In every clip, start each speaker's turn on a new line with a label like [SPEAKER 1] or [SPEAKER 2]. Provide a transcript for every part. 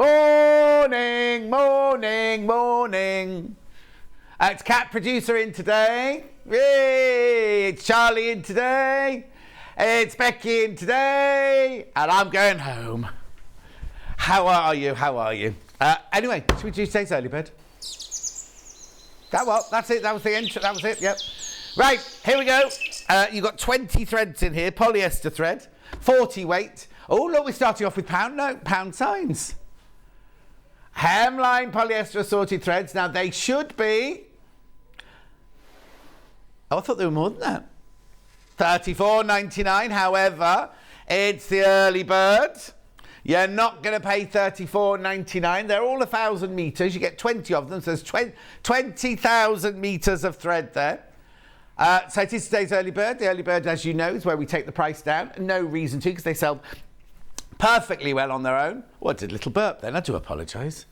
[SPEAKER 1] Morning, morning, morning. It's Cat Producer in today. Yay! It's Charlie in today. It's Becky in today. And I'm going home. How are you? How are you? Anyway, should we do today's early bird? That's it. That was the intro. That was it. Yep. Right, here we go. You've got 20 threads in here, polyester thread, 40 weight. Oh, look, we're starting off with pound signs. Hemline polyester assorted threads. Now, they should be... Oh, I thought they were more than that. $34.99. However, it's the early bird. You're not going to pay $34.99. They're all 1,000 metres. You get 20 of them. So there's 20,000 metres of thread there. So it is today's early bird. The early bird, as you know, is where we take the price down. No reason to, because they sell perfectly well on their own. Oh, I did a little burp then. I do apologise.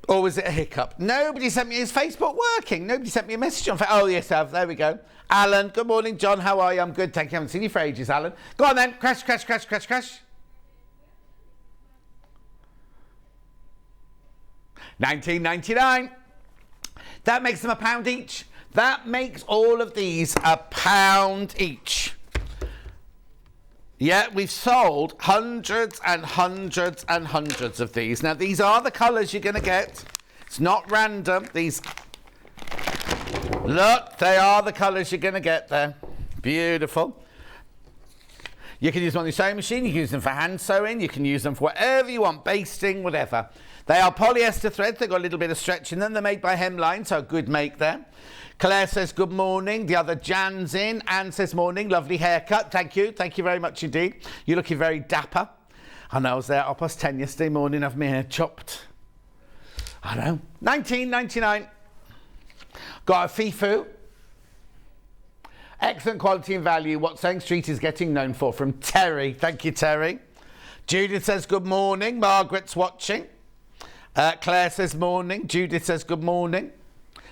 [SPEAKER 1] Or was it a hiccup? Nobody sent me his Facebook working. Nobody sent me a message on Facebook. Oh, yes, I have. There we go. Alan, good morning. John, how are you? I'm good, thank you. I haven't seen you for ages, Alan. Go on then. Crash, crash, crash, crash, crash. $19.99. That makes them £1 each. That makes all of these £1 each. Yeah, we've sold hundreds and hundreds and hundreds of these. Now, these are the colours you're going to get. It's not random. These, look, they are the colours you're going to get there. Beautiful. You can use them on your sewing machine. You can use them for hand sewing. You can use them for whatever you want, basting, whatever. They are polyester threads. They've got a little bit of stretch in them. They're made by Hemline, so good make there. Claire says good morning. The other Jan's in. Anne says morning. Lovely haircut. Thank you. Thank you very much indeed. You're looking very dapper. I know I was there at 10:30 yesterday morning having my hair chopped. I know. $19.99. Got a FIFU. Excellent quality and value. What Sewing Street is getting known for, from Terry. Thank you, Terry. Judith says good morning. Margaret's watching. Claire says morning. Judith says good morning.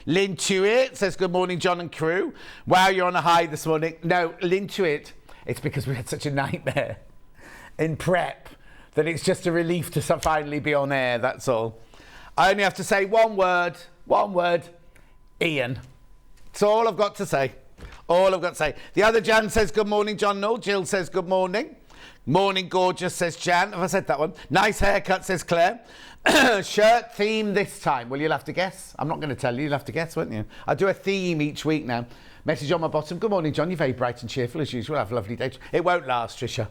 [SPEAKER 1] Lynn Tuitt says good morning, John and crew. Wow, you're on a high this morning. No, Lynn Tuitt, it's because we had such a nightmare in prep that it's just a relief to finally be on air, that's all. I only have to say one word, Ian. That's all I've got to say. All I've got to say. The other Jan says good morning, John Null. Jill says good morning. Morning gorgeous, says Jan. Have I said that one? Nice haircut, says Claire. Shirt theme this time. Well, you'll have to guess. I'm not going to tell you. You'll have to guess, won't you? I do a theme each week now. Message on my bottom. Good morning, John. You're very bright and cheerful as usual. Have a lovely day. It won't last, Tricia.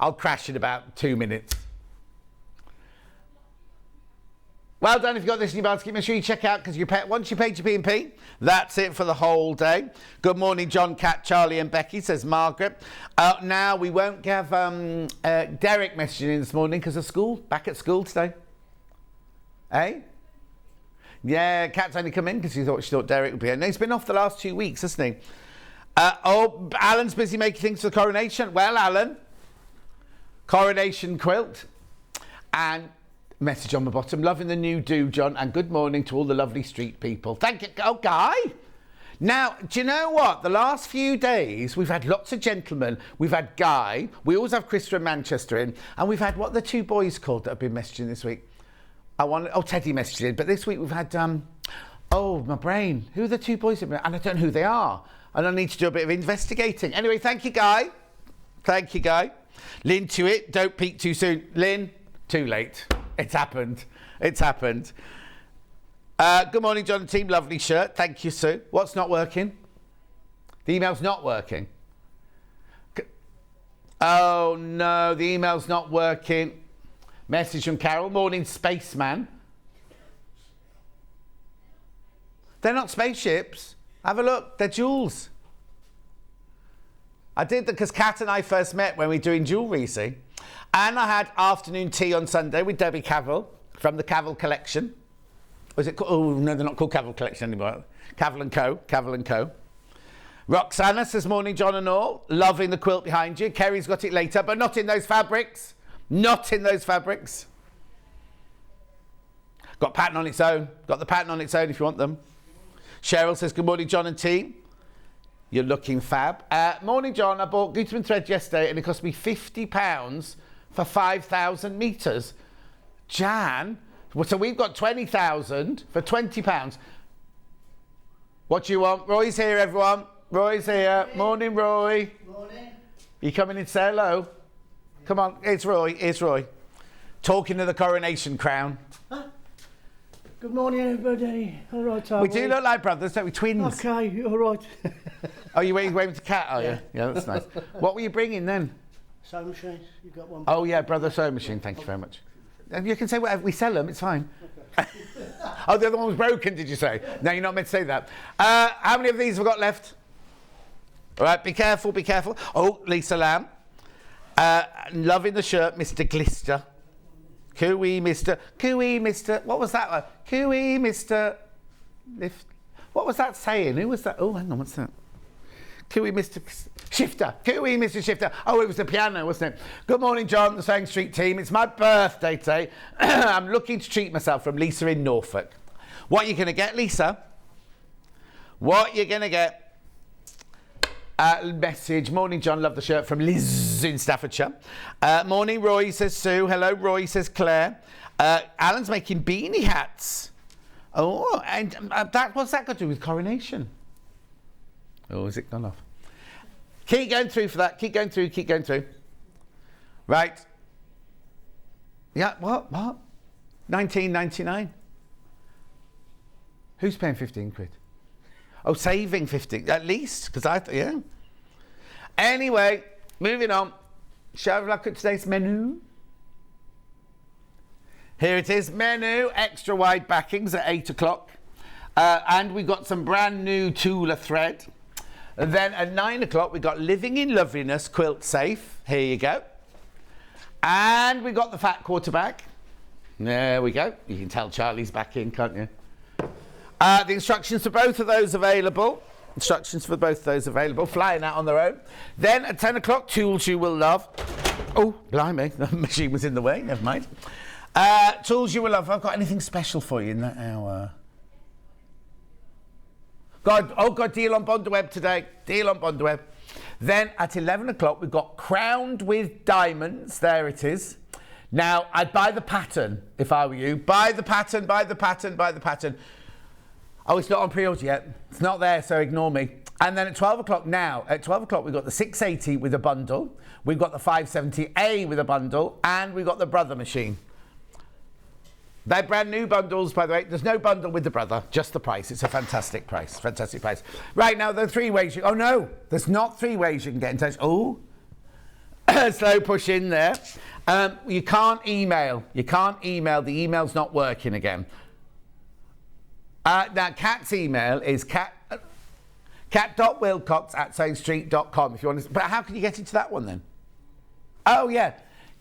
[SPEAKER 1] I'll crash in about 2 minutes. Well done if you've got this in your basket. Make sure you check out, because once you paid your P&P, that's it for the whole day. Good morning, John, Kat, Charlie and Becky, says Margaret. Now, we won't have Derek messaging in this morning because of school. Back at school today. Eh? Yeah, Kat's only come in because she thought Derek would be here. No, he's been off the last 2 weeks, hasn't he? Alan's busy making things for the coronation. Well, Alan, coronation quilt. And message on the bottom. Loving the new do, John. And good morning to all the lovely street people. Thank you. Oh, Guy. Now, do you know what? The last few days, we've had lots of gentlemen. We've had Guy. We always have Krista and Manchester in. And we've had, what are the two boys called that have been messaging this week? Teddy messaged in. But this week we've had, my brain. Who are the two boys? And I don't know who they are. And I need to do a bit of investigating. Anyway, thank you, Guy. Thank you, Guy. Lynn Tuitt, don't peak too soon. Lynn, too late. It's happened. It's happened. Good morning, John and team. Lovely shirt. Thank you, Sue. What's not working? The email's not working. Oh, no, the email's not working. Message from Carol. Morning, spaceman. They're not spaceships. Have a look. They're jewels. I did that because Kat and I first met when we were doing jewellery, see? And I had afternoon tea on Sunday with Debbie Cavell from the Cavell Collection. Was it called? Oh, no, they're not called Cavell Collection anymore. Cavell & Co. Cavell & Co. Roxana says, morning, John and all. Loving the quilt behind you. Kerry's got it later, but not in those fabrics. Not in those fabrics. Got pattern on its own. Got the pattern on its own if you want them. Cheryl says, good morning, John and team. You're looking fab. Morning, John. I bought Gutermann thread yesterday and it cost me £50 for 5,000 metres. Jan, so we've got 20,000 for £20. What do you want? Roy's here, everyone. Roy's here. Morning, Roy.
[SPEAKER 2] Morning.
[SPEAKER 1] You coming in to say hello? Yeah. Come on, it's Roy. It's Roy. Talking to the coronation crown.
[SPEAKER 2] Huh? Good morning, everybody. All right,
[SPEAKER 1] we do look like brothers, don't we? Twins.
[SPEAKER 2] Okay, all right.
[SPEAKER 1] Oh, you're waving to Cat, are you? Yeah, that's nice. What were you bringing then?
[SPEAKER 2] Sewing machine. You got one?
[SPEAKER 1] Oh, yeah, brother sewing machine. Thank you very much. You can say whatever. We sell them. It's fine. Okay. Oh, the other one was broken, did you say? No, you're not meant to say that. How many of these have we got left? All right, be careful, be careful. Oh, Lisa Lamb. Loving the shirt, Mr. Glister. Cooey, Mr. What was that one? Cooey, Mr. Lift. What was that saying? Who was that? Oh, hang on, what's that? Cooey, Mr. Shifter. Cooey, Mr. Shifter. Oh, it was the piano, wasn't it? Good morning, John, the Saying Street team. It's my birthday today. I'm looking to treat myself from Lisa in Norfolk. What are you going to get, Lisa? What you're going to get? Message. Morning, John. Love the shirt from Liz in Staffordshire. Morning, Roy, says Sue. Hello, Roy, says Claire. Alan's making beanie hats. Oh, and what's that got to do with coronation? Oh, has it gone off? Keep going through for that. Keep going through. Keep going through. Right. Yeah, what? 19.99. Who's paying 15 quid? Oh, saving 15, at least, because yeah. Anyway, moving on. Shall we look at today's menu? Here it is, menu, extra wide backings at 8 o'clock. And we got some brand new Tula thread. And then at 9 o'clock, we got Living in Loveliness Quilt Safe. Here you go. And we got the fat quarterback. There we go. You can tell Charlie's back in, can't you? The instructions for both of those available. Flying out on their own. Then at 10 o'clock, tools you will love. Oh, blimey, the machine was in the way, never mind. Tools you will love. I've got anything special for you in that hour. God, deal on Bondweb today. Deal on Bondweb. Then at 11 o'clock, we've got Crowned with Diamonds. There it is. Now, I'd buy the pattern if I were you. Buy the pattern. Oh, it's not on pre-order yet. It's not there, so ignore me. And then at 12 o'clock we've got the 680 with a bundle. We've got the 570A with a bundle. And we've got the Brother machine. They're brand new bundles, by the way. There's no bundle with the Brother, just the price. It's a fantastic price. Right, now there are 3 ways. Oh, no, there's not 3 ways you can get in touch. Oh, slow push in there. You can't email. The email's not working again. Now, Kat's email is cat.wilcox@sayingstreet.com if you want to. But how can you get into that one then? Oh, yeah.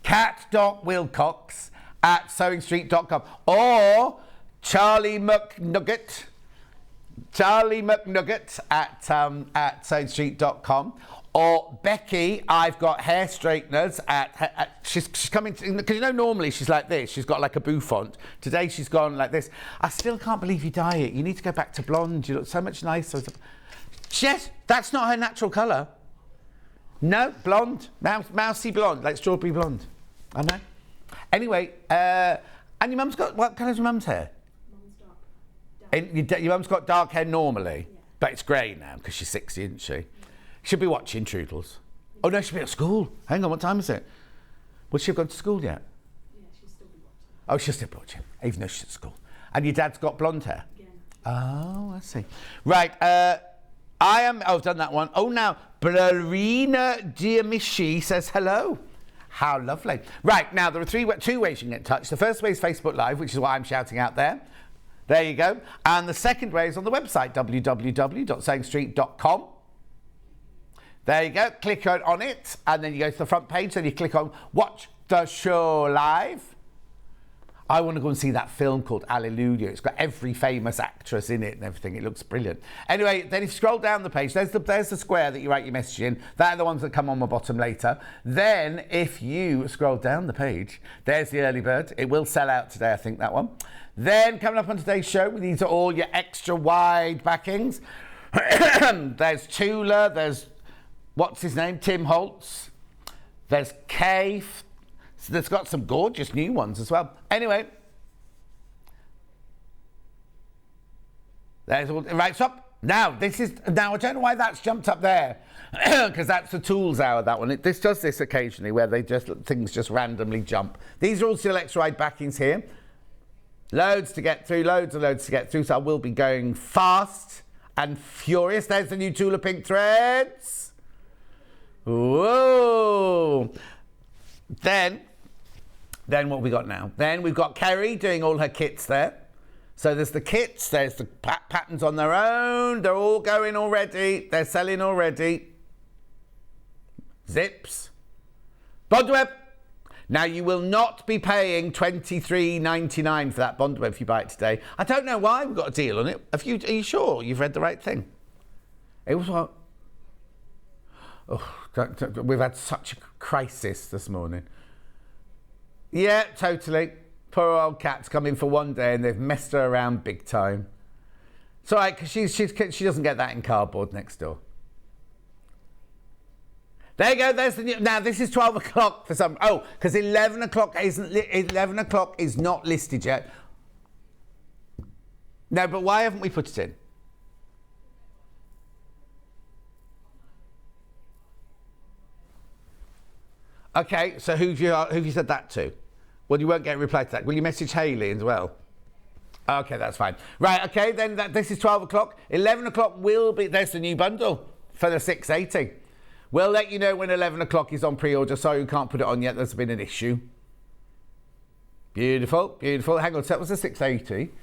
[SPEAKER 1] cat.wilcox@sayingstreet.com or Charlie McNugget at sayingstreet.com or Becky, I've got hair straighteners she's coming because you know normally she's like this, she's got like a bouffant. Today she's gone like this. I still can't believe you dye it. You need to go back to blonde. You look so much nicer. Yes, that's not her natural colour. No, blonde, mousy blonde, like strawberry blonde. I know. Anyway, and your mum's got, what colour's your mum's hair?
[SPEAKER 3] Mum's dark.
[SPEAKER 1] And your mum's got dark hair normally, yeah. But it's grey now because she's 60, isn't she? Yeah. She'll be watching Troodles. Oh no, she'll be at school. Hang on, what time is it? Will she have gone to school yet?
[SPEAKER 3] Yeah, she'll still be watching.
[SPEAKER 1] Oh, she'll still be watching, even though she's at school. And your dad's got blonde hair?
[SPEAKER 3] Again.
[SPEAKER 1] Oh, I see. Right, I've done that one. Oh, now, Brarina Diamishi says hello. How lovely. Right, now, there are 2 ways you can get in touch. The first way is Facebook Live, which is why I'm shouting out there. There you go. And the second way is on the website, www.sayingstreet.com. There you go. Click on it, and then you go to the front page, then you click on Watch the Show Live. I want to go and see that film called Alleluia. It's got every famous actress in it and everything. It looks brilliant. Anyway, then if you scroll down the page, there's the square that you write your message in. That are the ones that come on my bottom later. Then if you scroll down the page, there's the early bird. It will sell out today, I think, that one. Then coming up on today's show, these are all your extra wide backings. There's Tula, there's, what's his name? Tim Holtz. There's Kay. So there's got some gorgeous new ones as well. Anyway. There's all, right, stop. Now, I don't know why that's jumped up there. Because that's the tools hour, that one. This does this occasionally where things just randomly jump. These are all still extra wide backings here. Loads to get through, loads and loads to get through. So I will be going fast and furious. There's the new Tula Pink threads. Whoa. Then what have we got now? Then we've got Kerrie doing all her kits there. So there's the kits, there's the patterns on their own. They're all going already. They're selling already. Zips. Bondweb. Now, you will not be paying $23.99 for that Bondweb if you buy it today. I don't know why we've got a deal on it. Are you sure you've read the right thing? It was what? Oh, we've had such a crisis this morning. Yeah, totally. Poor old cat's come in for one day and they've messed her around big time. It's all right, because she doesn't get that in cardboard next door. There you go, there's the new... Now, this is 12 o'clock for some... Oh, because 11 o'clock is not listed yet. No, but why haven't we put it in? Okay, so who've you said that to? Well, you won't get a reply to that. Will you message Hayley as well? Okay, that's fine. Right, okay, then this is 12 o'clock. 11 o'clock will be... There's the new bundle for the 680. We'll let you know when 11 o'clock is on pre-order. Sorry, we can't put it on yet. There's been an issue. Beautiful, beautiful. Hang on, so that was the 680.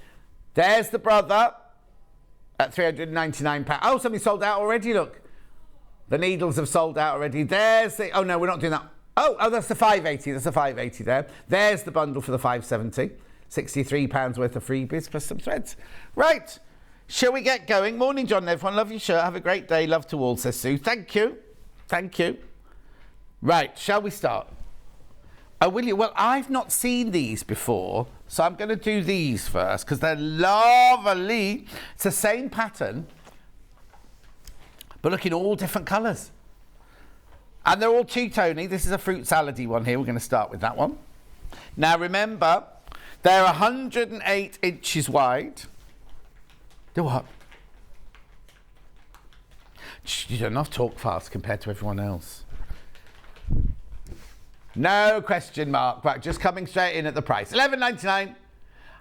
[SPEAKER 1] There's the brother at £399. Oh, something sold out already, look. The needles have sold out already. There's the... Oh, no, we're not doing that. Oh, that's the 580. That's the 580 there. There's the bundle for the 570. £63 worth of freebies plus some threads. Right. Shall we get going? Morning, John, everyone. Love your shirt. Have a great day. Love to all, says Sue. Thank you. Thank you. Right. Shall we start? Oh, will you? Well, I've not seen these before, so I'm going to do these first because they're lovely. It's the same pattern, but look in all different colours. And they're all two-tony. This is a fruit salady one here. We're going to start with that one. Now, remember, they're 108 inches wide. Do what? You don't have to talk fast compared to everyone else. No question mark. Right, just coming straight in at the price. $11.99.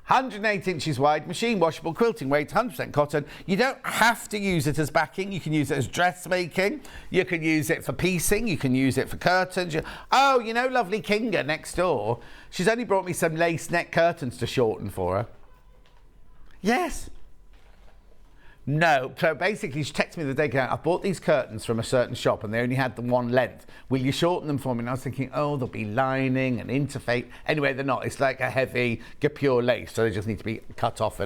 [SPEAKER 1] 108 inches wide, machine washable, quilting weight, 100% cotton. You don't have to use it as backing. You can use it as dressmaking. You can use it for piecing. You can use it for curtains. Oh, you know lovely Kinga next door? She's only brought me some lace neck curtains to shorten for her. Yes. No, so basically she texted me the day going, I bought these curtains from a certain shop and they only had the one length. Will you shorten them for me? And I was thinking, oh, there'll be lining and interface. Anyway, they're not. It's like a heavy pure lace, so they just need to be cut off,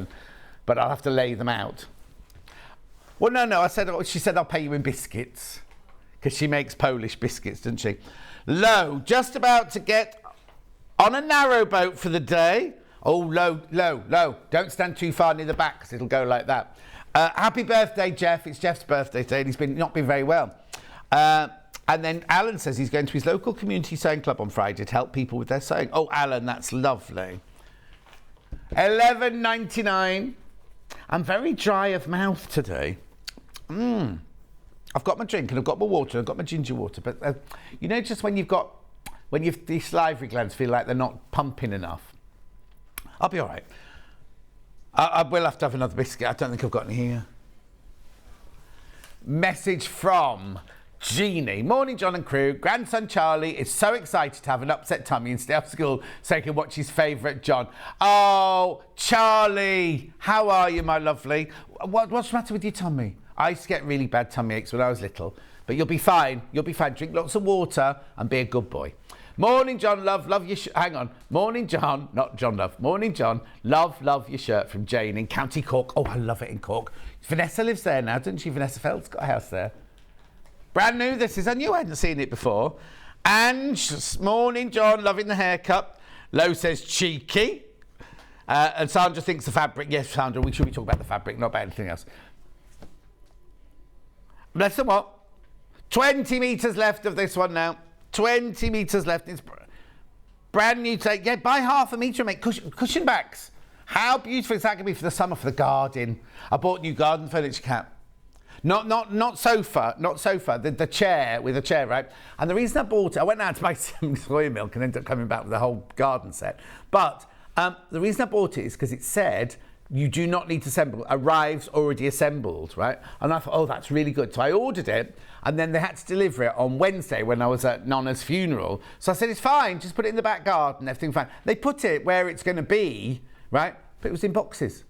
[SPEAKER 1] but I'll have to lay them out. Well, no, she said I'll pay you in biscuits because she makes Polish biscuits, doesn't she? Low, just about to get on a narrow boat for the day. Oh, low. Don't stand too far near the back because it'll go like that. Happy birthday, Jeff. It's Jeff's birthday today and he's not been very well. And then Alan says he's going to his local community sewing club on Friday to help people with their sewing. Oh, Alan, that's lovely. $11.99. I'm very dry of mouth today. I've got my drink and I've got my water. I've got my ginger water. But you know, just when the salivary glands feel like they're not pumping enough. I'll be all right. I will have to have another biscuit. I don't think I've got any here. Message from Jeannie. Morning, John and crew. Grandson Charlie is so excited to have an upset tummy and stay off school so he can watch his favourite John. Oh, Charlie, how are you, my lovely? What's the matter with your tummy? I used to get really bad tummy aches when I was little, but you'll be fine. You'll be fine. Drink lots of water and be a good boy. Morning, John, love your hang on. Morning, John, not John Love. Morning, John, love your shirt from Jane in County Cork. Oh, I love it in Cork. Vanessa lives there now, doesn't she? Vanessa Feld's got a house there. Brand new, this is, I knew I hadn't seen it before. And morning, John, loving the haircut. Lo says cheeky. And Sandra thinks the fabric. Yes, Sandra, we should be talking about the fabric, not about anything else. Bless them what? 20 metres left of this one now. 20 metres left. Brand new today. Yeah, buy half a metre and make cushion backs. How beautiful is that going to be for the summer, for the garden? I bought new garden furniture, Cat. Not sofa, the chair, with a chair, right? And the reason I bought it, I went out to buy some soy milk and ended up coming back with a whole garden set. But the reason I bought it is because it said you do not need to assemble, arrives already assembled, right? And I thought, oh, that's really good. So I ordered it, and then they had to deliver it on Wednesday when I was at Nonna's funeral. So I said, it's fine, just put it in the back garden, everything's fine. They put it where it's going to be, right? But it was in boxes.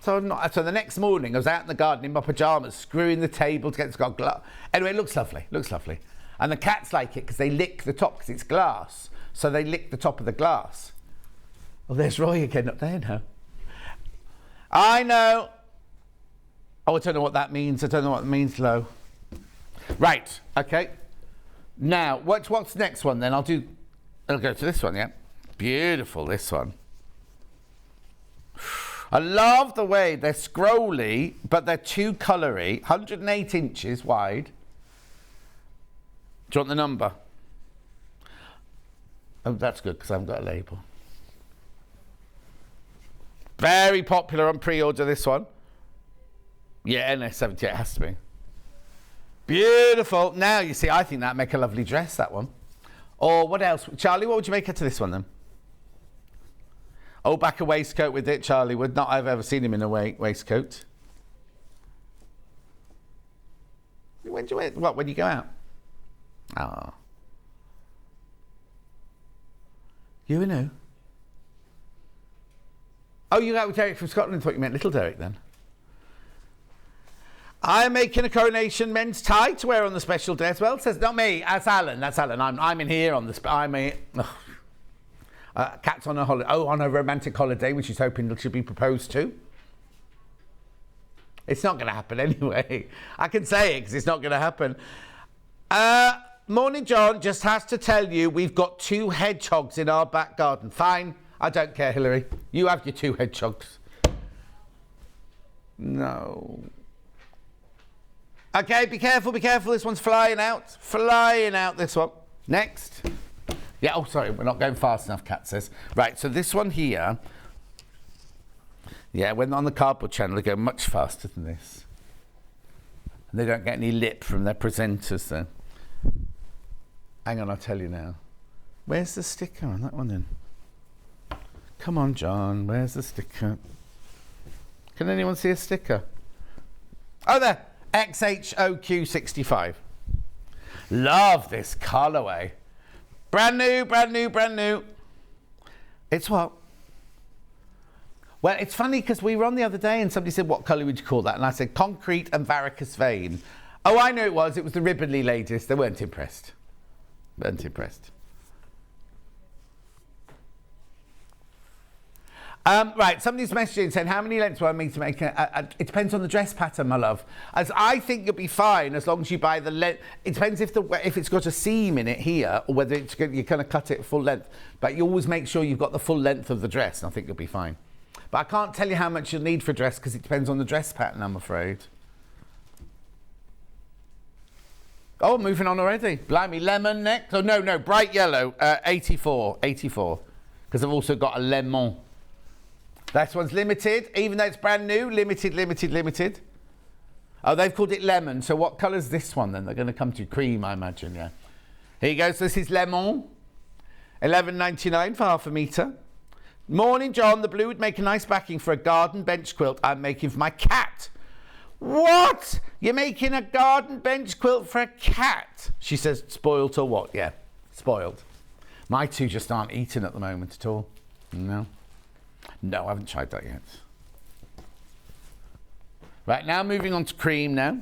[SPEAKER 1] So the next morning, I was out in the garden in my pyjamas, screwing the table to get it's got glass. Anyway, it looks lovely, And the cats like it because they lick the top because it's glass. So they lick the top of the glass. Oh, there's Roy again up there now. I know. Oh, I don't know what that means. Lo. Right, okay. Now, what's the next one then? I'll go to this one, yeah? Beautiful, this one. I love the way they're scrolly, but they're too coloury. 108 inches wide. Do you want the number? Oh, that's good because I haven't got a label. Very popular on pre-order, this one. Yeah, NS78 it has to be. Beautiful. Now, you see, I think that'd make a lovely dress, that one. Or what else? Charlie, what would you make it to this one then? Oh, back a waistcoat with it, Charlie would. Not I've ever seen him in a waistcoat. When do you wear what? When you go out? Ah. You and who? Oh, you out with Derek from Scotland. I thought you meant little Derek then. I'm making a coronation men's tie to wear on the special day as well. Says not me. That's Alan. I'm in here on the. Cat's on a holiday. Oh, on a romantic holiday, which she's hoping she'll be proposed to. It's not going to happen anyway. I can say it because it's not going to happen. Morning, John. Just has to tell you, we've got 2 hedgehogs in our back garden. Fine. I don't care, Hillary. You have your 2 hedgehogs. No. Okay, be careful. This one's flying out. This one. Next. Yeah, oh, sorry, we're not going fast enough, Kat says. Right, so this one here. Yeah, when on the cardboard channel, they go much faster than this. And they don't get any lip from their presenters, then. Hang on, I'll tell you now. Where's the sticker on that one, then? Come on, John, where's the sticker? Can anyone see a sticker? Oh, there. XHOQ65. Love this colourway. Brand new. It's what? Well, it's funny because we were on the other day and somebody said, what colour would you call that? And I said, concrete and varicose vein. Oh, I know it was. It was the Ribbenley ladies. They weren't impressed. Right, somebody's messaging saying, how many lengths do I need to make? It depends on the dress pattern, my love. As I think you'll be fine as long as you buy the length. It depends if it's got a seam in it here or whether you're going to cut it full length. But you always make sure you've got the full length of the dress, and I think you'll be fine. But I can't tell you how much you'll need for a dress because it depends on the dress pattern, I'm afraid. Oh, moving on already. Blimey, lemon next. Oh, no, bright yellow, 84. Because I've also got a lemon. That one's limited, even though it's brand new. Limited. Oh, they've called it lemon. So what colour's this one then? They're going to come to cream, I imagine, yeah. Here you go. So this is lemon. $11.99 for half a metre. Morning, John. The blue would make a nice backing for a garden bench quilt I'm making for my cat. What? You're making a garden bench quilt for a cat? She says, spoiled or what? Yeah, spoiled. My 2 just aren't eating at the moment at all. No, I haven't tried that yet. Right, now moving on to cream now.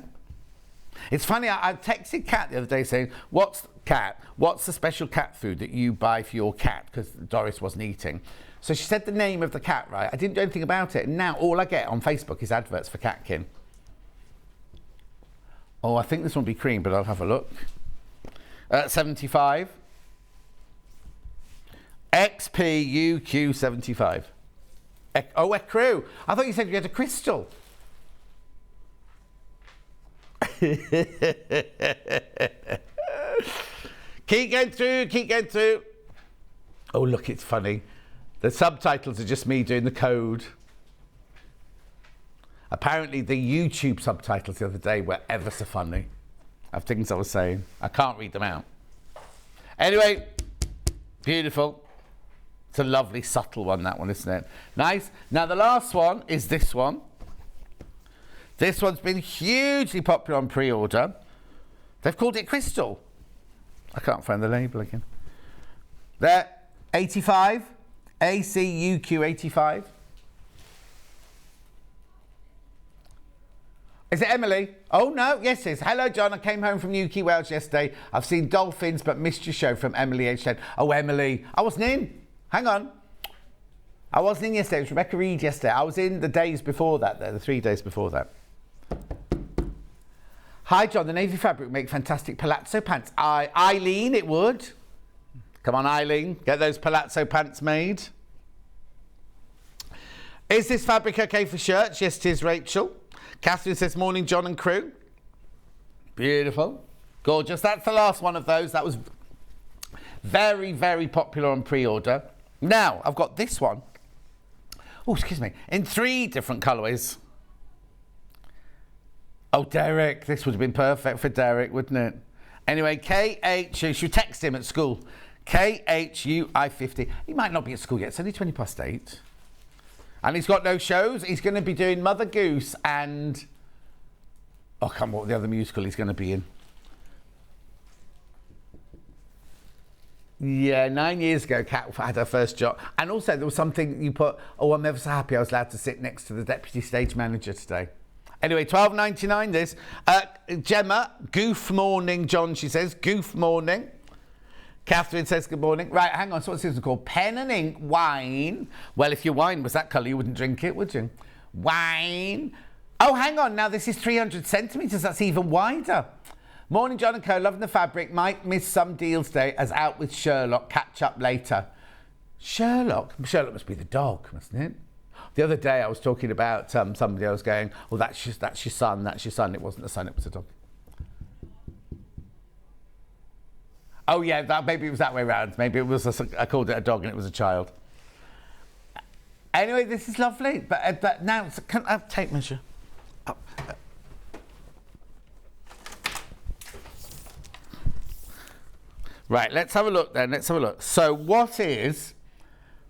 [SPEAKER 1] It's funny, I texted Kat the other day saying, what's the special cat food that you buy for your cat? Because Doris wasn't eating. So she said the name of the cat, right? I didn't do anything about it. And now all I get on Facebook is adverts for Catkin. Oh, I think this one will be cream, but I'll have a look. 75. XPUQ75. Ecru. I thought you said you had a crystal. Keep going through. Oh, look, it's funny. The subtitles are just me doing the code. Apparently, the YouTube subtitles the other day were ever so funny of things I was saying. I can't read them out. Anyway, beautiful. It's a lovely, subtle one, that one, isn't it? Nice. Now, the last one is this one. This one's been hugely popular on pre-order. They've called it Crystal. I can't find the label again. They're 85, ACUQ 85. Is it Emily? Oh, no. Yes, it is. Hello, John. I came home from Newquay, Wales yesterday. I've seen dolphins, but missed your show from Emily H10. Oh, Emily. I wasn't in. Hang on. I wasn't in yesterday. It was Rebecca Reed yesterday. I was in the days before that, the 3 days before that. Hi, John. The navy fabric would make fantastic palazzo pants. Eileen, it would. Come on, Eileen. Get those palazzo pants made. Is this fabric okay for shirts? Yes, it is, Rachel. Catherine says, morning, John and crew. Beautiful. Gorgeous. That's the last one of those. That was very, very popular on pre-order. Now, I've got this one. Oh, excuse me. In 3 different colourways. Oh, Derek. This would have been perfect for Derek, wouldn't it? Anyway, KH, you should text him at school. KHUI50. He might not be at school yet. It's only 8:20. And he's got no shows. He's going to be doing Mother Goose and... Oh, I can't remember what the other musical he's going to be in. Yeah, 9 years ago, Kat had her first job. And also, there was something you put, oh, I'm ever so happy I was allowed to sit next to the deputy stage manager today. Anyway, $12.99 this. Gemma, goof morning, John, she says. Goof morning. Catherine says good morning. Right, hang on. So what's this one called? Pen and ink wine. Well, if your wine was that colour, you wouldn't drink it, would you? Wine. Oh, hang on. Now, this is 300 centimetres. That's even wider. Morning, John and Co. Loving the fabric. Might miss some deals today as out with Sherlock. Catch up later. Sherlock? Sherlock must be the dog, mustn't it? The other day, I was talking about somebody else going, oh, that's your son. That's your son. It wasn't the son. It was a dog. Oh, yeah, maybe it was that way around. Maybe it was, I called it a dog and it was a child. Anyway, this is lovely. But now, can I have tape measure? Oh. Right, let's have a look then. Let's have a look. So what is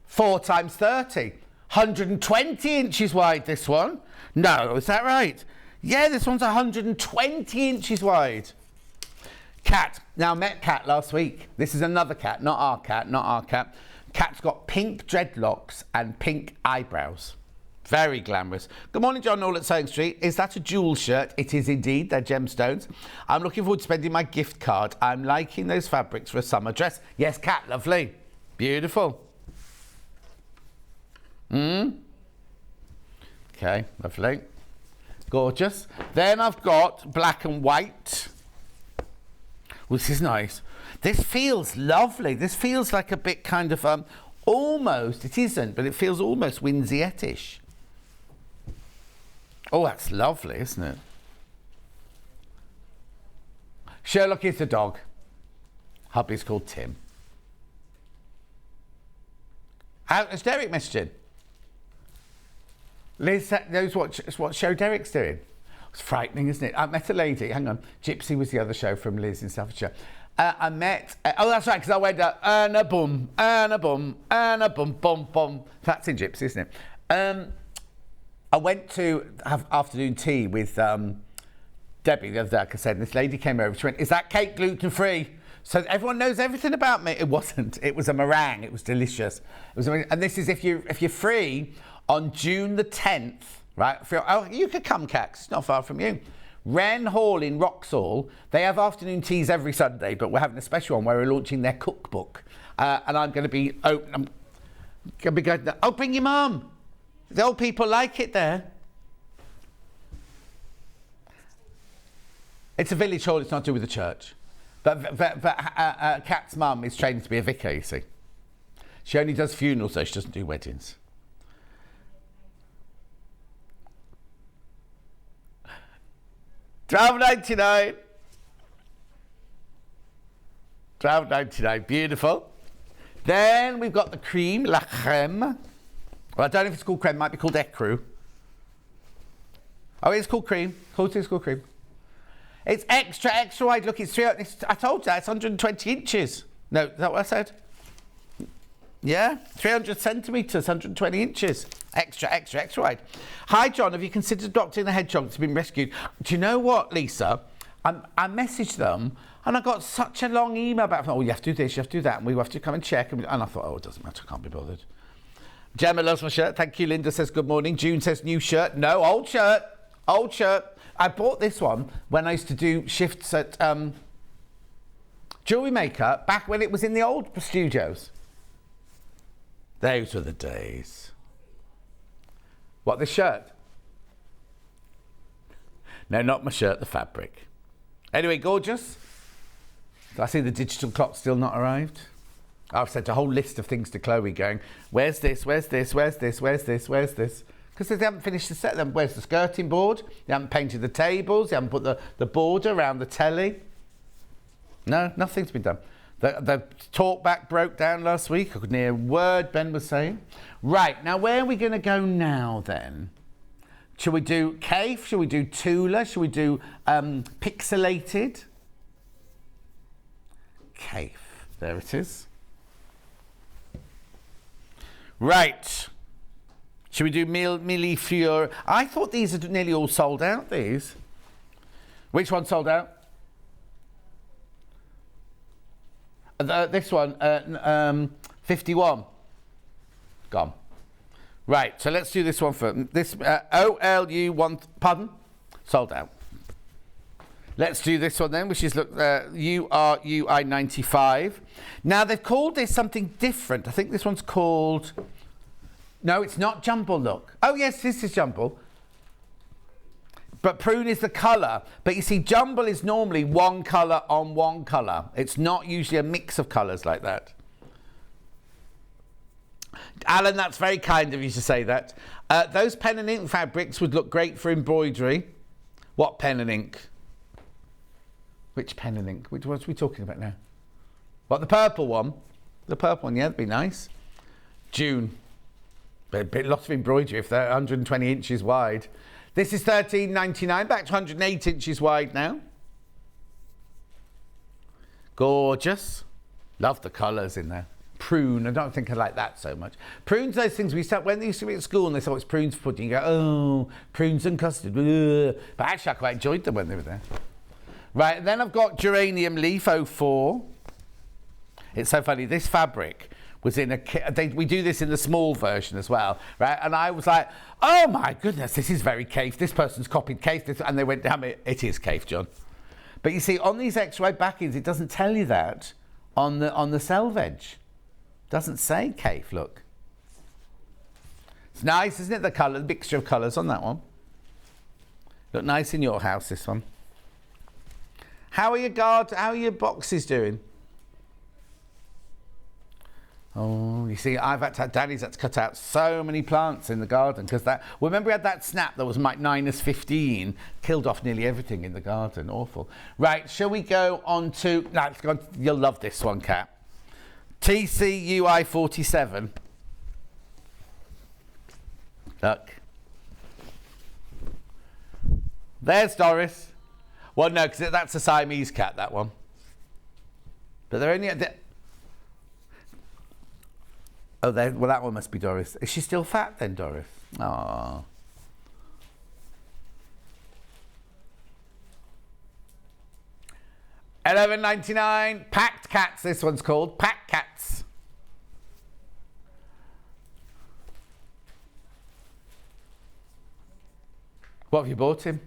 [SPEAKER 1] 4 times 30? 120 inches wide, this one. No, is that right? Yeah, this one's 120 inches wide. Cat. Now, met Cat last week. This is another cat, not our cat, not our cat. Cat's got pink dreadlocks and pink eyebrows. Very glamorous. Good morning, John, all at Sewing Street. Is that a jewel shirt? It is indeed. They're gemstones. I'm looking forward to spending my gift card. I'm liking those fabrics for a summer dress. Yes, Cat, lovely. Beautiful. Okay, lovely. Gorgeous. Then I've got black and white. This is nice. This feels lovely. This feels like a bit kind of, almost, it isn't, but it feels almost Winsiette-ish. Oh, that's lovely, isn't it? Sherlock is the dog. Hubby's called Tim. Has Derek messaged in? Liz knows what show Derek's doing. It's frightening, isn't it? I met a lady, hang on, Gypsy was the other show from Liz in Staffordshire. I met, oh, that's right, because I went, and a bum, bum, bum. That's in Gypsy, isn't it? I went to have afternoon tea with Debbie the other day, like I said, and this lady came over, she went, is that cake gluten-free? So everyone knows everything about me. It wasn't, it was a meringue, it was delicious. It was, and this is if you're free on June the 10th, right? Oh, you could come, Cax. It's not far from you. Wren Hall in Wroxall. They have afternoon teas every Sunday, but we're having a special one where we're launching their cookbook. And I'm going to be going to, oh, bring your mum. The old people like it there. It's a village hall. It's not to do with the church. But Kat's mum is trained to be a vicar, you see. She only does funerals, though. She doesn't do weddings. $12.99. $12.99. Beautiful. Then we've got the cream, la crème. Well, I don't know if it's called crème, it might be called écru. Oh, it's called cream. It's called cream. It's extra wide. Look, I told you that, it's 120 inches. No, is that what I said? Yeah, 300 centimetres, 120 inches. Extra wide. Hi, John, have you considered adopting the hedgehog that's been rescued? Do you know what, Lisa? I messaged them and I got such a long email back. Oh, you have to do this, you have to do that, and we have to come and check. And I thought, oh, it doesn't matter, I can't be bothered. Gemma loves my shirt. Thank you. Linda says good morning. June says new shirt. No, old shirt. Old shirt. I bought this one when I used to do shifts at Jewellery Maker back when it was in the old studios. Those were the days. What, this shirt? No, not my shirt, the fabric. Anyway, gorgeous. I see the digital clock still not arrived. I've sent a whole list of things to Chloe going, where's this, where's this, where's this, where's this, where's this? Because they haven't finished the set. Where's the skirting board? They haven't painted the tables. They haven't put the border around the telly. No, nothing's been done. The talkback broke down last week. I couldn't hear a word Ben was saying. Right, now where are we going to go now then? Shall we do Cave? Shall we do Tula? Shall we do Pixelated? Cave. There it is. Right. Should we do Mille Fior? I thought these are nearly all sold out, these. Which one sold out? This one, 51. Gone. Right, so let's do this one for this. OLU1, pardon? Sold out. Let's do this one then, which is URUI 95. Now, they've called this something different. I think this one's called... No, it's not jumble, look. Oh, yes, this is jumble. But prune is the colour. But you see, jumble is normally one colour on one colour. It's not usually a mix of colours like that. Alan, that's very kind of you to say that. Those pen and ink fabrics would look great for embroidery. What pen and ink? Which pen and ink? What are we talking about now? What, the purple one? The purple one, yeah, that'd be nice. June. But lots of embroidery if they're 120 inches wide. This is $13.99, back to 108 inches wide now. Gorgeous. Love the colours in there. Prune, I don't think I like that so much. Prunes, those things we start when they used to be at school and they thought it's prunes for pudding. You go, oh, prunes and custard. Ugh. But actually, I quite enjoyed them when they were there. Right, and then I've got Geranium Leaf 04. It's so funny, this fabric was in we do this in the small version as well, right? And I was like, oh my goodness, this is very Cave. This person's copied Cave. And they went, damn it, it is Cave, John. But you see, on these X-ray backings, it doesn't tell you that on the selvage. Doesn't say Cave, look. It's nice, isn't it? The colour, the mixture of colours on that one. Look nice in your house, this one. How are your boxes doing? Oh, you see, Danny's had to cut out so many plants in the garden because remember we had that snap that was minus 15, killed off nearly everything in the garden. Awful. Right, shall we go on to, no, let's go on to, you'll love this one, Kat. TCUI 47. Look. There's Doris. Well, no, because that's a Siamese cat, that one. But they're only... Oh, well, that one must be Doris. Is she still fat then, Doris? Oh. $11.99. Packed cats, this one's called. Packed cats. What have you bought him?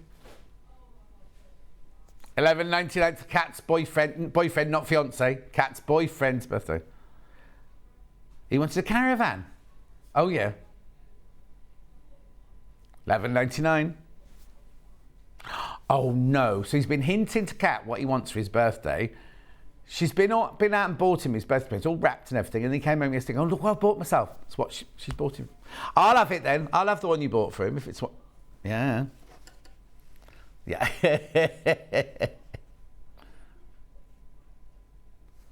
[SPEAKER 1] $11.99 for Cat's boyfriend, not fiance. Cat's boyfriend's birthday. He wanted a caravan. Oh, yeah. $11.99. Oh, no. So he's been hinting to Kat what he wants for his birthday. She's been out and bought him his birthday. It's all wrapped and everything. And he came home yesterday. Oh, look what I bought myself. That's what she's bought him. I'll have it then. I'll have the one you bought for him if it's what... Yeah. Yeah.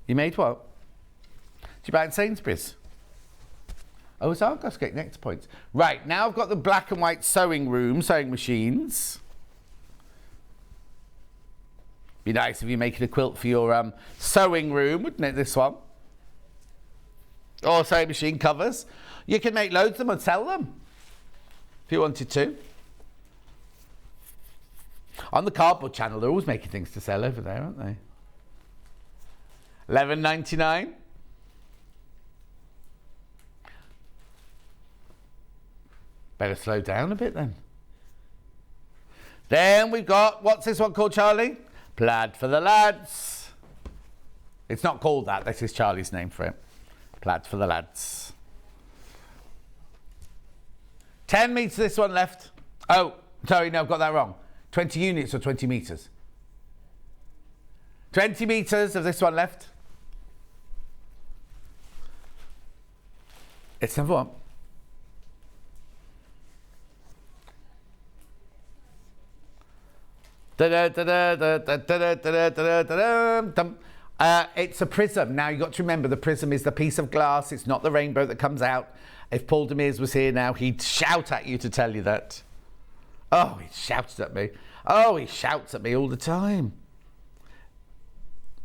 [SPEAKER 1] You made what? you buy it in Sainsbury's? Oh, it's Argos getting next points. Right, now I've got the black and white sewing machines. Be nice if you're making a quilt for your sewing room, wouldn't it, this one? Or sewing machine covers. You can make loads of them and sell them if you wanted to. On the Cardboard Channel, they're always making things to sell over there, aren't they? $11.99. Better slow down a bit then. Then we've got, what's this one called, Charlie? Plaid for the Lads. It's not called that, this is Charlie's name for it. Plaid for the Lads. 10 metres this one left. Oh, sorry, no, I've got that wrong. 20 units or 20 metres? 20 metres of this one left. It's number one. It's a prism. Now, you've got to remember, the prism is the piece of glass. It's not the rainbow that comes out. If Paul Demers was here now, he'd shout at you to tell you that. Oh, he shouts at me. Oh, he shouts at me all the time.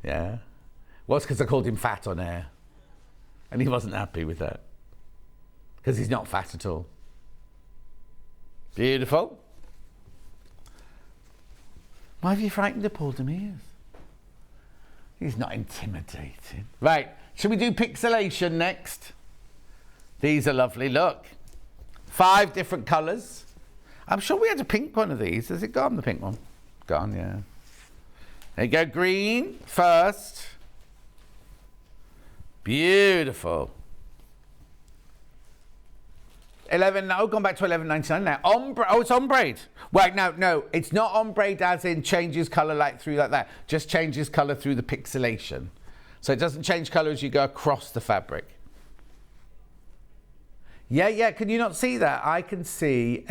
[SPEAKER 1] Yeah. Well, it's because I called him fat on air. And he wasn't happy with that. Because he's not fat at all. Beautiful. Why have you frightened of Paul Demers? He's not intimidating. Right, shall we do pixelation next? These are lovely, look. 5 different colours. I'm sure we had a pink one of these. Has it gone, the pink one? Gone, yeah. There you go, green first. Beautiful. 11, oh, gone back to 11.99 now. Ombre, oh, it's ombre. Wait, no, it's not ombre as in changes colour like through like that. Just changes colour through the pixelation. So it doesn't change colour as you go across the fabric. Yeah, can you not see that? I can see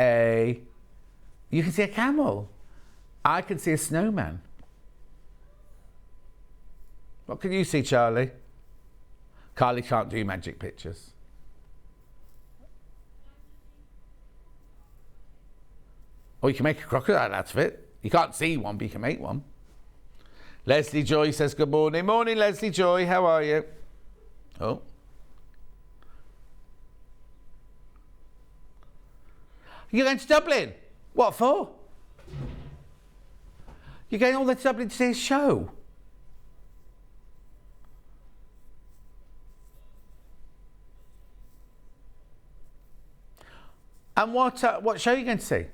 [SPEAKER 1] you can see a camel. I can see a snowman. What can you see, Charlie? Carly can't do magic pictures. Or you can make a crocodile out of it. You can't see one, but you can make one. Leslie Joy says good morning. Morning, Leslie Joy. How are you? Oh. You're going to Dublin? What for? You're going all the way to Dublin to see a show? And what show are you going to see?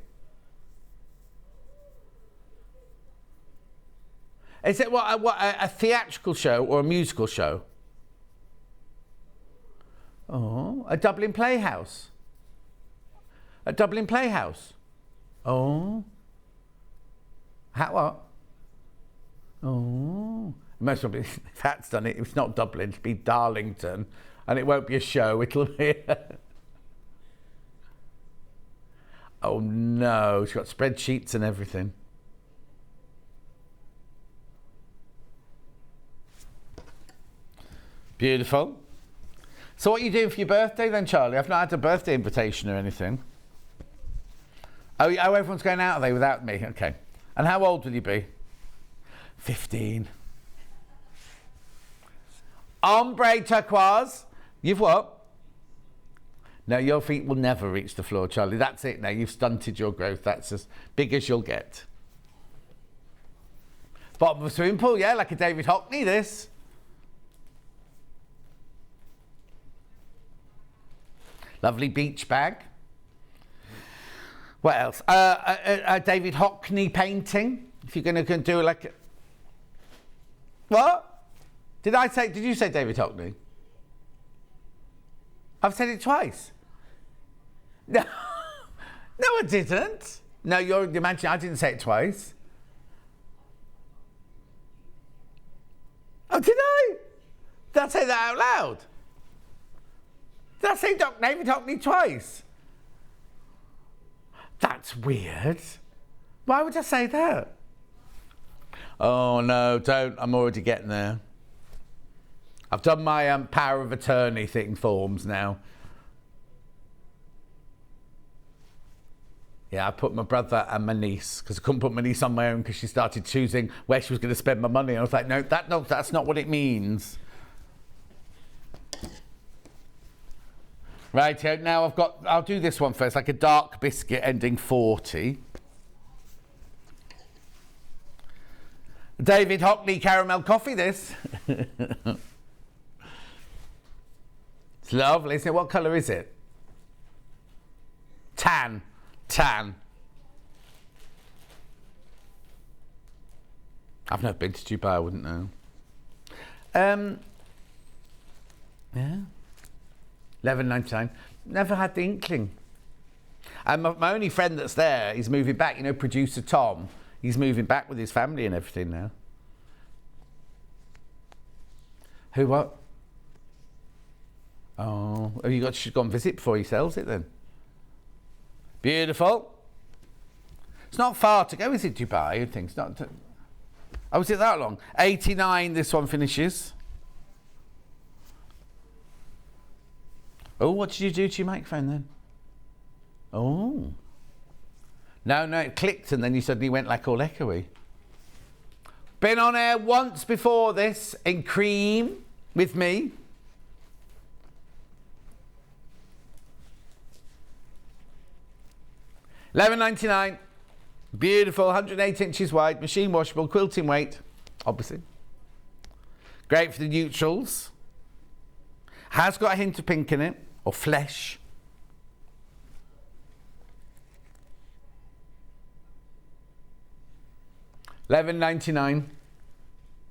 [SPEAKER 1] Is it a theatrical show or a musical show? Oh, a Dublin Playhouse. A Dublin Playhouse. Oh. What? Oh. Most probably, if that's done it, it's not Dublin, it'll be Darlington. And it won't be a show, it'll be... Oh no, she's got spreadsheets and everything. Beautiful. So what are you doing for your birthday then, Charlie? I've not had a birthday invitation or anything. Oh, everyone's going out, are they, without me? Okay. And how old will you be? 15. Ombre turquoise. You've what? No, your feet will never reach the floor, Charlie. That's it now. You've stunted your growth. That's as big as you'll get. Bottom of a swimming pool, yeah, like a David Hockney, this. Lovely beach bag. What else? A David Hockney painting. If you're going to do like... What? Did you say David Hockney? I've said it twice. No, no, I didn't. No, you're imagining I didn't say it twice. Oh, did I? Did I say that out loud? Did I say David Hockney twice? That's weird. Why would I say that? Oh, no, don't. I'm already getting there. I've done my power of attorney thing forms now. Yeah, I put my brother and my niece, because I couldn't put my niece on my own because she started choosing where she was going to spend my money. And I was like, no, that's not what it means. Right, now I'll do this one first, like a dark biscuit ending 40. David Hockley caramel coffee, this. It's lovely, isn't it? What colour is it? Tan. I've never been to Dubai, I wouldn't know. Yeah. $11.99. Never had the inkling. And my only friend that's there is moving back. You know, producer Tom. He's moving back with his family and everything now. Who, what? Oh, have you should go and visit before he sells it then? Beautiful. It's not far to go, is it, Dubai? I think it's not. Oh, is it that long? 89, this one finishes. Oh, what did you do to your microphone then? Oh. No, it clicked and then you suddenly went like all echoey. Been on air once before this in cream with me. $11.99. Beautiful, 108 inches wide, machine washable, quilting weight, obviously. Great for the neutrals. Has got a hint of pink in it, or flesh. $11.99.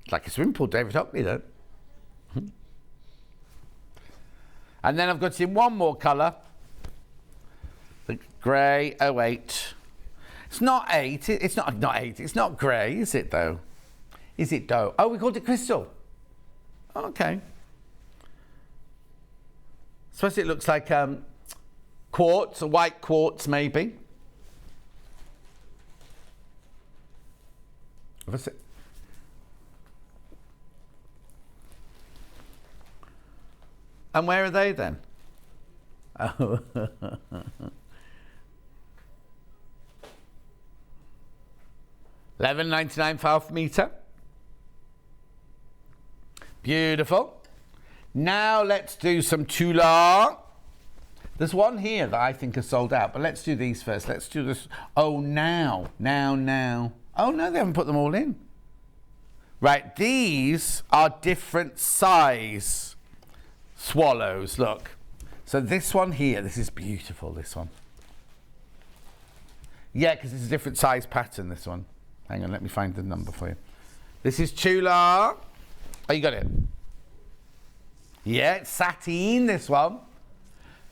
[SPEAKER 1] It's like a swimming pool, David Hockley, though. And then I've got in one more colour. The grey 08. It's not 8. It's not 8. It's not grey, is it, though? Is it, though? Oh, we called it crystal. Okay. Suppose it looks like quartz, or white quartz, maybe. What's it? And where are they then? Oh. $11.99 for half a metre. Beautiful. Now let's do some tulle. There's one here that I think is sold out, but let's do these first. Let's do this. Oh, now. Oh, no, they haven't put them all in. Right, these are different size swallows, look. So this one here, this is beautiful, this one. Yeah, because it's a different size pattern, this one. Hang on, let me find the number for you. This is tulle. Oh, you got it. Yeah, it's sateen, this one.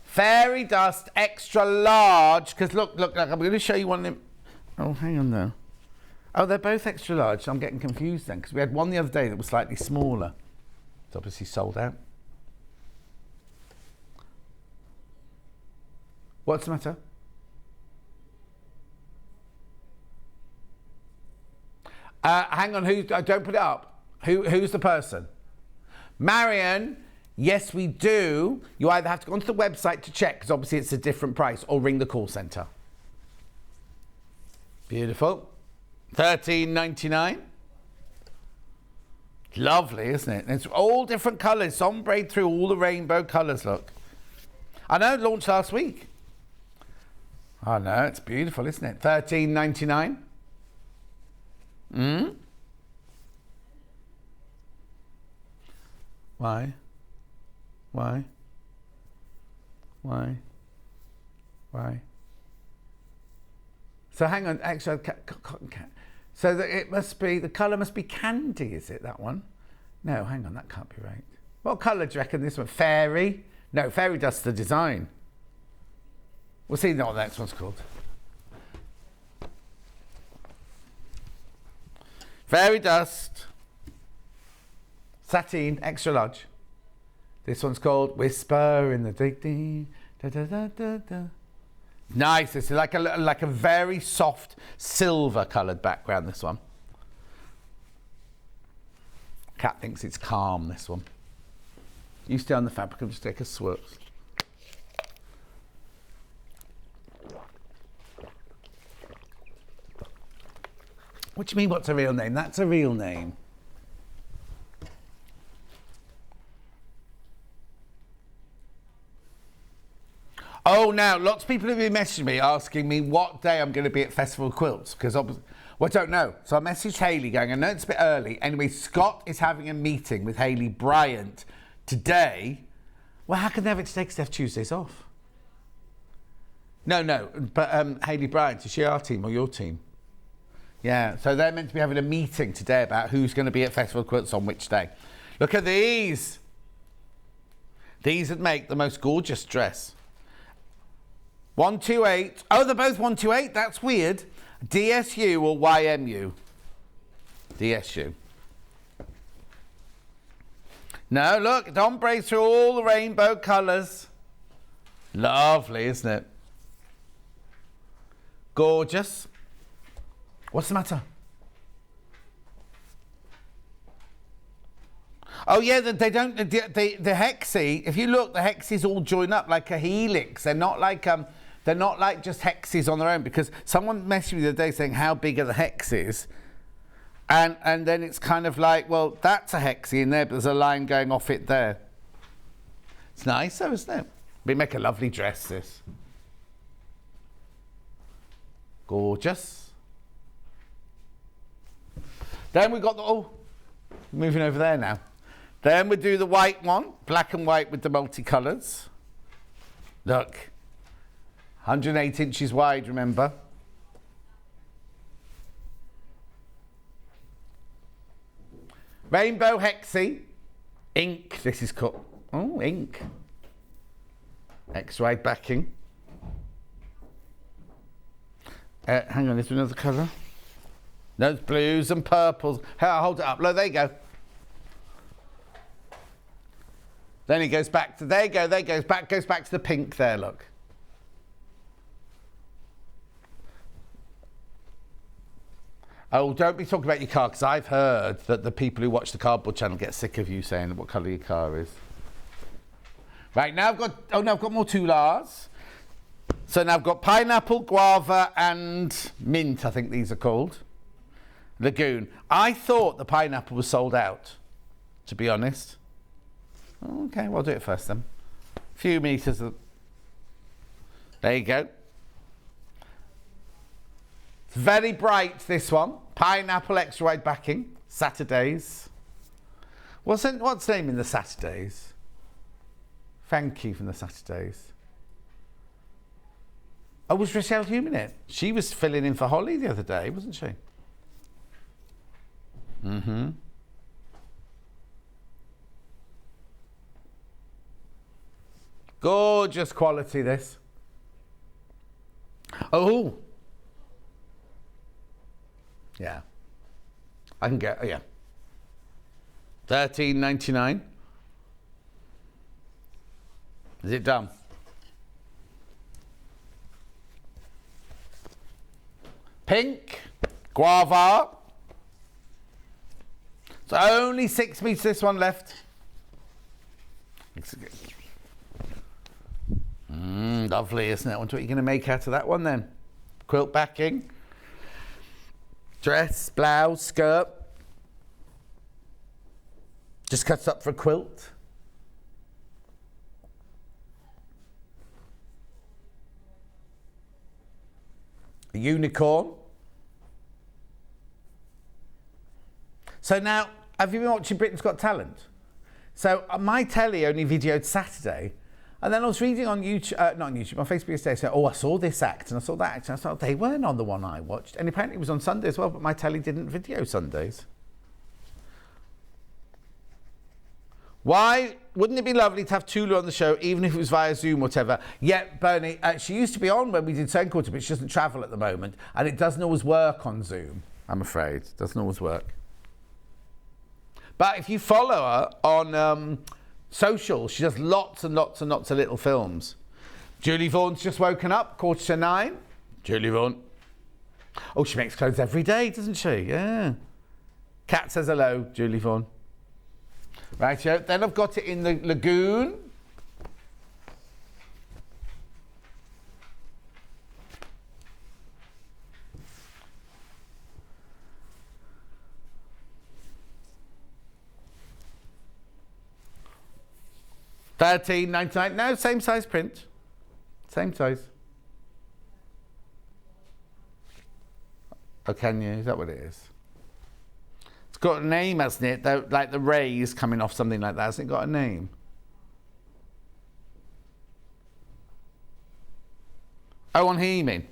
[SPEAKER 1] Fairy dust, extra large. Because look, I'm going to show you one of them. Oh, hang on though. Oh, they're both extra large. So I'm getting confused then. Because we had one the other day that was slightly smaller. It's obviously sold out. What's the matter? Hang on, don't put it up. Who's the person? Marion, yes we do. You either have to go onto the website to check, because obviously it's a different price, or ring the call centre. Beautiful. $13.99. Lovely, isn't it? It's all different colours. Ombre through all the rainbow colours, look. I know, it launched last week. Oh no, it's beautiful, isn't it? $13.99. Why? So hang on, actually, cotton cat. So it must be, the colour must be candy, is it, that one? No, hang on, that can't be right. What colour do you reckon this one? Fairy? No, fairy dust's the design. We'll see what the next one's called. Fairy dust. Sateen, extra large. This one's called Whisper in the Dig. Da, da, da, da, da. Nice. It's like a very soft silver coloured background, this one. Cat thinks it's calm, this one. You stay on the fabric and just take a swirl. What do you mean, what's a real name? That's a real name. Oh, now, lots of people have been messaging me asking me what day I'm going to be at Festival of Quilts, because well, I don't know. So I messaged Hayley going, I know it's a bit early. Anyway, Scott is having a meeting with Hayley Bryant today. Well, how can they have it today because they have Tuesdays off? No, but Hayley Bryant, is she our team or your team? Yeah, so they're meant to be having a meeting today about who's going to be at Festival of Quilts on which day. Look at these. These would make the most gorgeous dress. 128. Oh, they're both 128. That's weird. DSU or YMU? DSU. No, look, it ombres through all the rainbow colours. Lovely, isn't it? Gorgeous. What's the matter? Oh yeah, they don't. The hexie. If you look, the hexies all join up like a helix. They're not like just hexes on their own. Because someone messaged me the other day saying how big are the hexes, and then it's kind of like, well, that's a hexie in there, but there's a line going off it there. It's nice, though, isn't it? We make a lovely dress. This gorgeous. Then we got the moving over there now. Then we do the white one, black and white with the multicolours. Look, 108 inches wide, remember? Rainbow hexie, ink. This is called ink. X-wide backing. Hang on, is there another colour? Those blues and purples. Hold it up. Look, there you go. Then he goes back to, there you go, goes back to the pink there, look. Oh, don't be talking about your car, because I've heard that the people who watch the Cardboard Channel get sick of you saying what colour your car is. Right, now I've got more Tulars. So now I've got pineapple, guava and mint, I think these are called. Lagoon. I thought the pineapple was sold out, to be honest. Okay, well, I'll do it first then. A few metres of... There you go. It's very bright, this one. Pineapple extra wide backing. Saturdays. What's the name in the Saturdays? Thank you from the Saturdays. Oh, was Rochelle Hume in it? She was filling in for Holly the other day, wasn't she? Mm-hmm. Gorgeous quality, this. Oh. Yeah. I can get, yeah. $13.99. Is it done? Pink, guava. So only 6 meters, this one left. Lovely, isn't it? I wonder what you're going to make out of that one then. Quilt backing. Dress, blouse, skirt. Just cuts up for a quilt. A unicorn. So now, have you been watching Britain's Got Talent? So my telly only videoed Saturday, and then I was reading on YouTube, not on YouTube, on Facebook yesterday, so, I saw this act, and I saw that act, and I thought they weren't on the one I watched, and apparently it was on Sunday as well, but my telly didn't video Sundays. Why wouldn't it be lovely to have Tula on the show, even if it was via Zoom or whatever? Yeah, Bernie, she used to be on when we did second quarter, but she doesn't travel at the moment, and it doesn't always work on Zoom, I'm afraid. It doesn't always work. But if you follow her on social, she does lots and lots and lots of little films. Julie Vaughan's just woken up, 9:15. Julie Vaughan. Oh, she makes clothes every day, doesn't she? Yeah. Kat says hello, Julie Vaughan. Right, then I've got it in the lagoon. $13.99. No, same size print. Same size. Oh, can you? Is that what it is? It's got a name, hasn't it? Like the rays coming off, something like that. Hasn't it got a name? Oh, on here, you mean?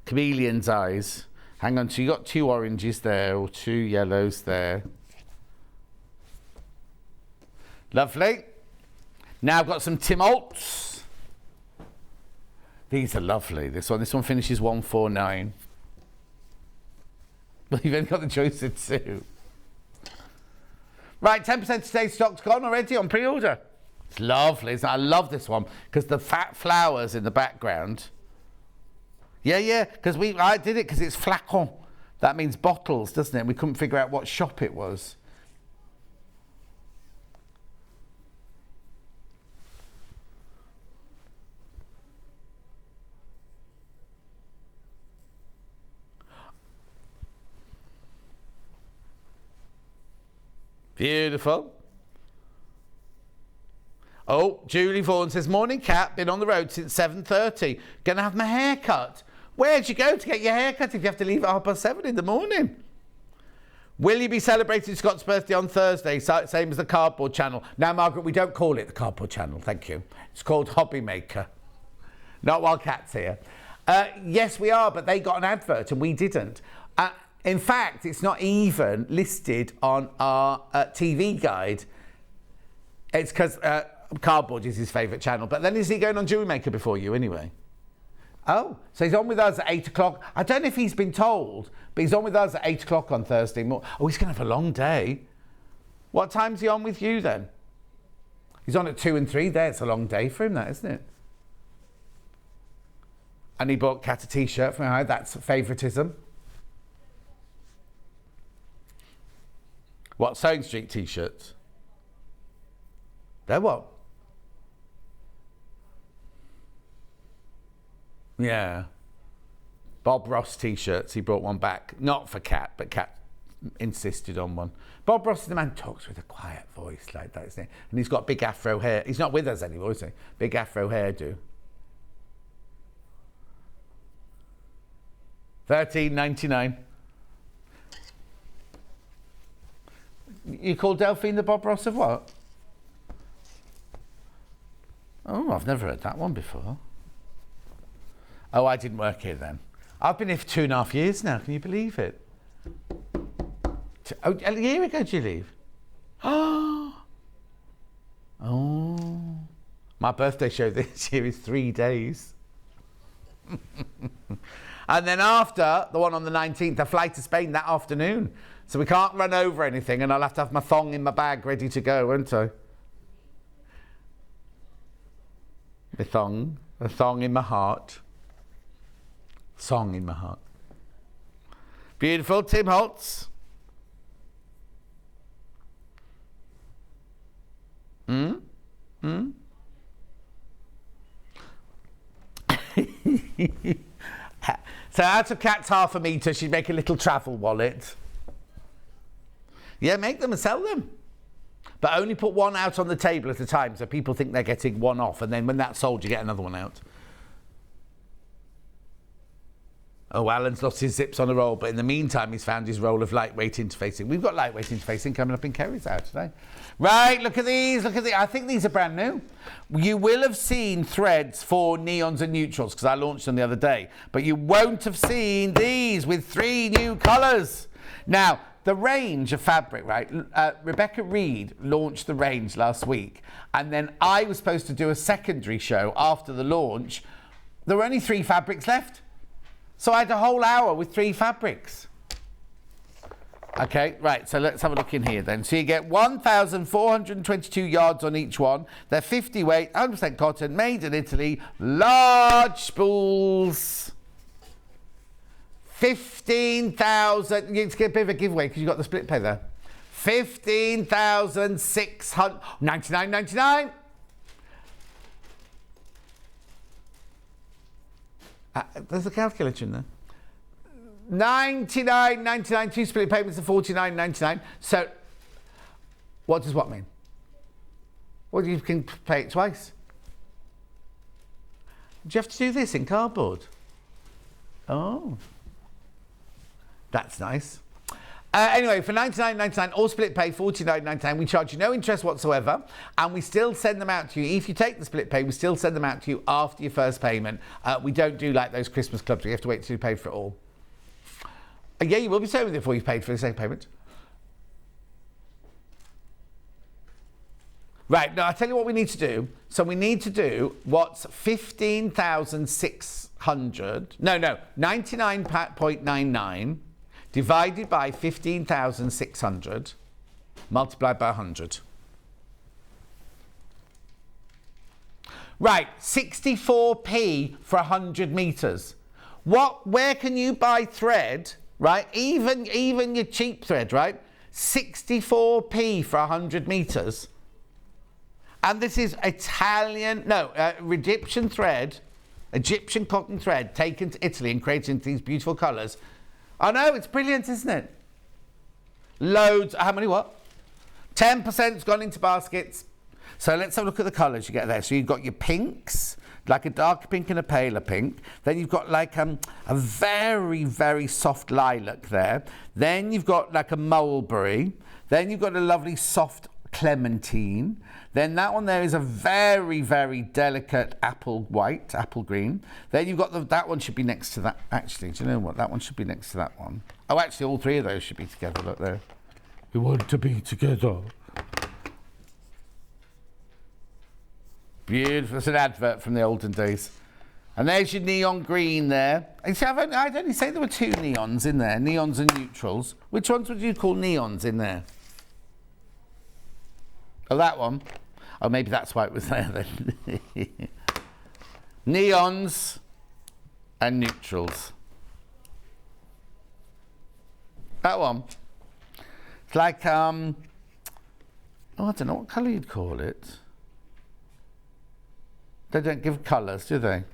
[SPEAKER 1] Chameleon's eyes. Hang on, so you got 2 oranges there, or 2 yellows there. Lovely. Now I've got some Tim Holtz. These are lovely. This one finishes 149. Well, you've only got the choice of 2. Right, 10% of today's stock's gone already on pre-order. It's lovely, isn't it? I love this one because the fat flowers in the background. Yeah, because I did it because it's flacon. That means bottles, doesn't it? We couldn't figure out what shop it was. Beautiful. Oh, Julie Vaughan says, morning, Kat. Been on the road since 7:30. Gonna have my hair cut. Where'd you go to get your hair cut if you have to leave at 7:30 in the morning? Will you be celebrating Scott's birthday on Thursday, same as the Cardboard Channel? Now, Margaret, we don't call it the Cardboard Channel, thank you. It's called Hobby Maker. Not while Kat's here. Yes, we are, but they got an advert and we didn't. In fact, it's not even listed on our TV guide. It's because Cardboard is his favourite channel. But then is he going on Jewelry Maker before you anyway? Oh, so he's on with us at 8 o'clock. I don't know if he's been told, but he's on with us at 8 o'clock on Thursday morning. Oh, he's going to have a long day. What time's he on with you then? He's on at 2 and 3 there. It's a long day for him, that, isn't it? And he bought Kat a T-shirt from her. That's favouritism. What, Sewing Street T-shirts? They're what? Yeah. Bob Ross T-shirts. He brought one back. Not for Kat, but Kat insisted on one. Bob Ross is the man who talks with a quiet voice like that, isn't he? And he's got big afro hair. He's not with us anymore, is he? Big afro hairdo. $13.99. You call Delphine the Bob Ross of what? Oh, I've never heard that one before. Oh, I didn't work here then. I've been here for 2.5 years now. Can you believe it? Oh, a year ago did you leave? Oh. My birthday show this year is 3 days. And then after, the one on the 19th, I fly to Spain that afternoon. So we can't run over anything and I'll have to have my thong in my bag ready to go, won't I? A thong in my heart. Song in my heart. Beautiful, Tim Holtz. So out of Kat's $0.50, she'd make a little travel wallet. Yeah, make them and sell them. But only put one out on the table at a time so people think they're getting one off, and then when that's sold, you get another one out. Oh, Alan's lost his zips on a roll, but in the meantime, he's found his roll of lightweight interfacing. We've got lightweight interfacing coming up in Kerrie's out today. Right, look at these, look at these. I think these are brand new. You will have seen threads for neons and neutrals, because I launched them the other day, but you won't have seen these with 3 new colours. Now, the range of fabric, right? Rebecca Reed launched the range last week, and then I was supposed to do a secondary show after the launch. There were only 3 fabrics left. So I had a whole hour with 3 fabrics. Okay, right, so let's have a look in here then. So you get 1,422 yards on each one. They're 50 weight, 100% cotton, made in Italy, large spools. 15,000. It's a bit of a giveaway because you got the split pay there. 15,699.99. There's a calculator in there. 99.99. 2 split payments of 49.99. So, what does what mean? Well, you can pay it twice. Do you have to do this in cardboard? Oh, that's nice. Anyway, for $99.99 or split pay $49.99, we charge you no interest whatsoever, and we still send them out to you. If you take the split pay, we still send them out to you after your first payment. We don't do like those Christmas clubs where you have to wait till you pay for it all. Yeah, you will be saving it before you've paid for the same payment. Right, now I'll tell you what we need to do. So we need to do what's 15,600, 99.99 divided by 15,600 multiplied by 100. Right, 64p for 100 metres. Where can you buy thread, right? Even your cheap thread, right? 64p for 100 metres. And this is Egyptian thread, Egyptian cotton thread taken to Italy and created into these beautiful colours. I know, it's brilliant, isn't it? Loads, how many what? 10%'s gone into baskets. So let's have a look at the colours you get there. So you've got your pinks, like a darker pink and a paler pink. Then you've got like a very, very soft lilac there. Then you've got like a mulberry. Then you've got a lovely soft clementine. Then that one there is a very, very delicate apple white, apple green. Then you've got that one should be next to that. Actually, do you know what? That one should be next to that one. Oh, actually, all three of those should be together. Look there. We want to be together. Beautiful. It's an advert from the olden days. And there's your neon green there. And see, I'd only say there were 2 neons in there, neons and neutrals. Which ones would you call neons in there? Oh, that one. Oh, maybe that's why it was there then. Neons and neutrals. That one. It's like, I don't know what colour you'd call it. They don't give colours, do they?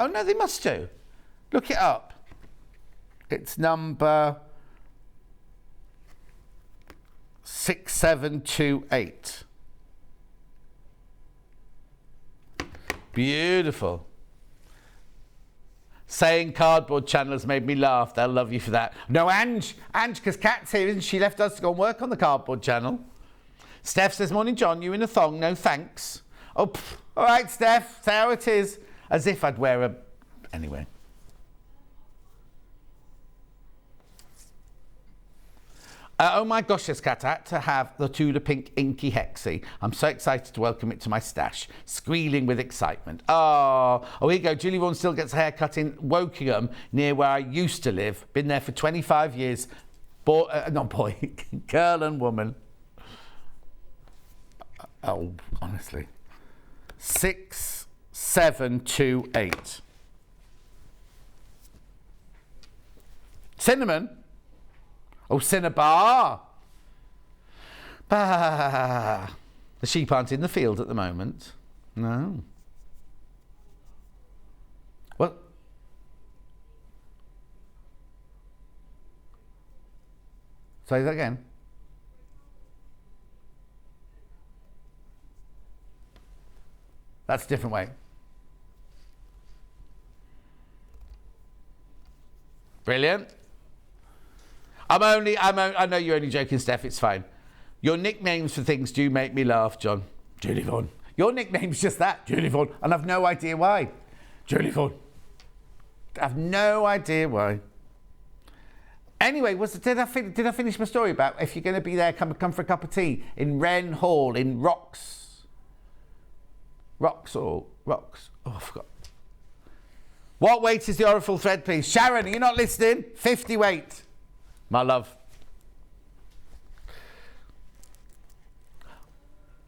[SPEAKER 1] Oh, no, they must do. Look it up. It's number 6728. Beautiful. Saying cardboard channel has made me laugh. They'll love you for that. No, Ange, because Kat's here, isn't she? Left us to go and work on the cardboard channel. Steph says, morning, John. You in a thong? No, thanks. Oh, all right, Steph. Say how it is. As if I'd wear a... Anyway. Oh my gosh, says Kat, I had to have the Tudor Pink Inky Hexie. I'm so excited to welcome it to my stash. Squealing with excitement. Oh, here you go. Julie Vaughan still gets a haircut in Wokingham, near where I used to live. Been there for 25 years. Girl and woman. Oh, honestly. 6728. Cinnamon? Oh, Cinnabar. Bah. The sheep aren't in the field at the moment. No. What? Say that again. That's a different way. Brilliant. I know you're only joking, Steph, it's fine. Your nicknames for things do make me laugh, John. Julie Vaughan. Your nickname's just that, Julie Vaughan, and I've no idea why. Julie Vaughan. I've no idea why. Anyway, did I finish my story about if you're going to be there, come for a cup of tea in Wren Hall in Rocks. Oh, I forgot. What weight is the orifal thread, please? Sharon, are you not listening? 50 weight. My love.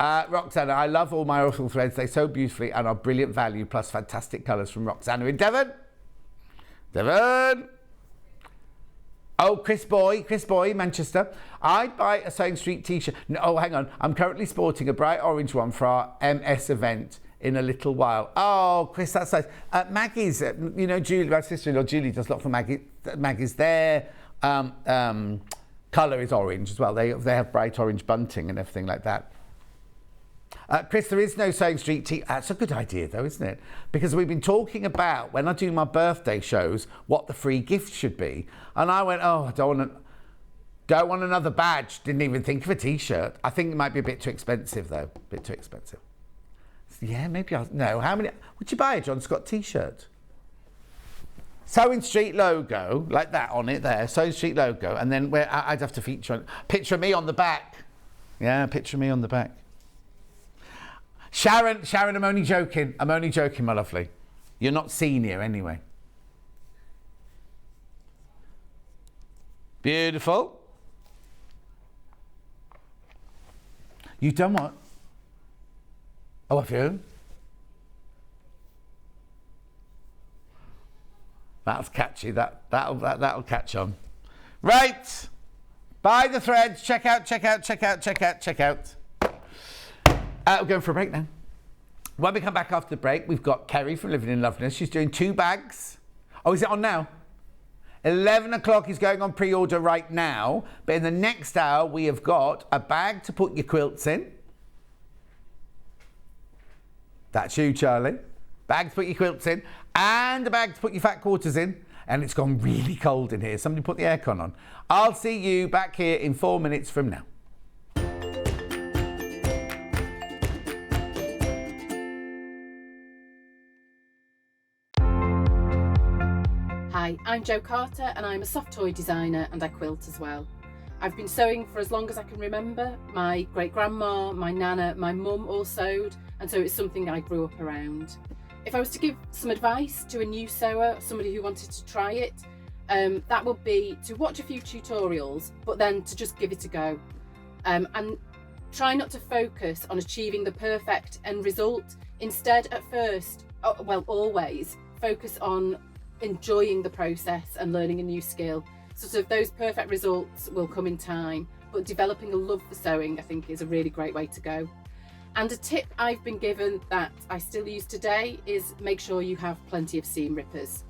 [SPEAKER 1] Roxana, I love all my orifal threads. They sew beautifully and are brilliant value, plus fantastic colours from Roxana in Devon. Oh, Chris Boy, Manchester. I'd buy a Sewing Street t-shirt. No, oh, hang on. I'm currently sporting a bright orange one for our MS event in a little while. Oh, Chris, that's nice. Maggie's, Julie, my sister-in-law, Julie does a lot for Maggie. Maggie's there. Colour is orange as well. They have bright orange bunting and everything like that. Chris, there is no Sewing Street tea. That's a good idea, though, isn't it? Because we've been talking about, when I do my birthday shows, what the free gift should be. And I went, I don't want another badge. Didn't even think of a T-shirt. I think it might be a bit too expensive, though. A bit too expensive. So, yeah, maybe no. How many? Would you buy a John Scott T-shirt? Sewing Street logo, like that on it there. Sewing Street logo. And then I'd have to feature picture of me on the back. Yeah, picture of me on the back. Sharon, I'm only joking, my lovely. You're not senior anyway. Beautiful. You've done what? Oh, have you? That's catchy, that'll catch on. Right, buy the threads, check out. We're going for a break now. When we come back after the break, we've got Kerrie from Living in Loveliness. She's doing 2 bags. Oh, is it on now? 11 o'clock is going on pre-order right now. But in the next hour, we have got a bag to put your quilts in. That's you, Charlie. Bag to put your quilts in. And a bag to put your fat quarters in. And it's gone really cold in here. Somebody put the aircon on. I'll see you back here in 4 minutes from now.
[SPEAKER 3] Hi, I'm Jo Carter and I'm a soft toy designer and I quilt as well. I've been sewing for as long as I can remember. My great-grandma, my nana, my mum all sewed, and so it's something I grew up around. If I was to give some advice to a new sewer, somebody who wanted to try it, that would be to watch a few tutorials, but then to just give it a go. And try not to focus on achieving the perfect end result. Instead, at first, always, focus on enjoying the process and learning a new skill. Sort of those perfect results will come in time, but developing a love for sewing, I think, is a really great way to go. And a tip I've been given that I still use today is make sure you have plenty of seam rippers.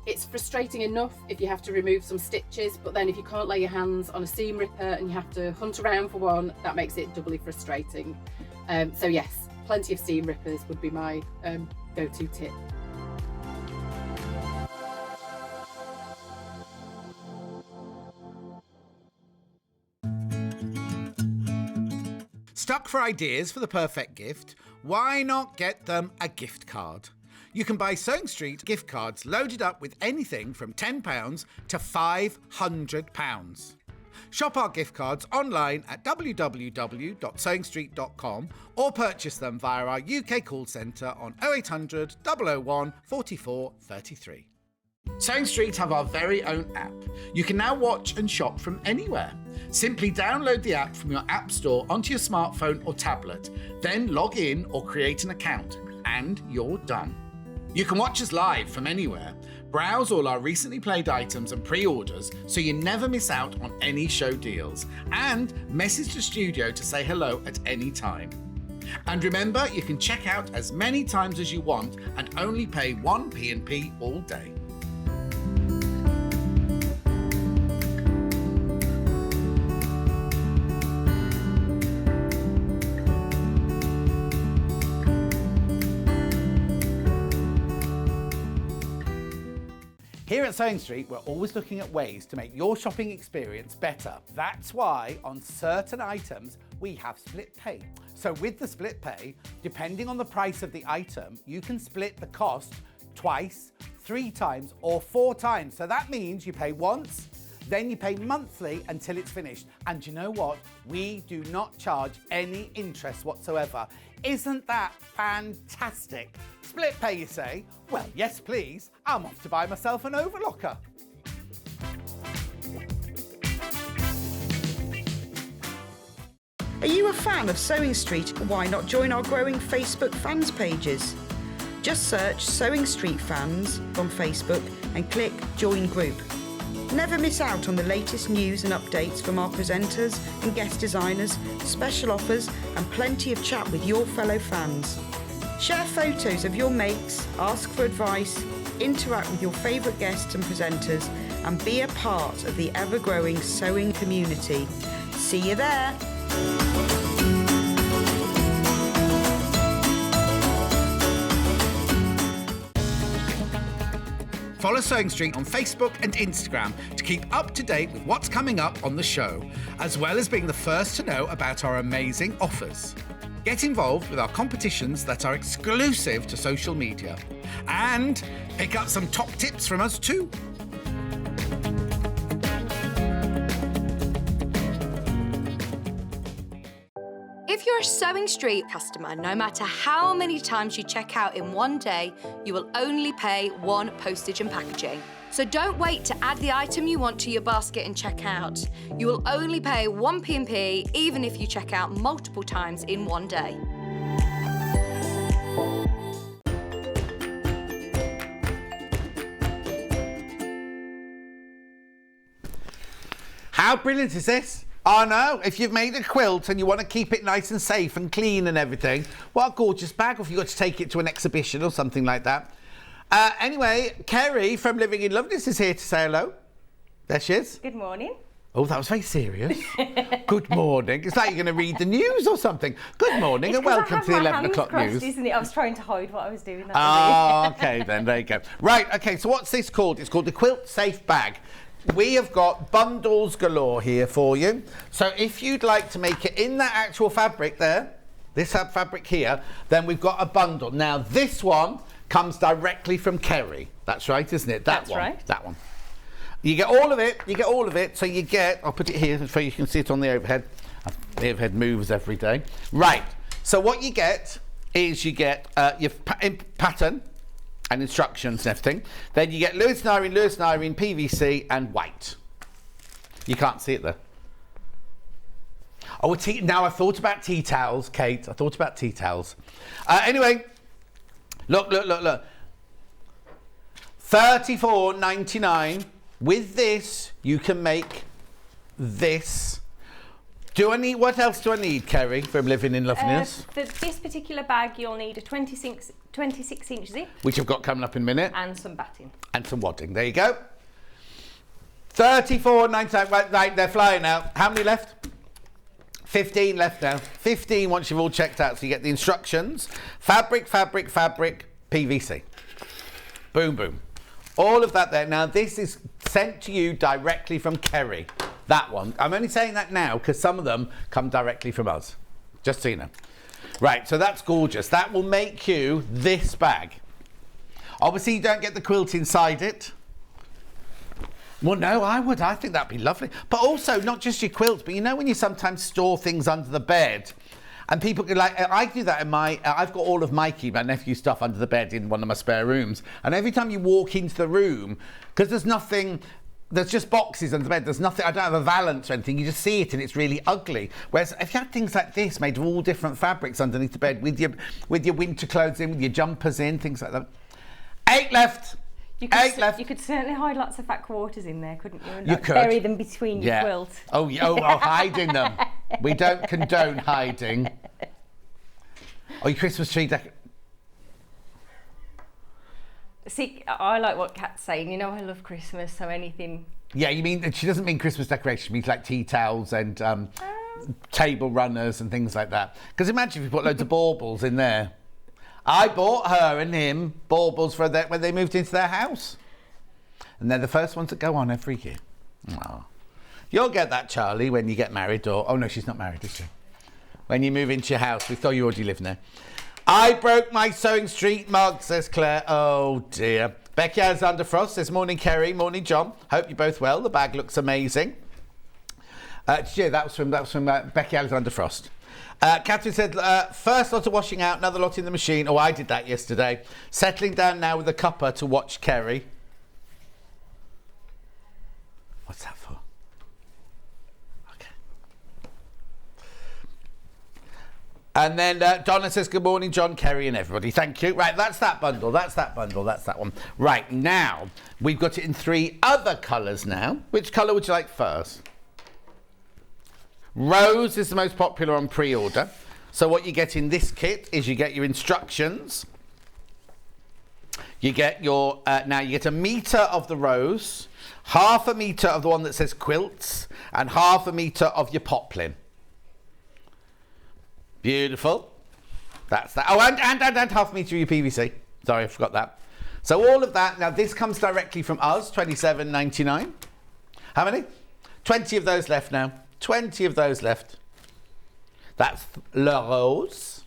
[SPEAKER 3] It's frustrating enough if you have to remove some stitches, but then if you can't lay your hands on a seam ripper and you have to hunt around for one, that makes it doubly frustrating. So yes, plenty of seam rippers would be my go-to tip.
[SPEAKER 1] Stuck for ideas for the perfect gift? Why not get them a gift card? You can buy Sewing Street gift cards loaded up with anything from £10 to £500. Shop our gift cards online at www.sewingstreet.com or purchase them via our UK call centre on 0800 001 44 33. Sewing Street have our very own app. You can now watch and shop from anywhere. Simply download the app from your app store onto your smartphone or tablet, then log in or create an account, and you're done. You can watch us live from anywhere, browse all our recently played items and pre-orders so you never miss out on any show deals, and message the studio to say hello at any time. And remember, you can check out as many times as you want and only pay 1 P&P all day. Here at Sewing Street, we're always looking at ways to make your shopping experience better. That's why on certain items, we have split pay. So with the split pay, depending on the price of the item, you can split the cost twice, 3 times, or 4 times. So that means you pay once, then you pay monthly until it's finished. And you know what? We do not charge any interest whatsoever. Isn't that fantastic? Split pay, you say? Well, yes, please. I'm off to buy myself an overlocker.
[SPEAKER 4] Are you a fan of Sewing Street? Why not join our growing Facebook fans pages? Just search Sewing Street Fans on Facebook and click Join Group. Never miss out on the latest news and updates from our presenters and guest designers, special offers, and plenty of chat with your fellow fans. Share photos of your makes, ask for advice, interact with your favourite guests and presenters, and be a part of the ever-growing sewing community. See you there!
[SPEAKER 1] Follow Sewing Street on Facebook and Instagram to keep up to date with what's coming up on the show, as well as being the first to know about our amazing offers. Get involved with our competitions that are exclusive to social media, and pick up some top tips from us too.
[SPEAKER 5] If you're a Sewing Street customer, no matter how many times you check out in one day, you will only pay one postage and packaging. So don't wait to add the item you want to your basket and check out. You will only pay one P&P even if you check out multiple times in one day.
[SPEAKER 1] How brilliant is this? Oh no, if you've made a quilt and you want to keep it nice and safe and clean and everything, what a gorgeous bag. Or if you've got to take it to an exhibition or something like that. Anyway, Kerrie from Living in Loveliness is here to say hello. There she is.
[SPEAKER 6] Good morning.
[SPEAKER 1] Oh, that was very serious. Good morning. It's like you're going to read the news or something. Good morning and welcome to the 11 o'clock news.
[SPEAKER 6] Isn't it? I was trying to hide what I was doing.
[SPEAKER 1] Oh, okay then, there you go. Right, okay, so what's this called? It's called the Quilt Safe Bag. We have got bundles galore here for you. So if you'd like to make it in that actual fabric there, this fabric here, then we've got a bundle. Now, this one comes directly from Kerrie. That's right, isn't it? That's
[SPEAKER 6] right.
[SPEAKER 1] That one. You get all of it. You get all of it. So you get, I'll put it here so you can see it on the overhead. The overhead moves every day. Right. So what you get is you get your pattern and instructions and everything. Then you get Lewis and Irene, PVC and white. You can't see it there. Oh, now I thought about tea towels, Kate. I thought about tea towels. Anyway, look. $34.99. With this, you can make this. What else do I need, Kerrie, from Living in Loveliness?
[SPEAKER 6] For this particular bag, you'll need a 26-inch zip.
[SPEAKER 1] Which I've got coming up in a minute.
[SPEAKER 6] And some batting.
[SPEAKER 1] And some wadding. There you go. $34.99. Right, they're flying out. How many left? 15 left now. 15 once you've all checked out. So you get the instructions. Fabric, PVC. Boom, boom. All of that there. Now, this is sent to you directly from Kerrie. That one. I'm only saying that now because some of them come directly from us. Just so you know. Right, so that's gorgeous. That will make you this bag. Obviously, you don't get the quilt inside it. Well, no, I would. I think that'd be lovely. But also, not just your quilt, but you know when you sometimes store things under the bed and people can I do that in I've got all of Mikey, my nephew's stuff under the bed in one of my spare rooms. And every time you walk into the room, because there's just boxes under the bed. There's nothing, I don't have a valance or anything. You just see it and it's really ugly. Whereas if you had things like this made of all different fabrics underneath the bed with your winter clothes in, with your jumpers in, things like that. 8 left.
[SPEAKER 6] You could certainly hide lots of fat quarters in there, couldn't you? And
[SPEAKER 1] You could.
[SPEAKER 6] bury them between your quilt.
[SPEAKER 1] Oh, hiding them. We don't condone hiding. Oh, your Christmas tree
[SPEAKER 6] See, I like what Kat's saying. You know, I love Christmas, so anything.
[SPEAKER 1] Yeah, you mean, she doesn't mean Christmas decoration. She means like tea towels and table runners and things like that. Because imagine if you put loads of baubles in there. I bought her and him baubles for that when they moved into their house. And they're the first ones that go on every year. Oh. You'll get that, Charlie, when you get married or... Oh, no, she's not married, is she? When you move into your house. We thought you already live in there. I broke my Sewing Street mug, says Claire. Oh, dear. Becky Alexander Frost says, morning, Kerrie. Morning, John. Hope you're both well. The bag looks amazing. Yeah, that was from Becky Alexander Frost. Catherine said, first lot of washing out, another lot in the machine. Oh, I did that yesterday. Settling down now with a cuppa to watch Kerrie. What's that for? Okay. And then Donna says, good morning, John, Kerrie and everybody. Thank you. Right, that's that bundle. That's that bundle. That's that one. Right, now, we've got it in 3 other colours now. Which colour would you like first? Rose is the most popular on pre-order. So what you get in this kit is you get your instructions. You get your, now you get a metre of the rose, half a metre of the one that says quilts, and half a metre of your poplin. Beautiful. That's that. Oh, and half a metre of your PVC. Sorry, I forgot that. So all of that, now this comes directly from us, $27.99. How many? 20 of those left now. 20 of those left. That's Le Rose.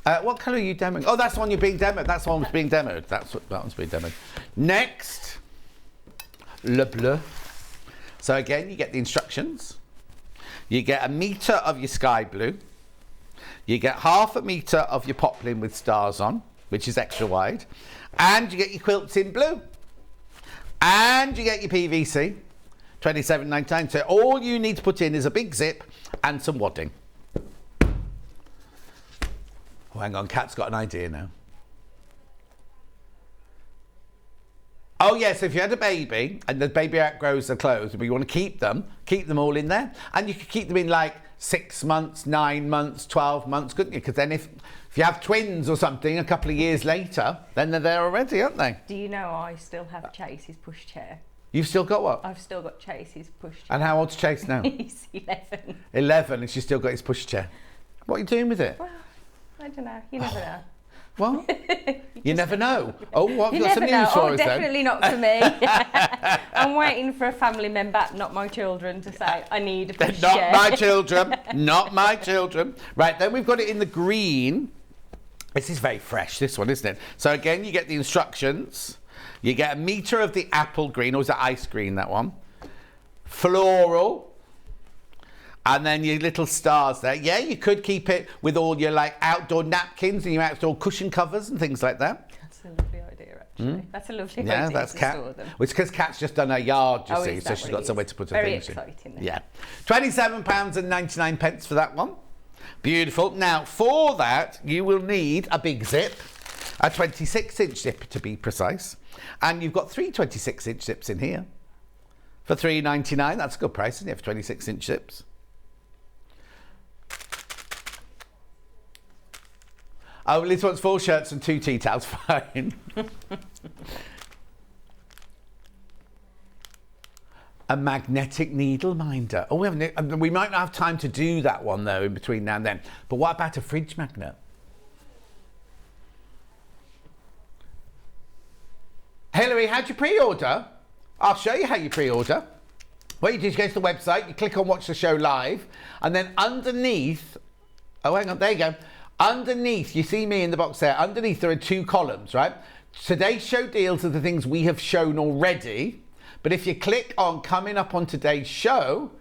[SPEAKER 1] What colour are you demoing? Oh, that's the one you're being demoed. That's the one that's being demoed. That's what that one's being demoed. Next, Le Bleu. So again, you get the instructions. You get a metre of your sky blue. You get half a metre of your poplin with stars on, which is extra wide. And you get your quilts in blue. And you get your PVC. $27.99. So all you need to put in is a big zip and some wadding. Oh, hang on, Kat's got an idea now. Oh yes, if you had a baby and the baby outgrows the clothes, but you want to keep them all in there. And you could keep them in like 6 months, 9 months, 12 months, couldn't you? Because then if you have twins or something a couple of years later, then they're there already, aren't they?
[SPEAKER 6] Do you know I still have Chase's pushchair?
[SPEAKER 1] You've still got what?
[SPEAKER 6] I've still got Chase's pushchair.
[SPEAKER 1] And how old's Chase now?
[SPEAKER 6] He's 11.
[SPEAKER 1] 11, and she's still got his pushchair. What are you doing with it?
[SPEAKER 6] Well, I don't know. You never know.
[SPEAKER 1] What? You never know. Oh, what? Have
[SPEAKER 6] You
[SPEAKER 1] you got some
[SPEAKER 6] never know.
[SPEAKER 1] news for
[SPEAKER 6] Oh,
[SPEAKER 1] us then?
[SPEAKER 6] definitely not for me. I'm waiting for a family member, not my children, to say, I need a pushchair.
[SPEAKER 1] Not my children. Not my children. Right, then we've got it in the green. This is very fresh, this one, isn't it? So again, you get the instructions. You get a metre of the apple green, or is that ice green, that one? Floral. And then your little stars there. Yeah, you could keep it with all your like outdoor napkins and your outdoor cushion covers and things like that.
[SPEAKER 6] That's a lovely idea, actually. That's a lovely
[SPEAKER 1] Yeah,
[SPEAKER 6] idea
[SPEAKER 1] that's
[SPEAKER 6] to
[SPEAKER 1] Kat.
[SPEAKER 6] store them.
[SPEAKER 1] It's because Kat's just done her yard, you
[SPEAKER 6] Oh,
[SPEAKER 1] see,
[SPEAKER 6] is
[SPEAKER 1] so
[SPEAKER 6] that
[SPEAKER 1] she's
[SPEAKER 6] what
[SPEAKER 1] got
[SPEAKER 6] it
[SPEAKER 1] somewhere
[SPEAKER 6] is?
[SPEAKER 1] to put her
[SPEAKER 6] Very
[SPEAKER 1] things in.
[SPEAKER 6] exciting then.
[SPEAKER 1] Yeah. £27.99 for that one. Beautiful. Now, for that, you will need a big zip, a 26-inch zip to be precise. And you've got 3 26-inch zips in here for $3.99. That's a good price, isn't it, for 26-inch zips? Oh, Liz wants 4 shirts and 2 tea towels. Fine. A magnetic needle minder. Oh, we might not have time to do that one, though, in between now and then. But what about a fridge magnet? Hilary, how'd you pre-order? I'll show you how you pre-order. What you do is you go to the website, you click on Watch the Show Live, and then underneath... Oh, hang on, there you go. Underneath, you see me in the box there. Underneath, there are 2 columns, right? Today's show deals are the things we have shown already. But if you click on coming up on today's show,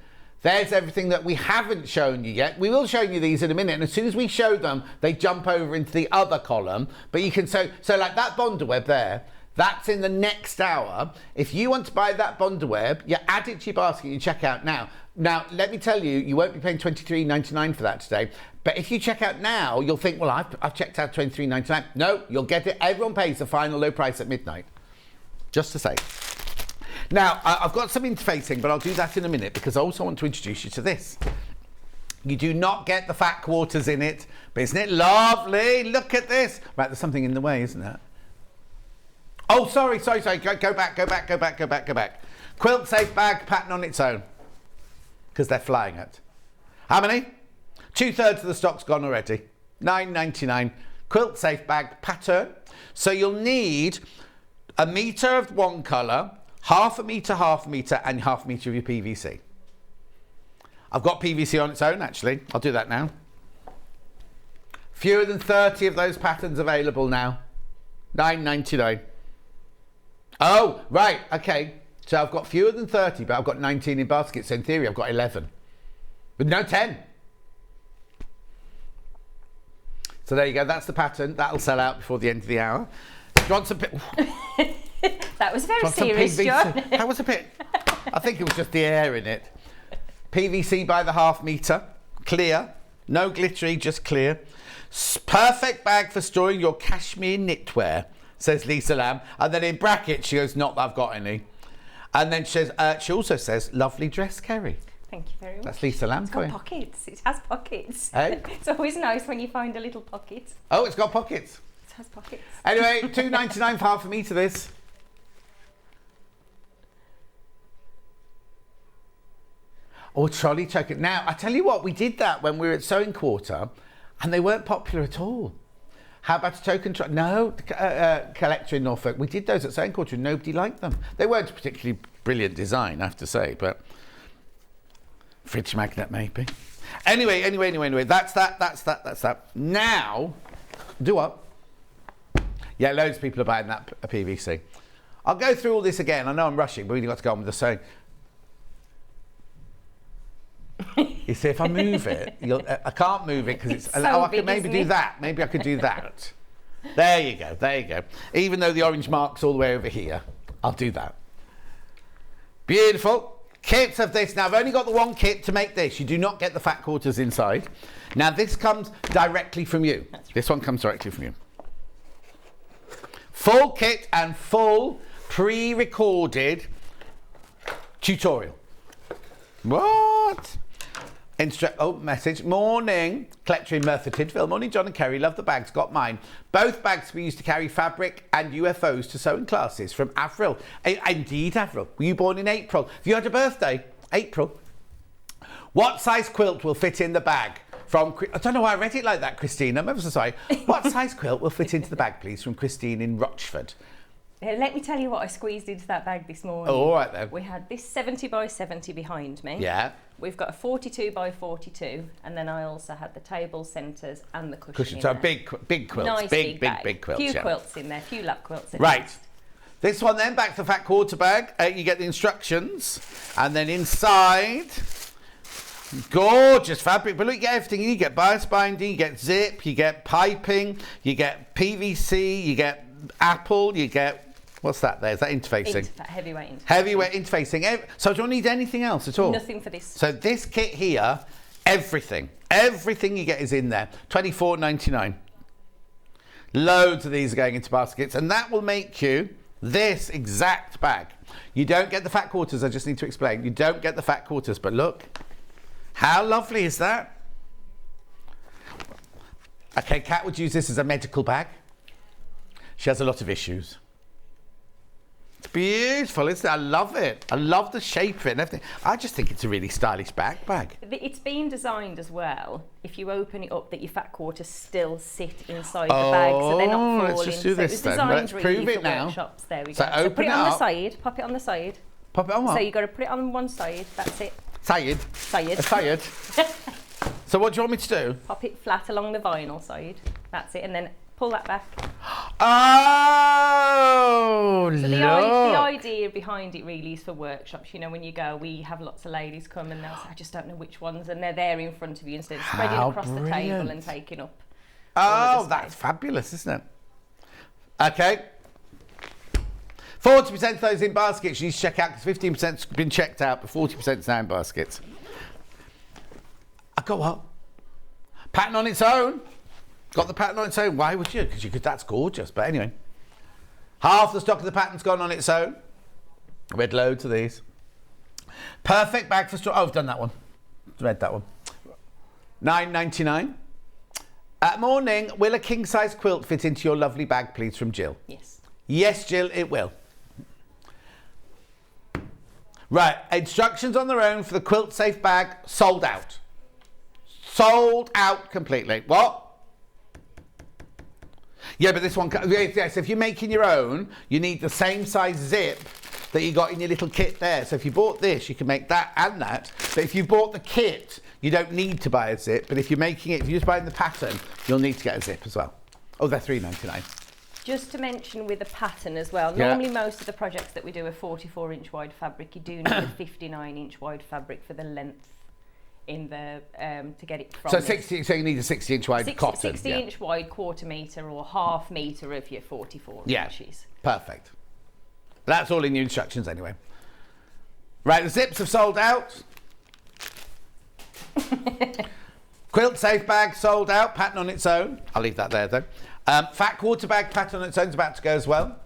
[SPEAKER 1] there's everything that we haven't shown you yet. We will show you these in a minute. And as soon as we show them, they jump over into the other column. But you can, so like that Bonderweb there, that's in the next hour. If you want to buy that Bonderweb, you add it to your basket and you check out now. Now, let me tell you, you won't be paying $23.99 for that today. But if you check out now, you'll think, well, I've checked out $23.99. No, you'll get it. Everyone pays the final low price at midnight. Just to say. Now, I've got some interfacing, but I'll do that in a minute because I also want to introduce you to this. You do not get the fat quarters in it, but isn't it lovely? Look at this. Right, there's something in the way, isn't there? Oh, sorry. Go back. Quilt safe bag pattern on its own. Because they're flying it. How many? 2/3 of the stock's gone already. $9.99. Quilt safe bag pattern. So you'll need a metre of one colour, half a metre, and half a metre of your PVC. I've got PVC on its own, actually. I'll do that now. Fewer than 30 of those patterns available now. $9.99. Oh, right, okay. So I've got fewer than 30, but I've got 19 in baskets. So in theory, I've got 11. But no 10. So there you go. That's the pattern. That'll sell out before the end of the hour. Do you want some...
[SPEAKER 6] That was very serious, John.
[SPEAKER 1] That was a bit... I think it was just the air in it. PVC by the half metre. Clear. No glittery, just clear. Perfect bag for storing your cashmere knitwear, says Lisa Lamb. And then in brackets, she goes, not that I've got any. And then she says, she also says, lovely dress, Kerrie.
[SPEAKER 6] Thank you very much.
[SPEAKER 1] That's Lisa Lamb
[SPEAKER 6] It's
[SPEAKER 1] for
[SPEAKER 6] got
[SPEAKER 1] you.
[SPEAKER 6] pockets. It has pockets.
[SPEAKER 1] Hey?
[SPEAKER 6] It's always nice when you find a little pocket.
[SPEAKER 1] Oh, it's got pockets.
[SPEAKER 6] It has pockets.
[SPEAKER 1] Anyway, $2.99 for half a metre this. Or trolley choker. Now, I tell you what, we did that when we were at Sewing Quarter and they weren't popular at all. How about a token trolley? No, collector in Norfolk. We did those at Sewing Quarter and nobody liked them. They weren't a particularly brilliant design, I have to say, but fridge magnet maybe. Anyway, that's that. Now, do what? Yeah, loads of people are buying that PVC. I'll go through all this again. I know I'm rushing, but we've got to go on with the sewing. You see, if I move it, I can't move it because it's.
[SPEAKER 6] So
[SPEAKER 1] I
[SPEAKER 6] big,
[SPEAKER 1] could maybe
[SPEAKER 6] isn't
[SPEAKER 1] do
[SPEAKER 6] it?
[SPEAKER 1] that. Maybe I could do that. There you go. Even though the orange mark's all the way over here, I'll do that. Beautiful. Kits of this. Now, I've only got the one kit to make this. You do not get the fat quarters inside. Now, this comes directly from you. This one comes directly from you. Full kit and full pre-recorded tutorial. What? Message. Morning. Collector in Merthyr Tydfil. Morning, John and Kerrie. Love the bags. Got mine. Both bags we used to carry fabric and UFOs to sewing classes from Avril. Indeed, Avril. Were you born in April? Have you had a birthday? April. What size quilt will fit in the bag? From, I don't know why I read it like that, Christine. I'm ever so sorry. What size quilt will fit into the bag, please? From Christine in Rochford.
[SPEAKER 6] Let me tell you what I squeezed into that bag this morning.
[SPEAKER 1] Oh, all right then.
[SPEAKER 6] We had this 70 by 70 behind me.
[SPEAKER 1] Yeah.
[SPEAKER 6] We've got a 42 by 42, and then I also had the table centres and the cushion.
[SPEAKER 1] So
[SPEAKER 6] in there.
[SPEAKER 1] big quilts.
[SPEAKER 6] Nice
[SPEAKER 1] big
[SPEAKER 6] bag.
[SPEAKER 1] quilts.
[SPEAKER 6] Few
[SPEAKER 1] Yeah.
[SPEAKER 6] quilts in there, few lap quilts in
[SPEAKER 1] Right.
[SPEAKER 6] there.
[SPEAKER 1] This one then, back to the fat quarter bag. You get the instructions, and then inside, gorgeous fabric. But look, you get everything. You get bias binding, you get zip, you get piping, you get PVC, you get apple, you get. What's that there? Is that interfacing?
[SPEAKER 6] Heavyweight interfacing.
[SPEAKER 1] Heavyweight interfacing. So do you need anything else at all?
[SPEAKER 6] Nothing for this.
[SPEAKER 1] So this kit here, everything you get is in there. $24.99. Loads of these are going into baskets, and that will make you this exact bag. You don't get the fat quarters, I just need to explain. You don't get the fat quarters, but look, how lovely is that? Okay, Kat would use this as a medical bag. She has a lot of issues. It's beautiful, isn't it? I love it. I love the shape of it and everything. I just think it's a really stylish bag.
[SPEAKER 6] It's been designed as well, if you open it up, that your fat quarters still sit inside the bag, so they're not falling.
[SPEAKER 1] Let's just do this
[SPEAKER 6] so it was
[SPEAKER 1] then.
[SPEAKER 6] designed
[SPEAKER 1] Let's
[SPEAKER 6] really
[SPEAKER 1] prove it
[SPEAKER 6] for
[SPEAKER 1] now.
[SPEAKER 6] workshops. There we
[SPEAKER 1] So
[SPEAKER 6] go.
[SPEAKER 1] open
[SPEAKER 6] put it
[SPEAKER 1] it
[SPEAKER 6] on the
[SPEAKER 1] up.
[SPEAKER 6] side, pop it on the side.
[SPEAKER 1] Pop it on what?
[SPEAKER 6] So you've got to put it on one side, that's it.
[SPEAKER 1] Sayed.
[SPEAKER 6] Sayed.
[SPEAKER 1] So what do you want me to do?
[SPEAKER 6] Pop it flat along the vinyl side, that's it, and then pull that back.
[SPEAKER 1] Oh,
[SPEAKER 6] So the
[SPEAKER 1] look.
[SPEAKER 6] idea behind it really is for workshops. You know, when you go, we have lots of ladies come and they'll say, I just don't know which ones, and they're there in front of you instead of spreading
[SPEAKER 1] How
[SPEAKER 6] across the
[SPEAKER 1] brilliant.
[SPEAKER 6] table and taking up. all
[SPEAKER 1] Oh,
[SPEAKER 6] of the
[SPEAKER 1] that's
[SPEAKER 6] space.
[SPEAKER 1] fabulous, isn't it? Okay. 40% of those in baskets you need to check out because 15%'s been checked out, but 40%'s now in baskets. I got what? Pattern on its own. Got the pattern on its own. Why would you? Because you could. That's gorgeous. But anyway, half the stock of the pattern's gone on its own. We had loads of these. Perfect bag for store. Oh, I've done that one. Read that one. $9.99. Morning. Will a king size quilt fit into your lovely bag, please? From Jill.
[SPEAKER 6] Yes.
[SPEAKER 1] Yes, Jill, it will. Right, instructions on their own for the quilt safe bag, sold out. Sold out completely. What? Yeah, but this one, yes, if you're making your own, you need the same size zip that you got in your little kit there. So if you bought this, you can make that and that. But if you bought the kit, you don't need to buy a zip. But if you're making it, if you're just buying the pattern, you'll need to get a zip as well. Oh, they're $3.99.
[SPEAKER 6] Just to mention with the pattern as well,
[SPEAKER 1] Yeah.
[SPEAKER 6] normally most of the projects that we do are 44-inch wide fabric. You do need a 59-inch wide fabric for the length in the to get it from.
[SPEAKER 1] So
[SPEAKER 6] this.
[SPEAKER 1] so you need a 60-inch wide cotton.
[SPEAKER 6] 60-inch wide, quarter metre or half metre of your 44 inches.
[SPEAKER 1] Perfect. That's all in your instructions anyway. Right, the zips have sold out. Quilt safe bag sold out, pattern on its own. I'll leave that there though. Fat quarter bag pattern on its own is about to go as well.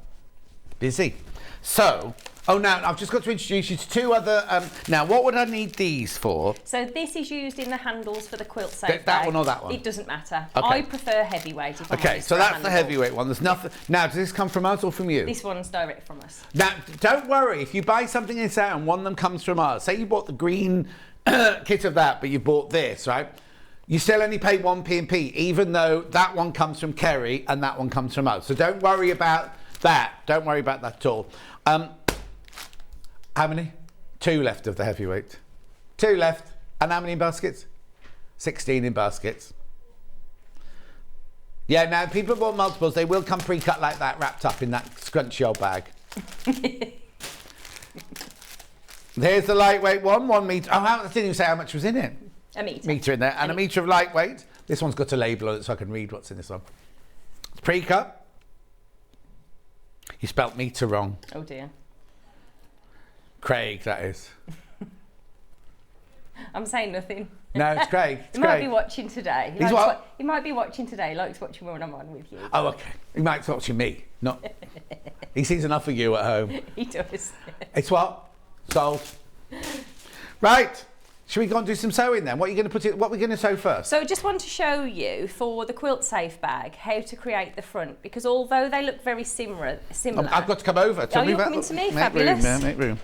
[SPEAKER 1] Busy. So, now I've just got to introduce you to two other. Now, what would I need these for?
[SPEAKER 6] So this is used in the handles for the quilt safe
[SPEAKER 1] That
[SPEAKER 6] bag.
[SPEAKER 1] one or that one?
[SPEAKER 6] It doesn't matter.
[SPEAKER 1] Okay.
[SPEAKER 6] I prefer heavyweight. If I'm
[SPEAKER 1] Okay,
[SPEAKER 6] honest,
[SPEAKER 1] so
[SPEAKER 6] for a
[SPEAKER 1] that's the
[SPEAKER 6] handle.
[SPEAKER 1] heavyweight one. There's nothing. Now, does this come from us or from you?
[SPEAKER 6] This one's direct from us.
[SPEAKER 1] Now, don't worry. If you buy something in sale and one of them comes from us, say you bought the green kit of that, but you bought this, right? You still only pay 1p&p, even though that one comes from Kerrie and that one comes from us. So don't worry about that. Don't worry about that at all. How many? 2 left of the heavyweight. 2 left. And how many in baskets? 16 in baskets. Yeah, now people bought multiples, they will come pre-cut like that, wrapped up in that scrunchy old bag. There's the lightweight one, 1 metre. Oh, I didn't even say how much was in it.
[SPEAKER 6] A metre.
[SPEAKER 1] Metre in there, and a metre of lightweight. This one's got a label on it so I can read what's in this one. It's pre-cut. You spelt metre wrong.
[SPEAKER 6] Oh dear.
[SPEAKER 1] Craig, that is.
[SPEAKER 6] I'm saying nothing.
[SPEAKER 1] No, it's Craig. It's
[SPEAKER 6] He might
[SPEAKER 1] Craig.
[SPEAKER 6] be watching today.
[SPEAKER 1] He's what?
[SPEAKER 6] He might be watching today. He likes watching when I'm on with you.
[SPEAKER 1] Oh, okay. He might be watching me. Not. He sees enough of you at home.
[SPEAKER 6] He does.
[SPEAKER 1] It's what? Sold. Right. Should we go and do some sewing then? What are you going to put it? What are we going to sew first?
[SPEAKER 6] So I just want to show you for the quilt safe bag how to create the front, because although they look very similar.
[SPEAKER 1] I've got to come over.
[SPEAKER 6] Oh, you're coming to me?
[SPEAKER 1] Make
[SPEAKER 6] Fabulous.
[SPEAKER 1] room, make room.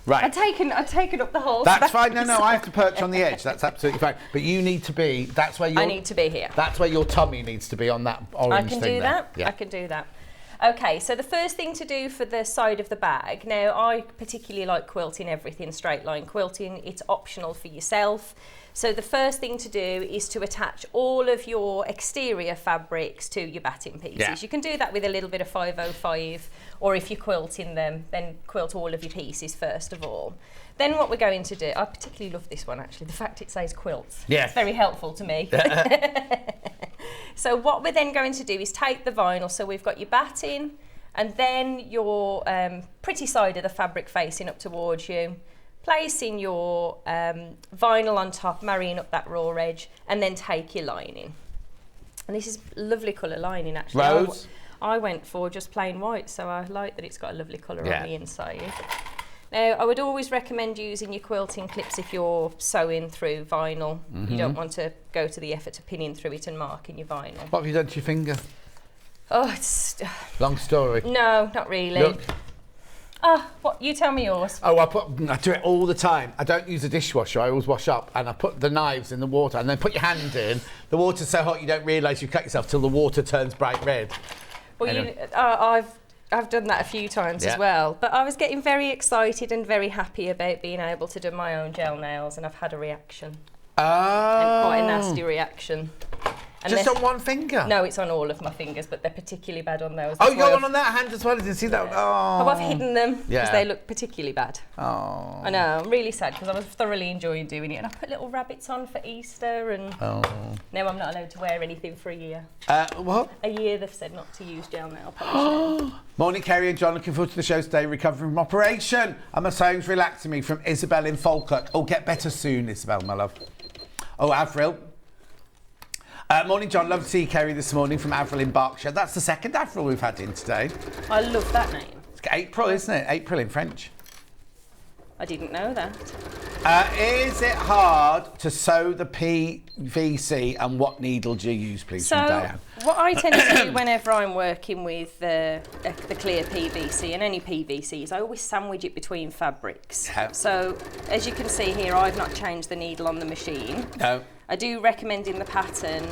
[SPEAKER 1] Right.
[SPEAKER 6] I've taken up the whole.
[SPEAKER 1] That's fine. No, I have to perch on the edge. That's absolutely fine. But you need to be. That's where your.
[SPEAKER 6] I need to be here.
[SPEAKER 1] That's where your tummy needs to be on that orange
[SPEAKER 6] I can
[SPEAKER 1] thing
[SPEAKER 6] do
[SPEAKER 1] there.
[SPEAKER 6] that.
[SPEAKER 1] Yeah.
[SPEAKER 6] I can do that. Okay, so the first thing to do for the side of the bag, now I particularly like quilting everything straight line quilting. It's optional for yourself. So the first thing to do is to attach all of your exterior fabrics to your batting pieces.
[SPEAKER 1] Yeah.
[SPEAKER 6] You can do that with a little bit of 505, or if you're quilting them, then quilt all of your pieces first of all. Then what we're going to do, I particularly love this one actually, the fact it says quilts.
[SPEAKER 1] Yeah.
[SPEAKER 6] It's very helpful to me. So what we're then going to do is take the vinyl, so we've got your batting and then your pretty side of the fabric facing up towards you, placing your vinyl on top, marrying up that raw edge, and then take your lining. And this is lovely colour lining actually.
[SPEAKER 1] Rose?
[SPEAKER 6] I went for just plain white, so I like that it's got a lovely colour
[SPEAKER 1] Yeah.
[SPEAKER 6] on the inside. Now, I would always recommend using your quilting clips if you're sewing through vinyl. You don't want to go to the effort of pinning through it and marking your vinyl.
[SPEAKER 1] What have you done to your finger?
[SPEAKER 6] Oh, it's...
[SPEAKER 1] Long story.
[SPEAKER 6] No, not really.
[SPEAKER 1] Look.
[SPEAKER 6] Oh, what? You tell me yours.
[SPEAKER 1] Oh, I do it all the time. I don't use a dishwasher. I always wash up and I put the knives in the water and then put your hand in. The water's so hot you don't realise you've cut yourself till the water turns bright red.
[SPEAKER 6] Well, I've done that a few times
[SPEAKER 1] Yeah.
[SPEAKER 6] as well, but I was getting very excited and very happy about being able to do my own gel nails, and I've had a reaction,
[SPEAKER 1] Oh.
[SPEAKER 6] and quite a nasty reaction. And
[SPEAKER 1] Just
[SPEAKER 6] they're-
[SPEAKER 1] on one finger?
[SPEAKER 6] No, it's on all of my fingers, but they're particularly bad on those.
[SPEAKER 1] Oh,
[SPEAKER 6] That's
[SPEAKER 1] you
[SPEAKER 6] why
[SPEAKER 1] got
[SPEAKER 6] I've-
[SPEAKER 1] one on that hand as well? I didn't see that one. Oh.
[SPEAKER 6] Oh, I've hidden them because
[SPEAKER 1] Yeah.
[SPEAKER 6] they look particularly bad.
[SPEAKER 1] Oh.
[SPEAKER 6] I know, I'm really sad because I was thoroughly enjoying doing it, and I put little rabbits on for Easter, and
[SPEAKER 1] Oh.
[SPEAKER 6] now I'm not allowed to wear anything for a year.
[SPEAKER 1] What?
[SPEAKER 6] A year they've said not to use gel nail polish.
[SPEAKER 1] Morning, Kerrie and John. Looking forward to the show today. Recovering from operation. And my sewing's relaxing me, from Isabel in Falkirk. Oh, get better soon, Isabel, my love. Oh, Avril. Morning, John. Love to see you, Kerrie, this morning from Avril in Berkshire. That's the second Avril we've had in today.
[SPEAKER 6] I love that name.
[SPEAKER 1] It's April, isn't it? April in French.
[SPEAKER 6] I didn't know that.
[SPEAKER 1] Is it hard to sew the PVC, and what needle do you use, please, from
[SPEAKER 6] So,
[SPEAKER 1] Diane?
[SPEAKER 6] what I tend to do whenever I'm working with the clear PVC and any PVCs, I always sandwich it between fabrics.
[SPEAKER 1] Yeah.
[SPEAKER 6] So, as you can see here, I've not changed the needle on the machine.
[SPEAKER 1] No.
[SPEAKER 6] I do recommend in the pattern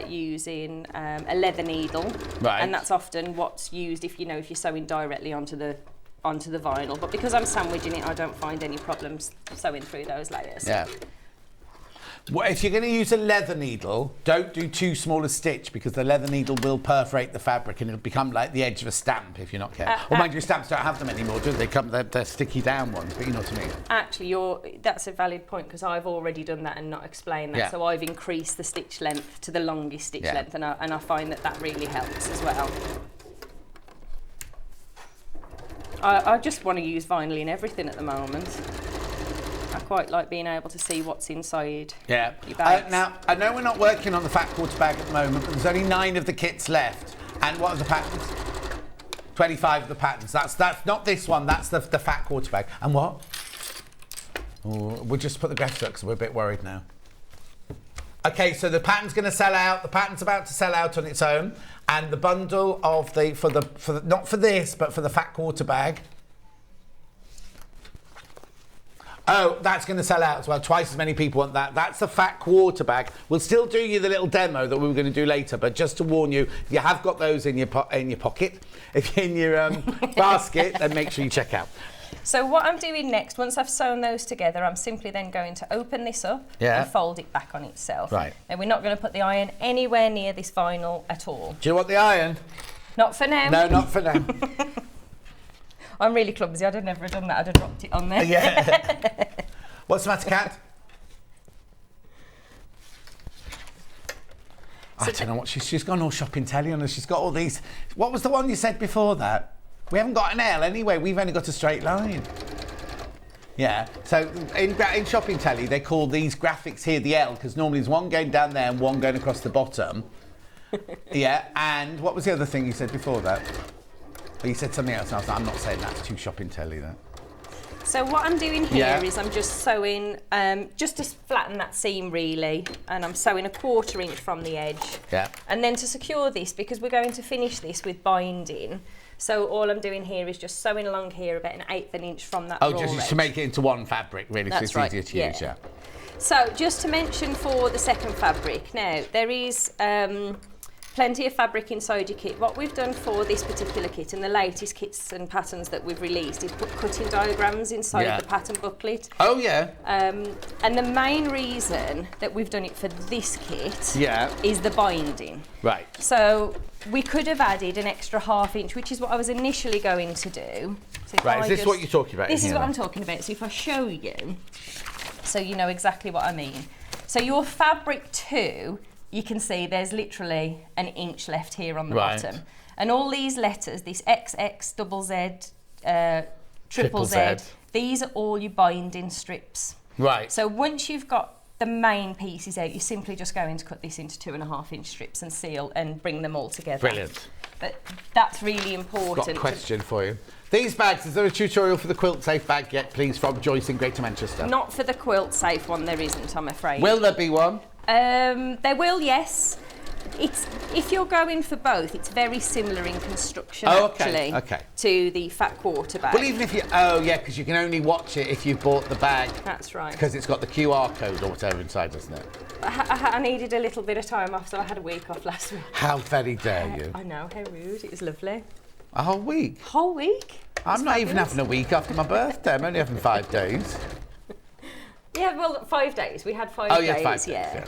[SPEAKER 6] using a leather needle,
[SPEAKER 1] Right.
[SPEAKER 6] and that's often what's used if you're sewing directly onto the vinyl. But because I'm sandwiching it, I don't find any problems sewing through those layers.
[SPEAKER 1] Yeah. Well, if you're going to use a leather needle, don't do too small a stitch, because the leather needle will perforate the fabric and it'll become like the edge of a stamp if you're not careful. Well, mind you, stamps don't have them anymore, do they? They're sticky down ones, but you know what I mean.
[SPEAKER 6] Actually, that's a valid point, because I've already done that and not explained that.
[SPEAKER 1] Yeah.
[SPEAKER 6] So I've increased the stitch length to the longest stitch
[SPEAKER 1] Yeah.
[SPEAKER 6] length, and I find that really helps as well. I just want to use vinyl in everything at the moment. I quite like being able to see what's inside.
[SPEAKER 1] Yeah.
[SPEAKER 6] Your bags.
[SPEAKER 1] Now, I know we're not working on the fat quarter bag at the moment, but there's only 9 of the kits left. And what are the patterns? 25 of the patterns. That's not this one, that's the fat quarter bag. And what? Oh, we'll just put the graphics up because we're a bit worried now. Okay, so the pattern's going to sell out. The pattern's about to sell out on its own. And the bundle of not for this, but for the fat quarter bag. Oh, that's going to sell out as well. Twice as many people want that. That's the fat quarter bag. We'll still do you the little demo that we were going to do later, but just to warn you, if you have got those in your pocket, if you're in your basket, then make sure you check out.
[SPEAKER 6] So what I'm doing next, once I've sewn those together, I'm simply then going to open this up and fold it back on itself.
[SPEAKER 1] Right.
[SPEAKER 6] And we're not going to put the iron anywhere near this vinyl at all.
[SPEAKER 1] Do you want the iron?
[SPEAKER 6] Not for now.
[SPEAKER 1] No, not for now.
[SPEAKER 6] I'm really clumsy. I'd have never done that. I'd have dropped it on there.
[SPEAKER 1] Yeah. What's the matter, Kat? I don't know what she's gone all shopping telly on us. She's got all these. What was the one you said before that? We haven't got an L anyway. We've only got a straight line. Yeah. So in shopping telly, they call these graphics here the L because normally there's one going down there and one going across the bottom. Yeah. And what was the other thing you said before that? Oh, you said something else. And I was like, I'm not saying that's too shopping telly. That.
[SPEAKER 6] So what I'm doing here is I'm just sewing, just to flatten that seam really, and I'm sewing a 1/4 inch from the edge.
[SPEAKER 1] Yeah.
[SPEAKER 6] And then to secure this, because we're going to finish this with binding, so all I'm doing here is just sewing along here about 1/8 an inch from that raw
[SPEAKER 1] just
[SPEAKER 6] edge.
[SPEAKER 1] to make it into one fabric, really,
[SPEAKER 6] That's
[SPEAKER 1] so it's easier to
[SPEAKER 6] right,
[SPEAKER 1] use, yeah.
[SPEAKER 6] So just to mention for the second fabric, now there is plenty of fabric inside your kit. What we've done for this particular kit and the latest kits and patterns that we've released is put cutting diagrams inside the pattern booklet.
[SPEAKER 1] Oh yeah.
[SPEAKER 6] And the main reason that we've done it for this kit is the binding.
[SPEAKER 1] Right.
[SPEAKER 6] So we could have added an extra 1/2 inch, which is what I was initially going to do. So
[SPEAKER 1] right, is this what you're talking about?
[SPEAKER 6] This is what I'm talking about. So if I show you, so you know exactly what I mean. So your fabric 2, you can see there's literally 1 inch left here on the bottom. And all these letters, this XX, double Z, triple Z, these are all your binding strips.
[SPEAKER 1] Right.
[SPEAKER 6] So once you've got the main pieces out, you're simply just going to cut this into 2.5 inch strips and seal and bring them all together.
[SPEAKER 1] Brilliant.
[SPEAKER 6] But that's really important.
[SPEAKER 1] Got a question for you. These bags, is there a tutorial for the quilt safe bag yet, please, from Joyce in Greater Manchester?
[SPEAKER 6] Not for the quilt safe one, there isn't, I'm afraid.
[SPEAKER 1] Will there be one?
[SPEAKER 6] There will, yes. If you're going for both, it's very similar in construction actually to the fat quarter bag.
[SPEAKER 1] Well, even if you, because you can only watch it if you bought the bag.
[SPEAKER 6] That's right.
[SPEAKER 1] Because it's got the QR code or whatever inside, doesn't it?
[SPEAKER 6] I needed a little bit of time off, so I had a week off last week.
[SPEAKER 1] How very dare you?
[SPEAKER 6] I know, how rude. It was lovely.
[SPEAKER 1] A whole week?
[SPEAKER 6] Whole week?
[SPEAKER 1] I'm not even having a week after my birthday. I'm only having 5 days.
[SPEAKER 6] Yeah, well, 5 days. We had 5 days.
[SPEAKER 1] Oh, yeah, 5 days, yeah.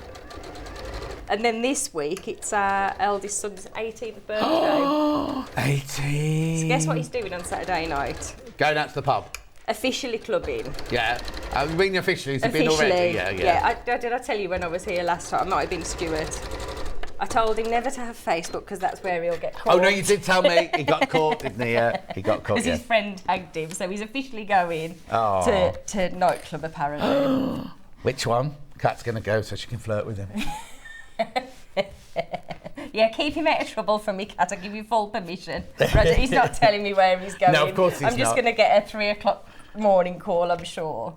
[SPEAKER 6] And then this week, it's our eldest son's 18th birthday.
[SPEAKER 1] 18.
[SPEAKER 6] So guess what he's doing on Saturday night?
[SPEAKER 1] Going out to the pub.
[SPEAKER 6] Officially clubbing.
[SPEAKER 1] Yeah. I mean officially, has it been already?
[SPEAKER 6] Yeah. Did I tell you when I was here last time? I might have been Stuart. I told him never to have Facebook because that's where he'll get caught.
[SPEAKER 1] Oh, no, you did tell me. He got caught, didn't he? He got caught,
[SPEAKER 6] because his friend tagged him, so he's officially going to nightclub, apparently.
[SPEAKER 1] Which one? Kat's going to go so she can flirt with him.
[SPEAKER 6] Yeah, keep him out of trouble for me, Kat. I give you full permission. Roger, he's not telling me where he's going.
[SPEAKER 1] No, of course he's not.
[SPEAKER 6] I'm just going to get a 3 o'clock morning call, I'm sure.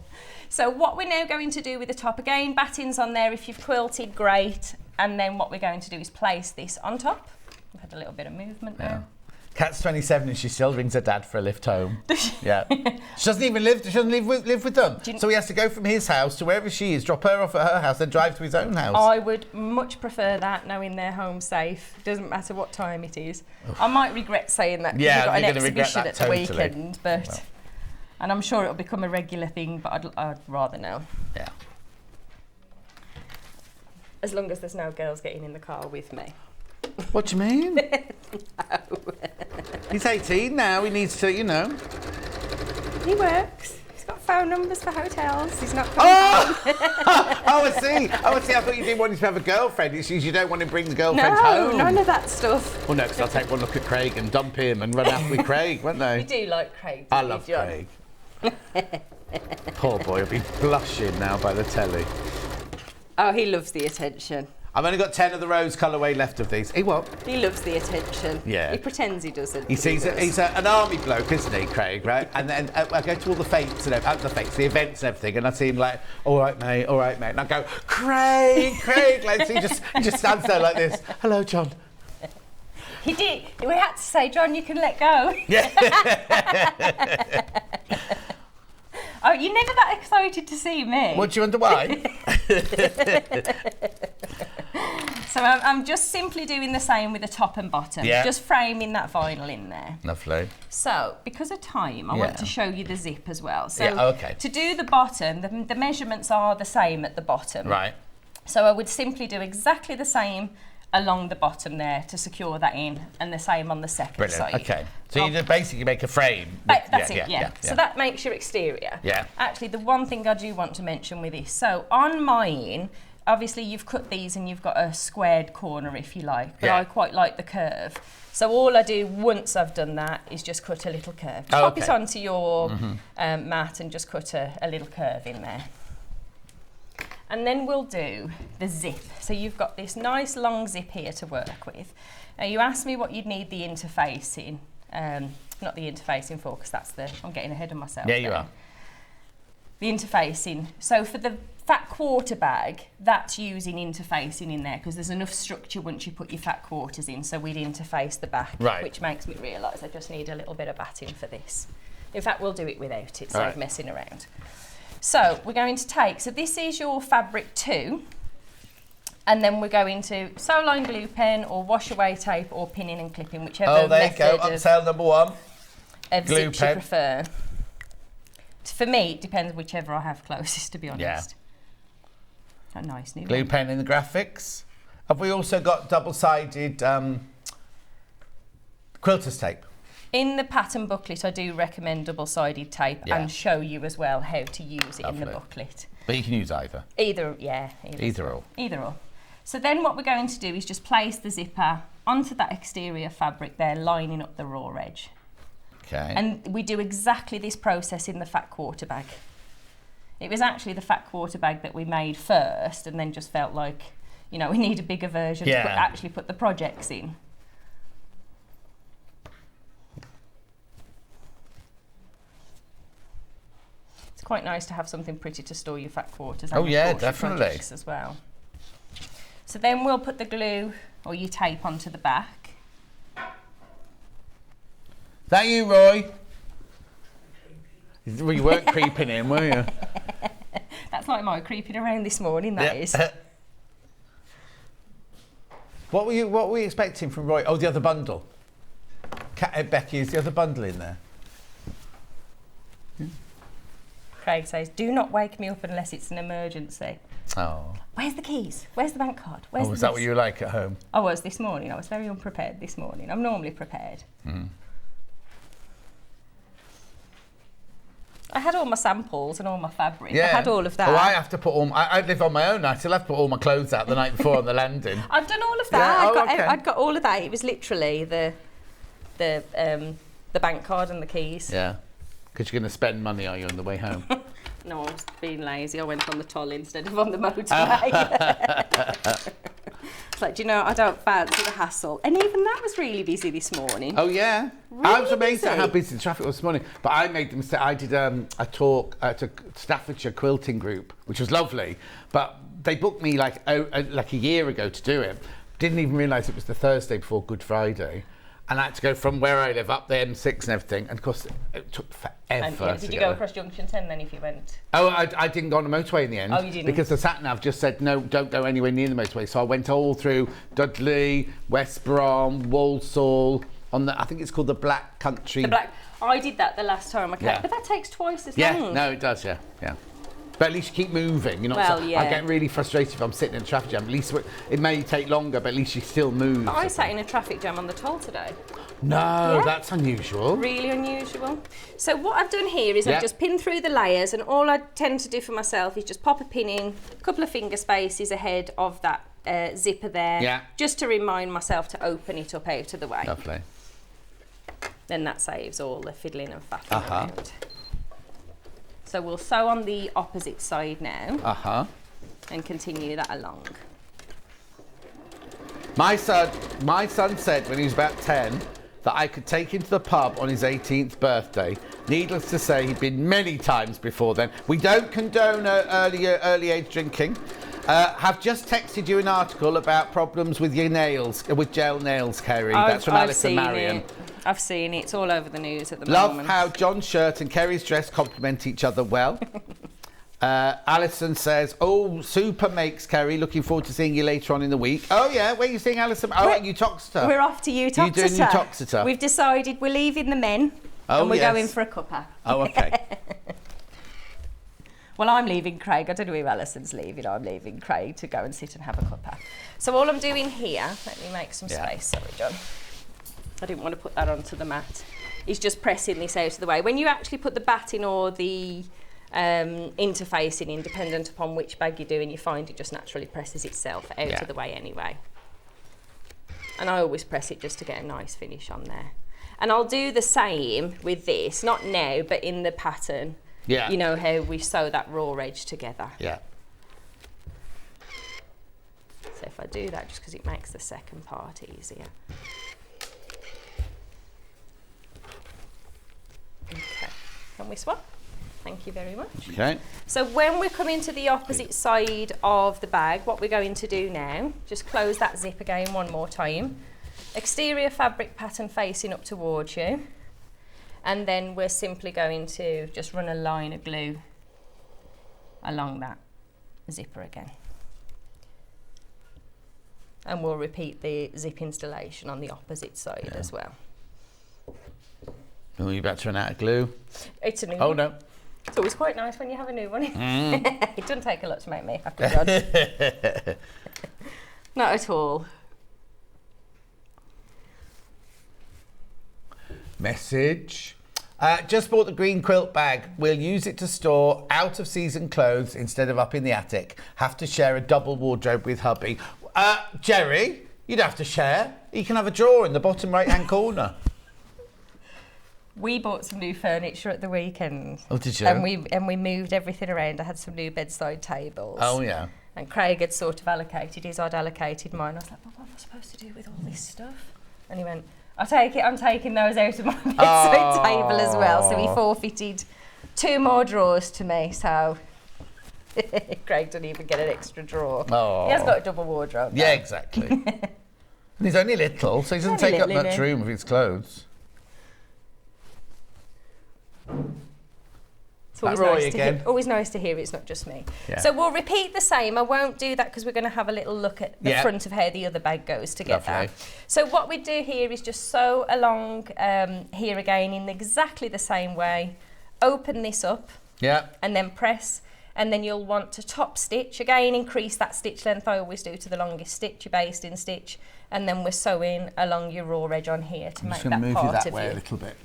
[SPEAKER 6] So what we're now going to do with the top, again, battens on there. If you've quilted, great. And then what we're going to do is place this on top. We've had a little bit of movement there.
[SPEAKER 1] Kat's 27 and she still rings her dad for a lift home. Yeah. She doesn't even live with them. So he has to go from his house to wherever she is, drop her off at her house, then drive to his own house.
[SPEAKER 6] I would much prefer that, knowing they're home safe. Doesn't matter what time it is. I might regret saying that because we've got an exhibition at the weekend, but... Well. And I'm sure it'll become a regular thing, but I'd rather know.
[SPEAKER 1] Yeah.
[SPEAKER 6] As long as there's no girls getting in the car with me.
[SPEAKER 1] What do you mean?
[SPEAKER 6] No.
[SPEAKER 1] He's 18 now, he needs to, you know.
[SPEAKER 6] He works. He's got phone numbers for hotels. He's not coming
[SPEAKER 1] I see. I thought you didn't want him to have a girlfriend. It's you don't want to bring the girlfriends home.
[SPEAKER 6] No, none of that stuff.
[SPEAKER 1] Well, no, because I'll take one look at Craig and dump him and run out with Craig, won't they?
[SPEAKER 6] You do like Craig,
[SPEAKER 1] I love Craig. Poor boy, he'll be blushing now by the telly.
[SPEAKER 6] Oh, he loves the attention.
[SPEAKER 1] I've only got 10 of the rose colourway left of these. He what?
[SPEAKER 6] He loves the attention.
[SPEAKER 1] Yeah.
[SPEAKER 6] He pretends he doesn't.
[SPEAKER 1] He sees it. He's an army bloke, isn't he, Craig? Right? And then I go to all the fetes and the events and everything, and I see him like, all right, mate. And I go, Craig. Like, so he just stands there like this. Hello, John.
[SPEAKER 6] He did. We had to say, John, you can let go.
[SPEAKER 1] Yeah.
[SPEAKER 6] Oh, you're never that excited to see me.
[SPEAKER 1] What do you wonder why?
[SPEAKER 6] So I'm just simply doing the same with the top and bottom.
[SPEAKER 1] Yeah.
[SPEAKER 6] Just framing that vinyl in there.
[SPEAKER 1] Lovely.
[SPEAKER 6] So, because of time, I want to show you the zip as well. So,
[SPEAKER 1] okay.
[SPEAKER 6] To do the bottom, the measurements are the same at the bottom.
[SPEAKER 1] Right.
[SPEAKER 6] So I would simply do exactly the same along the bottom there to secure that in, and the same on the second side.
[SPEAKER 1] Okay. So you just basically make a frame.
[SPEAKER 6] That's it, yeah. So that makes your exterior.
[SPEAKER 1] Yeah.
[SPEAKER 6] Actually, the one thing I do want to mention with this, so on mine, obviously you've cut these and you've got a squared corner, if you like, but I quite like the curve. So all I do once I've done that is just cut a little curve. Pop it onto your mat and just cut a little curve in there. And then we'll do the zip. So you've got this nice long zip here to work with. Now you asked me what you'd need the interface in. Not the interfacing for, because I'm getting ahead of myself.
[SPEAKER 1] Yeah, you are.
[SPEAKER 6] The interfacing. So for the fat quarter bag, that's using interfacing in there, because there's enough structure once you put your fat quarters in, so we'd interface the back, which makes me realise I just need a little bit of batting for this. In fact, we'll do it without it, so messing around. So we're going to take, so this is your fabric 2, and then we're going to sew line glue pen or wash away tape or pinning and clipping, whichever
[SPEAKER 1] there you go, upsell number 1.
[SPEAKER 6] Of glue pen. You prefer. For me, it depends whichever I have closest, to be honest. Yeah. A nice new
[SPEAKER 1] glue pen in the graphics. Have we also got double-sided quilter's tape?
[SPEAKER 6] In the pattern booklet, I do recommend double-sided tape and show you as well how to use it in the booklet.
[SPEAKER 1] But you can use either?
[SPEAKER 6] Either
[SPEAKER 1] or.
[SPEAKER 6] Either or. So then what we're going to do is just place the zipper onto that exterior fabric there, lining up the raw edge.
[SPEAKER 1] Okay.
[SPEAKER 6] And we do exactly this process in the fat quarter bag. It was actually the fat quarter bag that we made first, and then just felt like, we need a bigger version to actually put the projects in. It's quite nice to have something pretty to store your fat quarters and
[SPEAKER 1] definitely
[SPEAKER 6] as well. So then we'll put the glue or your tape onto the back.
[SPEAKER 1] That you, Roy? You weren't creeping in, were you?
[SPEAKER 6] That's like my creeping around this morning, that is.
[SPEAKER 1] What were we expecting from Roy? Oh, the other bundle. Becky, is the other bundle in there?
[SPEAKER 6] Craig says, do not wake me up unless it's an emergency.
[SPEAKER 1] Oh.
[SPEAKER 6] Where's the keys? Where's the bank card?
[SPEAKER 1] Was that what you were like at home?
[SPEAKER 6] I was this morning. I was very unprepared this morning. I'm normally prepared. I had all my samples and all my fabric. I had all of that.
[SPEAKER 1] Oh, I have to put I live on my own. I still have to put all my clothes out the night before on the landing.
[SPEAKER 6] I've done all of that. I'd got all of that. It was literally the bank card and the keys.
[SPEAKER 1] Yeah. Because you're going to spend money, are you, on the way home?
[SPEAKER 6] No, I was being lazy. I went on the toll instead of on the motorway. It's like, I don't fancy the hassle. And even that was really busy this morning.
[SPEAKER 1] Oh, yeah.
[SPEAKER 6] Really
[SPEAKER 1] I was amazed
[SPEAKER 6] busy.
[SPEAKER 1] at how busy the traffic was this morning. But I made the mistake. I did a talk at a Staffordshire quilting group, which was lovely. But they booked me like a year ago to do it. Didn't even realise it was the Thursday before Good Friday. And I had to go from where I live up the M6 and everything. And of course, it took forever.
[SPEAKER 6] Did you go across Junction 10 then if you went?
[SPEAKER 1] Oh, I didn't go on the motorway in the end.
[SPEAKER 6] Oh, you didn't?
[SPEAKER 1] Because the sat-nav just said, no, don't go anywhere near the motorway. So I went all through Dudley, West Brom, Walsall, I think it's called the Black Country.
[SPEAKER 6] I did that the last time I came. But that takes twice as long.
[SPEAKER 1] Yeah, no, it does, yeah. But at least you keep moving. I get really frustrated if I'm sitting in a traffic jam. At least it may take longer, but at least you still move.
[SPEAKER 6] I sat in a traffic jam on the toll today.
[SPEAKER 1] No, that's unusual.
[SPEAKER 6] Really unusual. So what I've done here is I've just pinned through the layers, and all I tend to do for myself is just pop a pin in, a couple of finger spaces ahead of that zipper there, just to remind myself to open it up out of the way.
[SPEAKER 1] Lovely.
[SPEAKER 6] Then that saves all the fiddling and faffing around. So we'll sew on the opposite side now.
[SPEAKER 1] Uh-huh.
[SPEAKER 6] And continue that along.
[SPEAKER 1] My son said when he was about 10 that I could take him to the pub on his 18th birthday. Needless to say, he'd been many times before then. We don't condone early age drinking. Have just texted you an article about problems with your nails, with gel nails, Kerrie. That's from Alison Marion.
[SPEAKER 6] I've seen it. It's all over the news at the
[SPEAKER 1] moment.
[SPEAKER 6] moment.
[SPEAKER 1] Love how John's shirt and Kerrie's dress complement each other well. Alison says, oh, super makes, Kerrie. Looking forward to seeing you later on in the week. Oh, yeah. Where are you seeing Alison? Oh, at Utoxeter.
[SPEAKER 6] We're off to Utoxeter.
[SPEAKER 1] You're doing Utoxeter.
[SPEAKER 6] We've decided we're leaving the men and we're going for a cuppa.
[SPEAKER 1] Oh, okay.
[SPEAKER 6] Well, I'm leaving Craig. I don't know if Alison's leaving. I'm leaving Craig to go and sit and have a cuppa. So all I'm doing here, let me make some space. Sorry, John. I didn't want to put that onto the mat. Is just pressing this out of the way. When you actually put the batting or the interfacing in, dependent upon which bag you're doing, you find it just naturally presses itself out of the way anyway. And I always press it just to get a nice finish on there. And I'll do the same with this, not now, but in the pattern.
[SPEAKER 1] Yeah.
[SPEAKER 6] You know how we sew that raw edge together.
[SPEAKER 1] Yeah.
[SPEAKER 6] So if I do that, just because it makes the second part easier. Okay, can we swap? Thank you very much.
[SPEAKER 1] Okay.
[SPEAKER 6] So when we're coming to the opposite side of the bag, what we're going to do now, just close that zip again one more time. Exterior fabric pattern facing up towards you. And then we're simply going to just run a line of glue along that zipper again. And we'll repeat the zip installation on the opposite side as well.
[SPEAKER 1] Are you about to run out of glue?
[SPEAKER 6] It's a new
[SPEAKER 1] one.
[SPEAKER 6] one. No. It's always quite nice when you have a new one. It doesn't take a lot to make me happy, John. Not at all.
[SPEAKER 1] Message. Just bought the green quilt bag. We'll use it to store out of season clothes instead of up in the attic. Have to share a double wardrobe with hubby. Jerry, you'd have to share. You can have a drawer in the bottom right hand corner.
[SPEAKER 6] We bought some new furniture at the weekend.
[SPEAKER 1] Oh, did you?
[SPEAKER 6] And we moved everything around. I had some new bedside tables.
[SPEAKER 1] Oh, yeah.
[SPEAKER 6] And Craig had sort of allocated his, I'd allocated mine. I was like, well, what am I supposed to do with all this stuff? And he went, I'm taking those out of my bedside table as well. So he forfeited 2 more drawers to me. So Craig didn't even get an extra drawer.
[SPEAKER 1] Oh.
[SPEAKER 6] He has got a double wardrobe.
[SPEAKER 1] Yeah, exactly. And he's only little, so he doesn't take up much room with his clothes.
[SPEAKER 6] It's always nice to hear it's not just me. Yeah. So we'll repeat the same. I won't do that because we're going to have a little look at the front of how the other bag goes together.
[SPEAKER 1] Lovely.
[SPEAKER 6] So what we do here is just sew along here again in exactly the same way. Open this up and then press, and then you'll want to top stitch. Again, increase that stitch length. I always do to the longest stitch, your basting stitch, and then we're sewing along your raw edge on here to make that part of you.
[SPEAKER 1] I'm just going to move you that way a little bit.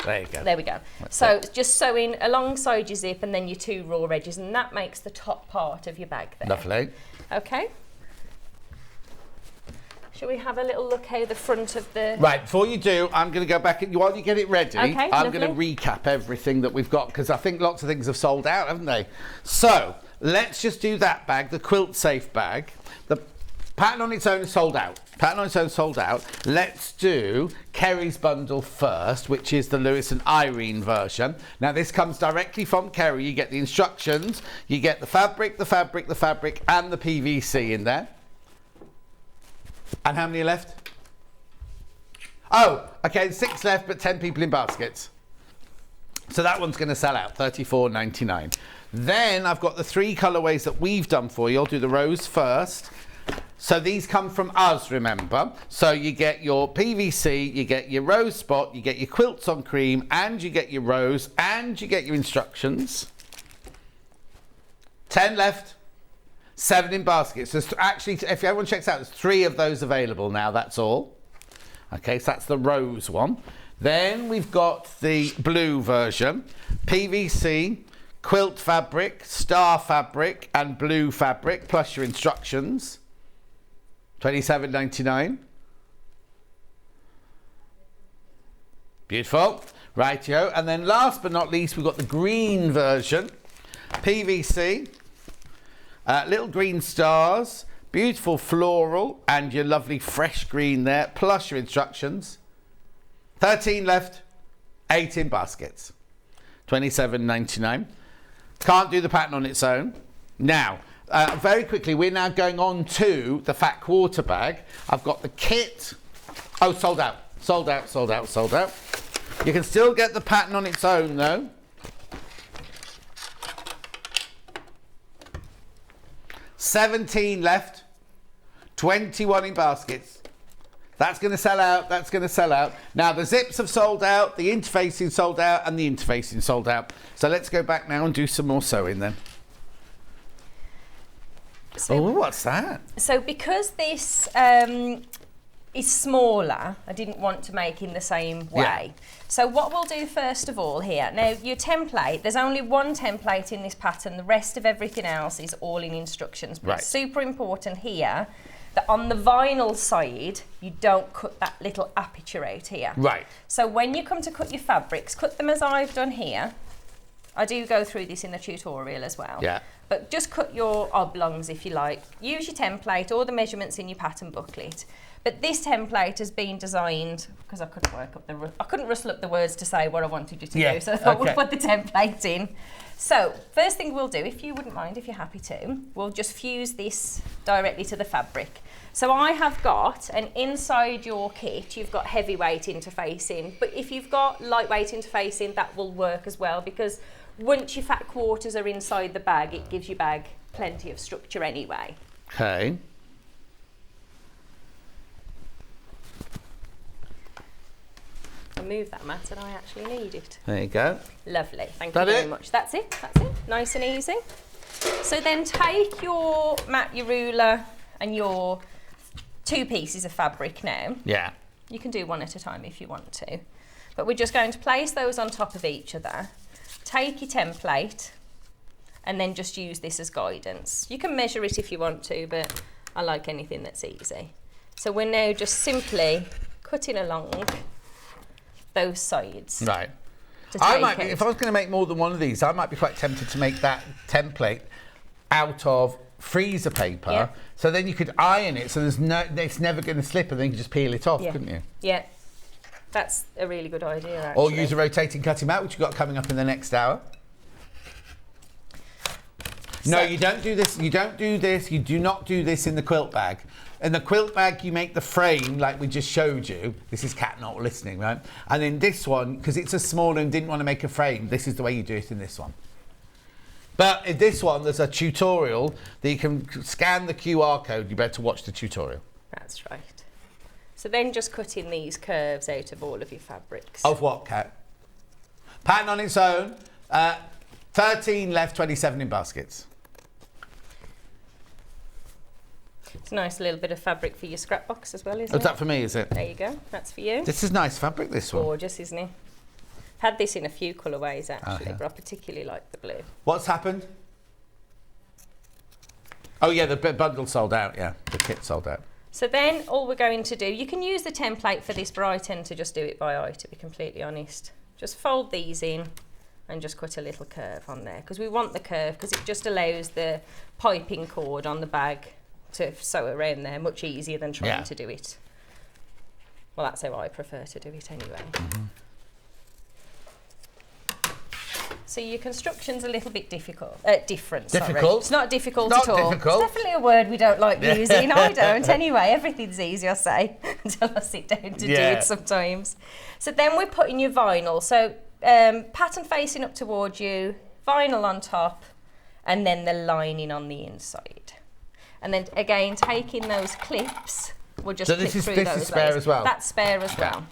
[SPEAKER 1] There you go.
[SPEAKER 6] There we go. So just sewing alongside your zip and then your 2 raw edges, and that makes the top part of your bag there.
[SPEAKER 1] Lovely.
[SPEAKER 6] Okay. Shall we have a little look how the front of the...
[SPEAKER 1] Right, before you do, I'm going to go back, while you get it ready,
[SPEAKER 6] okay,
[SPEAKER 1] I'm going to recap everything that we've got, because I think lots of things have sold out, haven't they? So, let's just do that bag, the quilt safe bag. The pattern on its own is sold out. Let's do Kerrie's bundle first, which is the Lewis and Irene version. Now, this comes directly from Kerrie. You get the instructions, you get the fabric, and the PVC in there. And how many are left? Oh, okay, 6 left, but 10 people in baskets. So that one's going to sell out, $34.99. Then I've got the 3 colourways that we've done for you. I'll do the rose first. So these come from us, remember. So you get your PVC, you get your rose spot, you get your quilts on cream, and you get your rose, and you get your instructions. 10 left, 7 in baskets. So actually, if everyone checks out, there's 3 of those available now, that's all. Okay, so that's the rose one. Then we've got the blue version, PVC, quilt fabric, star fabric, and blue fabric, plus your instructions. $27.99. Beautiful. Rightio. And then last but not least, we've got the green version. PVC. Little green stars. Beautiful floral. And your lovely fresh green there. Plus your instructions. 13 left. 8 in baskets. $27.99. Can't do the pattern on its own. Now, very quickly, we're now going on to the fat quarter bag. I've got the kit. Oh, sold out. Sold out, sold out, sold out. You can still get the pattern on its own, though. $17 left. 21 in baskets. That's going to sell out. That's going to sell out. Now, the zips have sold out, the interfacing sold out, and the interfacing sold out. So let's go back now and do some more sewing then.
[SPEAKER 6] So,
[SPEAKER 1] oh, what's that?
[SPEAKER 6] So because this is smaller, I didn't want to make in the same way.
[SPEAKER 1] Yeah.
[SPEAKER 6] So what we'll do first of all here, now your template, there's only one template in this pattern. The rest of everything else is all in instructions. But it's super important here that on the vinyl side, you don't cut that little aperture out here.
[SPEAKER 1] Right.
[SPEAKER 6] So when you come to cut your fabrics, cut them as I've done here. I do go through this in the tutorial as well.
[SPEAKER 1] Yeah.
[SPEAKER 6] But just cut your oblongs if you like. Use your template or the measurements in your pattern booklet. But this template has been designed because I couldn't rustle up the words to say what I wanted you to do. So I thought we'll put the template in. So first thing we'll do, if you wouldn't mind, if you're happy to, we'll just fuse this directly to the fabric. So I have got, and inside your kit, you've got heavyweight interfacing, but if you've got lightweight interfacing, that will work as well, because once your fat quarters are inside the bag, it gives your bag plenty of structure anyway.
[SPEAKER 1] Okay.
[SPEAKER 6] I moved that mat and I actually need it.
[SPEAKER 1] There you go.
[SPEAKER 6] Lovely, thank you very much. That's it, nice and easy. So then take your mat, your ruler, and your 2 pieces of fabric now.
[SPEAKER 1] Yeah.
[SPEAKER 6] You can do one at a time if you want to. But we're just going to place those on top of each other. Take your template and then just use this as guidance. You can measure it if you want to, but I like anything that's easy. So we're now just simply cutting along those sides.
[SPEAKER 1] Right. I might be, if I was going to make more than one of these, I might be quite tempted to make that template out of freezer paper.
[SPEAKER 6] Yeah.
[SPEAKER 1] So then you could iron it, so it's never going to slip, and then you can just peel it off, couldn't you?
[SPEAKER 6] Yeah. That's a really good idea, actually.
[SPEAKER 1] Or use a rotating cutting mat, which you've got coming up in the next hour. No, you don't do this. You don't do this. You do not do this in the quilt bag. In the quilt bag, you make the frame like we just showed you. This is Cat not listening, right? And in this one, because it's a smaller and didn't want to make a frame, this is the way you do it in this one. But in this one, there's a tutorial that you can scan the QR code. You better watch the tutorial.
[SPEAKER 6] That's right. So then just cutting these curves out of all of your fabrics.
[SPEAKER 1] Of what, Cat? Pattern on its own. 13 left, 27 in baskets.
[SPEAKER 6] It's a nice little bit of fabric for your scrap box as well, isn't it?
[SPEAKER 1] Is that for me, is it?
[SPEAKER 6] There you go. That's for you.
[SPEAKER 1] This is nice fabric, this one.
[SPEAKER 6] Gorgeous, isn't it? I've had this in a few colourways, actually, but I particularly like the blue.
[SPEAKER 1] What's happened? Oh, yeah, the bundle sold out, yeah. The kit sold out.
[SPEAKER 6] So then all we're going to do, you can use the template for this, but I tend to just do it by eye, to be completely honest. Just fold these in and just cut a little curve on there, because we want the curve, because it just allows the piping cord on the bag to sew around there much easier than trying to do it. Well, that's how I prefer to do it anyway.
[SPEAKER 1] Mm-hmm.
[SPEAKER 6] So your construction's a little bit difficult. Different.
[SPEAKER 1] Difficult?
[SPEAKER 6] Sorry. It's not difficult
[SPEAKER 1] Not
[SPEAKER 6] at all.
[SPEAKER 1] difficult.
[SPEAKER 6] It's definitely a word we don't like using. I don't anyway. Everything's easy, I say, until I sit down to do it sometimes. So then we're putting your vinyl. So pattern facing up towards you, vinyl on top, and then the lining on the inside. And then again, taking those clips, we'll just clip through those. So this is spare as well? That's spare as well.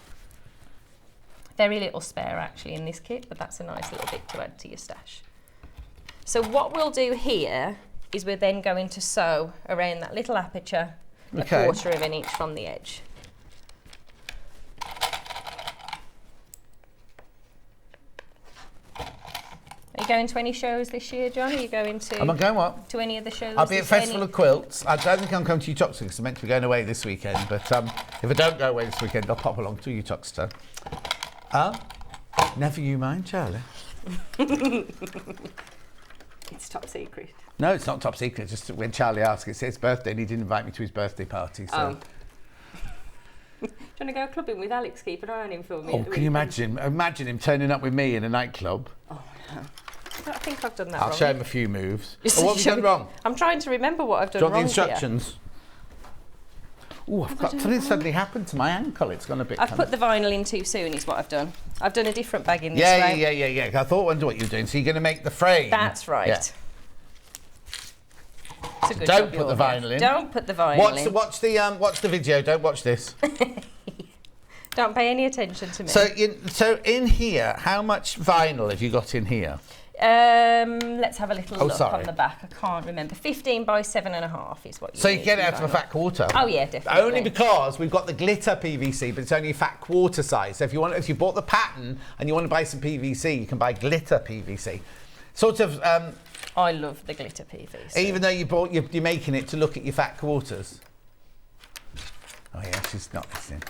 [SPEAKER 6] Very little spare actually in this kit, but that's a nice little bit to add to your stash. So what we'll do here is we're then going to sew around that little aperture, a quarter of an inch from the edge. Are you going to any shows this year, John? Are you going to?
[SPEAKER 1] Am I going what?
[SPEAKER 6] To any of the shows?
[SPEAKER 1] I'll be at Festival of Quilts. I don't think I'm coming to Utoxeter because I'm meant to be going away this weekend. But if I don't go away this weekend, I'll pop along to Utoxeter. Never you mind, Charlie.
[SPEAKER 6] It's top secret.
[SPEAKER 1] No, it's not top secret. Just when Charlie asked, it's his birthday and he didn't invite me to his birthday party. So.
[SPEAKER 6] Oh. Do you want to go clubbing with Alex? Keep an eye on him for me.
[SPEAKER 1] Oh, can you imagine? Imagine him turning up with me in a nightclub.
[SPEAKER 6] Oh, no. I think I've done that
[SPEAKER 1] I'll
[SPEAKER 6] wrong.
[SPEAKER 1] show him a few moves. Oh, what have you done wrong?
[SPEAKER 6] I'm trying to remember what I've done
[SPEAKER 1] Do you want
[SPEAKER 6] wrong
[SPEAKER 1] the instructions? Oh, I've got something suddenly happened to my ankle. It's gone a bit.
[SPEAKER 6] I've put the vinyl in too soon is what I've done. I've done a different bag in this
[SPEAKER 1] Yeah.
[SPEAKER 6] way.
[SPEAKER 1] I wonder what you're doing. So you're going to make the frame.
[SPEAKER 6] That's right.
[SPEAKER 1] Yeah.
[SPEAKER 6] It's a good
[SPEAKER 1] Don't
[SPEAKER 6] job
[SPEAKER 1] put the
[SPEAKER 6] you're
[SPEAKER 1] vinyl
[SPEAKER 6] here.
[SPEAKER 1] in.
[SPEAKER 6] Don't put the vinyl in.
[SPEAKER 1] Watch the video. Don't watch this.
[SPEAKER 6] Don't pay any attention to me.
[SPEAKER 1] So in here, how much vinyl have you got in here?
[SPEAKER 6] Let's have a little look
[SPEAKER 1] sorry.
[SPEAKER 6] on the back. I can't remember. 15 by 7.5 is what you
[SPEAKER 1] So
[SPEAKER 6] need
[SPEAKER 1] you get it
[SPEAKER 6] in
[SPEAKER 1] out of a
[SPEAKER 6] vinyl.
[SPEAKER 1] fat quarter.
[SPEAKER 6] Oh yeah, definitely.
[SPEAKER 1] Only because we've got the glitter PVC, but it's only a fat quarter size. So if you bought the pattern and you want to buy some PVC, you can buy glitter PVC. Sort of.
[SPEAKER 6] I love the glitter PVC.
[SPEAKER 1] Even though you're making it to look at your fat quarters. Oh yeah, she's not listening.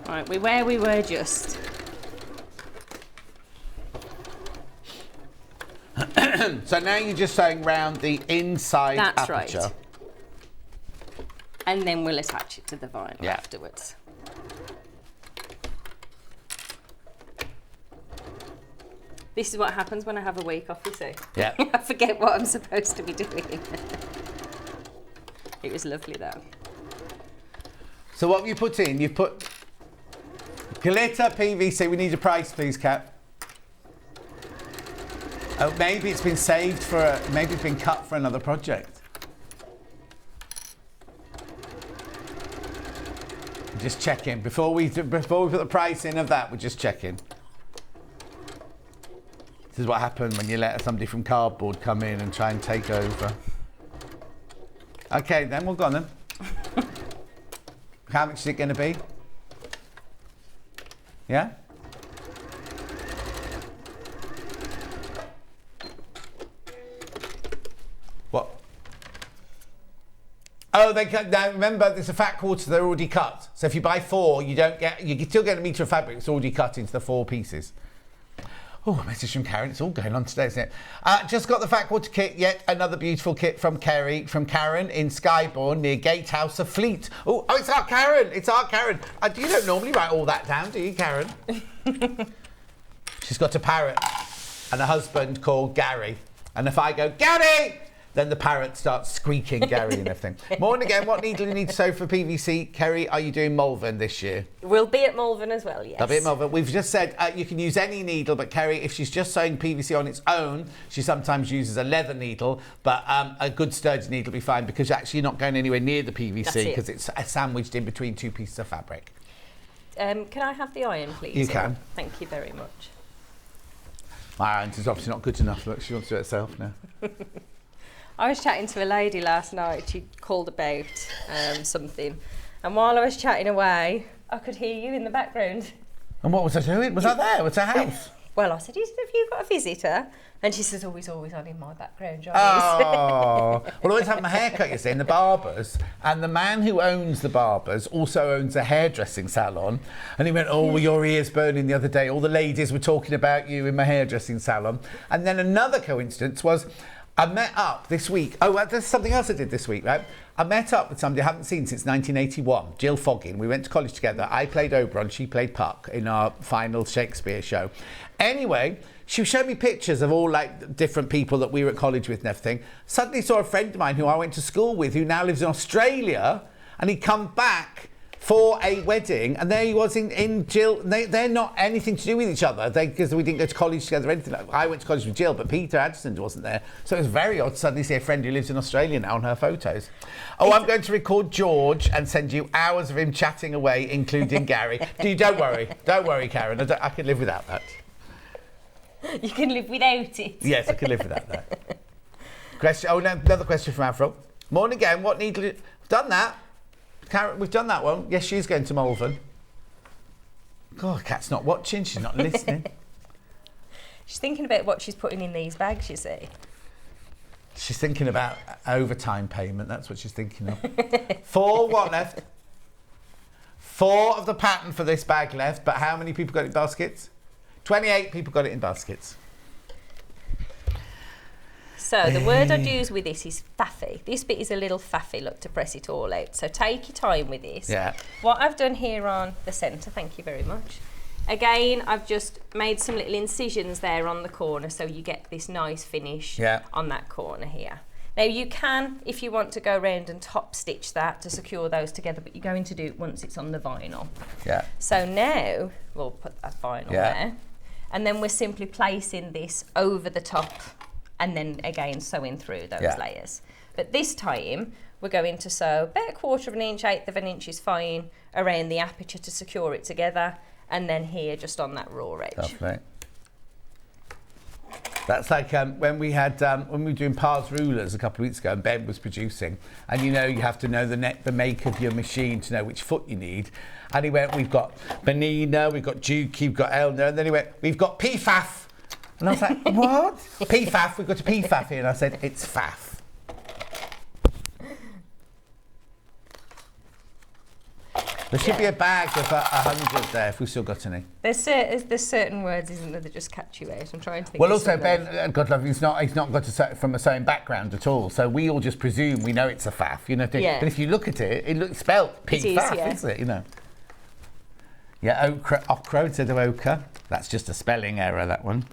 [SPEAKER 6] Right, where we were just.
[SPEAKER 1] So now you're just sewing round the inside
[SPEAKER 6] That's
[SPEAKER 1] aperture.
[SPEAKER 6] right. And then we'll attach it to the vinyl
[SPEAKER 1] Yeah.
[SPEAKER 6] afterwards. This is what happens when I have a week off, you see.
[SPEAKER 1] Yeah.
[SPEAKER 6] I forget what I'm supposed to be doing. It was lovely though.
[SPEAKER 1] So what have you put in? You've put glitter PVC. We need a price, please, Kat. Oh, maybe it's been saved for. Maybe it's been cut for another project. Just checking before we put the price in of that. We're just checking. This is what happens when you let somebody from cardboard come in and try and take over. Okay, then we'll go on then. How much is it going to be? Yeah? What? Oh, they cut. Now remember, there's a fat quarter. They're already cut. So if you buy 4, you still get a metre of fabric. It's already cut into the 4 pieces. Oh, a message from Karen. It's all going on today, isn't it? Just got the fat quarter kit. Yet another beautiful kit from Kerrie, from Karen in Skybourne near Gatehouse of Fleet. Oh, it's our Karen. It's our Karen. You don't normally write all that down, do you, Karen? She's got a parrot and a husband called Gary. And if I go, Gary, then the parrot starts squeaking Gary and everything. Morning again. What needle do you need to sew for PVC? Kerrie, are you doing Malvern this year?
[SPEAKER 6] We'll be at Malvern as well, yes.
[SPEAKER 1] I'll be at Malvern. We've just said you can use any needle, but Kerrie, if she's just sewing PVC on its own, she sometimes uses a leather needle, but a good sturdy needle will be fine because actually you're not going anywhere near the PVC because it's sandwiched in between 2 pieces of fabric.
[SPEAKER 6] Can I have the iron, please?
[SPEAKER 1] You can.
[SPEAKER 6] Thank you very much.
[SPEAKER 1] My iron is obviously not good enough. Look, she wants to do it herself now.
[SPEAKER 6] I was chatting to a lady last night. She called about something. And while I was chatting away, I could hear you in the background.
[SPEAKER 1] And what was I doing? Was I there? Was her house?
[SPEAKER 6] Well, I said, have you got a visitor? And she says, oh, he's always on in my background, Johnny.
[SPEAKER 1] Oh, well, I always have my hair cut, you see, in the barbers. And the man who owns the barbers also owns a hairdressing salon. And he went, oh, well, your ears burning the other day. All the ladies were talking about you in my hairdressing salon. And then another coincidence was I met up this week. Oh, well, there's something else I did this week, right? I met up with somebody I haven't seen since 1981, Jill Foggin. We went to college together. I played Oberon, she played Puck in our final Shakespeare show. Anyway, she showed me pictures of all like different people that we were at college with and everything. Suddenly saw a friend of mine who I went to school with who now lives in Australia, and he'd come back for a wedding, and there he was in Jill. They're not anything to do with each other because we didn't go to college together or anything. I went to college with Jill, but Peter Addison wasn't there. So it was very odd to suddenly see a friend who lives in Australia now on her photos. Oh, I'm going to record George and send you hours of him chatting away, including Gary. Don't worry, Karen. I can live without that.
[SPEAKER 6] You can live without it.
[SPEAKER 1] Yes, I can live without that. Question. Oh, no, another question from Afro. Morning again. What needle? We've done that. Karen, we've done that one. Yes, she's going to Malvern. God, Kat's not watching. She's not listening.
[SPEAKER 6] She's thinking about what she's putting in these bags, you see.
[SPEAKER 1] She's thinking about overtime payment. That's what she's thinking of. 4, what left? 4 of the pattern for this bag left, but how many people got it in baskets? 28 people got it in baskets.
[SPEAKER 6] So the word I'd use with this is faffy. This bit is a little faffy, look, to press it all out. So take your time with this.
[SPEAKER 1] Yeah.
[SPEAKER 6] What I've done here on the centre, thank you very much. Again, I've just made some little incisions there on the corner so you get this nice finish on that corner here. Now you can, if you want to go around and top stitch that to secure those together, but you're going to do it once it's on the vinyl.
[SPEAKER 1] Yeah.
[SPEAKER 6] So now we'll put that vinyl there, and then we're simply placing this over the top and then again sewing through those layers. But this time we're going to sew about 1/4 of an inch, 1/8 of an inch is fine, around the aperture to secure it together, and then here just on that raw edge.
[SPEAKER 1] Lovely. That's like when we were doing Par's rulers a couple of weeks ago, and Ben was producing, and you know you have to know the make of your machine to know which foot you need. And he went, we've got Benina, we've got Dukey, we've got Elna, and then he went, we've got PFAF. And I was like, what? PFAF, we've got a PFAF here. And I said, it's FAF. There should be a bag of 100 there if we've still got any.
[SPEAKER 6] There's certain words, isn't there, that just catch you out. I'm trying to think.
[SPEAKER 1] Well, also Ben, God love you, he's not got to sew from a sewing background at all, so we all just presume we know it's a faff, you know.
[SPEAKER 6] Yeah.
[SPEAKER 1] But if you look at it, it looks spelled PFAF, isn't it? You know. Yeah, ochra instead of ochre. That's just a spelling error. That one.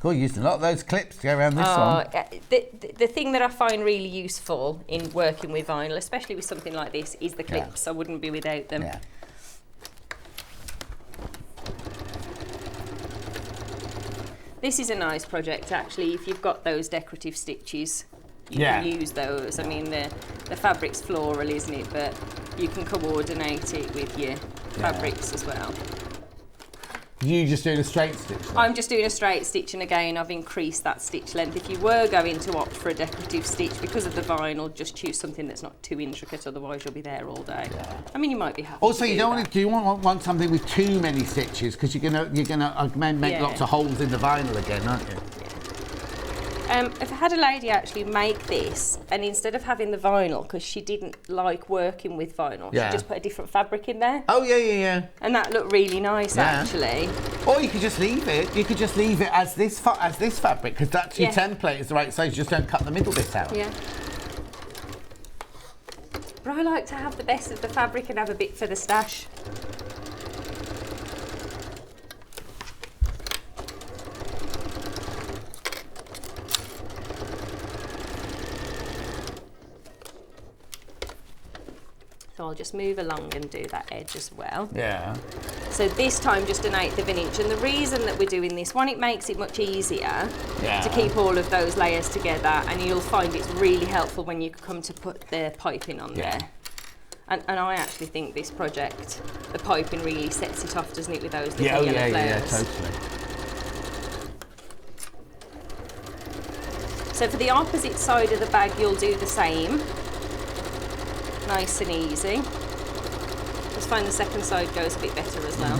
[SPEAKER 1] Cool, used a lot of those clips to go around this one.
[SPEAKER 6] The thing that I find really useful in working with vinyl, especially with something like this, is the clips. I wouldn't be without them.
[SPEAKER 1] Yeah.
[SPEAKER 6] This is a nice project, actually. If you've got those decorative stitches, you can use those. I mean, the fabric's floral, isn't it? But you can coordinate it with your fabrics as well.
[SPEAKER 1] You just doing a straight stitch then?
[SPEAKER 6] I'm just doing a straight stitch, and again I've increased that stitch length. If you were going to opt for a decorative stitch, because of the vinyl, just choose something that's not too intricate, otherwise you'll be there all day. Yeah. I mean, you might be happy.
[SPEAKER 1] Also,
[SPEAKER 6] to
[SPEAKER 1] you don't want something with too many stitches, because you're gonna make lots of holes in the vinyl again, aren't you?
[SPEAKER 6] If I had a lady actually make this, and instead of having the vinyl, because she didn't like working with vinyl, she just put a different fabric in there.
[SPEAKER 1] Oh yeah.
[SPEAKER 6] And that looked really nice actually.
[SPEAKER 1] Or you could just leave it. You could just leave it as this fabric, because that's your template is the right size. You just don't cut the middle bit out.
[SPEAKER 6] Yeah. But I like to have the best of the fabric and have a bit for the stash. So I'll just move along and do that edge as well.
[SPEAKER 1] Yeah.
[SPEAKER 6] So this time just 1/8 of an inch, and the reason that we're doing this, one, it makes it much easier to keep all of those layers together, and you'll find it's really helpful when you come to put the piping on there. And I actually think this project, the piping really sets it off, doesn't it, with those little yellow flares?
[SPEAKER 1] Yeah, totally.
[SPEAKER 6] So for the opposite side of the bag, you'll do the same. Nice and easy. Just find the second side goes a bit better as well.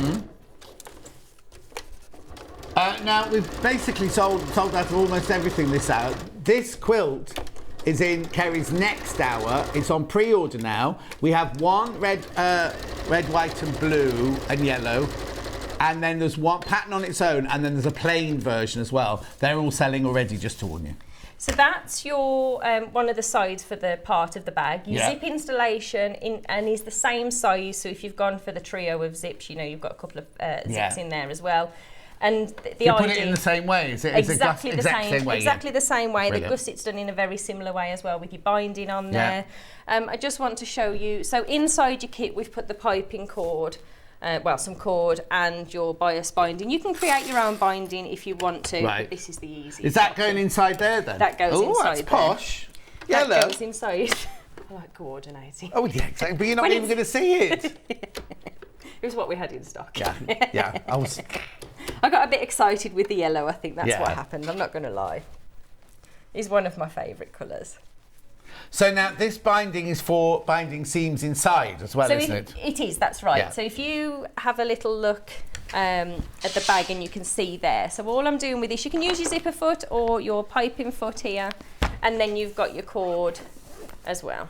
[SPEAKER 1] Now we've basically sold out of almost everything this hour. This quilt is in Kerrie's next hour. It's on pre-order now. We have one red, white and blue and yellow, and then there's one pattern on its own, and then there's a plain version as well. They're all selling already, just to warn you.
[SPEAKER 6] So that's your one of the sides for the part of the bag. Your zip installation and is the same size. So if you've gone for the trio of zips, you know you've got a couple of zips in there as well. And the
[SPEAKER 1] you put it in the same way. Is it
[SPEAKER 6] exactly the same way? Exactly the same way.
[SPEAKER 1] Brilliant.
[SPEAKER 6] The gusset's done in a very similar way as well, with your binding on there. I just want to show you. So inside your kit, we've put the piping cord. Some cord and your bias binding. You can create your own binding if you want to, but this is the easiest.
[SPEAKER 1] Is that going inside there then?
[SPEAKER 6] That goes inside
[SPEAKER 1] that's
[SPEAKER 6] there.
[SPEAKER 1] Posh.
[SPEAKER 6] That
[SPEAKER 1] Yellow.
[SPEAKER 6] goes inside. I like coordinating.
[SPEAKER 1] Oh yeah, exactly. But you're not even going to see it.
[SPEAKER 6] It was what we had in stock.
[SPEAKER 1] Yeah.
[SPEAKER 6] I got a bit excited with the yellow. I think that's what happened. I'm not going to lie. It's one of my favourite colours.
[SPEAKER 1] So now this binding is for binding seams inside as well, isn't it?
[SPEAKER 6] It is, that's right.
[SPEAKER 1] Yeah.
[SPEAKER 6] So if you have a little look at the bag, and you can see there. So all I'm doing with this, you can use your zipper foot or your piping foot here, and then you've got your cord as well.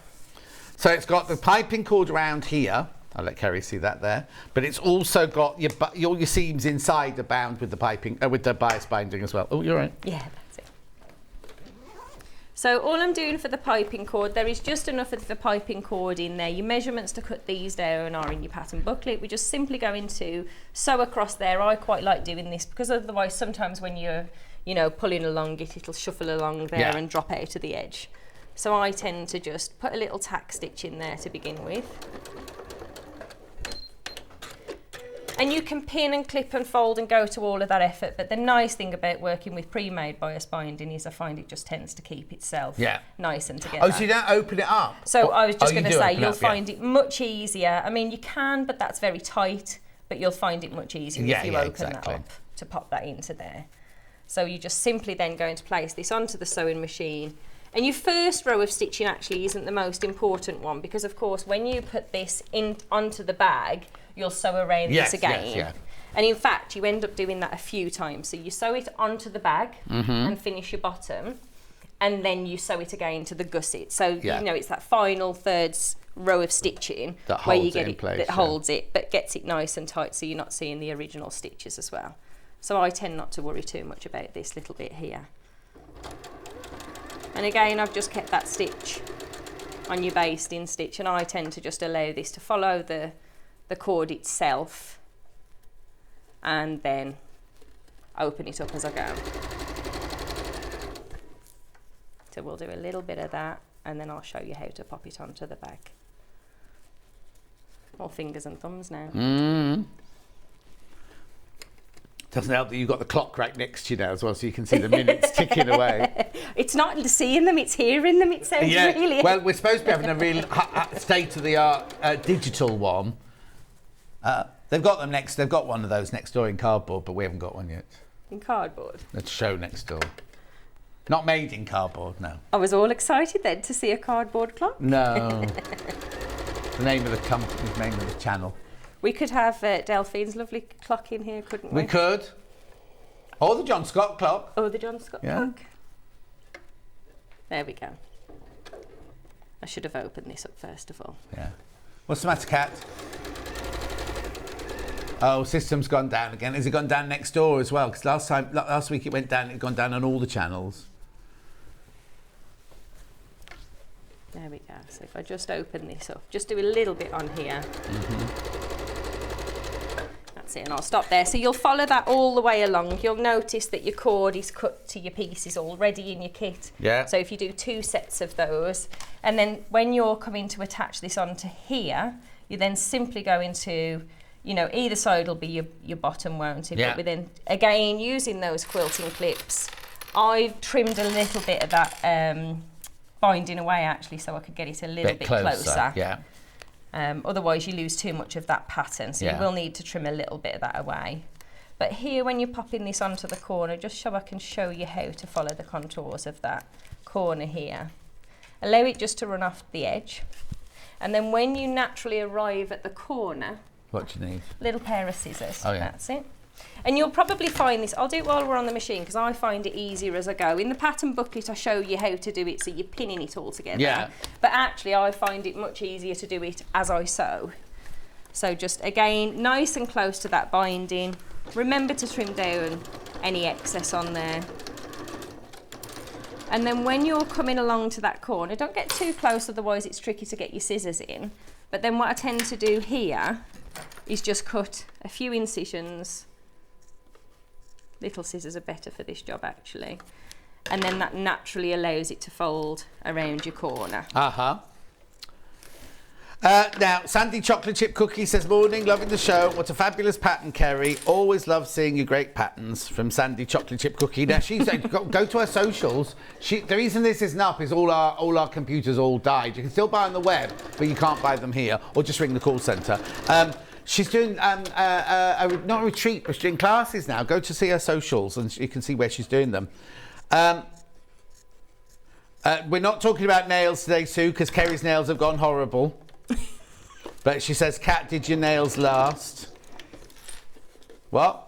[SPEAKER 1] So it's got the piping cord around here. I'll let Kerrie see that there. But it's also got all your seams inside are bound with the piping, with the bias binding as well. Oh, you're right.
[SPEAKER 6] Yeah, that's it. So all I'm doing for the piping cord, there is just enough of the piping cord in there. Your measurements to cut these down are in your pattern booklet. We're just simply going to sew across there. I quite like doing this because otherwise sometimes when you're, pulling along it'll shuffle along there and drop out to the edge. So I tend to just put a little tack stitch in there to begin with. And you can pin and clip and fold and go to all of that effort, but the nice thing about working with pre-made bias binding is I find it just tends to keep itself nice and together.
[SPEAKER 1] Oh, so you don't open it up?
[SPEAKER 6] So I was just going to say, you'll find it much easier. I mean, you can, but that's very tight, but you'll find it much easier if you open that up to pop that into there. So you're just simply then going to place this onto the sewing machine. And your first row of stitching actually isn't the most important one because, of course, when you put this onto the bag, you'll sew around this again. And in fact, you end up doing that a few times. So you sew it onto the bag and finish your bottom, and then you sew it again to the gusset. So, it's that final third row of stitching where you get it that holds it, but gets it nice and tight so you're not seeing the original stitches as well. So I tend not to worry too much about this little bit here. And again, I've just kept that stitch on your basting stitch, and I tend to just allow this to follow the cord itself and then open it up as I go. So we'll do a little bit of that and then I'll show you how to pop it onto the bag. All fingers and thumbs now.
[SPEAKER 1] Doesn't help that you've got the clock right next to you now as well, so you can see the minutes ticking away.
[SPEAKER 6] It's not seeing them, it's hearing them. It sounds really...
[SPEAKER 1] Well, we're supposed to be having a real state-of-the-art digital one. They've got one of those next door in cardboard, but we haven't got one yet.
[SPEAKER 6] In cardboard?
[SPEAKER 1] Let's show next door. Not made in cardboard, no.
[SPEAKER 6] I was all excited then to see a cardboard clock.
[SPEAKER 1] No. The name of the company, the name of the channel.
[SPEAKER 6] We could have Delphine's lovely clock in here, couldn't we?
[SPEAKER 1] We could. Or the John Scott clock.
[SPEAKER 6] Or the John Scott clock. There we go. I should have opened this up first of all.
[SPEAKER 1] Yeah. What's the matter, Kat? Oh, system's gone down again. Has it gone down next door as well? Because last week it went down. It's gone down on all the channels.
[SPEAKER 6] There we go. So if I just open this up, just do a little bit on here. That's it, and I'll stop there. So you'll follow that all the way along. You'll notice that your cord is cut to your pieces already in your kit.
[SPEAKER 1] Yeah.
[SPEAKER 6] So if you do 2 sets of those, and then when you're coming to attach this onto here, you then simply go into, either side will be your bottom, won't it?
[SPEAKER 1] Yeah.
[SPEAKER 6] But then again, using those quilting clips, I've trimmed a little bit of that binding away actually, so I could get it a little bit closer.
[SPEAKER 1] Yeah.
[SPEAKER 6] Otherwise you lose too much of that pattern, so you will need to trim a little bit of that away. But here, when you're popping this onto the corner, just so I can show you how to follow the contours of that corner here. Allow it just to run off the edge, and then when you naturally arrive at the corner,
[SPEAKER 1] what do you need?
[SPEAKER 6] Little pair of scissors.
[SPEAKER 1] Oh, yeah.
[SPEAKER 6] That's it. And you'll probably find this, I'll do it while we're on the machine because I find it easier as I go. In the pattern booklet I show you how to do it, so you're pinning it all together.
[SPEAKER 1] Yeah.
[SPEAKER 6] But actually I find it much easier to do it as I sew. So just again, nice and close to that binding. Remember to trim down any excess on there. And then when you're coming along to that corner, don't get too close, otherwise it's tricky to get your scissors in. But then what I tend to do here is just cut a few incisions. Little scissors are better for this job actually. And then that naturally allows it to fold around your corner.
[SPEAKER 1] Now, Sandy Chocolate Chip Cookie says, morning, loving the show. What a fabulous pattern, Kerrie. Always love seeing your great patterns, from Sandy Chocolate Chip Cookie. Now, she's go to her socials. The reason this isn't up is all our computers all died. You can still buy on the web, but you can't buy them here, or just ring the call centre. She's doing not a retreat, but she's doing classes now. Go to see her socials and you can see where she's doing them. We're not talking about nails today, Sue, because Kerrie's nails have gone horrible. But she says, Kat, did your nails last? What?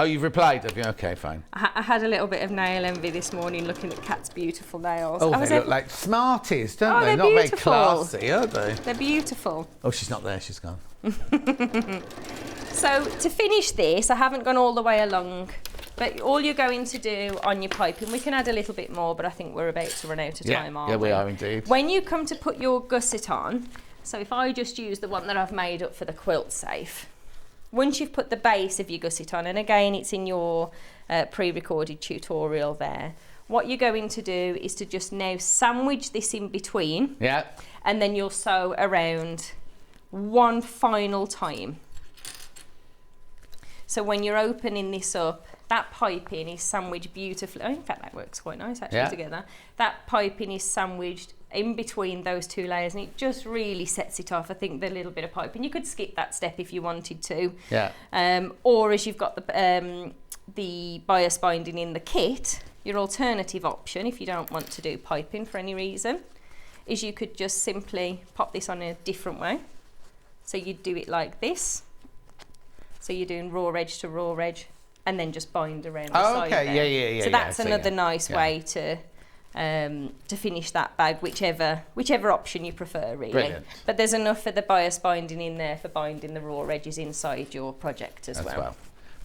[SPEAKER 1] Oh, you've replied, have you? Okay, fine.
[SPEAKER 6] I had a little bit of nail envy this morning looking at Kat's beautiful nails.
[SPEAKER 1] Oh, they look like Smarties, don't
[SPEAKER 6] Oh,
[SPEAKER 1] they?
[SPEAKER 6] they're
[SPEAKER 1] Not
[SPEAKER 6] beautiful.
[SPEAKER 1] very classy, are they?
[SPEAKER 6] They're beautiful.
[SPEAKER 1] Oh, she's not there, she's gone.
[SPEAKER 6] So to finish this, I haven't gone all the way along, but all you're going to do on your piping, we can add a little bit more, but I think we're about to run out of time, aren't we?
[SPEAKER 1] Yeah, we are indeed.
[SPEAKER 6] When you come to put your gusset on, so if I just use the one that I've made up for the quilt safe, once you've put the base of your gusset on, and again it's in your pre-recorded tutorial there, what you're going to do is to just now sandwich this in between,
[SPEAKER 1] Yeah.
[SPEAKER 6] and then you'll sew around one final time. So when you're opening this up, that piping is sandwiched beautifully. Oh, in fact, that works quite nice actually together. That piping is sandwiched in between those two layers, and it just really sets it off. I think the little bit of piping, you could skip that step if you wanted to.
[SPEAKER 1] Yeah.
[SPEAKER 6] Or as you've got the bias binding in the kit, your alternative option, if you don't want to do piping for any reason, is you could just simply pop this on a different way. So you'd do it like this. So you're doing raw edge to raw edge, and then just bind around the side there.
[SPEAKER 1] Yeah.
[SPEAKER 6] So that's another nice way to finish that bag, whichever option you prefer, really.
[SPEAKER 1] Brilliant.
[SPEAKER 6] But there's enough for the bias binding in there for binding the raw edges inside your project as well.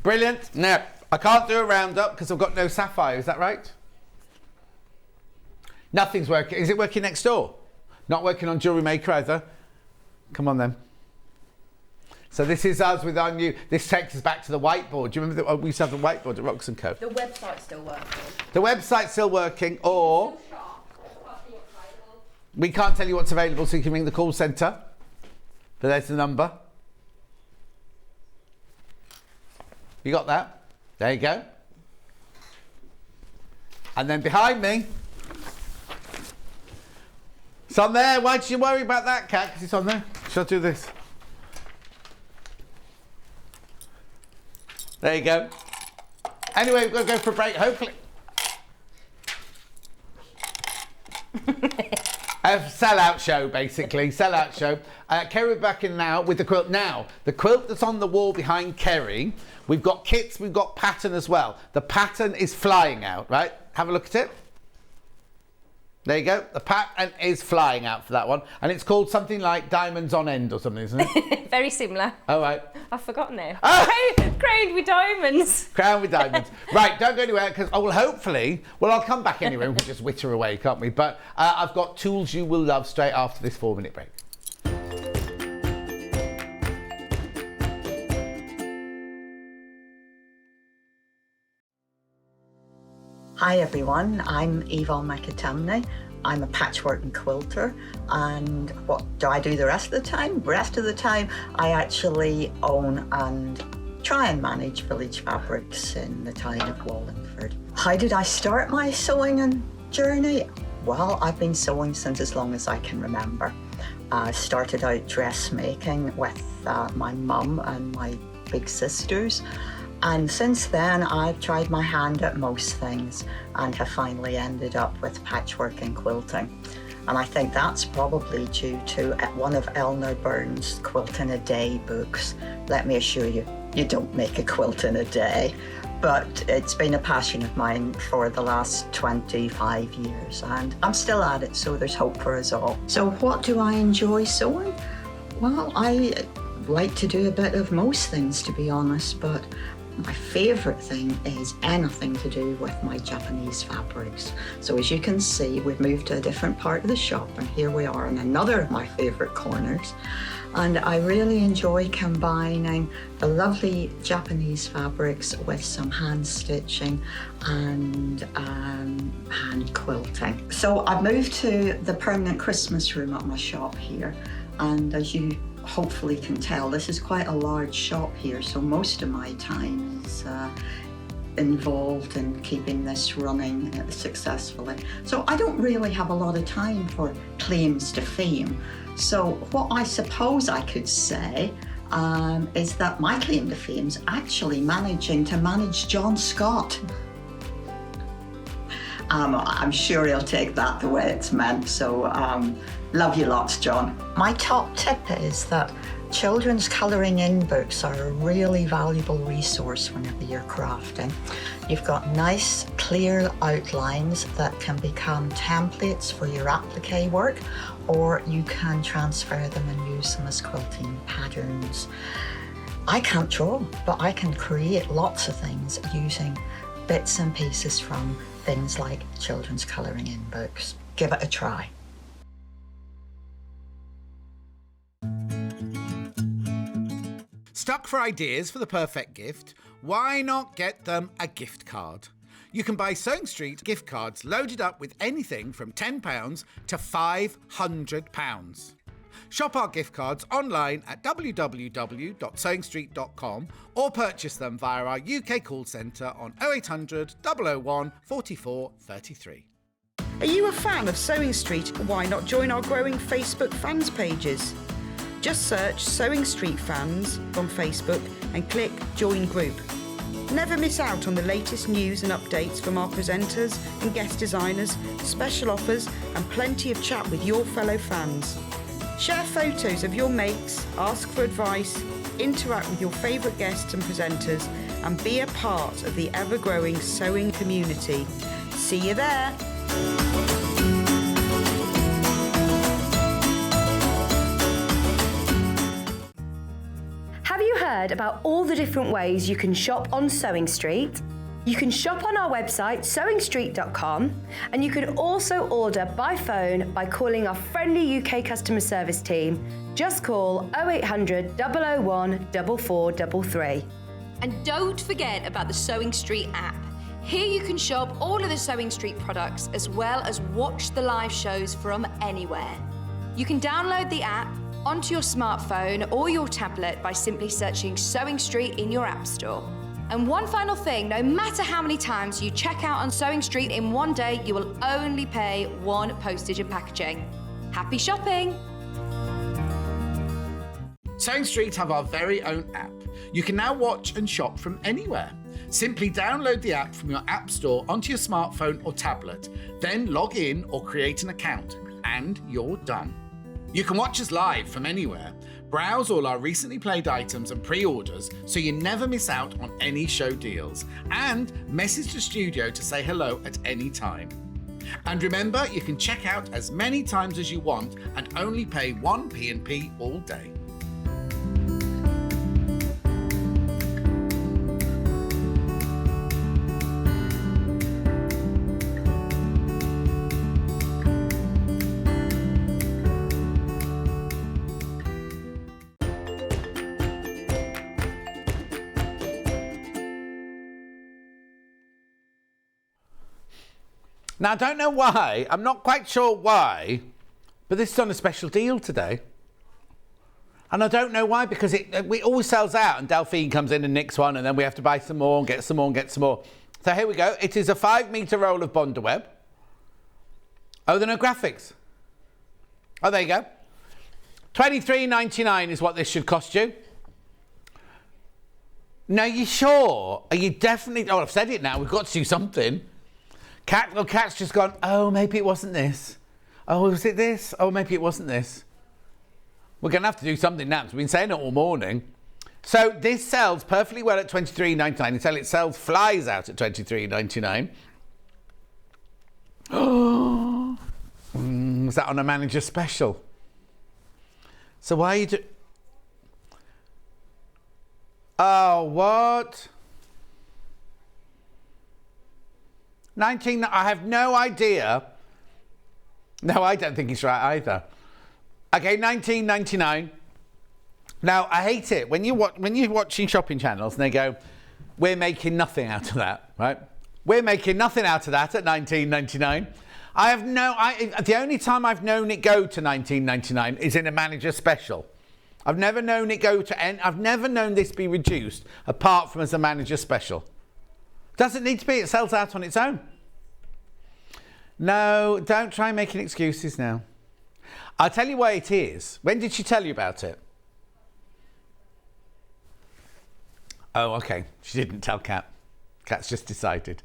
[SPEAKER 1] Brilliant. Now, I can't do a roundup because I've got no sapphire, is that right? Nothing's working. Is it working next door? Not working on Jewellery Maker either? Come on then. So this is us with our new, this takes us back to the whiteboard. Do you remember that we used to have the whiteboard at Rocks & Co?
[SPEAKER 5] The website's still working.
[SPEAKER 1] The website's still working, or we can't tell you what's available, so you can ring the call centre. But there's the number. You got that? There you go. And then behind me, it's on there. Why don't you worry about that, Kat? Because it's on there. Shall I do this? There you go. Anyway, we've got to go for a break, hopefully. A sellout show, basically. Sellout show. Kerrie back in now with the quilt. Now, the quilt that's on the wall behind Kerrie, we've got kits, we've got pattern as well. The pattern is flying out, right? Have a look at it. There you go. The pattern is flying out for that one. And it's called something like Diamonds on End or something, isn't it?
[SPEAKER 6] Very similar.
[SPEAKER 1] All right.
[SPEAKER 6] I've forgotten now.
[SPEAKER 1] Oh!
[SPEAKER 6] Crowned with diamonds.
[SPEAKER 1] Crown with diamonds. Right, don't go anywhere because I will hopefully, well, I'll come back anyway and we'll just witter away, can't we? But I've got tools you will love straight after this 4-minute break.
[SPEAKER 7] Hi everyone, I'm Yvonne McAtamney. I'm a patchwork and quilter, and what do I do the rest of the time? The rest of the time I actually own and try and manage Village Fabrics in the town of Wallingford. How did I start my sewing and journey? Well, I've been sewing since as long as I can remember. I started out dressmaking with my mum and my big sisters. And since then, I've tried my hand at most things and have finally ended up with patchwork and quilting. And I think that's probably due to one of Eleanor Burns' Quilt in a Day books. Let me assure you, you don't make a quilt in a day. But it's been a passion of mine for the last 25 years, and I'm still at it, so there's hope for us all. So what do I enjoy sewing? Well, I like to do a bit of most things, to be honest, but my favourite thing is anything to do with my Japanese fabrics. So as you can see, we've moved to a different part of the shop, and here we are in another of my favourite corners. And I really enjoy combining the lovely Japanese fabrics with some hand stitching and hand quilting. So I've moved to the permanent Christmas room at my shop here, and as you hopefully can tell, this is quite a large shop here, so most of my time is involved in keeping this running successfully. So I don't really have a lot of time for claims to fame. So what I suppose I could say is that my claim to fame is actually managing to manage John Scott. I'm sure he'll take that the way it's meant, so love you lots, John. My top tip is that Children's colouring in books are a really valuable resource whenever you're crafting. You've got nice, clear outlines that can become templates for your applique work, or you can transfer them and use them as quilting patterns. I can't draw, but I can create lots of things using bits and pieces from things like children's colouring in books. Give it a try.
[SPEAKER 1] Stuck for ideas for the perfect gift? Why not get them a gift card? You can buy Sewing Street gift cards loaded up with anything from £10 to £500. Shop our gift cards online at www.sewingstreet.com or purchase them via our UK call centre on 0800 001 44 33.
[SPEAKER 4] Are you a fan of Sewing Street? Why not join our growing Facebook fans pages? Just search Sewing Street Fans on Facebook and click Join Group. Never miss out on the latest news and updates from our presenters and guest designers, special offers and plenty of chat with your fellow fans. Share photos of your makes, ask for advice, interact with your favourite guests and presenters and be a part of the ever-growing sewing community. See you there!
[SPEAKER 8] Have you heard about all the different ways you can shop on Sewing Street? You can shop on our website sewingstreet.com and you can also order by phone by calling our friendly UK customer service team. Just call 0800 001 4433.
[SPEAKER 5] And don't forget about the Sewing Street app. Here you can shop all of the Sewing Street products as well as watch the live shows from anywhere. You can download the app onto your smartphone or your tablet by simply searching Sewing Street in your app store. And one final thing, no matter how many times you check out on Sewing Street in one day, you will only pay one postage and packaging. Happy shopping!
[SPEAKER 1] Sewing Street have our very own app. You can now watch and shop from anywhere. Simply download the app from your app store onto your smartphone or tablet, then log in or create an account, and you're done. You can watch us live from anywhere, browse all our recently played items and pre-orders so you never miss out on any show deals, and message the studio to say hello at any time. And remember, you can check out as many times as you want and only pay one P&P all day. Now, I don't know why, I'm not quite sure why, but this is on a special deal today. And I don't know why, because it always sells out and Delphine comes in and nicks one and then we have to buy some more and get some more and get some more. So here we go. It is a 5-metre roll of Bondaweb. Oh, there are no graphics. Oh, there you go. $23.99 is what this should cost you. Now, you sure? Are you definitely... Oh, I've said it now. We've got to do something. Kat's just gone, oh, maybe it wasn't this. Oh, was it this? Oh, maybe it wasn't this. We're going to have to do something now, because we've been saying it all morning. So this sells perfectly well at $23.99 until it flies out at $23.99. Oh, was that on a manager special? So why are you Oh, what? 19, I have no idea. No, I don't think it's right either. Okay, $19.99. Now, I hate it when you're watching shopping channels and they go, we're making nothing out of that, right? We're making nothing out of that at $19.99. The only time I've known it go to $19.99 is in a manager special. I've never known it go to I've never known this be reduced apart from as a manager special. Doesn't need to be, it sells out on its own. No, don't try making excuses now. I'll tell you why it is. When did she tell you about it? Oh, okay. She didn't tell Kat. Kat's just decided.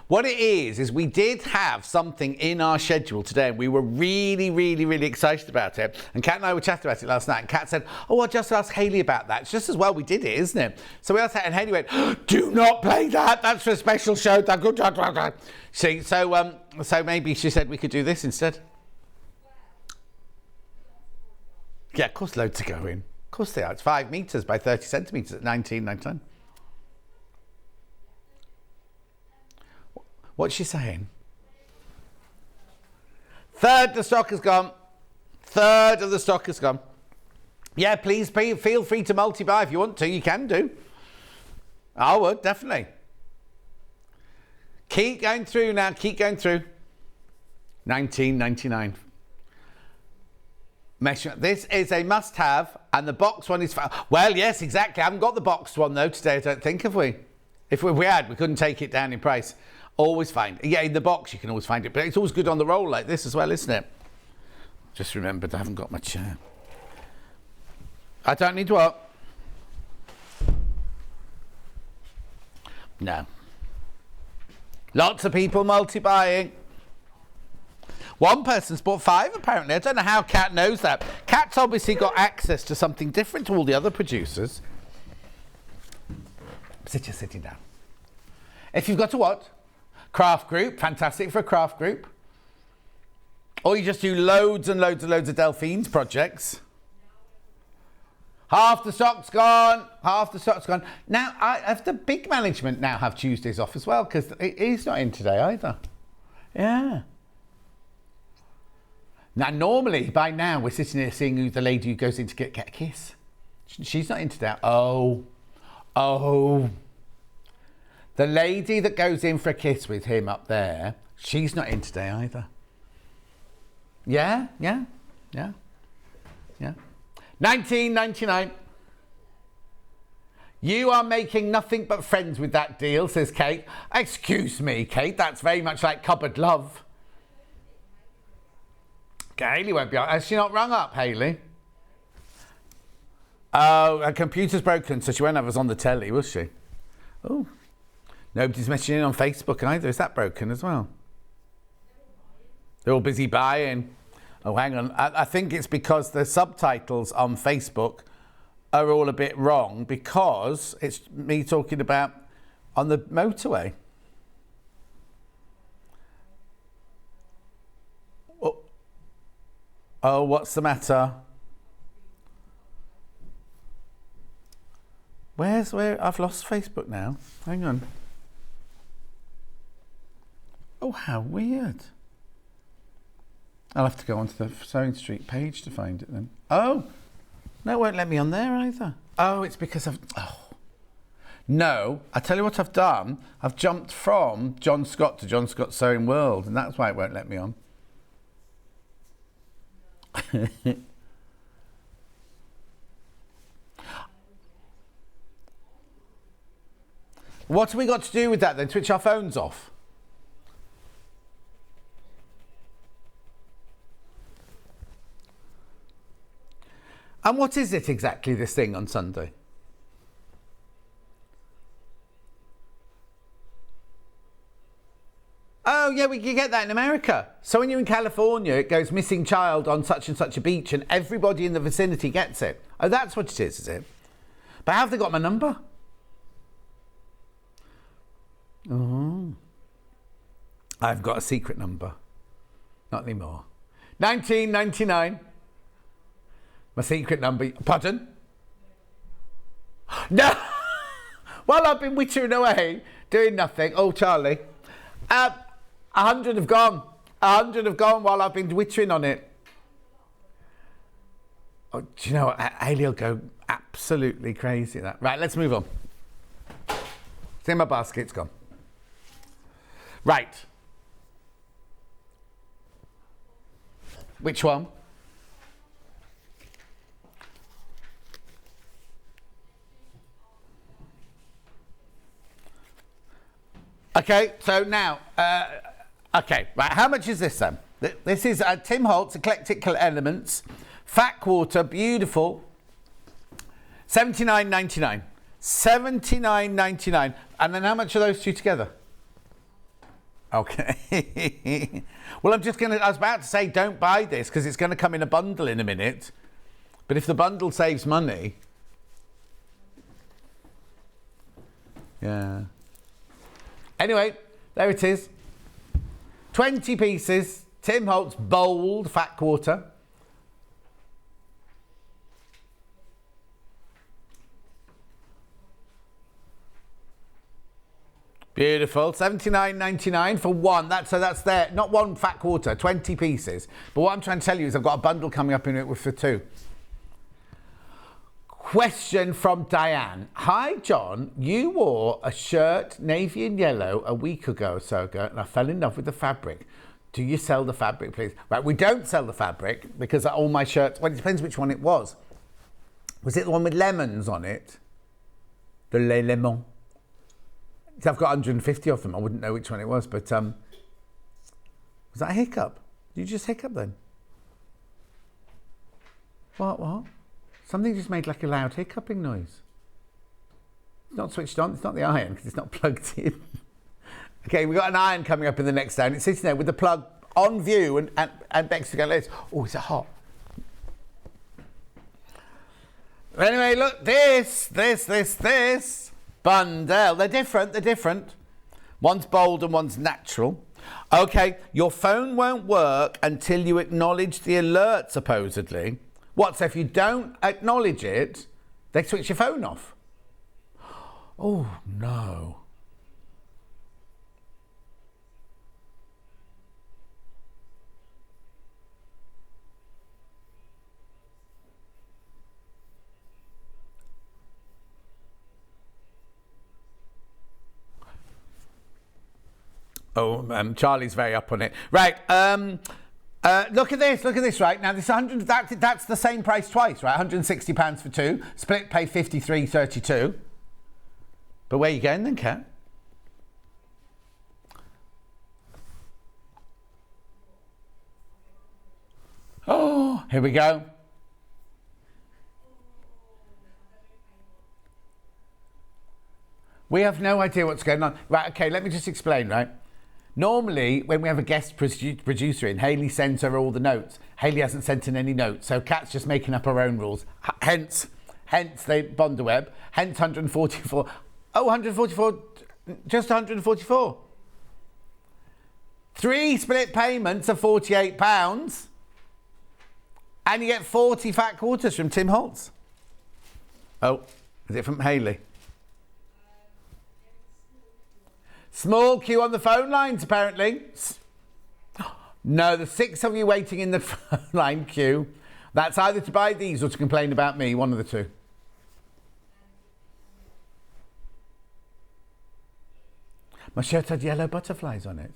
[SPEAKER 1] What it is we did have something in our schedule today, and we were really, really, really excited about it. And Kat and I were chatting about it last night, and Kat said, oh, I'll just ask Hayley about that. It's just as well we did it, isn't it? So we asked her, and Hayley went, do not play that. That's for a special show. See, so maybe she said we could do this instead. Yeah, of course, loads to go in. Of course they are. It's 5 metres by 30 centimetres at 19.99. What's she saying? Third the stock is gone. Third of the stock is gone. Yeah, please feel free to multi-buy if you want to. You can do. I would, definitely. Keep going through now. Keep going through. 19.99. This is a must-have, and the box one is... Well, yes, exactly. I haven't got the boxed one, though, today, I don't think, have we? If we had, we couldn't take it down in price. Always find it. Yeah, in the box you can always find it, but it's always good on the roll like this as well, isn't it? Just remembered I haven't got my chair. I don't need what? No. Lots of people multi-buying. One person's bought 5 apparently. I don't know how Kat knows that. Kat's obviously got access to something different to all the other producers. You're sitting down. If you've got a what? Craft group, fantastic for a craft group. Or you just do loads and loads and loads of Delphine's projects. Half the stock's gone. Half the stock's gone. Now, have the big management now have Tuesdays off as well? Because he's not in today either. Yeah. Now, normally, by now, we're sitting here seeing who the lady who goes in to get a kiss. She's not in today. Oh. The lady that goes in for a kiss with him up there, she's not in today either. Yeah. 19.99. You are making nothing but friends with that deal, says Kate. Excuse me, Kate, that's very much like cupboard love. Okay, Hayley won't be on. Has she not rung up, Hayley? Oh, her computer's broken, so she won't have us on the telly, will she? Oh. Nobody's messaging in on Facebook either. Is that broken as well? They're all busy buying. Oh, hang on. I think it's because the subtitles on Facebook are all a bit wrong because it's me talking about on the motorway. Oh, what's the matter? Where? I've lost Facebook now. Hang on. Oh, how weird. I'll have to go onto the Sewing Street page to find it then. Oh, no, it won't let me on there either. Oh, it's because No, I tell you what I've done. I've jumped from John Scott to John Scott Sewing World, and that's why it won't let me on. What have we got to do with that then? Switch our phones off? And what is it exactly, this thing on Sunday? Oh, yeah, we can get that in America. So when you're in California, it goes missing child on such and such a beach and everybody in the vicinity gets it. Oh, that's what it is it? But how have they got my number? Oh. I've got a secret number. Not anymore. 1999. My secret number. Pardon? No! Well, I've been wittering away, doing nothing. Oh, Charlie. 100 have gone. 100 have gone while I've been wittering on it. Oh, do you know what? Hayley will go absolutely crazy at that. Right, let's move on. It's in my basket. It's gone. Right. Which one? Okay, so now, okay, right, how much is this then? This is Tim Holtz Eclectic Elements, Fat Quarter, beautiful, $79.99. $79.99. And then how much are those two together? Okay. Well, I was about to say don't buy this because it's going to come in a bundle in a minute. But if the bundle saves money... Yeah. Anyway, there it is. 20 pieces. Tim Holtz Bold Fat Quarter. Beautiful. $79.99 for one. That's there. Not one fat quarter, 20 pieces. But what I'm trying to tell you is I've got a bundle coming up in it for two. Question from Diane. Hi, John. You wore a shirt, navy and yellow, a week ago or so ago, and I fell in love with the fabric. Do you sell the fabric, please? Right, we don't sell the fabric because all my shirts... Well, it depends which one it was. Was it the one with lemons on it? The Les Lemons. I've got 150 of them. I wouldn't know which one it was, but... was that a hiccup? Did you just hiccup then? What? Something just made like a loud hiccuping noise. It's not switched on. It's not the iron because it's not plugged in. Okay, we've got an iron coming up in the next zone. It's sitting there with the plug on view and Bex to go, oh, is it hot? Anyway, look, this bundle. They're different. One's bold and one's natural. Okay, your phone won't work until you acknowledge the alert, supposedly. What, so if you don't acknowledge it, they switch your phone off? Oh, no. Oh, Charlie's very up on it. Right, look at this, right? Now, this 100, that's the same price twice, right? £160 for two. Split pay 53.32. But where are you going then, Kat? Oh, here we go. We have no idea what's going on. Right, okay, let me just explain, right? Normally, when we have a guest producer in, Hayley sends her all the notes. Hayley hasn't sent in any notes, so Kat's just making up her own rules. Hence the Bonderweb. Hence 144. Oh, 144, just 144. 3 split payments of £48, and you get 40 fat quarters from Tim Holtz. Oh, is it from Hayley? Small queue on the phone lines, apparently. No, there's 6 of you waiting in the phone line queue. That's either to buy these or to complain about me, one of the two. My shirt had yellow butterflies on it.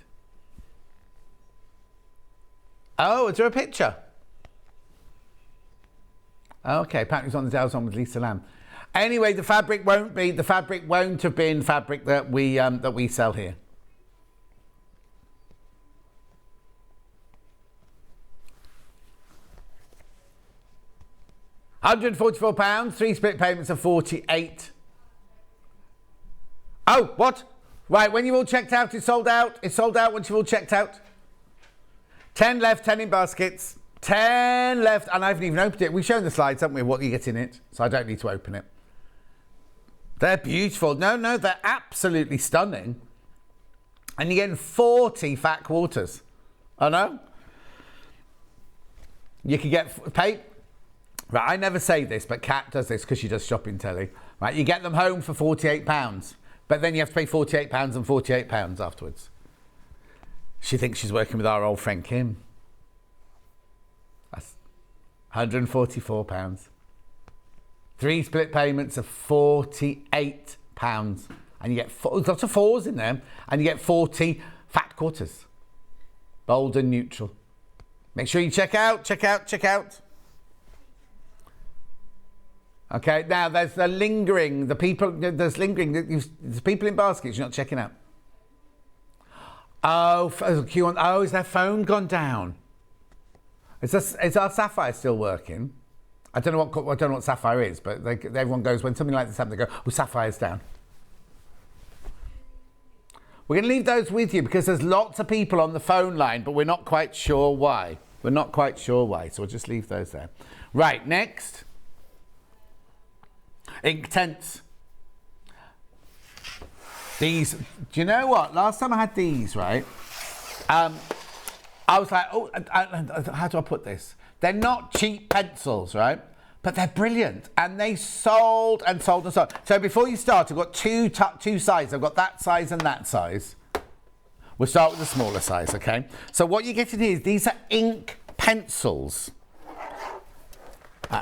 [SPEAKER 1] Oh, is there a picture? Okay, apparently it's on the Dow's one with Lisa Lamb. Anyway, the fabric won't have been fabric that we sell here. £144, 3 split payments of 48. Oh, what? Right, when you've all checked out, it's sold out. It's sold out once you've all checked out. 10 left, 10 in baskets. 10 left, and I haven't even opened it. We've shown the slides, haven't we, what you get in it, so I don't need to open it. They're beautiful. No, they're absolutely stunning. And you're getting 40 fat quarters. I know. You can get paid. Right, I never say this, but Kat does this because she does shopping telly. Right, you get them home for £48, but then you have to pay £48 and £48 afterwards. She thinks she's working with our old friend Kim. That's £144. 3 split payments of £48. And you get lots of 4s in there. And you get 40 fat quarters. Bold and neutral. Make sure you check out. Okay, now there's there's people in baskets you're not checking out. Oh, is their phone gone down? Is our Sapphire still working? I don't know what sapphire is, but everyone goes, when something like this happens, they go, oh, sapphire's down. We're going to leave those with you because there's lots of people on the phone line, but we're not quite sure why. We're not quite sure why, so we'll just leave those there. Right, next. Inktense. These, do you know what? Last time I had these, right, I was like, oh, how do I put this? They're not cheap pencils, right? But they're brilliant. And they sold and sold and sold. So before you start, I've got two sizes. I've got that size and that size. We'll start with the smaller size, okay? So what you're getting here is these are ink pencils.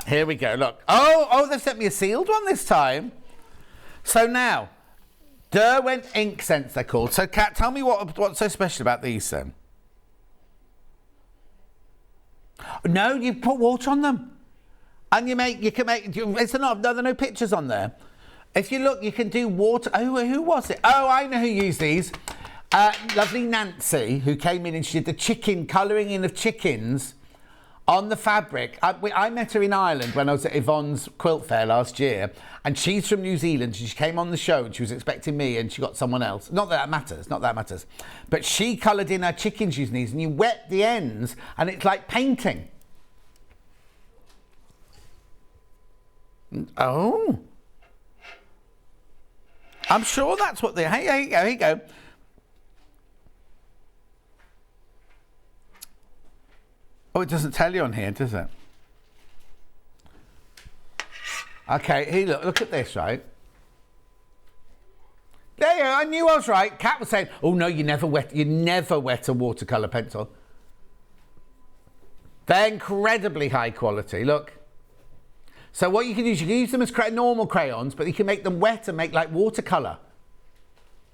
[SPEAKER 1] Here we go, look. Oh, they've sent me a sealed one this time. So now, Derwent Ink Sense, they're called. So, Kat, tell me what's so special about these then? No, you put water on them. And there are no pictures on there. If you look, you can do water. Oh, who was it? Oh, I know who used these. Lovely Nancy, who came in and she did the colouring in of chickens on the fabric. I met her in Ireland when I was at Yvonne's quilt fair last year, and she's from New Zealand. She came on the show and she was expecting me and she got someone else. Not that matters. But she coloured in her chickens using these, and you wet the ends and it's like painting. Oh. I'm sure that's what they... Here you go. Oh, it doesn't tell you on here, does it? Okay, here, look at this, right? There you go, I knew I was right. Kat was saying, oh no, you never wet a watercolour pencil. They're incredibly high quality, look. So what you can do is you can use them as normal crayons, but you can make them wet and make like watercolour.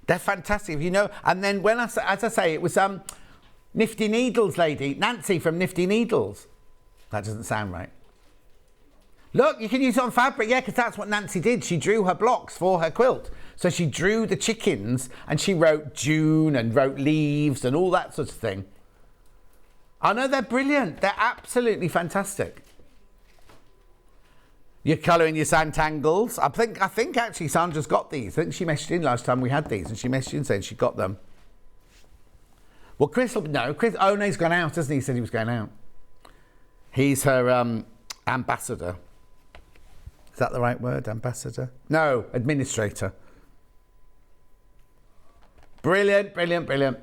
[SPEAKER 1] They're fantastic, you know. And then as I say, it was Nifty Needles lady, Nancy from Nifty Needles. That doesn't sound right. Look, you can use it on fabric, yeah, because that's what Nancy did. She drew her blocks for her quilt. So she drew the chickens and she wrote June and wrote leaves and all that sort of thing. I know, they're brilliant. They're absolutely fantastic. You're colouring your santangles. I think actually Sandra's got these. I think she messaged in last time we had these, and she messaged in saying she got them. Well, Chris, oh no, he's gone out, hasn't he? He said he was going out. He's her ambassador. Is that the right word, ambassador? No, administrator. Brilliant, brilliant, brilliant.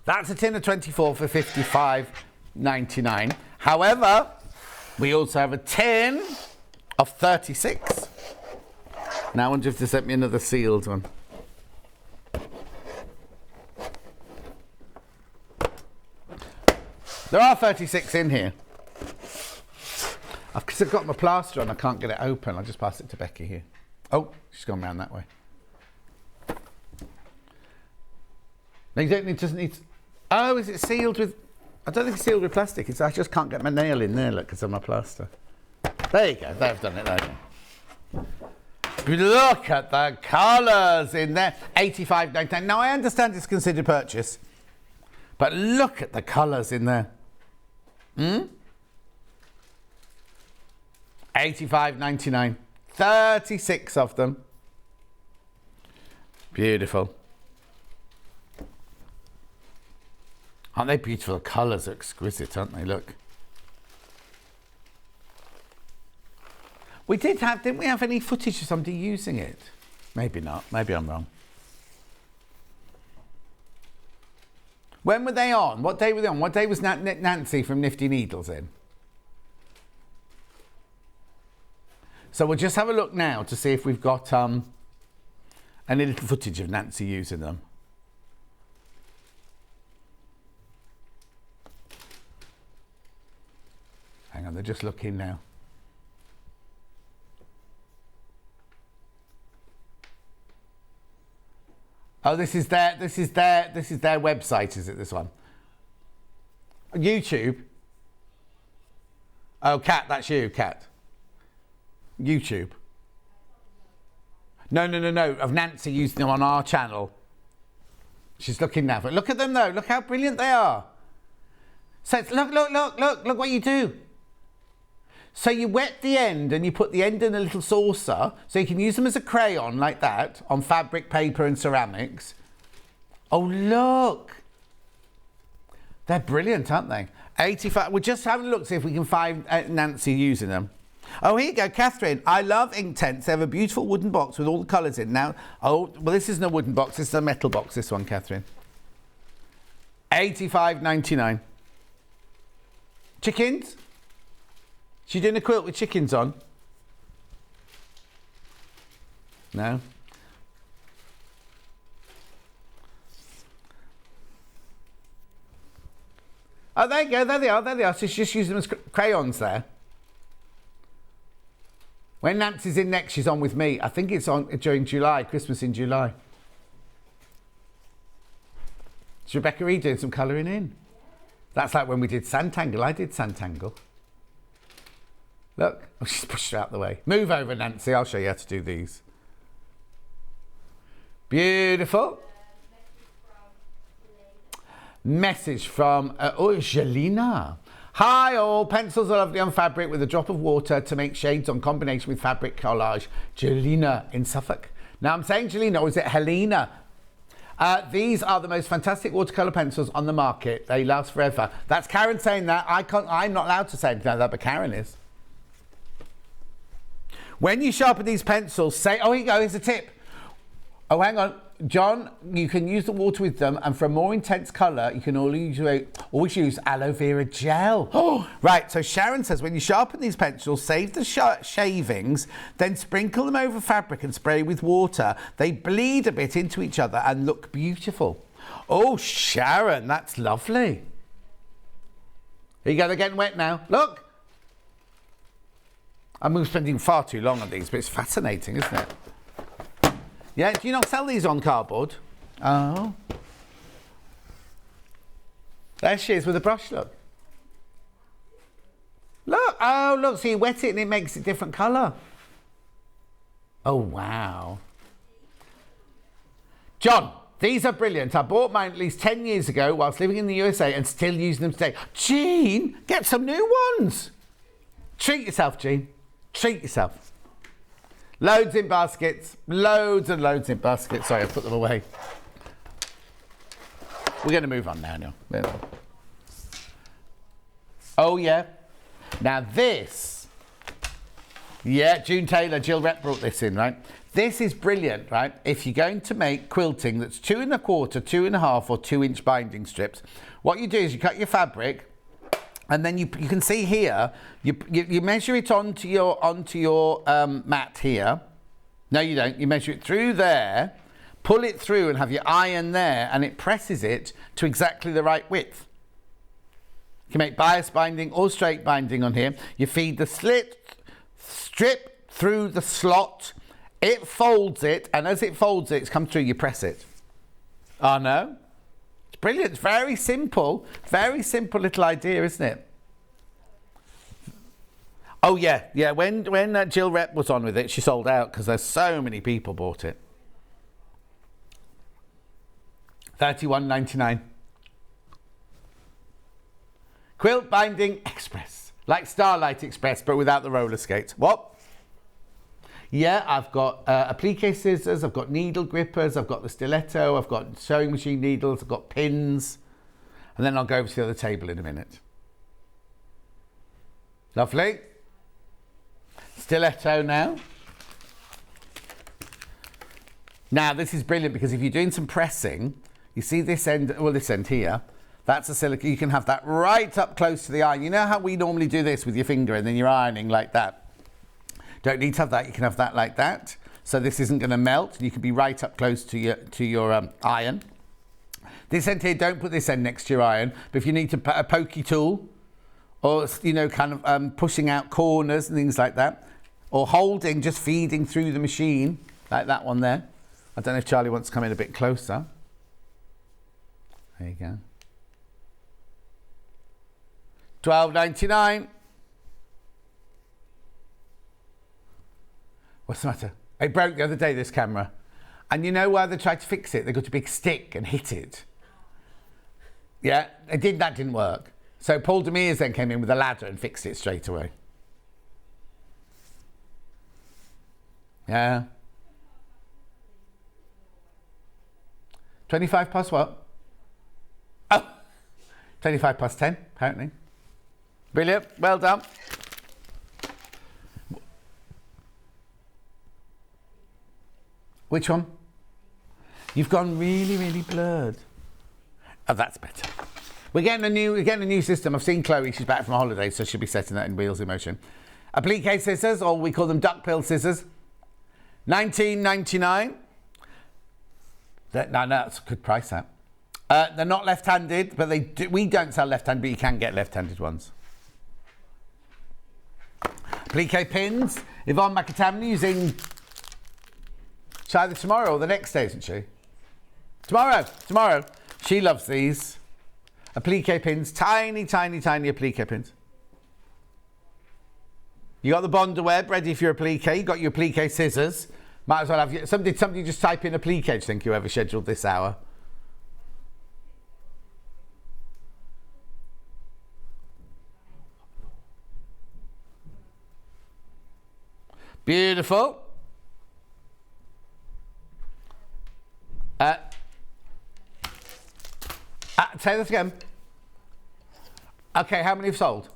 [SPEAKER 1] That's a tin of 24 for $55.99. However, we also have a tin of 36. Now I wonder if they sent me another sealed one. There are 36 in here. Because I've got my plaster on, I can't get it open. I'll just pass it to Becky here. Oh, she's gone round that way. No, you don't need, doesn't need... Oh, is it sealed with... I don't think it's sealed with plastic. I just can't get my nail in there, look, because of my plaster. There you go. They've done it, there you go. Look at the colours in there. $85.99. Now, I understand it's considered purchase, but look at the colours in there. $85.99. 36 of them. Beautiful. Aren't they beautiful? The colours are exquisite, aren't they? Look. Didn't we have any footage of somebody using it? Maybe not. Maybe I'm wrong. When were they on? What day were they on? What day was Nancy from Nifty Needles in? So we'll just have a look now to see if we've got any little footage of Nancy using them. Hang on, they're just looking now. Oh, this is their website, is it, this one? YouTube. Oh, Kat, that's you, Kat. YouTube. No. Of Nancy using them on our channel. She's looking now. But look at them though. Look how brilliant they are. So it's, look what you do. So you wet the end and you put the end in a little saucer so you can use them as a crayon like that on fabric, paper and ceramics. Oh, look. They're brilliant, aren't they? 85. We're just having a look to see if we can find Nancy using them. Oh, here you go, Catherine. I love Inktense. They have a beautiful wooden box with all the colours in. Now, oh, well, this isn't a wooden box. This is a metal box, this one, Catherine. $85.99. Chickens? She doing a quilt with chickens on? No? Oh, there you go. There they are. There they are. So she's just using them as crayons there. When Nancy's in next, she's on with me. I think it's on during July, Christmas in July. Is Rebecca Reed doing some colouring in? That's like when we did Santangle. I did Santangle. Look. Oh, she's pushed her out the way. Move over, Nancy. I'll show you how to do these. Beautiful. Message from Jelena. Hi all, pencils are lovely on fabric with a drop of water to make shades on combination with fabric collage. Jelena in Suffolk. Now I'm saying Jelena, or is it Helena? These are the most fantastic watercolour pencils on the market. They last forever. That's Karen saying that. I'm not allowed to say anything like that, but Karen is. When you sharpen these pencils, say, oh, here you go, here's a tip. Oh, hang on. John, you can use the water with them, and for a more intense colour, you can always use aloe vera gel. Oh, right. So Sharon says when you sharpen these pencils, save the shavings, then sprinkle them over fabric and spray with water. They bleed a bit into each other and look beautiful. Oh, Sharon, that's lovely. Here you go, they're getting wet now. Look. I'm spending far too long on these, but it's fascinating, isn't it? Yeah, do you not sell these on cardboard? Oh. There she is with a brush, look. Look, oh, look, so you wet it and it makes a different colour. Oh, wow. John, these are brilliant. I bought mine at least 10 years ago whilst living in the USA and still using them today. Jean, get some new ones. Treat yourself, Jean. Treat yourself. Loads in baskets, loads and loads in baskets. Sorry, I put them away. We're going to move on now. Oh, yeah. Now this. Yeah, June Taylor, Jill Rep brought this in, right? This is brilliant, right? If you're going to make quilting that's 2 1/4, 2 1/2 or 2-inch binding strips, what you do is you cut your fabric, and then you can see here, you measure it onto your mat here. No, you don't. You measure it through there, pull it through and have your iron there, and it presses it to exactly the right width. You can make bias binding or straight binding on here. You feed the strip through the slot, it folds it, and as it folds it, it's come through, you press it. Oh, no? Brilliant. It's very simple little idea, isn't it? Oh yeah. When Jill Rep was on with it, she sold out because there's so many people bought it. $31.99. Quilt Binding Express, like Starlight Express, but without the roller skates. What? Yeah, I've got applique scissors, I've got needle grippers, I've got the stiletto, I've got sewing machine needles, I've got pins, and then I'll go over to the other table in a minute. Lovely. Stiletto now. Now, this is brilliant because if you're doing some pressing, you see this end, well, this end here, that's a silicone. You can have that right up close to the iron. You know how we normally do this with your finger and then you're ironing like that? Don't need to have that. You can have that like that. So this isn't going to melt. You can be right up close to your iron. This end here, don't put this end next to your iron. But if you need to put a pokey tool, or kind of pushing out corners and things like that, or holding, just feeding through the machine, like that one there. I don't know if Charlie wants to come in a bit closer. There you go. $12.99. What's the matter? It broke the other day, this camera. And you know why they tried to fix it? They got a big stick and hit it. Yeah, that didn't work. So Paul Demers then came in with a ladder and fixed it straight away. Yeah. 25 past what? Oh, 25 past 10, apparently. Brilliant. Well done. Which one? You've gone really, really blurred. Oh, that's better. We're getting a new system. I've seen Chloe. She's back from holiday, so she'll be setting that in wheels in motion. Applique scissors, or we call them duckbill scissors. $19.99. No, that's a good price. That. They're not left-handed, but we don't sell left-handed, but you can get left-handed ones. Applique pins. Yvonne McAtamney using. It's either tomorrow or the next day, isn't she? Tomorrow. She loves these. Applique pins. Tiny, tiny, tiny applique pins. You got the Bonder web ready for your applique. You got your applique scissors. Might as well have you. Somebody just type in applique. Do you think whoever scheduled this hour? Beautiful. Say this again. Okay, how many have sold?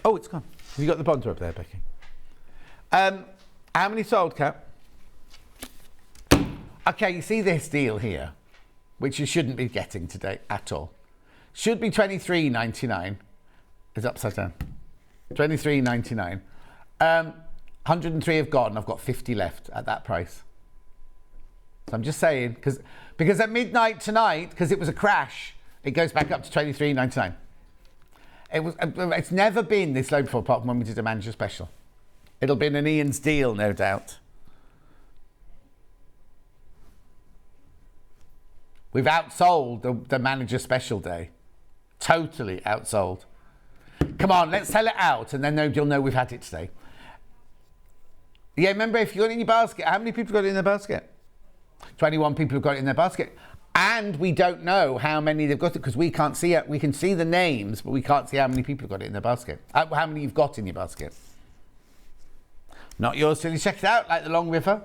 [SPEAKER 1] Oh, it's gone. Have you got the Bonder up there, Becky? How many sold, Kat? Okay, you see this deal here, which you shouldn't be getting today at all. Should be $23.99. It's upside down. $23.99. 103 have gone. I've got 50 left at that price. So I'm just saying, because at midnight tonight, because it was a crash, it goes back up to $23.99. It's never been this low before, apart from when we did a manager special. It'll be an Ian's deal, no doubt. We've outsold the manager special day. Totally outsold. Come on, let's sell it out, and then you'll know we've had it today. Yeah, remember, if you got it in your basket, how many people got it in their basket? 21 people have got it in their basket. And we don't know how many they've got it, because we can't see it. We can see the names, but we can't see how many people have got it in their basket. How many you've got in your basket. Not yours till you check it out, like the Long River.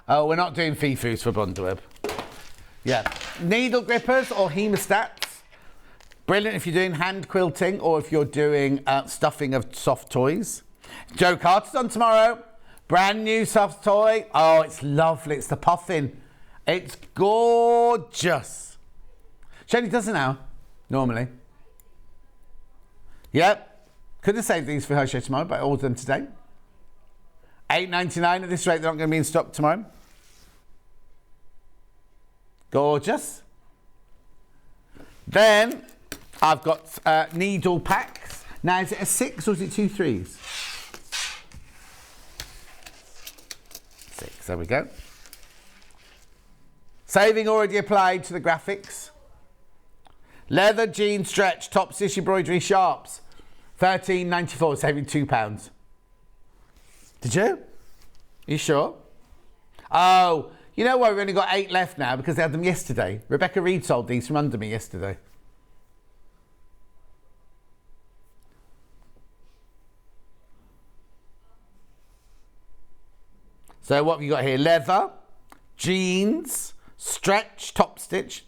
[SPEAKER 1] Oh, we're not doing FIFUs for Bundweb. Yeah. Needle grippers or hemostats. Brilliant if you're doing hand quilting or if you're doing stuffing of soft toys. Joe Carter's on tomorrow. Brand new soft toy. Oh, it's lovely. It's the puffin. It's gorgeous. She only does it now, normally. Yep. Could have saved these for her show tomorrow, but I ordered them today. $8.99 at this rate. They're not going to be in stock tomorrow. Gorgeous. Then I've got needle packs. Now, is it a 6 or is it 2 3s? 6, there we go. Saving already applied to the graphics. Leather, jean, stretch, top stitch embroidery, sharps. $13.94, saving £2. Did you? You sure? Oh, you know why we've only got 8 left now? Because they had them yesterday. Rebecca Reed sold these from under me yesterday. So what have you got here? Leather, jeans, stretch, top stitch.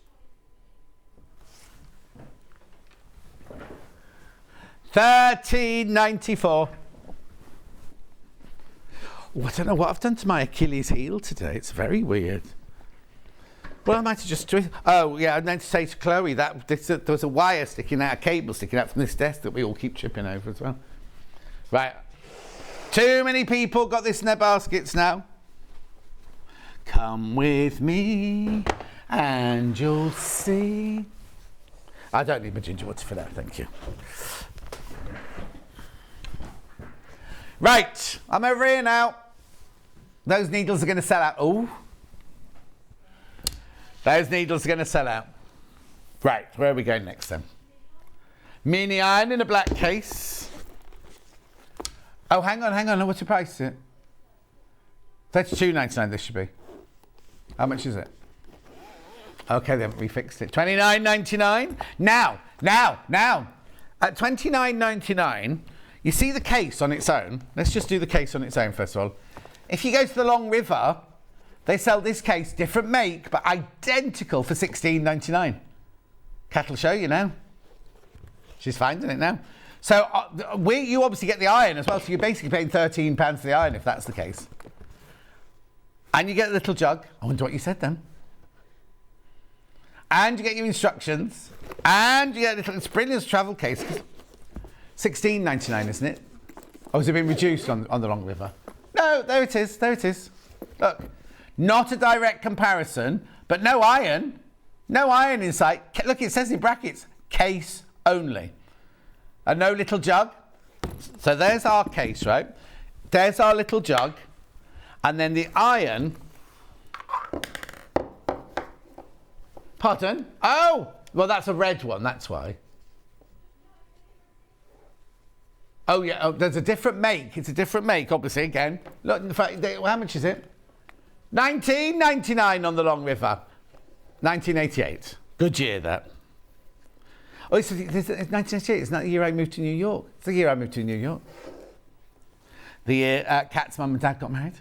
[SPEAKER 1] $13.94. Oh, I don't know what I've done to my Achilles heel today. It's very weird. Well, I might have just... Oh, yeah, I meant to say to Chloe that there was a wire sticking out, a cable sticking out from this desk that we all keep tripping over as well. Right. Too many people got this in their baskets now. Come with me and you'll see. I don't need my ginger water for that, thank you. Right, I'm over here now. Those needles are going to sell out. Oh, those needles are going to sell out. Right, where are we going next then? Mini iron in a black case. Oh, hang on. What's the price? $32.99 this should be. How much is it? Okay, they haven't refixed it. $29.99. Now. At $29.99, You see the case on its own. Let's just do the case on its own first of all. If you go to the Long River, they sell this case, different make, but identical for $16.99. Kat will show you now. She's finding it now. So you obviously get the iron as well, so you're basically paying £13 for the iron if that's the case. And you get a little jug. I wonder what you said then. And you get your instructions. And you get a little, it's brilliant travel case. $16.99, isn't it? Or has it been reduced on the Long River? No, there it is. There it is. Look, not a direct comparison, but no iron. No iron inside. Look, it says in brackets, case only. And no little jug. So there's our case, right? There's our little jug. And then the iron. Pardon? Oh! Well, that's a red one, that's why. Oh, yeah, oh, there's a different make. It's a different make, obviously, again. Look, in fact, how much is it? $19.99 on the Long River. 1988. Good year, that. Oh, it's 1988. It's not the year I moved to New York. It's the year I moved to New York. The year Kat's mum and dad got married.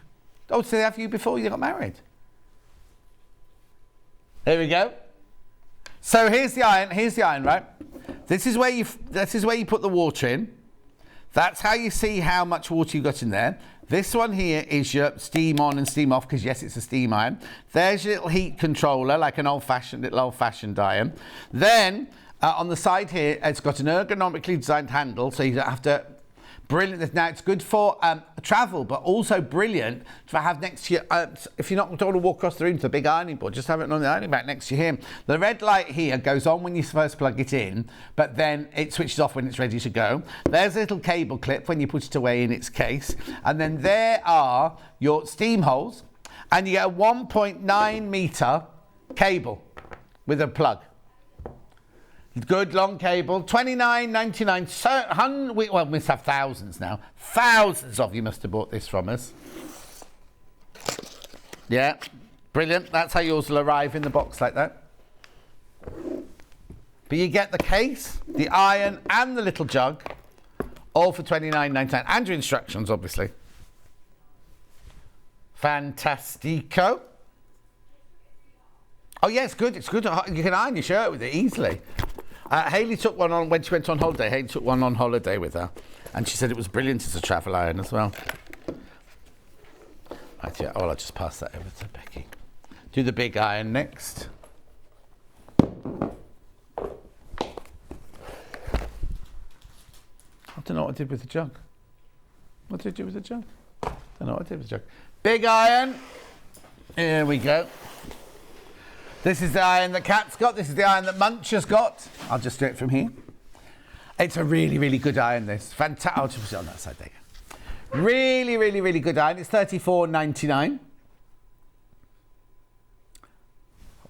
[SPEAKER 1] Oh, so they have you before you got married? There we go. So here's the iron. Here's the iron, right? This is where you put the water in. That's how you see how much water you got in there. This one here is your steam on and steam off, because yes, it's a steam iron. There's your little heat controller, like an little old-fashioned iron. Then on the side here, it's got an ergonomically designed handle, so you don't have to. Brilliant. Now it's good for travel, but also brilliant to have next to you. If you don't want to walk across the room to the big ironing board, just have it on the ironing rack next to you here. The red light here goes on when you first plug it in, but then it switches off when it's ready to go. There's a little cable clip when you put it away in its case, and then there are your steam holes, and you get a 1.9 metre cable with a plug. Good long cable, $29.99. So, we must have thousands now. Thousands of you must have bought this from us. Yeah, brilliant. That's how yours will arrive in the box like that. But you get the case, the iron, and the little jug, all for $29.99. And your instructions, obviously. Fantastico. Oh, yeah, it's good. It's good. You can iron your shirt with it easily. Hayley took one on when she went on holiday. Hayley took one on holiday with her, and she said it was brilliant as a travel iron as well. Right, yeah. Oh, I'll just pass that over to Becky. Do the big iron next. I don't know what I did with the jug. What did I do with the jug? I don't know what I did with the jug. Big iron. Here we go. This is the iron that Kat's got. This is the iron that Munch has got. I'll just do it from here. It's a really, really good iron, this. Fantastic. I'll just put it on that side. There you go. Really, really, really good iron. It's $34.99.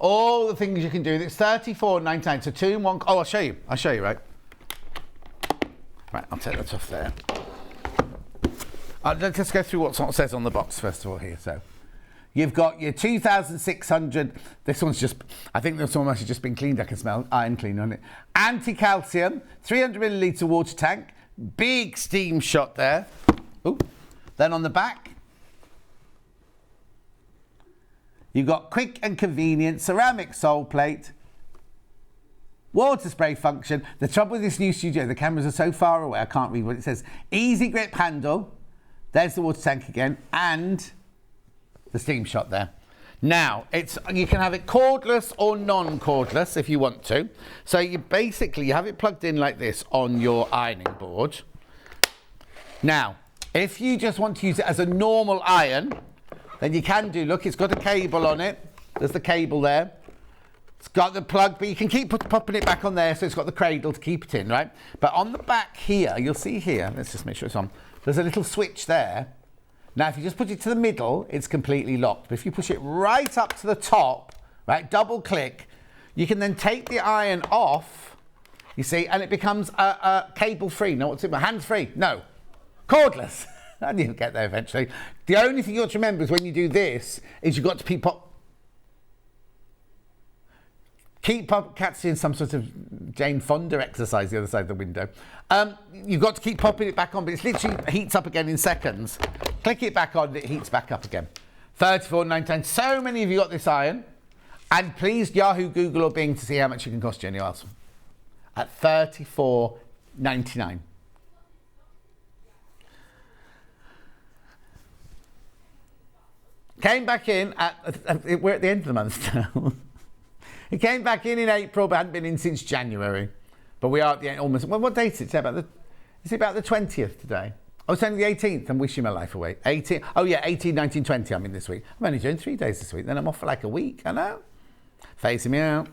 [SPEAKER 1] All the things you can do. It's $34.99. So 2 in 1. Oh, I'll show you. I'll show you, right? Right, I'll take that off there. Let's just go through what it says on the box first of all here. So you've got your 2,600. This one's just, I think this one must have just been cleaned. I can smell iron clean on it. Anti-calcium, 300 millilitre water tank. Big steam shot there. Ooh. Then on the back, you've got quick and convenient ceramic sole plate. Water spray function. The trouble with this new studio, the cameras are so far away, I can't read what it says. Easy grip handle. There's the water tank again. And the steam shot there. Now, you can have it cordless or non-cordless if you want to. So you have it plugged in like this on your ironing board. Now, if you just want to use it as a normal iron, then you can do, look, it's got a cable on it. There's the cable there. It's got the plug, but you can keep popping it back on there, so it's got the cradle to keep it in, right? But on the back here, you'll see here, let's just make sure it's on. There's a little switch there. Now, if you just put it to the middle, it's completely locked. But if you push it right up to the top, right, double click, you can then take the iron off, you see, and it becomes cable-free. No, what's it? Hands-free? No. Cordless. And you'll get there eventually. The only thing you got to remember is when you do this, is you've got to Cat's doing some sort of Jane Fonda exercise the other side of the window. You've got to keep popping it back on, but it's literally heats up again in seconds. Click it back on, it heats back up again. 34.99. So many of you got this iron. And please Yahoo, Google or Bing to see how much it can cost you anywhere else. At $34.99. Came back in we're at the end of the month now. It came back in April, but hadn't been in since January. But we are at the end, almost. Well, what date is it? Is it about the 20th today? Oh, it's only the 18th. I'm wishing my life away. 18. Oh yeah, 18, 19, 20. I'm in this week. I'm only doing 3 days this week. Then I'm off for like a week. I know. Phasing me out.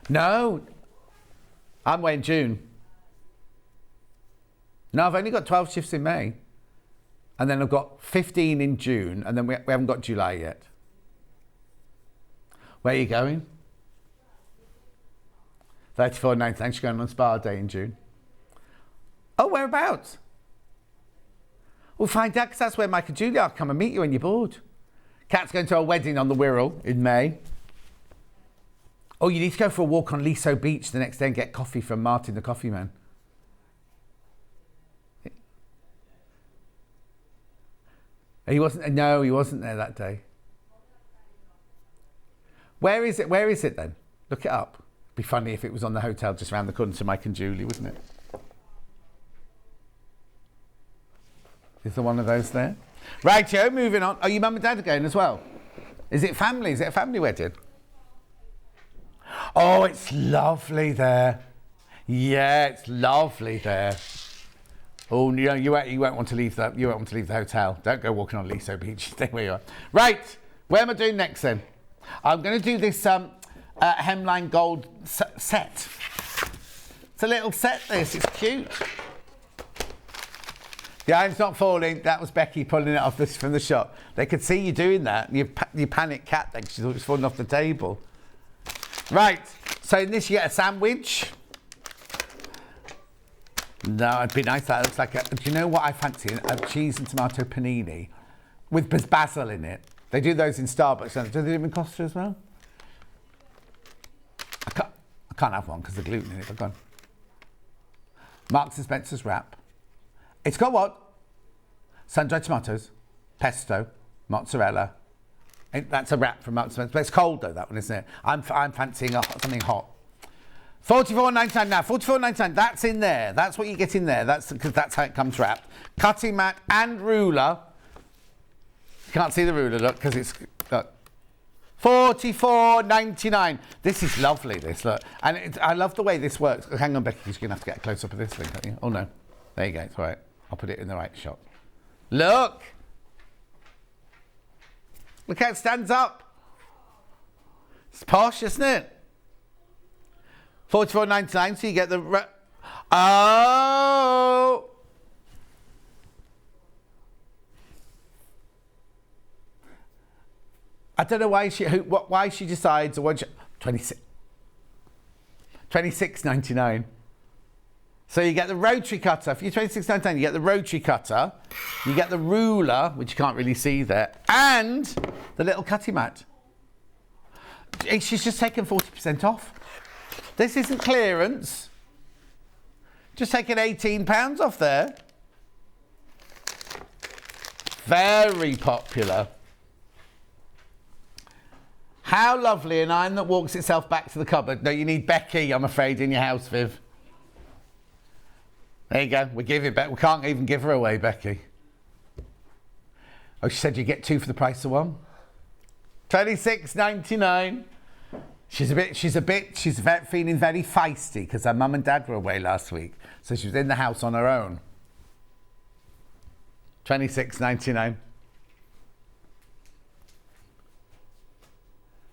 [SPEAKER 1] No. I'm away in June. No, I've only got 12 shifts in May. And then I've got 15 in June. And then we haven't got July yet. Where are you going? 34.99. Thanks for going on Spa Day in June. Oh, whereabouts? We'll find out because that's where Mike and Julia are. Come and meet you when you're bored. Kat's going to a wedding on the Wirral in May. Oh, you need to go for a walk on Liso Beach the next day and get coffee from Martin the Coffee Man. He wasn't. No, he wasn't there that day. Where is it? Where is it then? Look it up. It'd be funny if it was on the hotel just round the corner to Mike and Julie, wouldn't it? Is there one of those there? Rightio, moving on. Oh, your mum and dad are going as well? Is it family? Is it a family wedding? Oh, it's lovely there. Yeah, it's lovely there. Oh, no, you won't want to leave the hotel. Don't go walking on Liso Beach. Stay where you are. Right, where am I doing next then? I'm going to do this hemline gold set. It's a little set. This it's cute. The iron's not falling. That was Becky pulling it off from the shop. They could see you doing that. You panicked Cat then because she thought it was falling off the table. Right. So in this you get a sandwich. No, it'd be nice. That looks like do you know what I fancy? A cheese and tomato panini with basil in it. They do those in Starbucks. Do they do them in Costa as well? I can't have one because of the gluten in it. But go on. Marks and Spencer's wrap. It's got what? Sun-dried tomatoes, pesto, mozzarella. That's a wrap from Marks and Spencer. But it's cold though, that one, isn't it? I'm fancying something hot. $44.99 now. $44.99. That's in there. That's what you get in there. That's because that's how it comes wrapped. Cutting mat and ruler. You can't see the ruler, look, because it's look. $44.99. This is lovely. This look, and I love the way this works. Hang on, Becky, because you're gonna have to get a close up of this thing, don't you? Oh no, there you go. It's all right. I'll put it in the right shot. Look. Look how it stands up. It's posh, isn't it? $44.99, so you get the... Oh! I don't know why she decides... $26.99. So you get the rotary cutter. For your $26.99, you get the rotary cutter, you get the ruler, which you can't really see there, and the little cutting mat. She's just taken 40% off. This isn't clearance. Just taking £18 off there. Very popular. How lovely, an iron that walks itself back to the cupboard. No, you need Becky, I'm afraid, in your house, Viv. There you go. We give it back. We can't even give her away, Becky. Oh, she said you get two for the price of one. $26.99. She's feeling very feisty because her mum and dad were away last week, so she was in the house on her own. $26.99.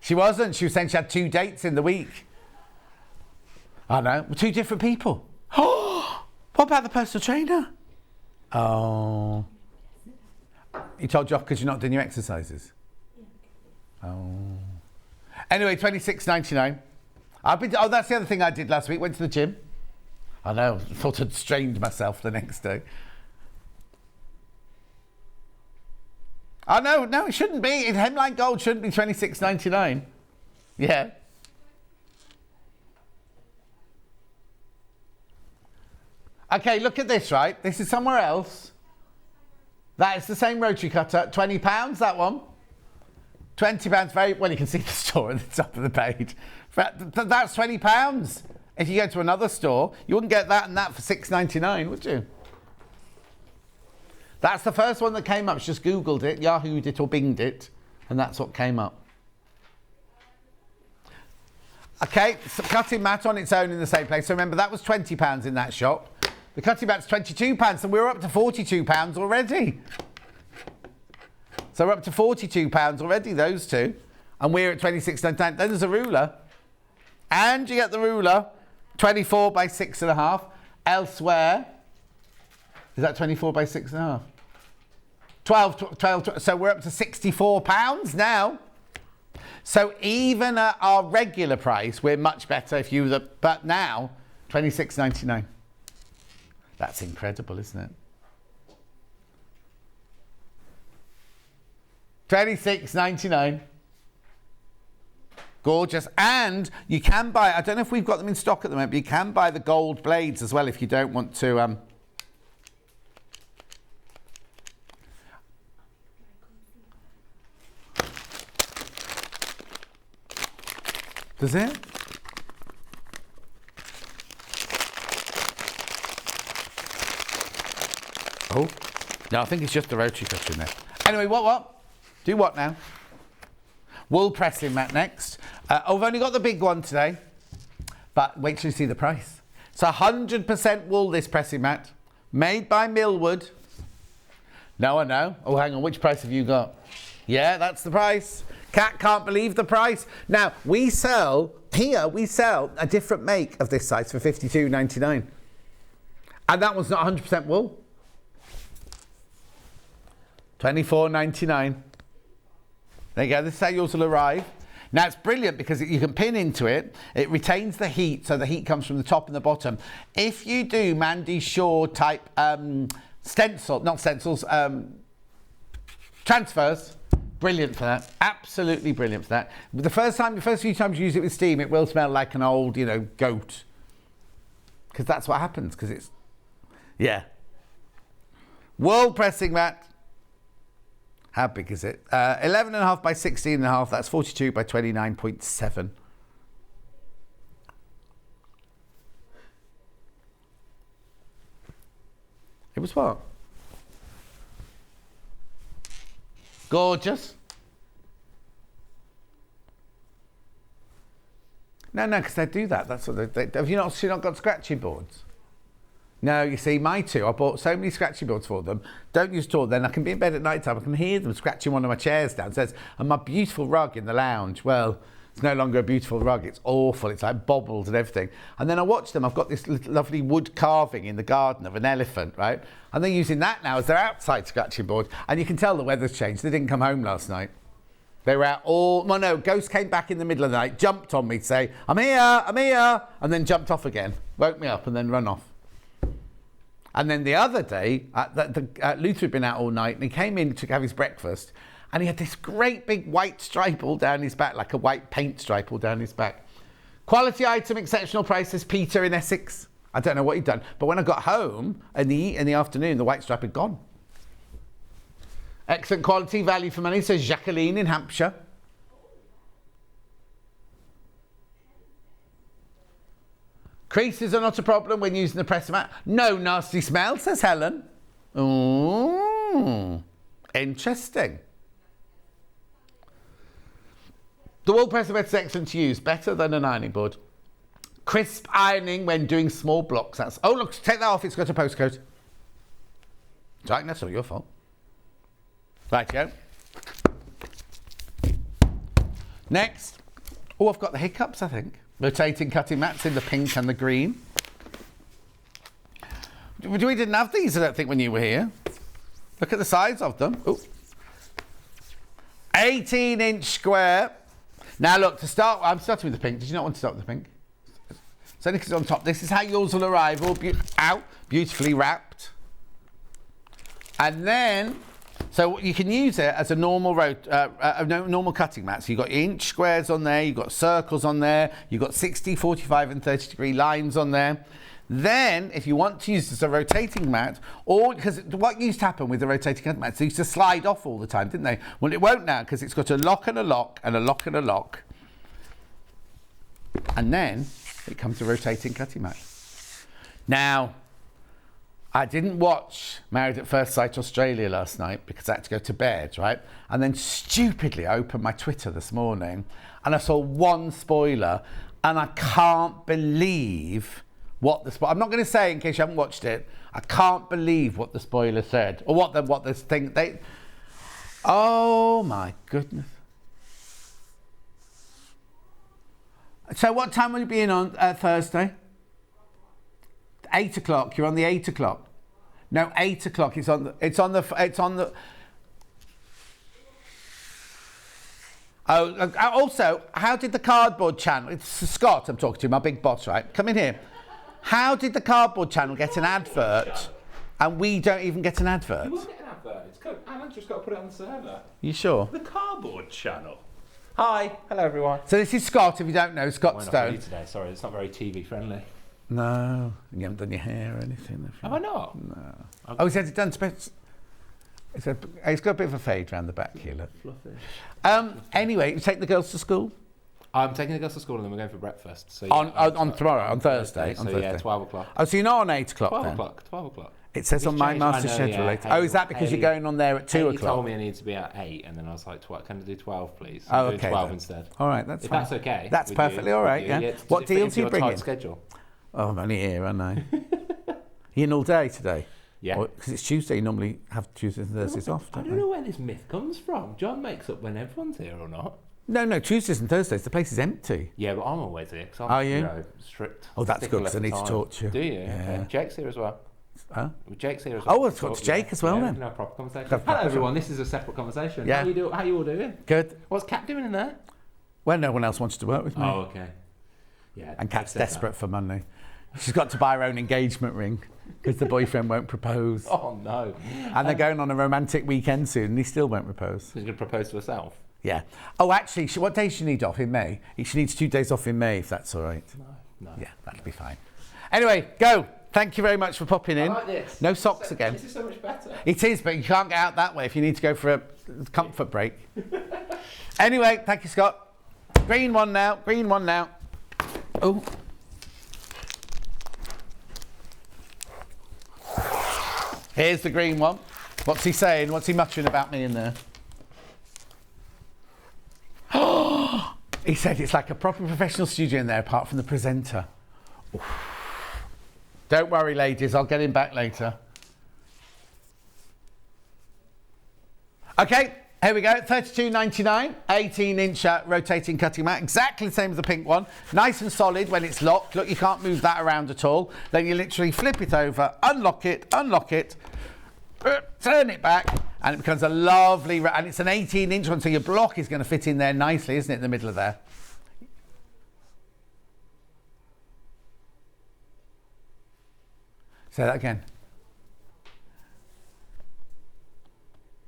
[SPEAKER 1] She wasn't. She was saying she had 2 dates in the week. I know. 2 different people. Oh, what about the personal trainer? Oh. You told you off because you're not doing your exercises? Oh. Anyway, $26.99. Oh, that's the other thing I did last week. Went to the gym. I know. Thought I'd strained myself the next day. Oh, no, it shouldn't be. Hemline gold shouldn't be $26.99. Yeah. Okay, look at this, right? This is somewhere else. That is the same rotary cutter. £20, that one. £20, very well, you can see the store at the top of the page. That's £20. If you go to another store, you wouldn't get that and that for $6.99, would you? That's the first one that came up. Just Googled it, Yahoo'd it or Binged it, and that's what came up. Okay, so cutting mat on its own in the same place. So remember, that was £20 in that shop. The cutting mat's £22, and we're up to £42 already. So we're up to £42 already, those two. And we're at £26.99. Then there's a ruler. And you get the ruler, 24 by 6.5. Elsewhere, is that 24 by 6.5? 12, so we're up to £64 now. So even at our regular price, we're much better if you were the, but now, £26.99. That's incredible, isn't it? £26.99. Gorgeous. And you can buy, I don't know if we've got them in stock at the moment, but you can buy the gold blades as well if you don't want to. Does it? Oh, no, I think it's just the rotary cutter in there. Anyway, what? Do what now? Wool pressing mat next. I've only got the big one today, but wait till you see the price. It's 100% wool, this pressing mat, made by Millwood. No, I know. Oh, hang on, which price have you got? Yeah, that's the price. Cat can't believe the price. Now, we sell a different make of this size for $52.99. And that one's not 100% wool. $24.99. There you go, this is how yours will arrive. Now it's brilliant because you can pin into it. It retains the heat, so the heat comes from the top and the bottom. If you do Mandy Shaw type transfers, brilliant for that. Absolutely brilliant for that. But the first few times you use it with steam, it will smell like an old, goat. Because that's what happens, because it's, yeah. Wool pressing mat. How big is it? 11.5 by 16.5. That's 42 by 29.7. It was what? Gorgeous. No, because they do that. That's what they have you not got scratchy boards? No, you see, my two, I bought so many scratchy boards for them. Don't use at all. Then I can be in bed at night time. I can hear them scratching one of my chairs downstairs. And my beautiful rug in the lounge, well, it's no longer a beautiful rug. It's awful. It's like bobbled and everything. And then I watch them. I've got this lovely wood carving in the garden of an elephant, right? And they're using that now as their outside scratching board. And you can tell the weather's changed. They didn't come home last night. They were out Ghost came back in the middle of the night, jumped on me to say, I'm here, and then jumped off again. Woke me up and then run off. And then the other day, Luther had been out all night and he came in to have his breakfast and he had this great big white stripe all down his back, like a white paint stripe all down his back. Quality item, exceptional prices, Peter in Essex. I don't know what he'd done, but when I got home in the afternoon, the white stripe had gone. Excellent quality, value for money, says Jacqueline in Hampshire. Creases are not a problem when using the press mat. No nasty smell, says Helen. Ooh, interesting. The wool presser mat is excellent to use, better than an ironing board. Crisp ironing when doing small blocks. Oh, look, take that off, it's got a postcode. Right, that's not your fault. Right, yeah. Next. Oh, I've got the hiccups, I think. Rotating cutting mats in the pink and the green. We didn't have these, I don't think, when you were here. Look at the size of them. Ooh. 18-inch square. Now, look, to start, I'm starting with the pink. Did you not want to start with the pink? So, only because it's on top. This is how yours will arrive, all beautifully wrapped. And then So you can use it as a normal normal cutting mat. So you've got your inch squares on there, you've got circles on there, you've got 60, 45 and 30 degree lines on there. Then, if you want to use this as a rotating mat, or because what used to happen with the rotating cutting mats, they used to slide off all the time, didn't they? Well, it won't now because it's got a lock and a lock and a lock and a lock. And then it comes a rotating cutting mat. Now, I didn't watch Married at First Sight Australia last night because I had to go to bed, right? And then stupidly I opened my Twitter this morning and I saw one spoiler and I can't believe what the I'm not going to say in case you haven't watched it. I can't believe what the spoiler said or what this thing they. Oh my goodness! So what time will you be in on Thursday? 8 o'clock. You're on the 8 o'clock. No, 8 o'clock. It's on the. Oh, also, how did the cardboard channel? It's Scott I'm talking to, my big boss, right? Come in here. How did the cardboard channel get an advert and we don't even get an advert?
[SPEAKER 9] You won't get an advert. It's code. Alan's just got to put it on the server.
[SPEAKER 1] You sure?
[SPEAKER 9] The cardboard channel. Hi. Hello, everyone.
[SPEAKER 1] So this is Scott, if you don't know, Scott
[SPEAKER 9] Why not
[SPEAKER 1] Stone.
[SPEAKER 9] really today? Sorry, it's not very TV friendly.
[SPEAKER 1] No, you haven't done your hair or anything.
[SPEAKER 9] Have I not?
[SPEAKER 1] No. Oh, he's had it done. He's got a bit of a fade around the back here, look.
[SPEAKER 9] Fluffy.
[SPEAKER 1] Anyway, you take the girls to school?
[SPEAKER 9] I'm taking the girls to school and then we're going for breakfast. So
[SPEAKER 1] On tomorrow, on Thursday.
[SPEAKER 9] So yeah, 12 o'clock.
[SPEAKER 1] Oh, so you're not on 8 o'clock
[SPEAKER 9] 12
[SPEAKER 1] then?
[SPEAKER 9] o'clock. 12 o'clock.
[SPEAKER 1] It says on my master schedule later.
[SPEAKER 9] Haley,
[SPEAKER 1] Oh, is that because you're going on there at 2 o'clock?
[SPEAKER 9] He told me I need to be at 8 and then I was like, can I do 12 please?
[SPEAKER 1] Oh,
[SPEAKER 9] I'm doing
[SPEAKER 1] okay.
[SPEAKER 9] 12
[SPEAKER 1] then.
[SPEAKER 9] instead.
[SPEAKER 1] All right, that's fine.
[SPEAKER 9] If that's okay.
[SPEAKER 1] That's perfectly all right, yeah. What deals are you bringing?
[SPEAKER 9] Schedule?
[SPEAKER 1] Oh, I'm only here, aren't I? You in all day today?
[SPEAKER 9] Yeah.
[SPEAKER 1] Because it's Tuesday, you normally have Tuesdays and Thursdays off,
[SPEAKER 9] I
[SPEAKER 1] don't
[SPEAKER 9] don't
[SPEAKER 1] you?
[SPEAKER 9] know where this myth comes from. John makes up when everyone's here or not.
[SPEAKER 1] No, Tuesdays and Thursdays, the place is empty.
[SPEAKER 9] Yeah, but I'm always here because I'm
[SPEAKER 1] Are you?
[SPEAKER 9] strict.
[SPEAKER 1] Oh, that's good because I need to talk to you.
[SPEAKER 9] Do you?
[SPEAKER 1] Yeah.
[SPEAKER 9] Okay. Jake's here as well.
[SPEAKER 1] Huh?
[SPEAKER 9] Jake's here as well.
[SPEAKER 1] Oh, let's talk to Jake as well then.
[SPEAKER 9] No proper conversation.
[SPEAKER 1] Have
[SPEAKER 9] Hello
[SPEAKER 1] proper-
[SPEAKER 9] everyone, this is a separate conversation.
[SPEAKER 1] Yeah.
[SPEAKER 9] How you all doing?
[SPEAKER 1] Good.
[SPEAKER 9] What's Kat doing in there?
[SPEAKER 1] Well, no one else wants to work with me.
[SPEAKER 9] Oh, okay. Yeah.
[SPEAKER 1] And Kat's desperate for money. She's got to buy her own engagement ring because the boyfriend won't propose.
[SPEAKER 9] Oh no.
[SPEAKER 1] And they're going on a romantic weekend soon and he still won't propose.
[SPEAKER 9] She's going to propose to herself.
[SPEAKER 1] Yeah. Oh, actually, what days does she need off in May? She needs 2 days off in May, if that's all right.
[SPEAKER 9] No.
[SPEAKER 1] Yeah, that'll be fine. Anyway, go. Thank you very much for popping in.
[SPEAKER 9] I like this.
[SPEAKER 1] No socks again.
[SPEAKER 9] This is so much better.
[SPEAKER 1] It is, but you can't get out that way if you need to go for a comfort break. Anyway, thank you, Scott. Green one now. Oh. Here's the green one. What's he saying? What's he muttering about me in there? He said it's like a proper professional studio in there apart from the presenter. Oof. Don't worry, ladies, I'll get him back later. Okay, here we go. $32.99, 18-inch rotating cutting mat, exactly the same as the pink one. Nice and solid when it's locked. Look, you can't move that around at all. Then you literally flip it over, unlock it, turn it back, and it becomes a lovely, and it's an 18-inch one, so your block is going to fit in there nicely, isn't it, in the middle of there? Say that again.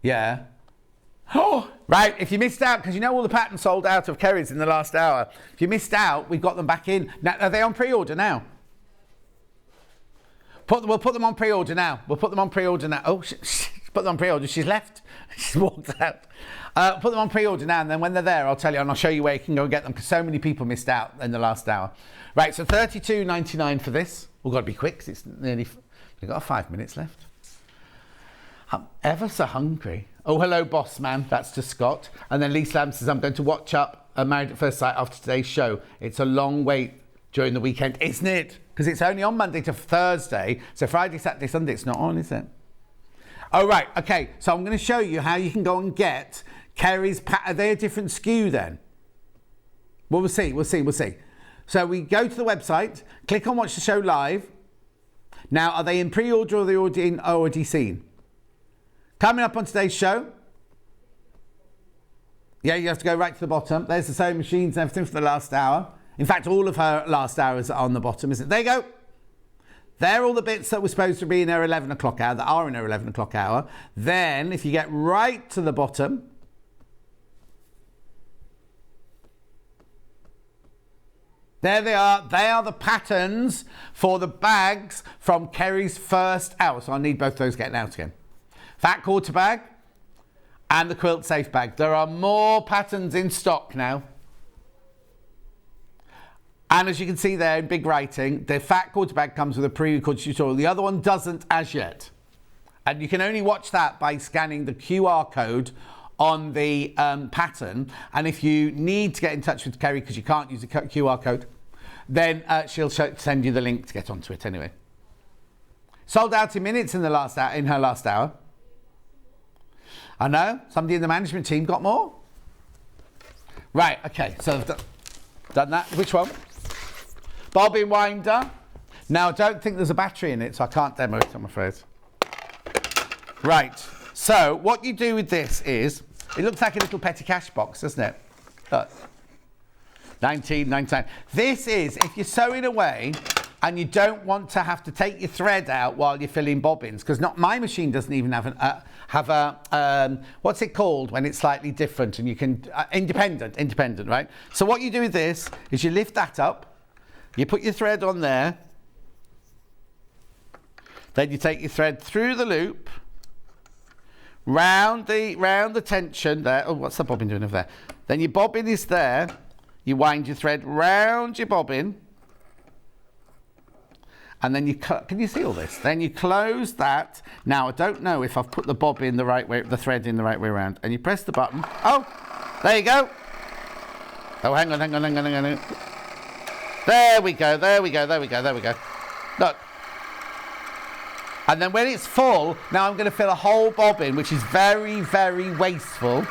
[SPEAKER 1] Yeah. Oh, right, if you missed out, because you know all the patterns sold out of Kerrie's in the last hour. If you missed out, we've got them back in. Now, are they on pre-order now? We'll put them on pre-order now. Oh, put them on pre-order. She's left. She's walked out. Put them on pre-order now, and then when they're there, I'll tell you, and I'll show you where you can go and get them, because so many people missed out in the last hour. Right, so $32.99 for this. We've got to be quick, because it's nearly... We've got 5 minutes left. I'm ever so hungry. Oh, hello, boss man. That's to Scott. And then Lisa Lamb says, I'm going to watch up Married at First Sight after today's show. It's a long wait during the weekend, isn't it? Because it's only on Monday to Thursday. So Friday, Saturday, Sunday, it's not on, is it? Oh, right. Okay. So I'm going to show you how you can go and get Kerrie's Are they a different SKU then? Well, we'll see. So we go to the website, click on Watch the Show Live. Now, are they in pre-order or are they already seen? Coming up on today's show. Yeah, you have to go right to the bottom. There's the sewing machines and everything for the last hour. In fact, all of her last hours are on the bottom, isn't it? There you go. They're all the bits that were supposed to be in her 11 o'clock hour, that are in her 11 o'clock hour. Then, if you get right to the bottom, there they are. They are the patterns for the bags from Kerrie's first hour. So I need both those getting out again. Fat quarter bag and the quilt safe bag. There are more patterns in stock now. And as you can see there in big writing, the fat quarter bag comes with a pre-recorded tutorial. The other one doesn't as yet. And you can only watch that by scanning the QR code on the pattern. And if you need to get in touch with Kerrie because you can't use the QR code, then she'll send you the link to get onto it anyway. Sold out in minutes in the last hour, in her last hour. I know, somebody in the management team got more. Right, okay, so I've done that. Which one? Bobbin winder. Now, I don't think there's a battery in it, so I can't demo it, I'm afraid. Right, so what you do with this is, it looks like a little petty cash box, doesn't it? Look. 19.99. This is if you're sewing away and you don't want to have to take your thread out while you're filling bobbins, because my machine doesn't even have a what's it called when it's slightly different and you can independent, right? So what you do with this is you lift that up, you put your thread on there, then you take your thread through the loop, round the tension there. Oh, what's the bobbin doing over there? Then your bobbin is there. You wind your thread round your bobbin, and then can you see all this? Then you close that. Now I don't know if I've put the bobbin the right way, the thread in the right way around, and you press the button. Oh, there you go. Oh, hang on. There we go. Look. And then when it's full, now I'm going to fill a whole bobbin, which is very, very wasteful.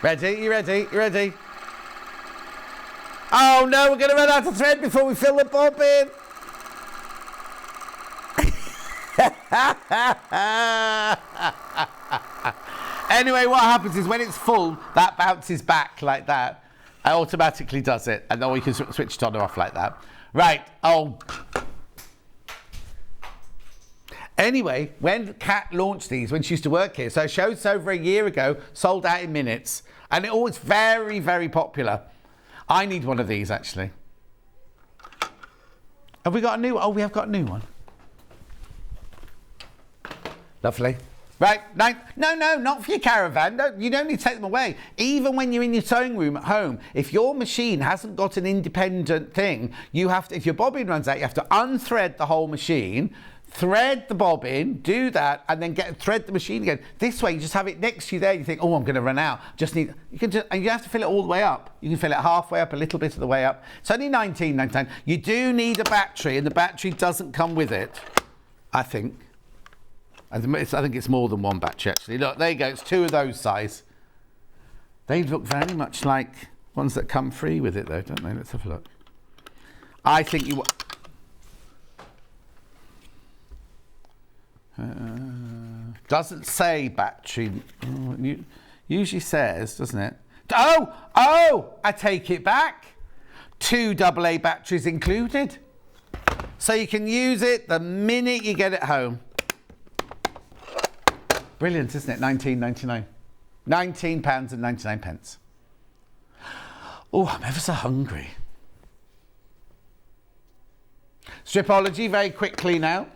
[SPEAKER 1] Ready? You ready? You ready? Oh no, we're going to run out of thread before we fill the bobbin. Anyway, what happens is when it's full, that bounces back like that. It automatically does it. And then we can switch it on or off like that. Right. Oh. Anyway, when Kat launched these, when she used to work here, so shows over a year ago, sold out in minutes. And it was very, very popular. I need one of these, actually. Have we got a new one? Oh, we have got a new one. Lovely. Right, no, not for your caravan. No, you don't need to take them away. Even when you're in your sewing room at home, if your machine hasn't got an independent thing, you have to, if your bobbin runs out, you have to unthread the whole machine, thread the bobbin, do that, and then thread the machine again. This way, you just have it next to you there. You think, oh, I'm going to run out. And you have to fill it all the way up. You can fill it halfway up, a little bit of the way up. It's only $19.99. You do need a battery, and the battery doesn't come with it, I think. I think it's more than one battery, actually. Look, there you go. It's two of those size. They look very much like ones that come free with it, though, don't they? Let's have a look. I think you... doesn't say battery. Usually says, doesn't it? Oh! I take it back. 2 AA batteries included. So you can use it the minute you get it home. Brilliant, isn't it? £19.99. £19.99. Oh, I'm ever so hungry. Stripology, very quickly now.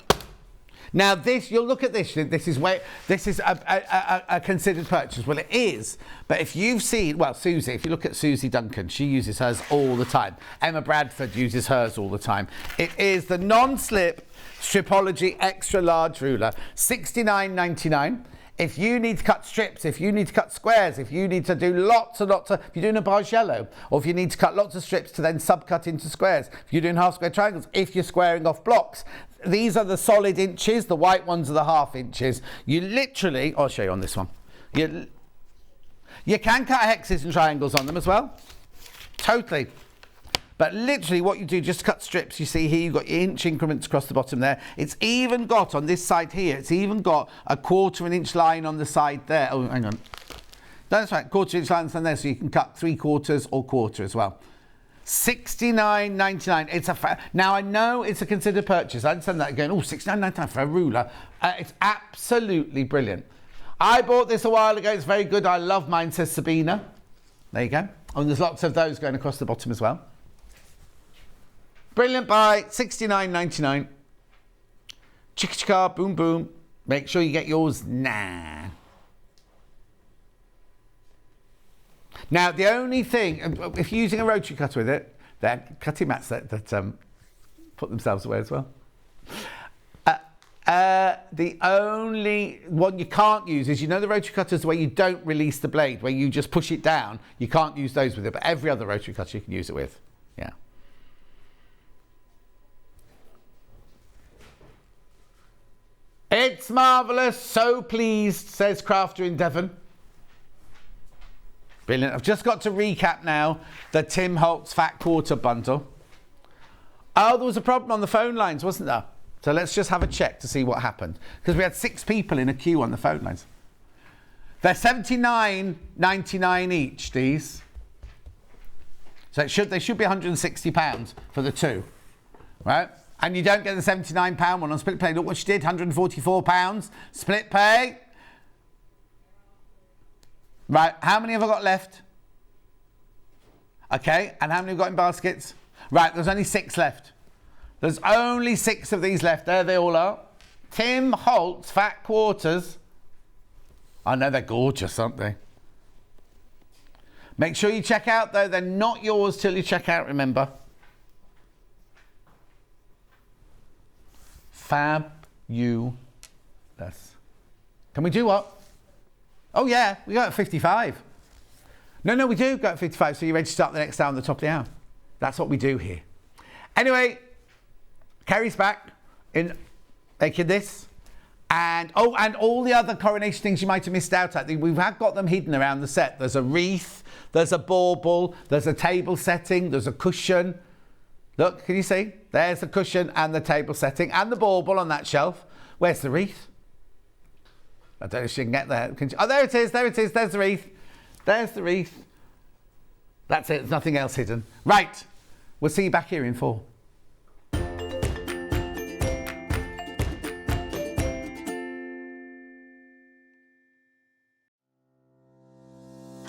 [SPEAKER 1] Now this, you'll look at this. This is a considered purchase. Well, it is. But if you've seen, well, Susie, if you look at Susie Duncan, she uses hers all the time. Emma Bradford uses hers all the time. It is the non-slip Stripology extra large ruler, $69.99. If you need to cut strips, if you need to cut squares, if you need to do lots and lots of, if you're doing a bargello, or if you need to cut lots of strips to then subcut into squares, if you're doing half square triangles, if you're squaring off blocks, these are the solid inches, the white ones are the half inches. You literally, I'll show you on this one. You can cut hexes and triangles on them as well. Totally. But literally what you do, just cut strips. You see here, you've got your inch increments across the bottom there. It's even got, on this side here, it's even got a 1/4 inch line on the side there. Oh, hang on. That's right, 1/4 inch line on there, so you can cut 3/4 or 1/4 as well. $69.99. It's now I know it's a considered purchase. I understand that going, oh, $69.99 for a ruler. It's absolutely brilliant. I bought this a while ago. It's very good. I love mine, says Sabina. There you go. Oh, and there's lots of those going across the bottom as well. Brilliant buy, $69.99. Chicka chicka, boom boom. Make sure you get yours now. Now, the only thing, if you're using a rotary cutter with it, they're cutting mats that put themselves away as well. The only one you can't use is, you know, the rotary cutters where you don't release the blade, where you just push it down. You can't use those with it, but every other rotary cutter you can use it with. Yeah. It's marvellous, so pleased, says Crafter in Devon. Brilliant. I've just got to recap now the Tim Holtz Fat Quarter bundle. Oh, there was a problem on the phone lines, wasn't there? So let's just have a check to see what happened. Because we had 6 people in a queue on the phone lines. They're $79.99 each, these. So they should be £160 for the 2, right? And you don't get the £79 one on split pay. Look what she did, £144. Split pay. Right, how many have I got left? Okay, and how many have got in baskets? Right, there's only 6 left. There's only 6 of these left. There they all are. Tim Holtz Fat Quarters. I know they're gorgeous, aren't they? Make sure you check out, though. They're not yours till you check out, remember. Fabulous. Can we do what? Oh, yeah, we go at 55. No, we do go at 55, so you're ready to start the next hour on the top of the hour. That's what we do here. Anyway, Kerrie's back in making this. And all the other coronation things you might have missed out at. We have got them hidden around the set. There's a wreath, there's a bauble, there's a table setting, there's a cushion. Look, can you see? There's the cushion and the table setting and the bauble on that shelf. Where's the wreath? I don't know if she can get there. Oh, there it is. There's the wreath. There's the wreath. That's it. There's nothing else hidden. Right. We'll see you back here in 4.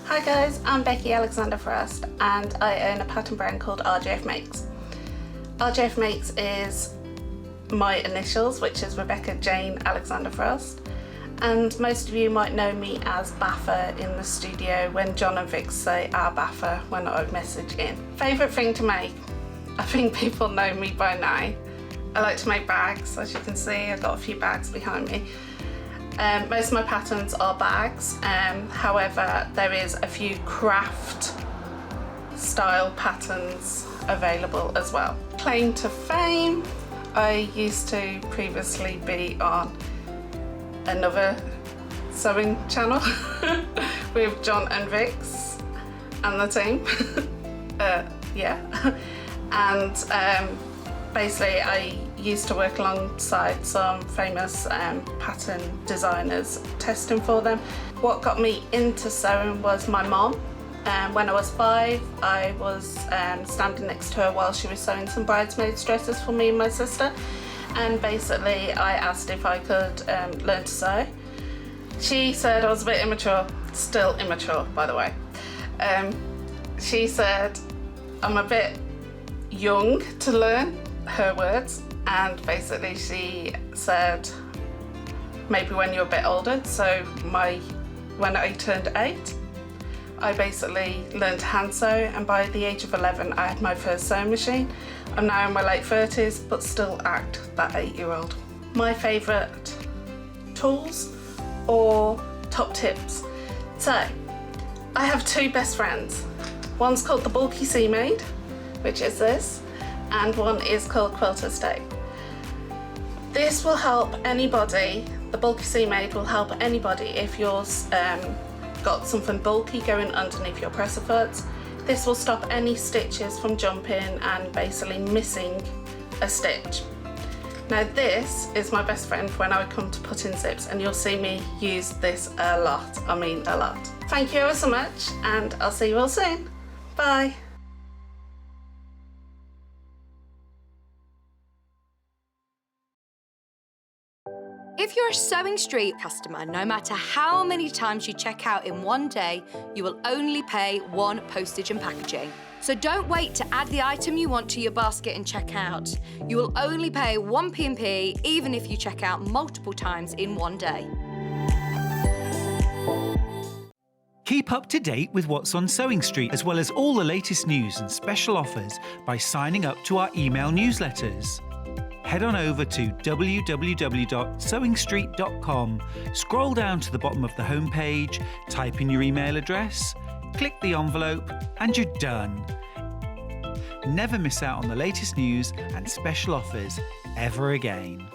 [SPEAKER 10] Hi guys, I'm Becky Alexander Frost and I own a pattern brand called RJF Makes. RJF Makes is my initials, which is Rebecca Jane Alexander Frost. And most of you might know me as Baffer in the studio when John and Vic say our Baffer when I message in. Favourite thing to make? I think people know me by now. I like to make bags, as you can see. I've got a few bags behind me. Most of my patterns are bags, however there is a few craft style patterns available as well. Claim to fame, I used to previously be on another sewing channel with John and Vix and the team. And basically I used to work alongside some famous pattern designers testing for them. What got me into sewing was my mom. When I was 5, I was standing next to her while she was sewing some bridesmaids dresses for me and my sister. And basically I asked if I could learn to sew. She said I was a bit immature, still immature by the way. She said I'm a bit young to learn, her words, and basically she said maybe when you're a bit older. So when I turned 8, I basically learned to hand sew, and by the age of 11 I had my first sewing machine. I'm now in my late 30s but still act that 8-year-old. My favourite tools or top tips. So I have 2 best friends. One's called the Bulky Sea Maid, which is this, and one is called Quilter's Stay. This will help anybody, the Bulky Sea Maid will help anybody if you're got something bulky going underneath your presser foot. This will stop any stitches from jumping and basically missing a stitch. Now this is my best friend when I come to put in zips, and you'll see me use this a lot. I mean a lot. Thank you ever so much, and I'll see you all soon. Bye.
[SPEAKER 5] If you're a Sewing Street customer, no matter how many times you check out in one day, you will only pay one postage and packaging. So don't wait to add the item you want to your basket and check out. You will only pay one P&P even if you check out multiple times in one day.
[SPEAKER 11] Keep up to date with what's on Sewing Street, as well as all the latest news and special offers by signing up to our email newsletters. Head on over to www.sewingstreet.com, scroll down to the bottom of the homepage, type in your email address, click the envelope, and you're done. Never miss out on the latest news and special offers ever again.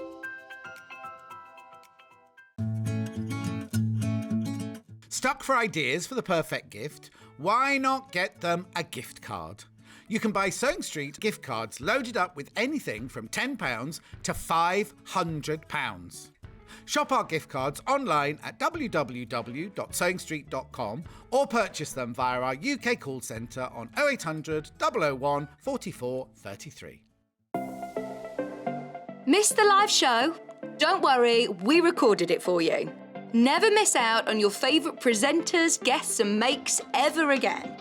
[SPEAKER 1] Stuck for ideas for the perfect gift? Why not get them a gift card? You can buy Sewing Street gift cards loaded up with anything from £10 to £500. Shop our gift cards online at www.sewingstreet.com or purchase them via our UK call centre on 0800 001 44 33.
[SPEAKER 5] Missed the live show? Don't worry, we recorded it for you. Never miss out on your favourite presenters, guests and makes ever again.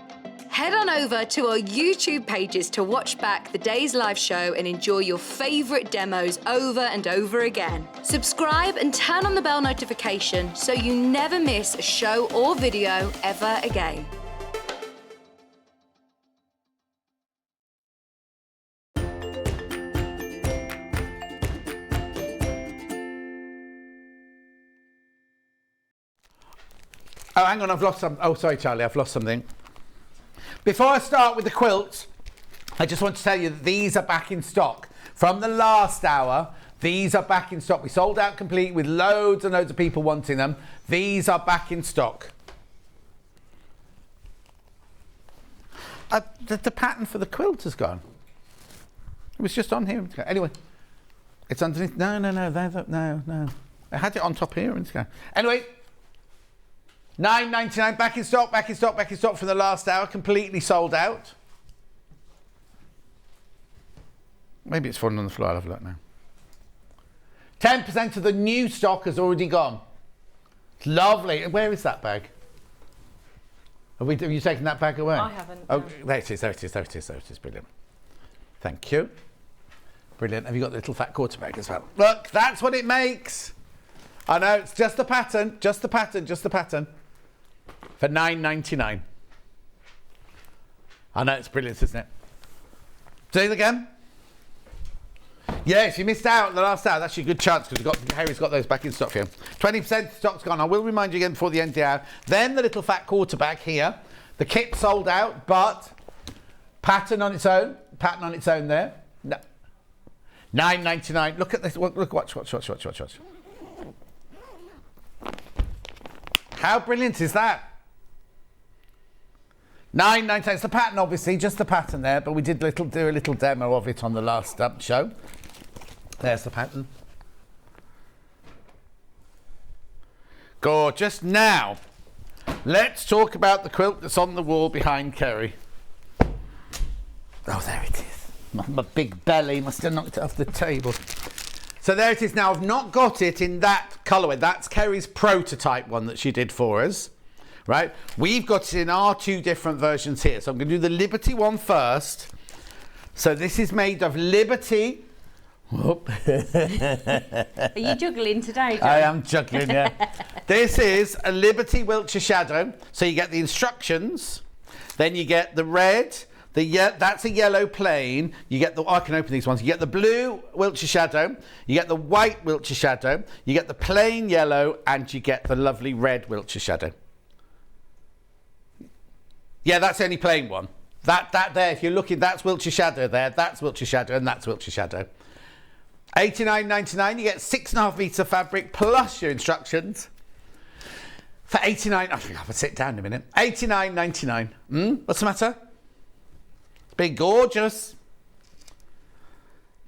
[SPEAKER 5] Head on over to our YouTube pages to watch back the day's live show and enjoy your favourite demos over and over again. Subscribe and turn on the bell notification so you never miss a show or video ever again.
[SPEAKER 1] Oh, hang on, I've lost some. Oh, sorry, Charlie, I've lost something. Before I start with the quilts, I just want to tell you that these are back in stock. From the last hour, these are back in stock. We sold out complete with loads and loads of people wanting them. These are back in stock. The pattern for the quilt has gone. It was just on here. Anyway, it's underneath. No. I had it on top here. Anyway. £9.99, back in stock from the last hour, completely sold out. Maybe it's fallen on the floor, I'll have a look now. 10% of the new stock has already gone. It's lovely. Where is that bag? Have you taken that bag away?
[SPEAKER 6] I haven't.
[SPEAKER 1] Oh, there it is, brilliant. Thank you. Brilliant. Have you got the little fat quarter bag as well? Look, that's what it makes. I know, it's just the pattern. For £9.99. I know, it's brilliant, isn't it? Say it again. Yes, you missed out on the last hour. That's your good chance because Harry's got those back in stock for you. 20% stock's gone. I will remind you again before the end of the hour. Then the little fat quarter bag here. The kit sold out, but pattern on its own there. No. £9.99. Look at this. Look, watch. How brilliant is that? £9.99. It's the pattern, obviously, just the pattern there, but we did do a little demo of it on the last show. There's the pattern. Gorgeous. Now, let's talk about the quilt that's on the wall behind Kerrie. Oh, there it is. My big belly must have knocked it off the table. So there it is. Now, I've not got it in that colourway. That's Kerrie's prototype one that she did for us. Right? We've got it in our two different versions here. So I'm going to do the Liberty one first. So this is made of Liberty.
[SPEAKER 6] Are you juggling today, John?
[SPEAKER 1] I am juggling, yeah. This is a Liberty Wiltshire Shadow. So you get the instructions. Then you get the red. That's a yellow plain. You get I can open these ones. You get the blue Wiltshire Shadow. You get the white Wiltshire Shadow. You get the plain yellow. And you get the lovely red Wiltshire Shadow. Yeah, that's the only plain one. That there, if you're looking, that's Wiltshire Shadow there. That's Wiltshire Shadow and that's Wiltshire Shadow. $89.99, you get 6.5 metres of fabric plus your instructions. For $89, I think I'll sit down in a minute. $89.99. What's the matter? Be gorgeous.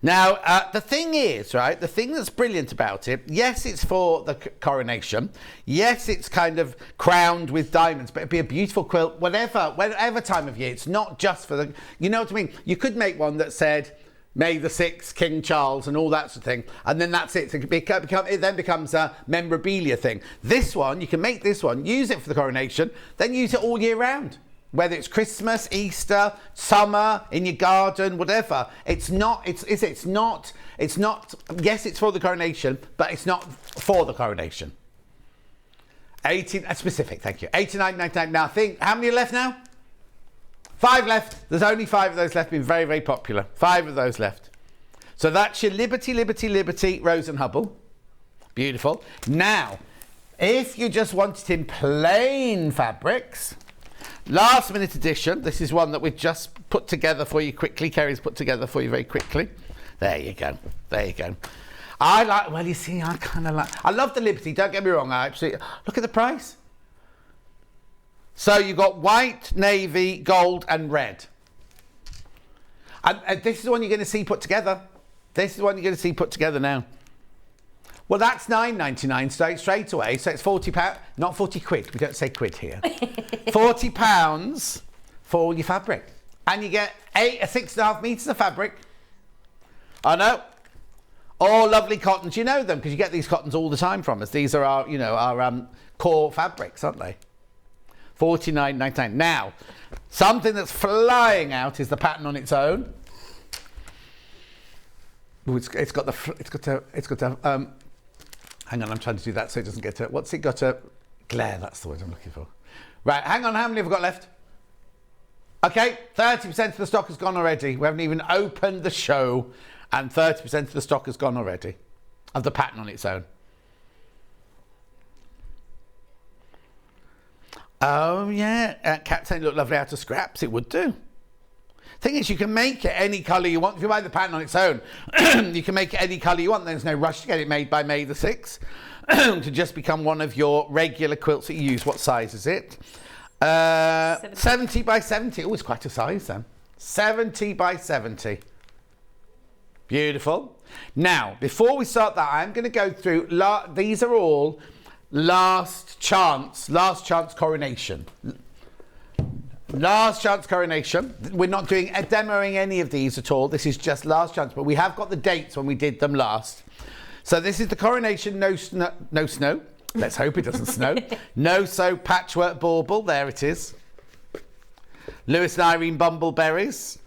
[SPEAKER 1] Now, the thing is, right, the thing that's brilliant about it, yes, it's for the coronation. Yes, it's kind of crowned with diamonds, but it'd be a beautiful quilt whatever time of year. It's not just for the, you know what I mean? You could make one that said, May the 6th, King Charles, and all that sort of thing, and then that's it. So it then becomes a memorabilia thing. This one, you can make this one, use it for the coronation, then use it all year round. Whether it's Christmas, Easter, summer, in your garden, whatever. It's not, yes, it's for the coronation, but it's not for the coronation. 18, specific, thank you. 89.99. Now, how many are left now? 5 left. There's only 5 of those left, been very, very popular. 5 of those left. So that's your Liberty, Rose and Hubble. Beautiful. Now, if you just want it in plain fabrics, last minute edition, this is one that we've just put together for you quickly. Kerrie's put together for you very quickly. There you go. There you go. I love the Liberty, don't get me wrong. Look at the price. So you've got white, navy, gold and red. And this is the one you're going to see put together. This is the one you're going to see put together now. Well, that's £9.99 straight away. So it's £40, not 40 quid. We don't say quid here. £40 for all your fabric. And you get 6.5 metres of fabric. I know. All lovely cottons. You know them because you get these cottons all the time from us. These are our core fabrics, aren't they? $49.99. Now, something that's flying out is the pattern on its own. Ooh, it's got hang on, I'm trying to do that so it doesn't get to... What's it got to... Glare, that's the word I'm looking for. Right, hang on, how many have we got left? Okay, 30% of the stock has gone already. We haven't even opened the show and 30% of the stock has gone already of the pattern on its own. Oh, yeah. Cat saying, look lovely out of scraps. It would do. Thing is, you can make it any colour you want. If you buy the pattern on its own, you can make it any colour you want. There's no rush to get it made by May the 6th to just become one of your regular quilts that you use. What size is it? 70 by 70. Oh, it's quite a size then. 70 by 70. Beautiful. Now, before we start that, I'm going to go through... these are all last chance coronation. Last chance coronation. We're not doing demoing any of these at all. This is just last chance, but we have got the dates when we did them last. So this is the coronation no snow. Let's hope it doesn't snow. No sew patchwork bauble. There it is. Lewis and Irene bumbleberries.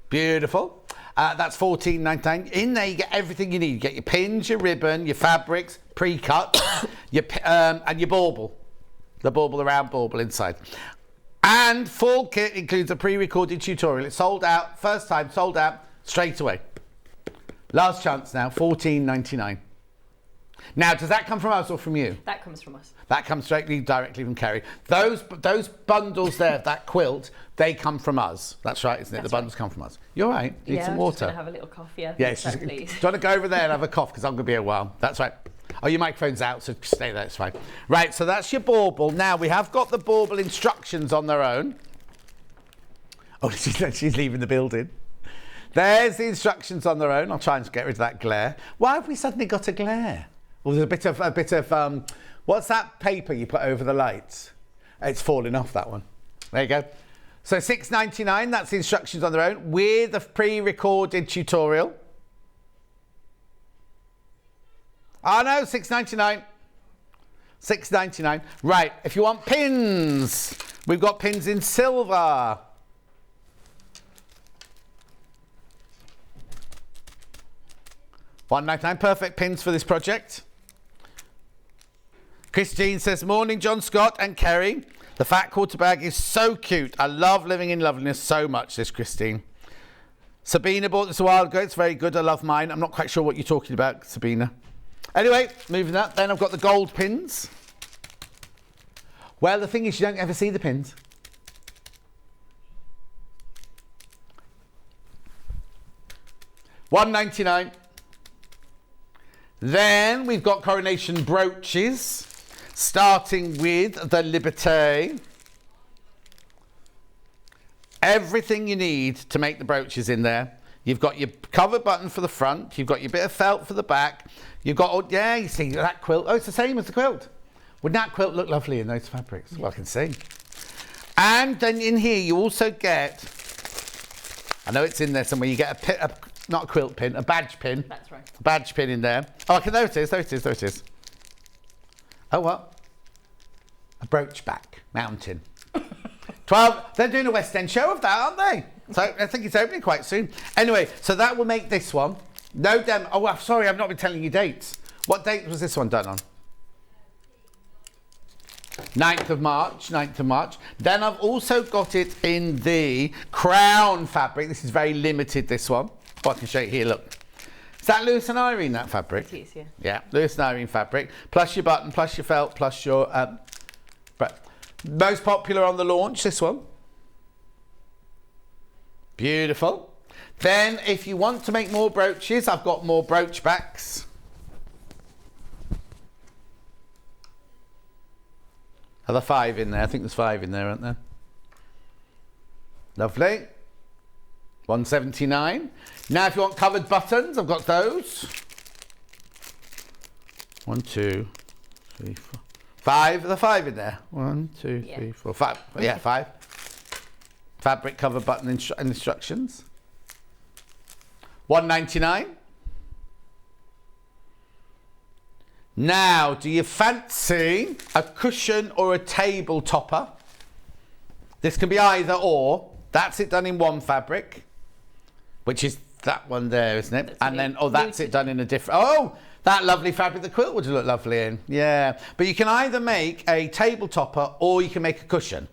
[SPEAKER 1] Beautiful. That's $14.99. In there you get everything you need. You get your pins, your ribbon, your fabrics, pre-cut, and your bauble. The bauble, the round bauble inside. And full kit includes a pre-recorded tutorial. It's sold out, first time, sold out straight away. Last chance now, $14.99. Now, does that come from us or from you?
[SPEAKER 6] That comes from us.
[SPEAKER 1] That comes directly from Kerrie. Those bundles there, that quilt, they come from us. That's right, isn't it? The bundles come from us. You're right. Need some water.
[SPEAKER 6] I'm just going to have a little coffee.
[SPEAKER 1] Yes. Do you want to go over there and have a cough? Because I'm going to be a while. That's right. Oh, your microphone's out, so stay there, it's fine. Right, so that's your bauble. Now, we have got the bauble instructions on their own. Oh, she's leaving the building. There's the instructions on their own. I'll try and get rid of that glare. Why have we suddenly got a glare? Well, there's a bit of what's that paper you put over the lights? It's falling off, that one. There you go. So $6.99, that's the instructions on their own with a pre-recorded tutorial. Oh no, $6.99. $6.99. Right, if you want pins, we've got pins in silver. $1.99, perfect pins for this project. Christine says, morning John Scott and Kerrie. The fat quarter bag is so cute. I love living in Loveliness so much, says Christine. Sabina bought this a while ago. It's very good. I love mine. I'm not quite sure what you're talking about, Sabina. Anyway, moving that. Then I've got the gold pins. Well, the thing is, you don't ever see the pins. $1.99. Then we've got coronation brooches, starting with the Liberté. everything you need to make the brooches in there. You've got your cover button for the front. You've got your bit of felt for the back. You've got, oh, yeah, you see that quilt. Oh, it's the same as the quilt. Wouldn't that quilt look lovely in those fabrics? Well, I can see. And then in here, you also get, I know it's in there somewhere, you get not a quilt pin, a badge pin.
[SPEAKER 6] That's right.
[SPEAKER 1] A badge pin in there. Oh, there it is, there it is, there it is. Oh, what? A brooch back mountain. 12, they're doing a West End show of that, aren't they? So I think it's opening quite soon. Anyway, so that will make this one. No demo. Oh, I'm sorry, I've not been telling you dates. What date was this one done on? 9th of March, 9th of March. Then I've also got it in the crown fabric. This is very limited, this one. Oh, I can show you here, look. Is that Lewis and Irene, that fabric?
[SPEAKER 6] It is, yeah.
[SPEAKER 1] Yeah, Lewis and Irene fabric. Plus your button, plus your felt, plus your... most popular on the launch, this one. Beautiful. Then, if you want to make more brooches, I've got more brooch backs. Are there 5 in there? I think there's 5 in there, aren't there? Lovely. 179. Now, if you want covered buttons, I've got those. 1, 2, 3, 4. 5. Are there 5 in there? 1, 2, 3, 4, 5. Yeah, 5. Fabric cover button instructions. 199. Now, do you fancy a cushion or a table topper? This can be either or. That's it done in one fabric, which is that one there, isn't it? And then, oh, that's it done in a different... Oh, that lovely fabric the quilt would look lovely in. Yeah. But you can either make a table topper or you can make a cushion.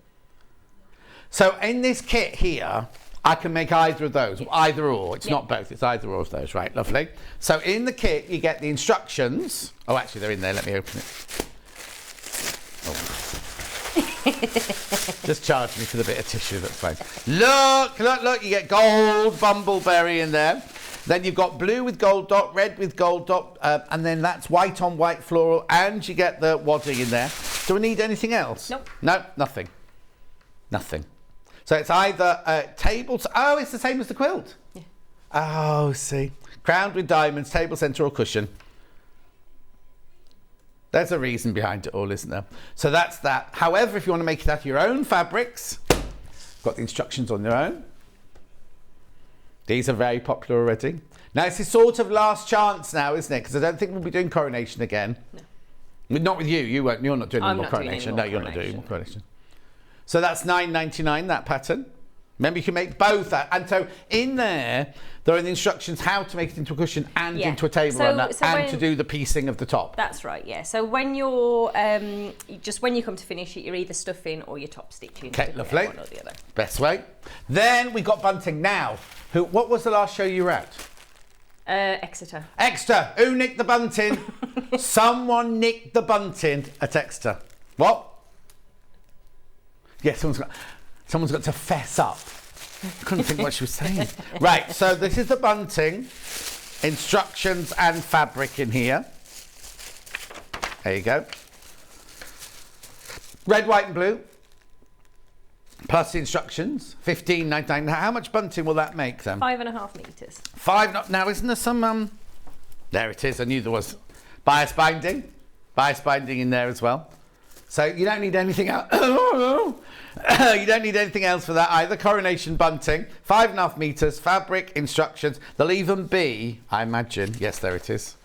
[SPEAKER 1] So in this kit here, I can make either of those, either or. It's not both, it's either or of those, right? Lovely. So in the kit, you get the instructions. Oh, actually, they're in there. Let me open it. Oh. Just charge me for the bit of tissue, that's fine. Look, look, look, you get gold bumbleberry in there. Then you've got blue with gold dot, red with gold dot, and then that's white on white floral, and you get the wadding in there. Do we need anything else?
[SPEAKER 6] Nope.
[SPEAKER 1] No, nothing. Nothing. So it's either tables. Oh, it's the same as the quilt. Yeah. Oh, see. Crowned with diamonds, table centre or cushion. There's a reason behind it all, isn't there? So that's that. However, if you want to make it out of your own fabrics, got the instructions on your own. These are very popular already. Now, it's a sort of last chance now, isn't it? Because I don't think we'll be doing coronation again. No. Not with you. You won't. You're not doing any more coronation. No, you're not doing more coronation. So that's $9.99, that pattern. Remember, you can make both that. And so in there are the instructions how to make it into a cushion and into a table runner, and to do the piecing of the top.
[SPEAKER 6] That's right, yeah. So when you're, just when you come to finish it, you're either stuffing or you're top stitching.
[SPEAKER 1] Okay, lovely.
[SPEAKER 6] One or the other.
[SPEAKER 1] Best way. Then we got bunting. Now, what was the last show you were at?
[SPEAKER 6] Exeter.
[SPEAKER 1] Exeter. Who nicked the bunting? Someone nicked the bunting at Exeter. What? Yeah, someone's got to fess up. I couldn't think what she was saying. Right, so this is the bunting. Instructions and fabric in here. There you go. Red, white and blue. Plus the instructions. $15.99. How much bunting will that make then?
[SPEAKER 6] 5.5 metres.
[SPEAKER 1] Now, isn't there some... There it is. I knew there was. Bias binding. Bias binding in there as well. So you don't need anything else. You don't need anything else for that either. Coronation bunting, 5.5 metres, fabric, instructions. There'll even be, I imagine, yes, there it is,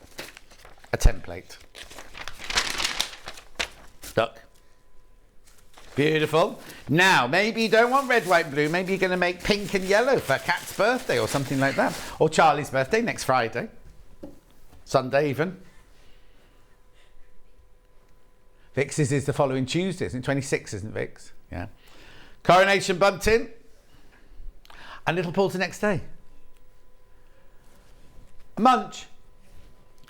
[SPEAKER 1] a template. Look. Beautiful. Now, maybe you don't want red, white, and blue. Maybe you're going to make pink and yellow for Kat's birthday or something like that. Or Charlie's birthday next Friday. Sunday even. Vix's is the following Tuesday, isn't it? 26, isn't it, Vix? Yeah. Coronation bunting. And Little Paul's the next day. Munch.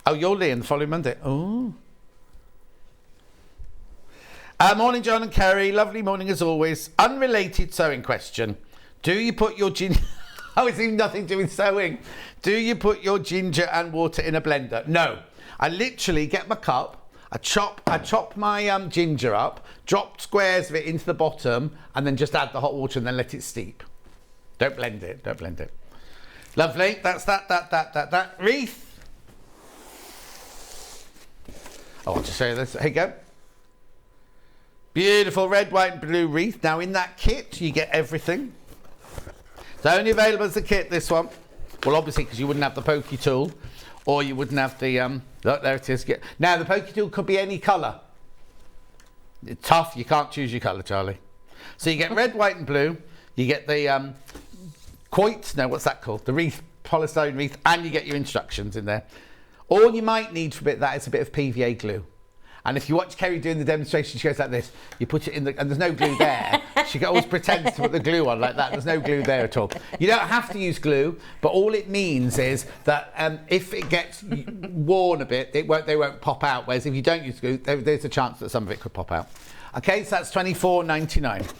[SPEAKER 1] Oh, you're Liam the following Monday. Oh. Morning, John and Kerrie. Lovely morning as always. Unrelated sewing question. Do you put your ginger... Oh, it's even nothing to do with sewing. Do you put your ginger and water in a blender? No. I literally get my cup. I chop my ginger up, drop squares of it into the bottom, and then just add the hot water and then let it steep. Don't blend it. Don't blend it. Lovely. That's that. Wreath. Oh, I'll just show you this. Here you go. Beautiful red, white and blue wreath. Now in that kit you get everything. It's only available as a kit, this one. Well, obviously because you wouldn't have the pokey tool, or you wouldn't have the look, there it is. Now the pokey tool could be any colour. It's tough, you can't choose your colour, Charlie. So you get red, white and blue. You get the quoit, no, what's that called? The wreath, polystyrene wreath, and you get your instructions in there. All you might need for a bit of that is a bit of PVA glue. And if you watch Kerrie doing the demonstration, she goes like this. You put it in the, and there's no glue there. She always pretends to put the glue on like that. There's no glue there at all. You don't have to use glue, but all it means is that if it gets worn a bit, they won't pop out. Whereas if you don't use glue, there's a chance that some of it could pop out. Okay, so that's $24.99.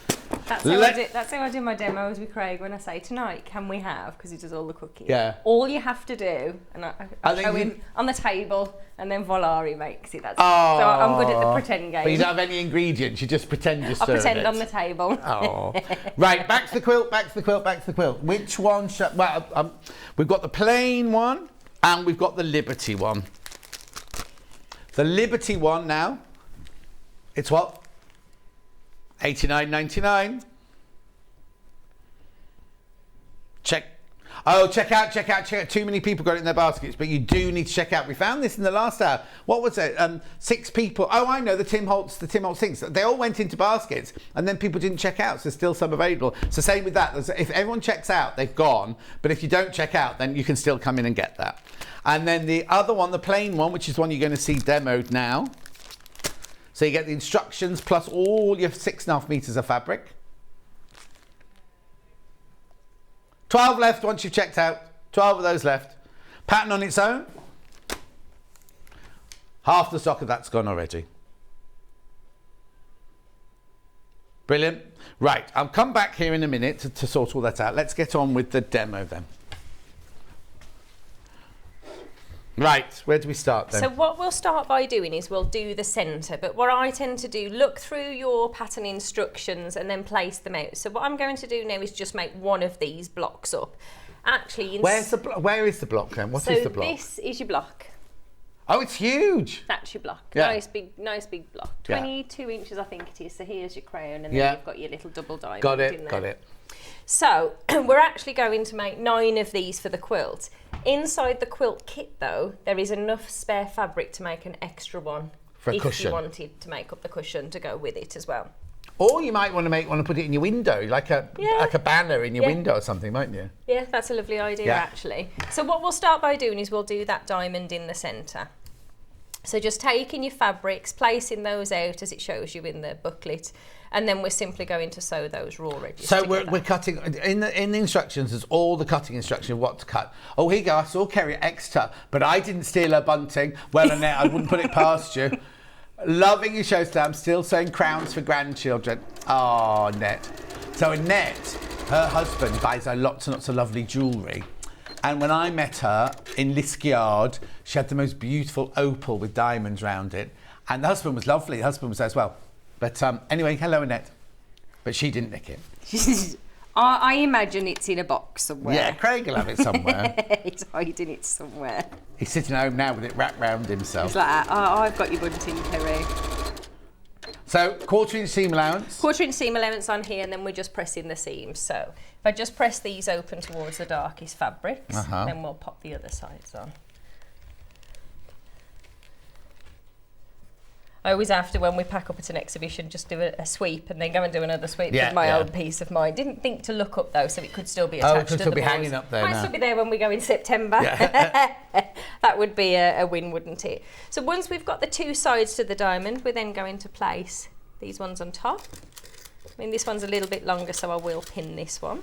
[SPEAKER 6] That's how I do my demos with Craig when I say, tonight, can we have, because he does all the cooking.
[SPEAKER 1] Yeah.
[SPEAKER 6] All you have to do, and I show him on the table, and then voila, he makes it. So I'm good at the pretend game.
[SPEAKER 1] But you don't have any ingredients, you just pretend you're stirring it.
[SPEAKER 6] I pretend on the table.
[SPEAKER 1] Oh. Right, back to the quilt, back to the quilt, back to the quilt. Which one we've got the plain one, and we've got the Liberty one. The Liberty one now, it's what? $89.99. Check out. Too many people got it in their baskets, but you do need to check out. We found this in the last hour. What was it? 6 people. Oh, I know, the Tim Holtz things. They all went into baskets, and then people didn't check out, so there's still some available. So same with that. If everyone checks out, they've gone. But if you don't check out, then you can still come in and get that. And then the other one, the plain one, which is the one you're going to see demoed now. So you get the instructions plus all your 6.5 meters of fabric. 12 left once you've checked out. 12 of those left. Pattern on its own. Half the stock of that's gone already. Brilliant. Right, I'll come back here in a minute to sort all that out. Let's get on with the demo then. Right, where do we start then?
[SPEAKER 6] So what we'll start by doing is we'll do the centre, but what I tend to do, look through your pattern instructions and then place them out. So what I'm going to do now is just make one of these blocks up. Actually,
[SPEAKER 1] where is the block then? What is the block?
[SPEAKER 6] So this is your block.
[SPEAKER 1] Oh, it's huge.
[SPEAKER 6] That's your block.
[SPEAKER 1] Yeah.
[SPEAKER 6] Nice big block. 22 inches, I think it is. So here's your crown, and then you've got your little double diamond in there.
[SPEAKER 1] Got it.
[SPEAKER 6] So we're actually going to make 9 of these for the quilt. Inside the quilt kit though, there is enough spare fabric to make an extra one
[SPEAKER 1] for a
[SPEAKER 6] if
[SPEAKER 1] cushion.
[SPEAKER 6] you wanted to make up the cushion to go with it as well.
[SPEAKER 1] Or you might want to put it in your window, like a banner in your window or something, mightn't you?
[SPEAKER 6] Yeah, that's a lovely idea actually. So what we'll start by doing is we'll do that diamond in the centre. So just taking your fabrics, placing those out as it shows you in the booklet, and then we're simply going to sew those raw edges
[SPEAKER 1] So
[SPEAKER 6] together.
[SPEAKER 1] we're cutting, in the instructions, there's all the cutting instructions of what to cut. Oh, here you go, I saw Kerrie extra, but I didn't steal her bunting. Well, Annette, I wouldn't put it past you. Loving your show today. I'm still sewing crowns for grandchildren. Oh, Annette. So Annette, her husband buys her lots and lots of lovely jewellery. And when I met her in Liskeard, she had the most beautiful opal with diamonds round it. And the husband was lovely. The husband was there as well. But anyway, hello, Annette. But she didn't nick it.
[SPEAKER 6] I imagine it's in a box somewhere.
[SPEAKER 1] Yeah, Craig will have it somewhere.
[SPEAKER 6] He's hiding it somewhere.
[SPEAKER 1] He's sitting home now with it wrapped round himself.
[SPEAKER 6] He's like, I've got your bunting, Kerrie.
[SPEAKER 1] So, 1/4 inch seam allowance.
[SPEAKER 6] 1/4 inch seam allowance on here, and then we're just pressing the seams. So if I just press these open towards the darkest fabrics, then we'll pop the other sides on. I always have to, when we pack up at an exhibition, just do a sweep and then go and do another sweep for my own peace of mind. Didn't think to look up though, so it could still be attached to the
[SPEAKER 1] it could still be
[SPEAKER 6] walls.
[SPEAKER 1] hanging up there
[SPEAKER 6] Might
[SPEAKER 1] now.
[SPEAKER 6] still be there when we go in September.
[SPEAKER 1] Yeah.
[SPEAKER 6] That would be a win, wouldn't it? So once we've got the 2 sides to the diamond, we're then going to place these ones on top. I mean, this one's a little bit longer, so I will pin this one.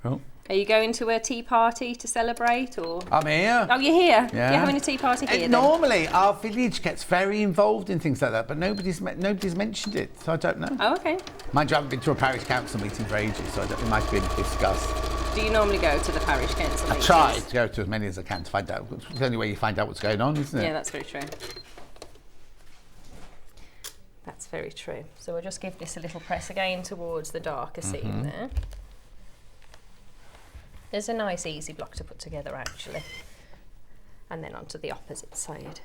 [SPEAKER 1] Oh.
[SPEAKER 6] Are you going to a tea party to celebrate, or?
[SPEAKER 1] I'm here.
[SPEAKER 6] Oh, you're here?
[SPEAKER 1] Yeah.
[SPEAKER 6] You're having a tea party here then?
[SPEAKER 1] Normally, our village gets very involved in things like that, but nobody's mentioned it, so I don't know.
[SPEAKER 6] Oh, okay.
[SPEAKER 1] Mind you, I haven't been to a parish council meeting for ages, so it might have been discussed.
[SPEAKER 6] Do you normally go to the parish council
[SPEAKER 1] I
[SPEAKER 6] meetings?
[SPEAKER 1] try to go to as many as I can to find out. It's the only way you find out what's going on, isn't it?
[SPEAKER 6] Yeah, that's very true. That's very true. So we'll just give this a little press again towards the darker seam there. There's a nice easy block to put together actually. And then onto the opposite side.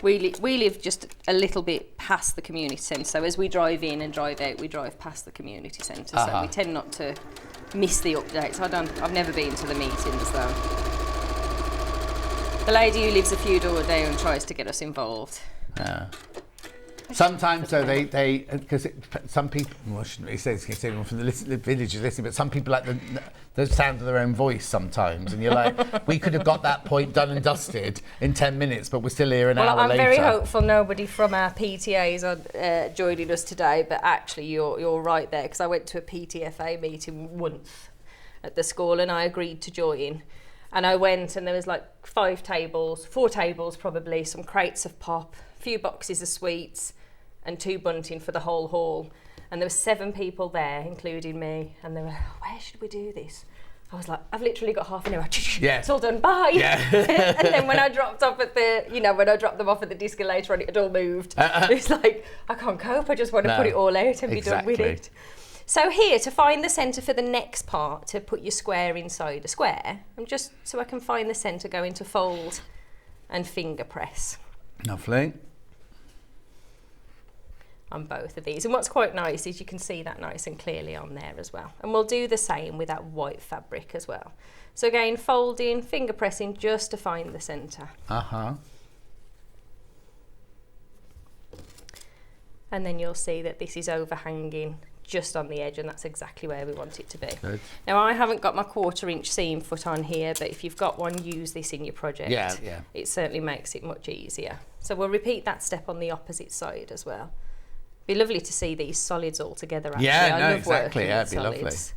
[SPEAKER 6] We live just a little bit past the community centre, so as we drive in and drive out, we drive past the community centre, so we tend not to miss the updates. I've never been to the meetings though. The lady who lives a few doors down tries to get us involved.
[SPEAKER 1] Sometimes though they because some people, well, I shouldn't really say this because anyone from the village is listening, but some people like the sound of their own voice sometimes, and you're like, we could have got that point done and dusted in 10 minutes, but we're still here an hour later.
[SPEAKER 6] I'm very hopeful nobody from our PTAs are joining us today, but actually you're right there, because I went to a PTFA meeting once at the school and I agreed to join. And I went and there was like 4 tables probably, some crates of pop, a few boxes of sweets and 2 bunting for the whole hall. And there were 7 people there, including me. And they were, where should we do this? I was like, I've literally got half an hour.
[SPEAKER 1] Yeah.
[SPEAKER 6] It's all done, bye.
[SPEAKER 1] Yeah.
[SPEAKER 6] And then when I dropped off at when I dropped them off at the disco later on, it had all moved. It's like, I can't cope. I just want to put it all out and be done with it. So here, to find the centre for the next part, to put your square inside a square, I'm just, so I can find the centre, go into fold and finger press.
[SPEAKER 1] Lovely.
[SPEAKER 6] On both of these. And what's quite nice is you can see that nice and clearly on there as well. And we'll do the same with that white fabric as well. So again, folding, finger pressing just to find the centre. And then you'll see that this is overhanging just on the edge, and that's exactly where we want it to be.
[SPEAKER 1] Good.
[SPEAKER 6] Now I haven't got my 1/4 inch seam foot on here, but if you've got one, use this in your project.
[SPEAKER 1] Yeah.
[SPEAKER 6] It certainly makes it much easier. So we'll repeat that step on the opposite side as well. Be lovely to see these solids all together actually.
[SPEAKER 1] Yeah,
[SPEAKER 6] I
[SPEAKER 1] no,
[SPEAKER 6] love
[SPEAKER 1] exactly.
[SPEAKER 6] working
[SPEAKER 1] Yeah,
[SPEAKER 6] with
[SPEAKER 1] it'd be lovely.
[SPEAKER 6] solids.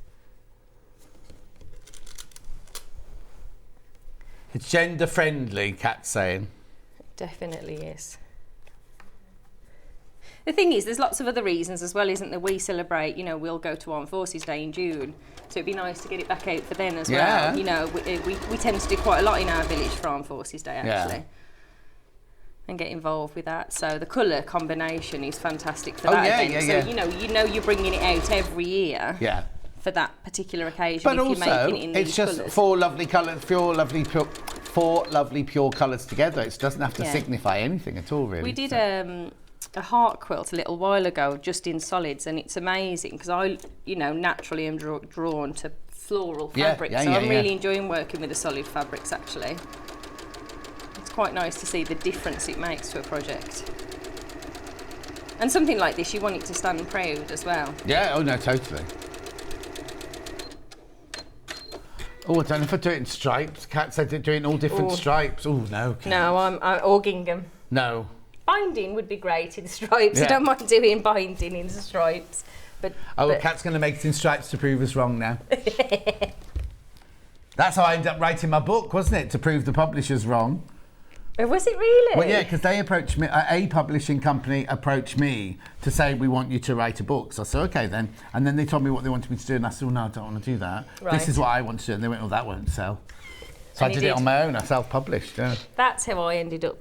[SPEAKER 1] It's gender friendly, Kat's saying.
[SPEAKER 6] It definitely is. The thing is, there's lots of other reasons as well, isn't there? We celebrate, we'll go to Armed Forces Day in June, so it'd be nice to get it back out for then as well. We tend to do quite a lot in our village for Armed Forces Day actually. And get involved with that. So the colour combination is fantastic for that event. So you're bringing it out every year.
[SPEAKER 1] Yeah.
[SPEAKER 6] For that particular occasion.
[SPEAKER 1] But
[SPEAKER 6] if
[SPEAKER 1] also,
[SPEAKER 6] you're making it in
[SPEAKER 1] it's
[SPEAKER 6] these
[SPEAKER 1] just
[SPEAKER 6] colours.
[SPEAKER 1] 4 lovely colours, 4 lovely pure colours together. It doesn't have to signify anything at all, really.
[SPEAKER 6] We did a heart quilt a little while ago, just in solids, and it's amazing because I, naturally am drawn to floral fabrics. So I'm really enjoying working with the solid fabrics actually. It's quite nice to see the difference it makes to a project. And something like this, you want it to stand proud as well.
[SPEAKER 1] Yeah, oh no, totally. Oh, I don't know if I do it in stripes. Kat said to do it in all different stripes. Oh, no. Kat.
[SPEAKER 6] No, I'm or gingham.
[SPEAKER 1] No.
[SPEAKER 6] Binding would be great in stripes.
[SPEAKER 1] Yeah.
[SPEAKER 6] I don't mind doing binding in stripes. But
[SPEAKER 1] Kat's going to make it in stripes to prove us wrong now. That's how I ended up writing my book, wasn't it? To prove the publishers wrong.
[SPEAKER 6] Was it really?
[SPEAKER 1] Well, yeah, because they approached me, a publishing company approached me to say, we want you to write a book. So I said, okay then. And then they told me what they wanted me to do, and I said, oh, no, I don't want to do that.
[SPEAKER 6] Right.
[SPEAKER 1] This is what I want to do. And they went, oh, that won't sell. So
[SPEAKER 6] And
[SPEAKER 1] I did it on my own. I self-published, yeah.
[SPEAKER 6] That's how I ended up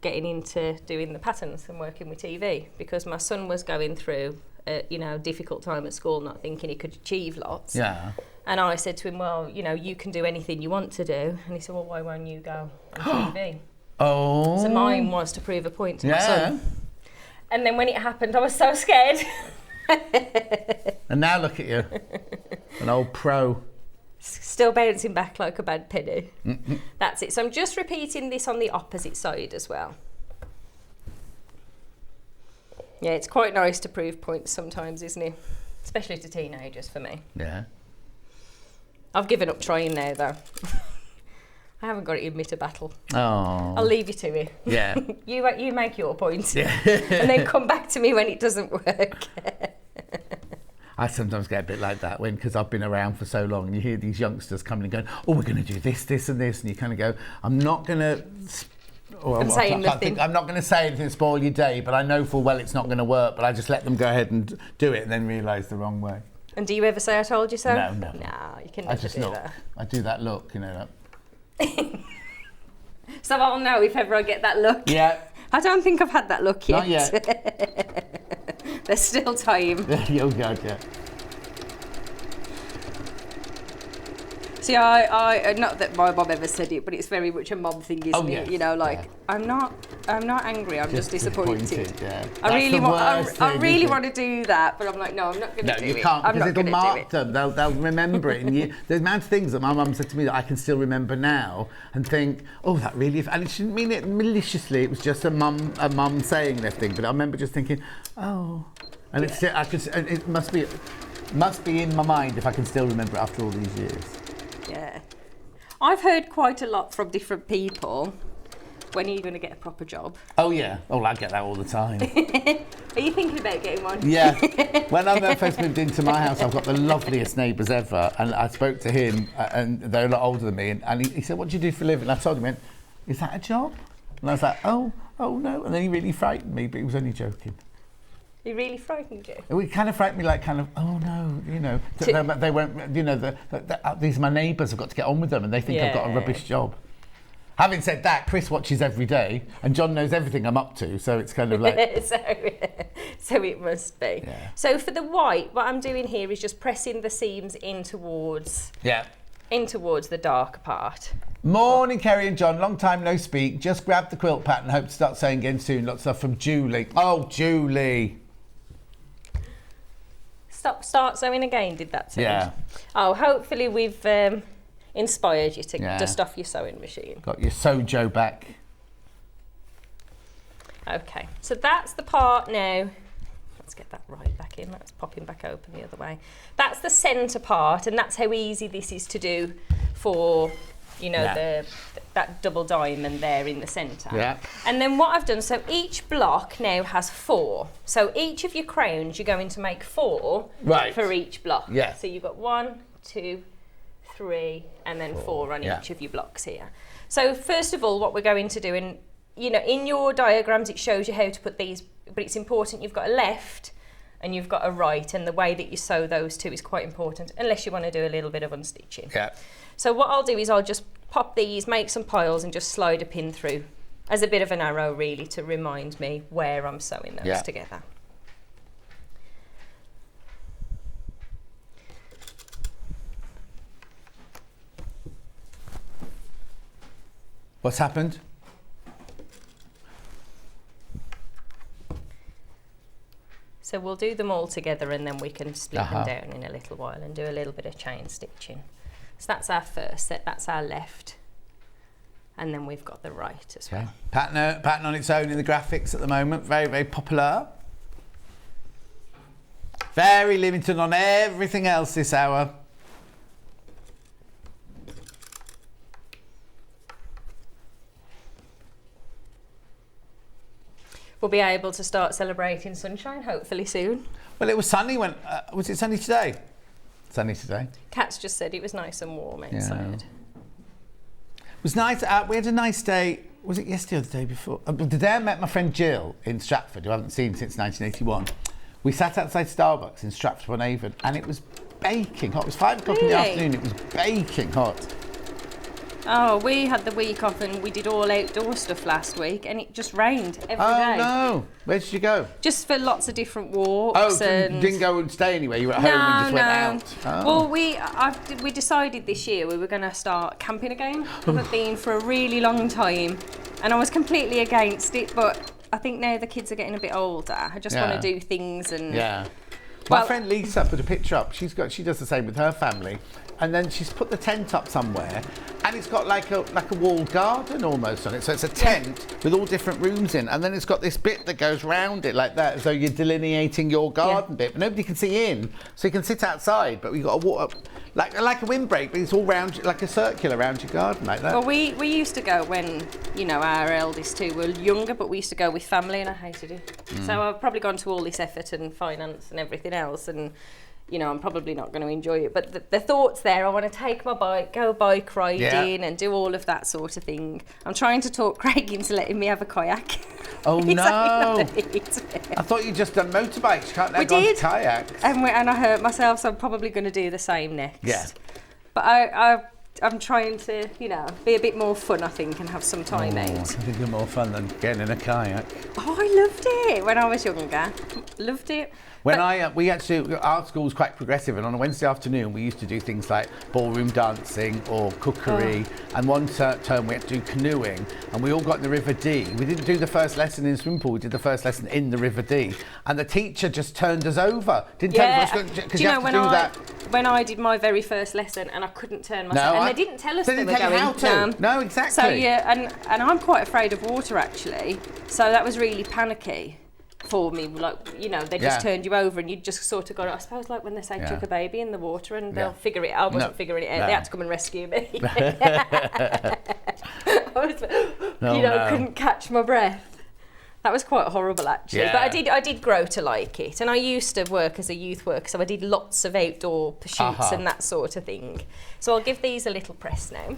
[SPEAKER 6] getting into doing the patterns and working with TV, because my son was going through a difficult time at school, not thinking he could achieve lots.
[SPEAKER 1] Yeah.
[SPEAKER 6] And I said to him, well, you can do anything you want to do. And he said, well, why won't you go on TV?
[SPEAKER 1] Oh.
[SPEAKER 6] So mine was to prove a point to my son. And then when it happened, I was so scared.
[SPEAKER 1] And now look at you, an old pro.
[SPEAKER 6] Still bouncing back like a bad penny. That's it. So I'm just repeating this on the opposite side as well. Yeah, it's quite nice to prove points sometimes, isn't it? Especially to teenagers, for me.
[SPEAKER 1] Yeah.
[SPEAKER 6] I've given up trying now, though. I haven't got it in me to battle.
[SPEAKER 1] Oh.
[SPEAKER 6] I'll leave you to it.
[SPEAKER 1] Yeah.
[SPEAKER 6] You make your point.
[SPEAKER 1] Yeah.
[SPEAKER 6] And then come back to me when it doesn't work.
[SPEAKER 1] I sometimes get a bit like that because I've been around for so long and you hear these youngsters coming and going, oh, we're going to do this, this and this. And you kind of go, I'm not going to... I'm not going to say anything to spoil your day, but I know full well it's not going to work, but I just let them go ahead and do it and then realise the wrong way.
[SPEAKER 6] And do you ever say I told you so?
[SPEAKER 1] No.
[SPEAKER 6] No, you can never do that.
[SPEAKER 1] I do that look, that.
[SPEAKER 6] So I'll know if ever I get that look.
[SPEAKER 1] Yeah.
[SPEAKER 6] I don't think I've had that look yet.
[SPEAKER 1] Not yet.
[SPEAKER 6] There's still time.
[SPEAKER 1] Oh God, yeah.
[SPEAKER 6] See, I not that my mum ever said it, but it's very much a mum thing, isn't it?
[SPEAKER 1] Yes.
[SPEAKER 6] You know, like
[SPEAKER 1] Yeah.
[SPEAKER 6] I'm not angry. I'm just disappointed.
[SPEAKER 1] Yeah.
[SPEAKER 6] I really
[SPEAKER 1] want
[SPEAKER 6] want to do that, but I'm like, no, I'm not going to do it.
[SPEAKER 1] No, you can't,
[SPEAKER 6] I'm
[SPEAKER 1] because
[SPEAKER 6] not
[SPEAKER 1] it'll
[SPEAKER 6] going to do
[SPEAKER 1] mark
[SPEAKER 6] it.
[SPEAKER 1] them. They'll remember it. And the amount of things that my mum said to me that I can still remember now and think, oh, that really... And she didn't mean it maliciously. It was just a mum saying that thing. But I remember just thinking, oh... And it must be in my mind if I can still remember it after all these years.
[SPEAKER 6] Yeah. I've heard quite a lot from different people. When are you going to get a proper job?
[SPEAKER 1] Oh, yeah. Oh, I get that all the time.
[SPEAKER 6] Are you thinking about getting one?
[SPEAKER 1] Yeah. When I first moved into my house, I've got the loveliest neighbours ever. And I spoke to him, and they're a lot older than me. And he said, what do you do for a living? And I told him, he went, is that a job? And I was like, oh no. And then he really frightened me, but he was only joking.
[SPEAKER 6] He really frightened you?
[SPEAKER 1] It kind of frightened me, like kind of, oh no, you know, they won't, you know, these are my neighbours, I've got to get on with them and they think I've got a rubbish job. Having said that, Chris watches every day and John knows everything I'm up to, so it's kind of like...
[SPEAKER 6] so it must be.
[SPEAKER 1] Yeah.
[SPEAKER 6] So for the white, what I'm doing here is just pressing the seams in towards the darker part.
[SPEAKER 1] Morning, Kerrie and John. Long time no speak. Just grabbed the quilt pattern. Hope to start sewing again soon. Lots of stuff from Julie. Oh, Julie.
[SPEAKER 6] Start sewing again, did that sound?
[SPEAKER 1] Yeah.
[SPEAKER 6] Oh, hopefully we've inspired you to
[SPEAKER 1] Yeah.
[SPEAKER 6] dust off your sewing machine.
[SPEAKER 1] Got your Sojo back.
[SPEAKER 6] Okay, so that's the part now. Let's get that right back in. That's popping back open the other way. That's the centre part, and that's how easy this is to do for, you know, that double diamond there in the centre.
[SPEAKER 1] Yeah.
[SPEAKER 6] And then what I've done, so each block now has 4. So each of your crowns, you're going to make 4 for each block.
[SPEAKER 1] Yeah.
[SPEAKER 6] So you've got 1, 2, 3, and then 4 on each of your blocks here. So first of all, what we're going to do, and you know, in your diagrams, it shows you how to put these, but it's important you've got a left and you've got a right, and the way that you sew those two is quite important, unless you want to do a little bit of unstitching.
[SPEAKER 1] Yeah.
[SPEAKER 6] So what I'll do is I'll just pop these, make some piles and just slide a pin through as a bit of an arrow really to remind me where I'm sewing those together.
[SPEAKER 1] What's happened?
[SPEAKER 6] So we'll do them all together and then we can split them down in a little while and do a little bit of chain stitching. So that's our first set, that's our left. And then we've got the right as well.
[SPEAKER 1] Pattern on its own in the graphics at the moment, very, very popular. Very limited on everything else this hour.
[SPEAKER 6] We'll be able to start celebrating sunshine hopefully soon.
[SPEAKER 1] Well, it was sunny when, was it sunny today? Sunny today.
[SPEAKER 6] Kat's just said it was nice and warm outside.
[SPEAKER 1] It was nice. We had a nice day. Was it yesterday or the day before? The day I met my friend Jill in Stratford, who I haven't seen since 1981. We sat outside Starbucks in Stratford-on-Avon, and it was baking hot. It was 5 o'clock in the afternoon. It was baking hot.
[SPEAKER 6] Oh, we had the week off and we did all outdoor stuff last week, and it just rained every day.
[SPEAKER 1] Oh no! Where did you go?
[SPEAKER 6] Just for lots of different walks.
[SPEAKER 1] Oh,
[SPEAKER 6] and
[SPEAKER 1] didn't go and stay anywhere. You were at home and just went out. Oh.
[SPEAKER 6] Well, we decided this year we were going to start camping again. Haven't been for a really long time, and I was completely against it. But I think now the kids are getting a bit older. I just want to do things and.
[SPEAKER 1] Yeah. My friend Lisa put a picture up. She does the same with her family, and then she's put the tent up somewhere, and it's got like a walled garden almost on it. So it's a tent with all different rooms in, and then it's got this bit that goes round it like that, as though you're delineating your garden bit. But nobody can see in, so you can sit outside, but you've got to walk up like a windbreak, but it's all round, like a circular around your garden like that.
[SPEAKER 6] Well, we used to go when, you know, our eldest two were younger, but we used to go with family, and I hated it. So I've probably gone to all this effort and finance and everything else, and you know, I'm probably not going to enjoy it, but the thought's there. I want to take my bike, go bike riding and do all of that sort of thing. I'm trying to talk Craig into letting me have a kayak.
[SPEAKER 1] Oh no! I thought you'd just done motorbikes. You can't now go on kayaks.
[SPEAKER 6] And I hurt myself, so I'm probably going to do the same next.
[SPEAKER 1] Yeah.
[SPEAKER 6] But I I'm trying to, you know, be a bit more fun, I think, and have some time
[SPEAKER 1] I
[SPEAKER 6] out.
[SPEAKER 1] think it's more fun than getting in a kayak.
[SPEAKER 6] Oh, I loved it when I was younger. Loved it.
[SPEAKER 1] When our school's quite progressive, and on a Wednesday afternoon we used to do things like ballroom dancing or cookery, and one term we had to do canoeing, and we all got in the River Dee. We didn't do the first lesson in the swimming pool, we did the first lesson in the River Dee, and the teacher just turned us over. Didn't tell us because you have to do that.
[SPEAKER 6] When I did my very first lesson and I couldn't turn myself, they didn't tell us they were going
[SPEAKER 1] how to. No, exactly.
[SPEAKER 6] So yeah, and I'm quite afraid of water actually, so that was really panicky for me. Like, you know, they just turned you over and you just sort of got, I suppose, like when they say chuck a baby in the water and they'll figure it out. I wasn't figuring it out. They had to come and rescue me. I was, couldn't catch my breath. That was quite horrible actually, but I did grow to like it, and I used to work as a youth worker, so I did lots of outdoor pursuits and that sort of thing. So I'll give these a little press now.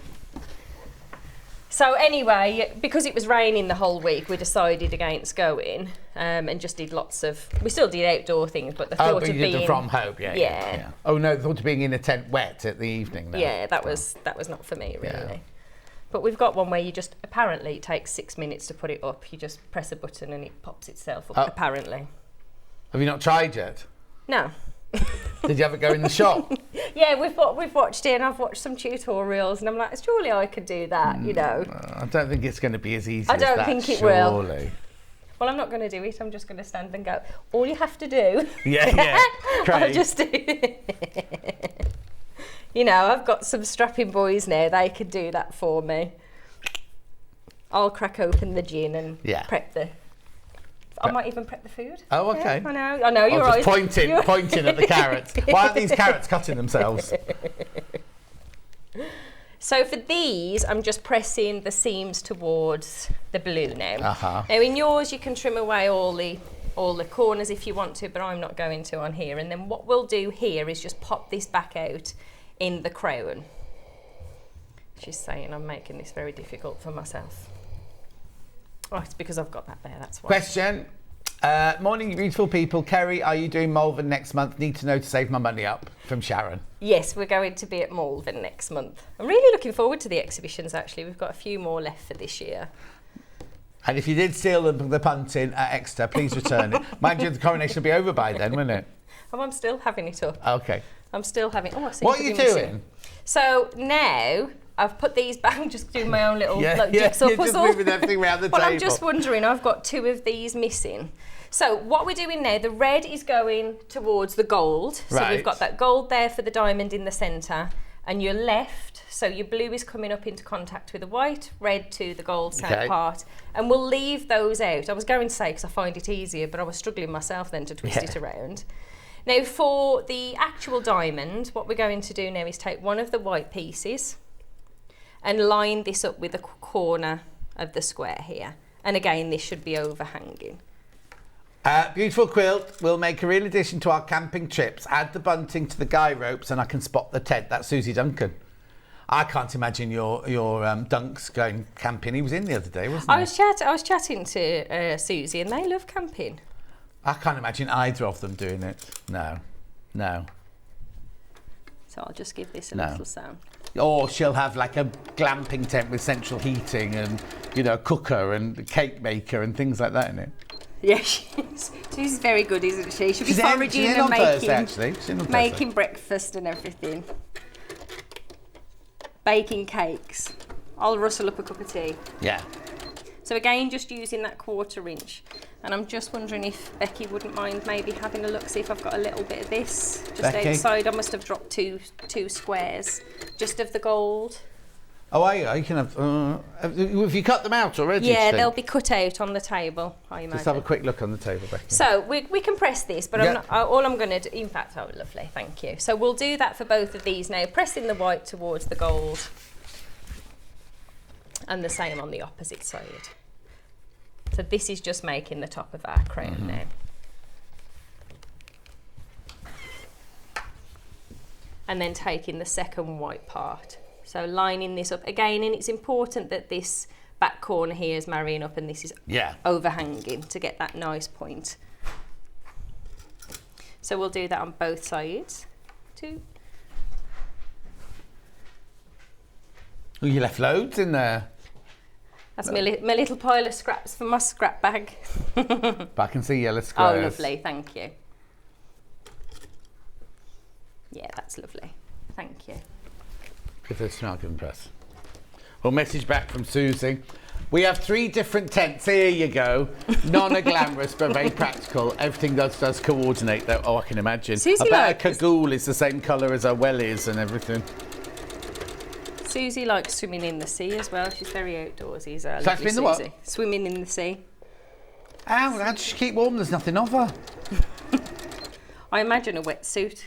[SPEAKER 6] So anyway, because it was raining the whole week, we decided against going and just did we still did outdoor things, but the thought of being...
[SPEAKER 1] did from home, yeah. Oh no, the thought of being in a tent wet at the evening. No.
[SPEAKER 6] Yeah, that was not for me really. Yeah. But we've got one where you just, apparently it takes 6 minutes to put it up. You just press a button and it pops itself up, apparently.
[SPEAKER 1] Have you not tried yet?
[SPEAKER 6] No.
[SPEAKER 1] Did you ever go in the shop?
[SPEAKER 6] Yeah, we've watched it, and I've watched some tutorials, and I'm like, surely I could do that, you know.
[SPEAKER 1] I don't think it's going to be as easy
[SPEAKER 6] as
[SPEAKER 1] that,
[SPEAKER 6] I don't think it
[SPEAKER 1] surely.
[SPEAKER 6] will. Well, I'm not going to do it. I'm just going to stand and go, all you have to do...
[SPEAKER 1] Yeah.
[SPEAKER 6] I'll just do it. You know, I've got some strapping boys now. They could do that for me. I'll crack open the gin and prep the... I might even prep the food.
[SPEAKER 1] Oh, okay.
[SPEAKER 6] Yeah, I know. You're
[SPEAKER 1] just pointing at the carrots. Why aren't these carrots cutting themselves?
[SPEAKER 6] So for these, I'm just pressing the seams towards the blue now. Now in yours, you can trim away all the corners if you want to, but I'm not going to on here. And then what we'll do here is just pop this back out in the crown. She's saying I'm making this very difficult for myself. Oh, it's because I've got that there, that's why.
[SPEAKER 1] Question. Morning, you beautiful people. Kerrie, are you doing Malvern next month? Need to know to save my money up. From Sharon.
[SPEAKER 6] Yes, we're going to be at Malvern next month. I'm really looking forward to the exhibitions, actually. We've got a few more left for this year.
[SPEAKER 1] And if you did steal the punting at Exeter, please return it. Mind you, the coronation will be over by then, won't it?
[SPEAKER 6] Oh, I'm still having it up.
[SPEAKER 1] Okay.
[SPEAKER 6] I'm still having... Oh, I see.
[SPEAKER 1] What are you doing?
[SPEAKER 6] So now... I've put these back, I'm just doing my own little jigsaw puzzle.
[SPEAKER 1] Just moving everything around the table.
[SPEAKER 6] I'm just wondering, I've got 2 of these missing. So what we're doing now, the red is going towards the gold. So we've got that gold there for the diamond in the centre, and your left, so your blue is coming up into contact with the white, red to the gold side part, and we'll leave those out. I was going to say, because I find it easier, but I was struggling myself then to twist it around. Now for the actual diamond, what we're going to do now is take one of the white pieces and line this up with the corner of the square here. And again, this should be overhanging.
[SPEAKER 1] Beautiful quilt. We'll make a real addition to our camping trips. Add the bunting to the guy ropes and I can spot the tent. That's Susie Duncan. I can't imagine your Dunks going camping. He was in the other day, wasn't he?
[SPEAKER 6] I was chatting to Susie, and they love camping.
[SPEAKER 1] I can't imagine either of them doing it. No.
[SPEAKER 6] So I'll just give this a little sound.
[SPEAKER 1] Or she'll have like a glamping tent with central heating and, you know, a cooker and a cake maker and things like that in it.
[SPEAKER 6] Yeah, she's very good, isn't she? She'll be foraging and making breakfast and everything. Baking cakes. I'll rustle up a cup of tea.
[SPEAKER 1] Yeah.
[SPEAKER 6] So again, just using that 1/4 inch. And I'm just wondering if Becky wouldn't mind maybe having a look, see if I've got a little bit of this. Just outside, I must have dropped two squares, just of the gold.
[SPEAKER 1] Oh, you can have, have you cut them out already?
[SPEAKER 6] Yeah, they'll be cut out on the table, I imagine.
[SPEAKER 1] Just have a quick look on the table, Becky.
[SPEAKER 6] So we can press this, but all I'm going to do, in fact, oh, lovely, thank you. So we'll do that for both of these now, pressing the white towards the gold. And the same on the opposite side. So this is just making the top of our crown now. And then taking the second white part. So lining this up again, and it's important that this back corner here is marrying up and this is overhanging to get that nice point. So we'll do that on both sides. 2.
[SPEAKER 1] Oh, you left loads in there.
[SPEAKER 6] That's my little pile of scraps for my scrap bag.
[SPEAKER 1] But I can see yellow squares.
[SPEAKER 6] Oh, lovely, thank you. Yeah, that's lovely. Thank you.
[SPEAKER 1] Give us a smile, give them press. Well, message back from Susie. We have 3 different tents. Here you go. None are glamorous, but very practical. Everything does coordinate, though. Oh, I can imagine.
[SPEAKER 6] Susie
[SPEAKER 1] I bet her cagoule is the same colour as her wellies and everything.
[SPEAKER 6] Susie likes swimming in the sea as well. She's very outdoorsy. So
[SPEAKER 1] that's been the what?
[SPEAKER 6] Swimming in the sea.
[SPEAKER 1] Ow, how does she keep warm? There's nothing of her.
[SPEAKER 6] I imagine a wetsuit.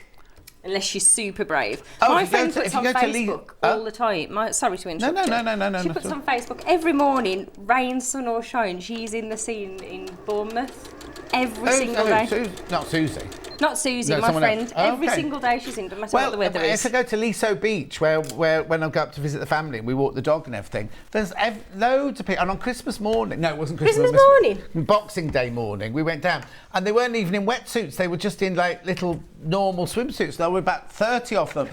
[SPEAKER 6] Unless she's super brave.
[SPEAKER 1] Oh,
[SPEAKER 6] my friend puts on Facebook all the time. Sorry to interrupt
[SPEAKER 1] No.
[SPEAKER 6] She puts on Facebook every morning, rain, sun or shine, she's in the sea in Bournemouth. Every single day.
[SPEAKER 1] Not Susie.
[SPEAKER 6] Not Susie,
[SPEAKER 1] No,
[SPEAKER 6] my friend.
[SPEAKER 1] Oh,
[SPEAKER 6] every single day she's in, no matter what the weather is.
[SPEAKER 1] If I go to Liso Beach, where when I go up to visit the family and we walk the dog and everything, there's loads of people. And on Christmas morning, no, it wasn't Christmas
[SPEAKER 6] morning.
[SPEAKER 1] Boxing Day morning, we went down, and they weren't even in wetsuits. They were just in like little normal swimsuits. There were about 30 of them.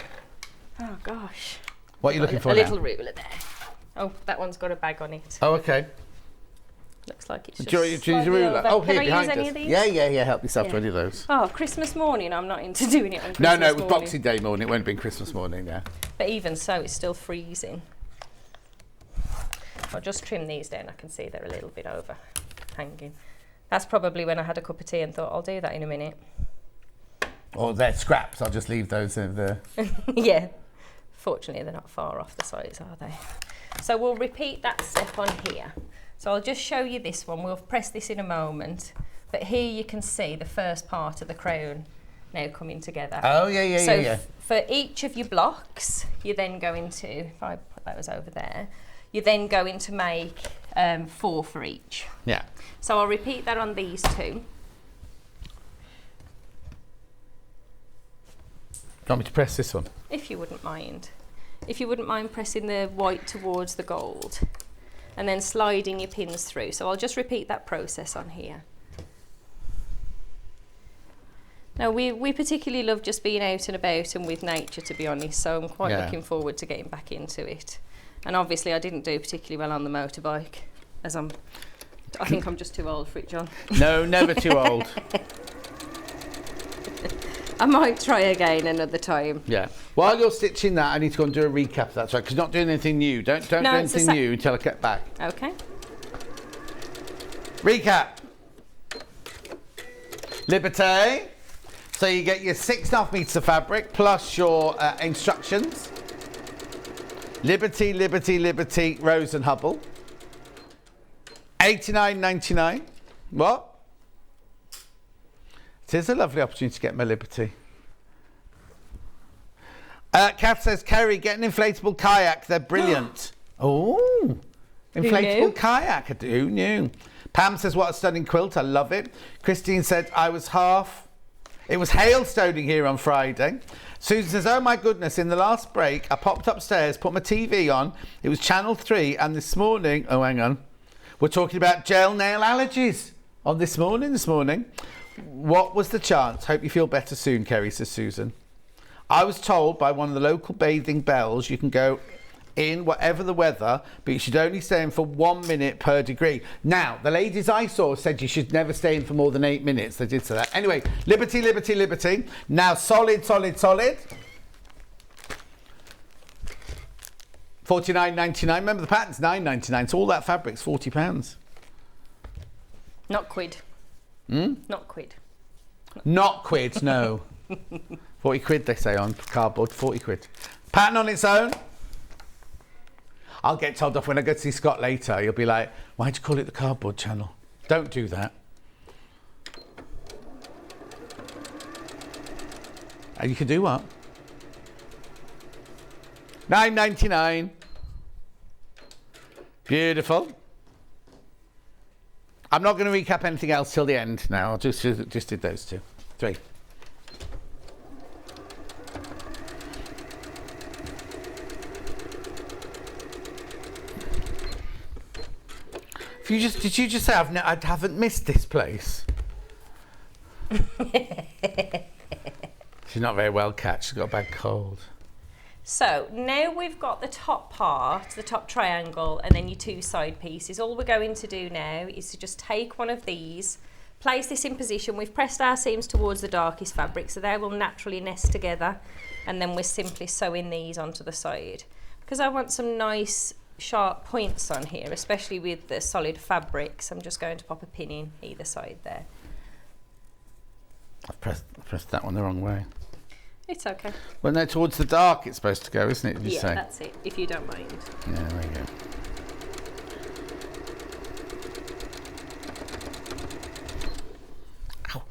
[SPEAKER 6] Oh gosh.
[SPEAKER 1] What are you looking for
[SPEAKER 6] now? A
[SPEAKER 1] now?
[SPEAKER 6] little ruler there. Oh, that one's got a bag on it.
[SPEAKER 1] Oh, okay.
[SPEAKER 6] Looks like it's just
[SPEAKER 1] Do you use a ruler? Oh, here,
[SPEAKER 6] Can I
[SPEAKER 1] behind
[SPEAKER 6] use any
[SPEAKER 1] us.
[SPEAKER 6] of these?
[SPEAKER 1] Yeah. Help yourself to any of those.
[SPEAKER 6] Oh, Christmas morning, I'm not into doing it on Christmas morning.
[SPEAKER 1] No, it was Boxing Day morning. It won't have been Christmas morning, yeah.
[SPEAKER 6] But even so, it's still freezing. I'll just trim these down. I can see they're a little bit overhanging. That's probably when I had a cup of tea and thought, I'll do that in a minute.
[SPEAKER 1] Or they're scraps. I'll just leave those in there.
[SPEAKER 6] Yeah. Fortunately, they're not far off the sides, are they? So we'll repeat that step on here. So I'll just show you this one. We'll press this in a moment. But here you can see the first part of the crown now coming together.
[SPEAKER 1] Oh, yeah.
[SPEAKER 6] So for each of your blocks, you then go into, if I put those over there, you then go into make 4 for each.
[SPEAKER 1] Yeah.
[SPEAKER 6] So I'll repeat that on these 2.
[SPEAKER 1] Do you want me to press this one?
[SPEAKER 6] If you wouldn't mind. If you wouldn't mind pressing the white towards the gold and then sliding your pins through. So I'll just repeat that process on here. Now we particularly love just being out and about and with nature, to be honest, so I'm quite looking forward to getting back into it. And obviously I didn't do particularly well on the motorbike, as I think I'm just too old for it, John.
[SPEAKER 1] No, never too old.
[SPEAKER 6] I might try again another time.
[SPEAKER 1] Yeah. While you're stitching that, I need to go and do a recap. That's right, because you're not doing anything new. Don't do anything new until I get back.
[SPEAKER 6] Okay.
[SPEAKER 1] Recap. Liberté. So you get your 6.5 metres of fabric plus your instructions. Liberty, Rose and Hubble. $89.99. What? It is a lovely opportunity to get my Liberty. Kath says, Kerrie, get an inflatable kayak. They're brilliant. Oh, inflatable kayak. Who knew? Pam says, what a stunning quilt. I love it. Christine said, it was hailstoning here on Friday. Susan says, oh my goodness, in the last break, I popped upstairs, put my TV on. It was Channel 3, and this morning, oh, hang on. We're talking about gel nail allergies on this morning. What was the chance? Hope you feel better soon, Kerrie, says Susan. I was told by one of the local bathing bells you can go in whatever the weather, but you should only stay in for 1 minute per degree. Now, the ladies I saw said you should never stay in for more than 8 minutes. They did say that. Anyway, Liberty. Now, solid. $49.99. Remember, the pattern's $9.99, so all that fabric's £40.
[SPEAKER 6] Not quid. Not quid.
[SPEAKER 1] Not quid, no. 40 quid, they say on cardboard. 40 quid. Pattern on its own. I'll get told off when I go to see Scott later. He'll be like, why'd you call it the cardboard channel? Don't do that. And you can do what? $9.99. Beautiful. I'm not going to recap anything else till the end now. I just did those 2. 3. Did you just say I haven't missed this place? She's not very well catched. She's got a bad cold.
[SPEAKER 6] So now we've got the top part, the top triangle, and then your 2 side pieces. All we're going to do now is to just take one of these, place this in position. We've pressed our seams towards the darkest fabric, so they will naturally nest together, and then we're simply sewing these onto the side. Because I want some nice sharp points on here, especially with the solid fabrics, I'm just going to pop a pin in either side there.
[SPEAKER 1] I've pressed that one the wrong way.
[SPEAKER 6] It's okay.
[SPEAKER 1] Well, no, towards the dark it's supposed to go, isn't it? Did you
[SPEAKER 6] Yeah,
[SPEAKER 1] say?
[SPEAKER 6] that's it, if you don't mind.
[SPEAKER 1] Yeah, there you go. Ow.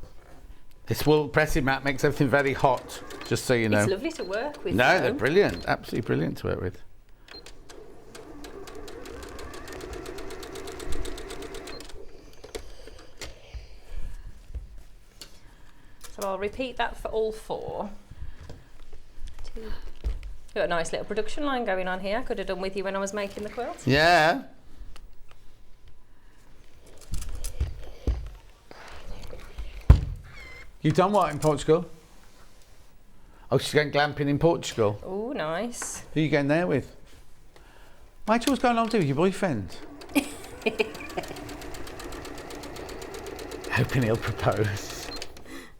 [SPEAKER 1] This wool pressing mat makes everything very hot, just so you know.
[SPEAKER 6] It's lovely to work with.
[SPEAKER 1] No,
[SPEAKER 6] though.
[SPEAKER 1] they're brilliant. Absolutely brilliant to work with.
[SPEAKER 6] So I'll repeat that for all 4. Got a nice little production line going on here. I could have done with you when I was making the quilt.
[SPEAKER 1] Yeah. You've done what in Portugal? Oh, she's going glamping in Portugal.
[SPEAKER 6] Oh, nice.
[SPEAKER 1] Who are you going there with? Rachel, what's going on with your boyfriend? Hoping he'll propose.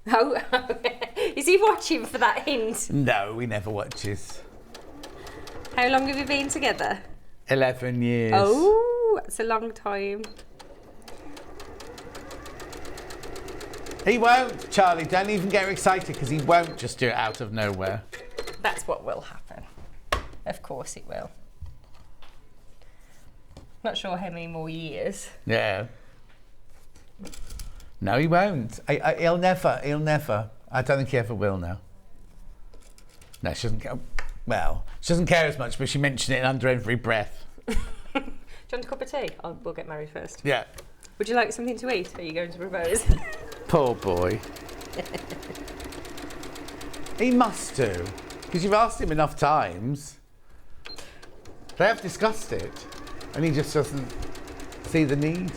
[SPEAKER 6] Oh, is he watching for that hint?
[SPEAKER 1] No, he never watches.
[SPEAKER 6] How long have you been together?
[SPEAKER 1] 11 years.
[SPEAKER 6] Oh, that's a long time.
[SPEAKER 1] He won't, Charlie. Don't even get excited because he won't just do it out of nowhere.
[SPEAKER 6] That's what will happen. Of course it will. Not sure how many more years.
[SPEAKER 1] Yeah. No, he won't. He'll never. I don't think he ever will now. No, she doesn't care. Well, she doesn't care as much, but she mentioned it under every breath.
[SPEAKER 6] Do you want a cup of tea? We'll get married first.
[SPEAKER 1] Yeah.
[SPEAKER 6] Would you like something to eat? Are you going to propose?
[SPEAKER 1] Poor boy. He must do, because you've asked him enough times. They have discussed it, and he just doesn't see the need.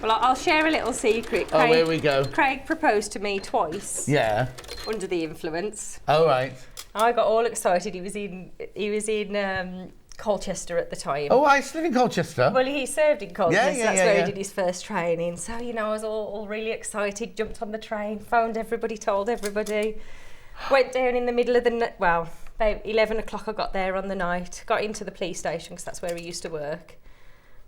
[SPEAKER 6] Well, I'll share a little secret.
[SPEAKER 1] Oh, here we go.
[SPEAKER 6] Craig proposed to me twice.
[SPEAKER 1] Yeah.
[SPEAKER 6] Under the influence.
[SPEAKER 1] Oh, right.
[SPEAKER 6] I got all excited. He was in Colchester at the time.
[SPEAKER 1] Oh, I still live in Colchester.
[SPEAKER 6] Well, he served in Colchester.
[SPEAKER 1] Yeah,
[SPEAKER 6] That's where he did his first training. So, you know, I was all really excited. Jumped on the train, phoned everybody, told everybody. Went down in the middle of the night. Well, about 11 o'clock I got there on the night. Got into the police station because that's where he used to work.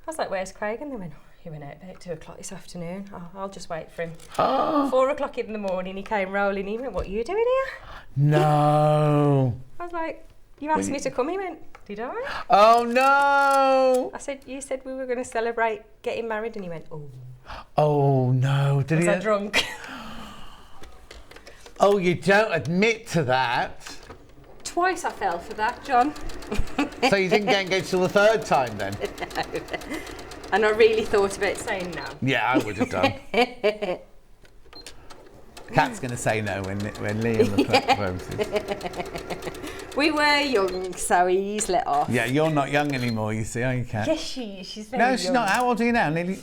[SPEAKER 6] I was like, "Where's Craig?" And they went, "Oh, he went out about 2 o'clock this afternoon. I'll just wait for him." 4 o'clock in the morning, he came rolling in. He went, "What are you doing here?"
[SPEAKER 1] No.
[SPEAKER 6] I was like, "You asked me to come." He went, "Did I?"
[SPEAKER 1] Oh, no.
[SPEAKER 6] I said, "You said we were going to celebrate getting married." And he went, "Oh."
[SPEAKER 1] Oh, no. Did
[SPEAKER 6] Was
[SPEAKER 1] he?
[SPEAKER 6] I drunk?
[SPEAKER 1] Oh, you don't admit to that.
[SPEAKER 6] Twice I fell for that, John.
[SPEAKER 1] So you didn't get engaged till the 3rd time then?
[SPEAKER 6] No. And I really thought about saying no.
[SPEAKER 1] Yeah, I would have done. Kat's going to say no when Liam proposes.
[SPEAKER 6] We were young, so he's let off.
[SPEAKER 1] Yeah, you're not young anymore, you see, are you, Kat?
[SPEAKER 6] Yes, she is. She's very
[SPEAKER 1] No,
[SPEAKER 6] young.
[SPEAKER 1] she's not. How old are you now? Nearly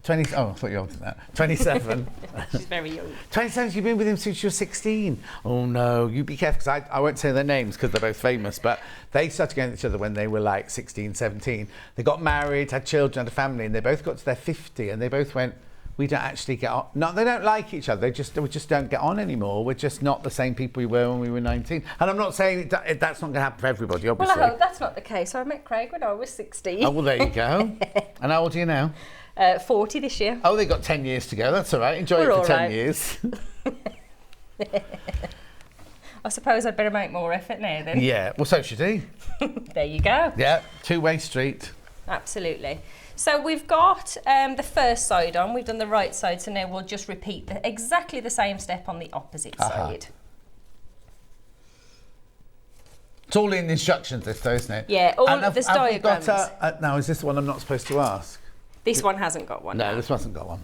[SPEAKER 1] 20. Oh, I thought you were older than that. 27.
[SPEAKER 6] She's very young.
[SPEAKER 1] 27, you've been with him since you were 16. Oh, no. You be careful, because I won't say their names because they're both famous, but they started going to each other when they were like 16, 17. They got married, had children, had a family, and they both got to their 50, and they both went, we don't actually get on. No, they don't like each other. We just don't get on anymore. We're just not the same people we were when we were 19. And I'm not saying that's not going to happen for everybody, obviously.
[SPEAKER 6] Well, I hope that's not the case. I met Craig when I was 16.
[SPEAKER 1] Oh, well, there you go. And how old are you now?
[SPEAKER 6] 40 this year.
[SPEAKER 1] Oh, they got 10 years to go. That's all right. Enjoy
[SPEAKER 6] We're
[SPEAKER 1] it for
[SPEAKER 6] all
[SPEAKER 1] 10
[SPEAKER 6] right.
[SPEAKER 1] years.
[SPEAKER 6] I suppose I'd better make more effort now then.
[SPEAKER 1] Yeah, well, so should he.
[SPEAKER 6] There you go.
[SPEAKER 1] Yeah, two-way street.
[SPEAKER 6] Absolutely. So we've got the first side on, we've done the right side, so now we'll just repeat exactly the same step on the opposite side.
[SPEAKER 1] It's all in the instructions, this though, isn't it?
[SPEAKER 6] Yeah, there's diagrams.
[SPEAKER 1] Now, is this one I'm not supposed to ask?
[SPEAKER 6] This one hasn't got one.
[SPEAKER 1] No, this hasn't got one.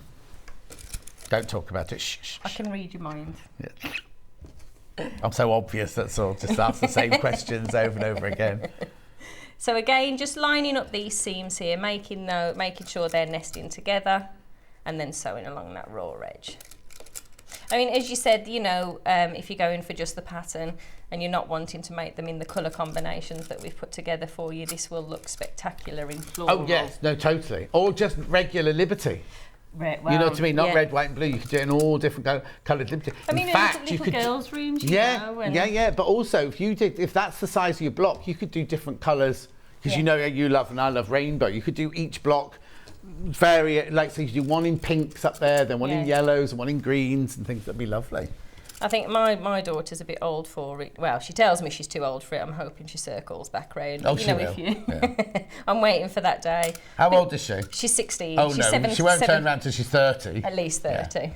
[SPEAKER 1] Don't talk about it. Shh, shh,
[SPEAKER 6] I can read your mind.
[SPEAKER 1] Yeah. I'm so obvious, that's all. Just ask the same questions over and over again.
[SPEAKER 6] So again, just lining up these seams here, making sure they're nesting together, and then sewing along that raw edge. I mean, as you said, you know, if you're going for just the pattern and you're not wanting to make them in the colour combinations that we've put together for you, this will look spectacular in floral.
[SPEAKER 1] Oh yes, no, totally. Or just regular Liberty.
[SPEAKER 6] Right,
[SPEAKER 1] You know what I mean? Not red, white and blue. You could do it in all different coloured Liberty.
[SPEAKER 6] I mean,
[SPEAKER 1] in fact,
[SPEAKER 6] little girls' rooms, you know. And
[SPEAKER 1] Yeah. But also, if that's the size of your block, you could do different colours. Because you know you love, and I love rainbow. You could do each block vary, like so you do one in pinks up there, then one in yellows and one in greens and things. That'd be lovely.
[SPEAKER 6] I think my daughter's a bit old for it. Well, she tells me she's too old for it. I'm hoping she circles back round.
[SPEAKER 1] Oh, she will.
[SPEAKER 6] I'm waiting for that day.
[SPEAKER 1] How old is she?
[SPEAKER 6] She's 16.
[SPEAKER 1] Oh,
[SPEAKER 6] she's
[SPEAKER 1] no, she won't turn around till she's 30.
[SPEAKER 6] At least 30.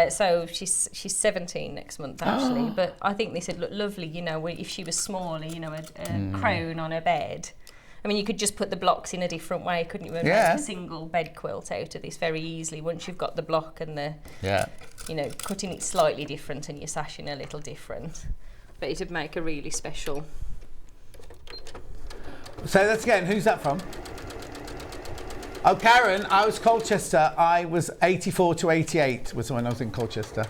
[SPEAKER 6] So she's 17 next month, actually. But I think they said, look, lovely, you know, if she was smaller, you know, a crown on her bed. I mean, you could just put the blocks in a different way, couldn't you? And make a single bed quilt out of this very easily once you've got the block and the, you know, cutting it slightly different and your sashing a little different. But it would make a really special.
[SPEAKER 1] Say that again. Who's that from? Oh, Karen, I was Colchester. I was 84 to 88 was when I was in Colchester.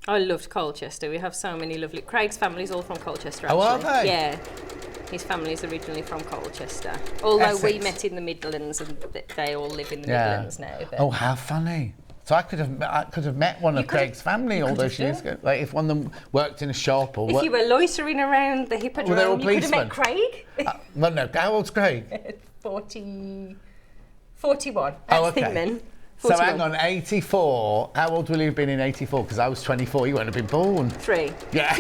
[SPEAKER 6] I loved Colchester. We have so many lovely... Craig's family's all from Colchester, actually.
[SPEAKER 1] Oh, are they?
[SPEAKER 6] Yeah. His family's originally from Colchester. Although we met in the Midlands and they all live in the Midlands now. But...
[SPEAKER 1] Oh, how funny. So I could have met one of Craig's family all those years ago. Like if one of them worked in a shop or...
[SPEAKER 6] If you were loitering around the Hippodrome, you could have met Craig.
[SPEAKER 1] Well, no. How old's Craig?
[SPEAKER 6] 41.
[SPEAKER 1] Oh, okay.
[SPEAKER 6] Thingman.
[SPEAKER 1] So hang on, 84. How old will you have been in 84? Because I was 24. You wouldn't have been born.
[SPEAKER 6] 3.
[SPEAKER 1] Yeah.
[SPEAKER 6] I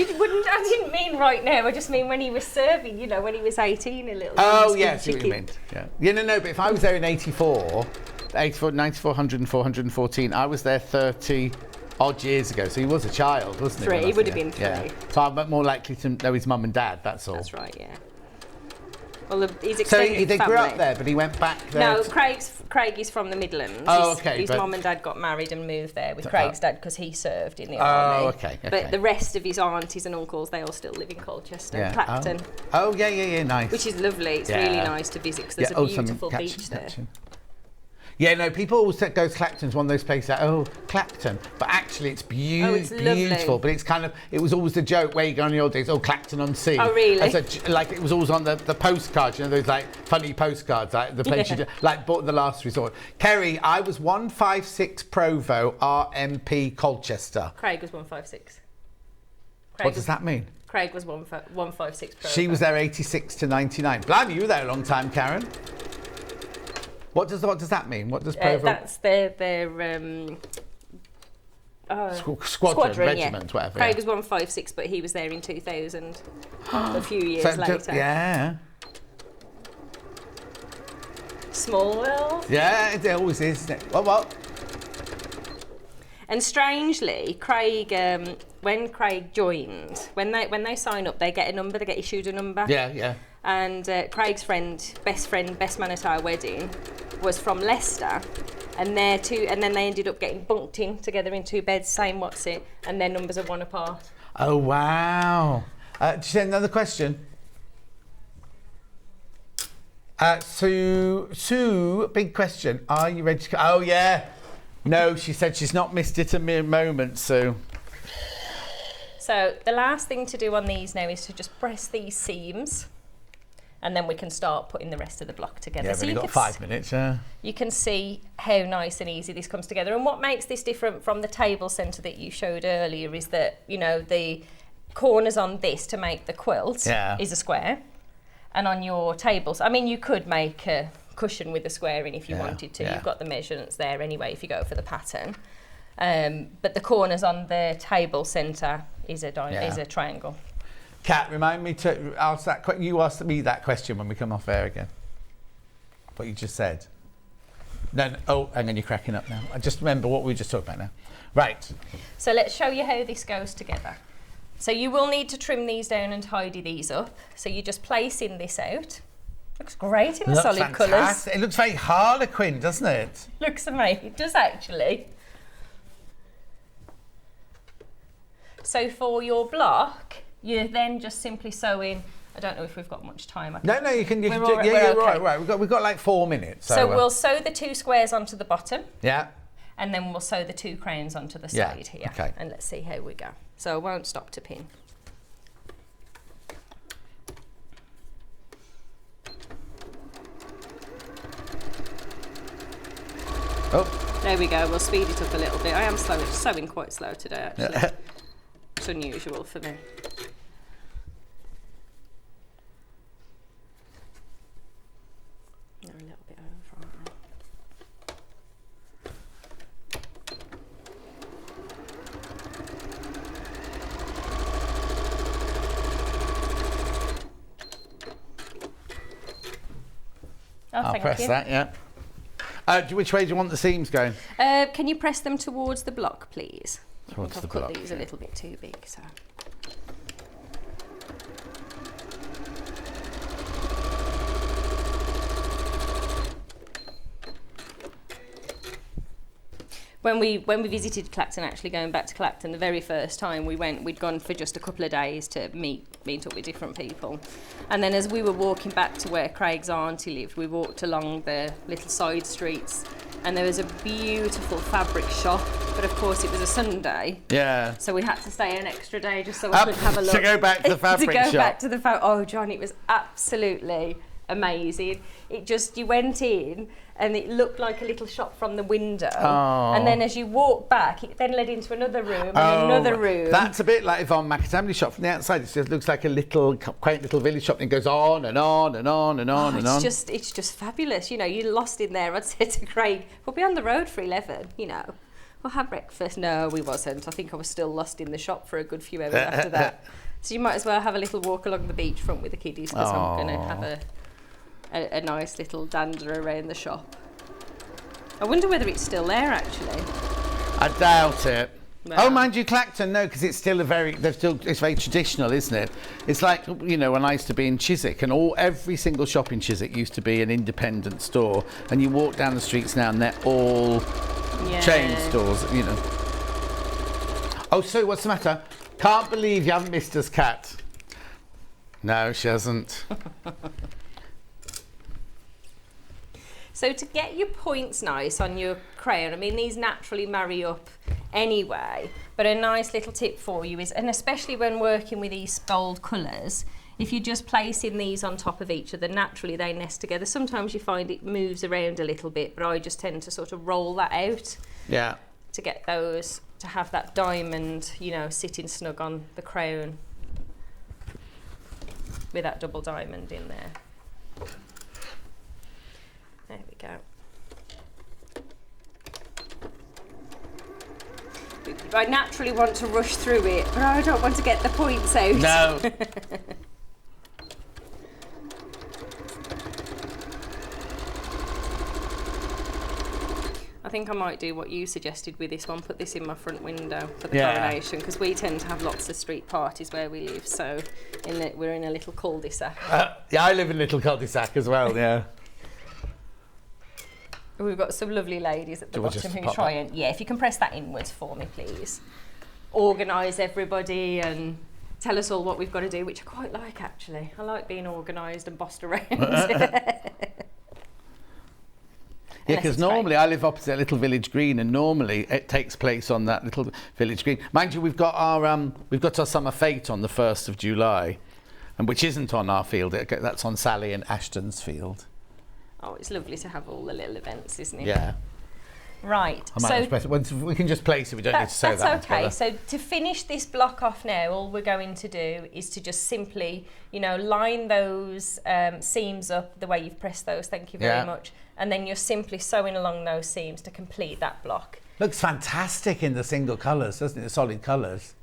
[SPEAKER 6] didn't mean right now. I just mean when he was serving. You know, when he was 18, a little.
[SPEAKER 1] Oh yes, see what you mean. Yeah. No. But if I was there in 84, 94, 104, 114. I was there 30 odd years ago. So he was a child, wasn't he?
[SPEAKER 6] 3. He would have been 3.
[SPEAKER 1] Yeah. So I'm more likely to know his mum and dad. That's all.
[SPEAKER 6] That's right. Yeah. Well, he's extended
[SPEAKER 1] so they grew up there, but he went back there.
[SPEAKER 6] No, Craig is from the Midlands.
[SPEAKER 1] Oh, okay.
[SPEAKER 6] His mum and dad got married and moved there with Craig's dad because he served in the army.
[SPEAKER 1] Oh, okay.
[SPEAKER 6] But the rest of his aunties and uncles, they all still live in Colchester, Clacton.
[SPEAKER 1] Oh, yeah, nice.
[SPEAKER 6] Which is lovely. It's really nice to visit because there's a beautiful beach there.
[SPEAKER 1] Yeah, no, people always say go to Clacton's one of those places like, oh, Clacton. But actually it's beautiful. But it's kind of, it was always the joke where you go on the old days, oh, Clacton on Sea.
[SPEAKER 6] Oh, really?
[SPEAKER 1] Like it was always on the postcards, you know, those like funny postcards, like the place you like bought the last resort. Kerrie, I was 156 Provo, RMP Colchester.
[SPEAKER 6] Craig was 156.
[SPEAKER 1] What does that mean?
[SPEAKER 6] Craig was 156 Provo.
[SPEAKER 1] She was there 86 to 99. Blimey, you were there a long time, Karen. What does that mean? What does Provo?
[SPEAKER 6] That's their
[SPEAKER 1] squadron, regiment, whatever.
[SPEAKER 6] Craig was 156, but he was there in 2000, a few years later.
[SPEAKER 1] Yeah.
[SPEAKER 6] Small world.
[SPEAKER 1] Yeah, it always is, isn't it? What?
[SPEAKER 6] And strangely, Craig, when Craig joined, when they sign up, they get a number, they get issued a number.
[SPEAKER 1] Yeah.
[SPEAKER 6] And Craig's best man at our wedding, was from Leicester, and then they ended up getting bunked in together in 2 beds, same and their numbers are 1 apart.
[SPEAKER 1] Oh wow! Just another question. Sue, big question. Are you ready to? Oh yeah. No, she said she's not missed it a mere moment, Sue.
[SPEAKER 6] So the last thing to do on these now is to just press these seams. And then we can start putting the rest of the block together.
[SPEAKER 1] Yeah, so we've got 5 minutes, yeah.
[SPEAKER 6] You can see how nice and easy this comes together. And what makes this different from the table centre that you showed earlier is that, you know, the corners on this to make the quilt is a square. And on your tables, I mean, you could make a cushion with a square in if you wanted to. You've got the measurements there anyway if you go for the pattern. But the corners on the table centre is a triangle.
[SPEAKER 1] Kat, remind me to ask that. You asked me that question when we come off air again. What you just said. No. Oh, hang on, you're cracking up now. I just remember what we were just talking about now. Right.
[SPEAKER 6] So let's show you how this goes together. So you will need to trim these down and tidy these up. So you're just placing this out. Looks great in the solid colours.
[SPEAKER 1] It looks very Harlequin, doesn't it?
[SPEAKER 6] Looks amazing. It does actually. So for your block, you then just simply sew in. I don't know if we've got much time.
[SPEAKER 1] No, you can. You're
[SPEAKER 6] okay.
[SPEAKER 1] right. We've got like 4 minutes.
[SPEAKER 6] So we'll sew the 2 squares onto the bottom.
[SPEAKER 1] Yeah.
[SPEAKER 6] and then we'll sew the 2 crowns onto the
[SPEAKER 1] Yeah,
[SPEAKER 6] side here.
[SPEAKER 1] okay.
[SPEAKER 6] And let's see how we go. So I won't stop to pin.
[SPEAKER 1] Oh,
[SPEAKER 6] There we go, we'll speed it up a little bit. I am sewing quite slow today, actually.
[SPEAKER 1] yeah.
[SPEAKER 6] It's unusual for me. They're a little bit over, aren't they? Oh,
[SPEAKER 1] I'll
[SPEAKER 6] thank
[SPEAKER 1] press
[SPEAKER 6] you.
[SPEAKER 1] that, yeah. Which way do you want the seams going?
[SPEAKER 6] Can you press them towards the block, please?
[SPEAKER 1] Towards
[SPEAKER 6] I've
[SPEAKER 1] the
[SPEAKER 6] cut
[SPEAKER 1] block,
[SPEAKER 6] these a little bit too big, so. When we visited Clacton, actually going back to Clacton, the very first time we went, we'd gone for just a couple of days to meet up with different people. And then as we were walking back to where Craig's auntie lived, we walked along the little side streets and there was a beautiful fabric shop, but of course it was a Sunday.
[SPEAKER 1] Yeah.
[SPEAKER 6] So we had to stay an extra day just so we could have a look.
[SPEAKER 1] To go back to the fabric
[SPEAKER 6] To go
[SPEAKER 1] shop.
[SPEAKER 6] back to the fabric. Oh, John, it was absolutely amazing. It just, you went in and it looked like a little shop from the window.
[SPEAKER 1] Oh.
[SPEAKER 6] And then as you walk back, it then led into another room and another room.
[SPEAKER 1] That's a bit like Yvonne McAtamney's shop from the outside. It just looks like a little quaint little village shop, and it goes on and on and on and on and on.
[SPEAKER 6] It's just fabulous. You know, you're lost in there. I'd say to Craig, we'll be on the road for 11, you know. We'll have breakfast. No, we wasn't. I think I was still lost in the shop for a good few hours after that. So you might as well have a little walk along the beachfront with the kiddies, because I'm going to have a nice little dander around the shop. I wonder whether it's still there, actually.
[SPEAKER 1] I doubt it.
[SPEAKER 6] Well.
[SPEAKER 1] Oh, mind you, Clacton, no, because it's still it's very traditional, isn't it? It's like, you know, when I used to be in Chiswick, and every single shop in Chiswick used to be an independent store, and you walk down the streets now and they're all chain stores, you know. Oh, so what's the matter? Can't believe you haven't missed us, Kat. No, she hasn't.
[SPEAKER 6] So to get your points nice on your crayon, I mean, these naturally marry up anyway, but a nice little tip for you is, and especially when working with these bold colours, if you're just placing these on top of each other, naturally they nest together. Sometimes you find it moves around a little bit, but I just tend to sort of roll that out.
[SPEAKER 1] Yeah.
[SPEAKER 6] To get those, to have that diamond, you know, sitting snug on the crayon with that double diamond in there. There we go. I naturally want to rush through it, but I don't want to get the points out.
[SPEAKER 1] No.
[SPEAKER 6] I think I might do what you suggested with this one, put this in my front window for the coronation, because we tend to have lots of street parties where we live, so we're in a little cul-de-sac.
[SPEAKER 1] Yeah, I live in a little cul-de-sac as well, yeah.
[SPEAKER 6] We've got some lovely ladies at the bottom who try and... Yeah, if you can press that inwards for me, please. Organise everybody and tell us all what we've got to do, which I quite like, actually. I like being organised and bossed around.
[SPEAKER 1] Yeah, because normally I live opposite a little village green, and normally it takes place on that little village green. Mind you, we've got our summer fete on the 1st of July, and which isn't on our field. That's on Sally and Ashton's field.
[SPEAKER 6] Oh, it's lovely to have all the little events, isn't it?
[SPEAKER 1] Yeah.
[SPEAKER 6] Right.
[SPEAKER 1] We can just place it. We don't need to sew that.
[SPEAKER 6] That's okay.
[SPEAKER 1] Together.
[SPEAKER 6] So to finish this block off now, all we're going to do is to just simply, you know, line those seams up the way you've pressed those. Thank you very much. And then you're simply sewing along those seams to complete that block.
[SPEAKER 1] Looks fantastic in the single colours, doesn't it? The solid colours.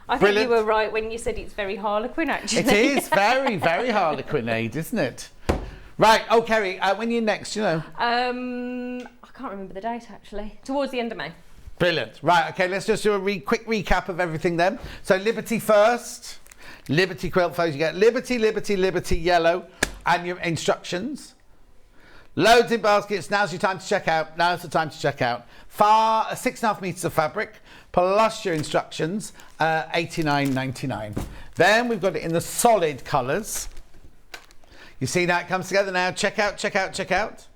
[SPEAKER 6] I think you were right when you said it's very Harlequin, actually.
[SPEAKER 1] It is very, very Harlequinade, isn't it? Right. Oh, Kerrie, when are you next? You know.
[SPEAKER 6] I can't remember the date, actually. Towards the end of May.
[SPEAKER 1] Brilliant. Right. Okay. Let's just do a quick recap of everything then. So Liberty first. Liberty quilt folks. You get Liberty, Liberty, Liberty yellow, and your instructions. Loads in baskets. Now's your time to check out. Now's the time to check out. 6.5 meters of fabric plus your instructions. $89.99. Then we've got it in the solid colours. You see that comes together now. Check out, check out, check out.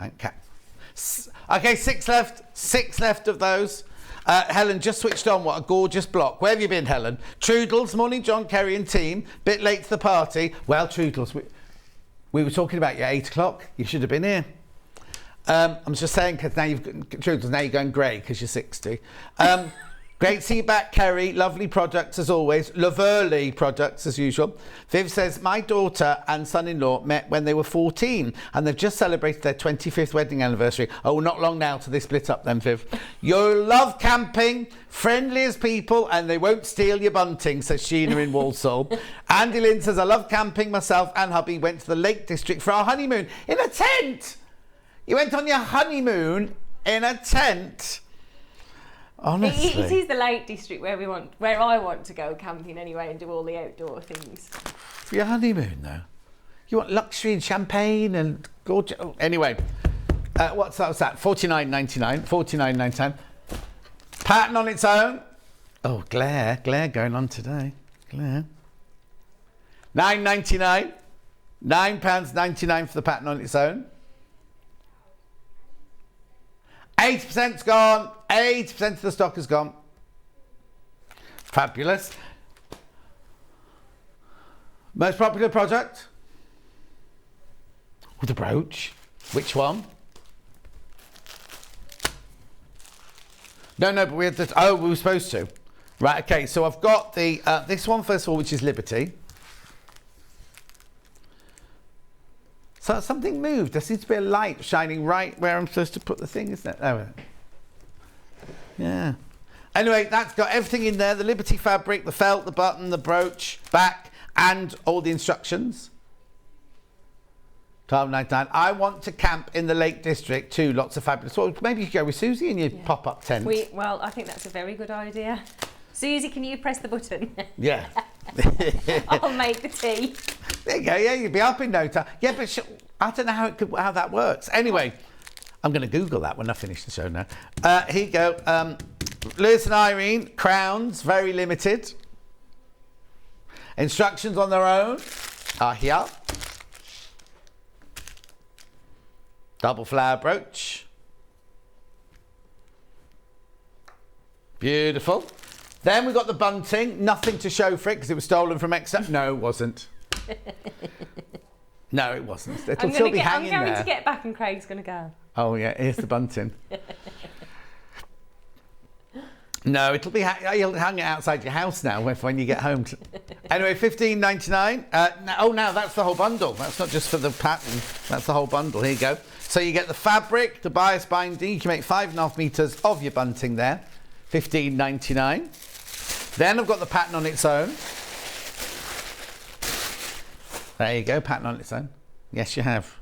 [SPEAKER 1] Okay, 6 left. 6 left of those. Helen just switched on. What a gorgeous block. Where have you been, Helen? Trudels, morning, John, Kerrie and team. Bit late to the party. Well, Trudels, we were talking about you at 8 o'clock. You should have been here. I'm just saying, because now Trudels, now you're going grey because you're 60. Great to see you back, Kerrie. Lovely products as always. Lovely products as usual. Viv says, my daughter and son-in-law met when they were 14 and they've just celebrated their 25th wedding anniversary. Oh, not long now till they split up then, Viv. You'll love camping, friendly as people, and they won't steal your bunting, says Sheena in Walsall. Andy Lynn says, I love camping. Myself and hubby went to the Lake District for our honeymoon in a tent. You went on your honeymoon in a tent. Honestly.
[SPEAKER 12] It is the Lake District where I want to go camping anyway and do all the outdoor things.
[SPEAKER 1] For your honeymoon, though, you want luxury and champagne and gorgeous. Oh, anyway, what's that? $49.99. $49.99. Pattern on its own. Oh, glare going on today. Glare. $9.99. £9.99 for the pattern on its own. 80%'s gone. 80% of the stock is gone. Fabulous. Most popular product? Oh, the brooch. Which one? No, but we had to. Oh, we were supposed to. Right, okay, so I've got the this one first of all, which is Liberty. So something moved. There seems to be a light shining right where I'm supposed to put the thing, isn't it? Oh, yeah. Anyway, that's got everything in there. The Liberty fabric, the felt, the button, the brooch, back, and all the instructions. $12.99. I want to camp in the Lake District too. Lots of fabulous. Well, maybe you could go with Susie in your pop-up tent.
[SPEAKER 12] Well, I think that's a very good idea. Susie, can you press the button?
[SPEAKER 1] Yeah.
[SPEAKER 12] I'll make the tea.
[SPEAKER 1] There you go. Yeah, you'll be up in no time. Yeah, but I don't know how that works. Anyway, I'm going to Google that when I finish the show now. Here you go. Lewis and Irene, crowns, very limited. Instructions on their own are here. Double flower brooch. Beautiful. Then we've got the bunting. Nothing to show for it because it was stolen from Exeter. No, it wasn't. No, it wasn't. It'll still be hanging there.
[SPEAKER 12] I'm going to get back and Craig's going to go.
[SPEAKER 1] Oh, yeah. Here's the bunting. No, it'll be you'll hang it outside your house now when you get home. Anyway, $15.99. Now that's the whole bundle. That's not just for the pattern. That's the whole bundle. Here you go. So you get the fabric, the bias binding. You can make 5.5 metres of your bunting there. $15.99. Then I've got the pattern on its own. There you go, pattern on its own. Yes, you have.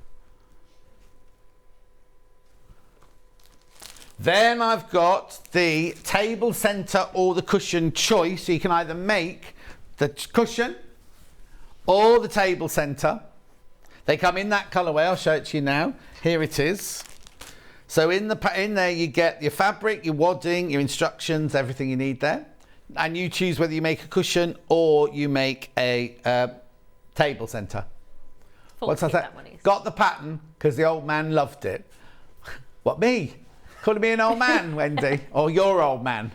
[SPEAKER 1] Then I've got the table centre or the cushion choice. So you can either make the cushion or the table centre. They come in that colourway. I'll show it to you now. Here it is. So in there you get your fabric, your wadding, your instructions, everything you need there. And you choose whether you make a cushion or you make a table centre. What's that? Got the pattern because the old man loved it. What, me? Calling me an old man, Wendy? Or your old man?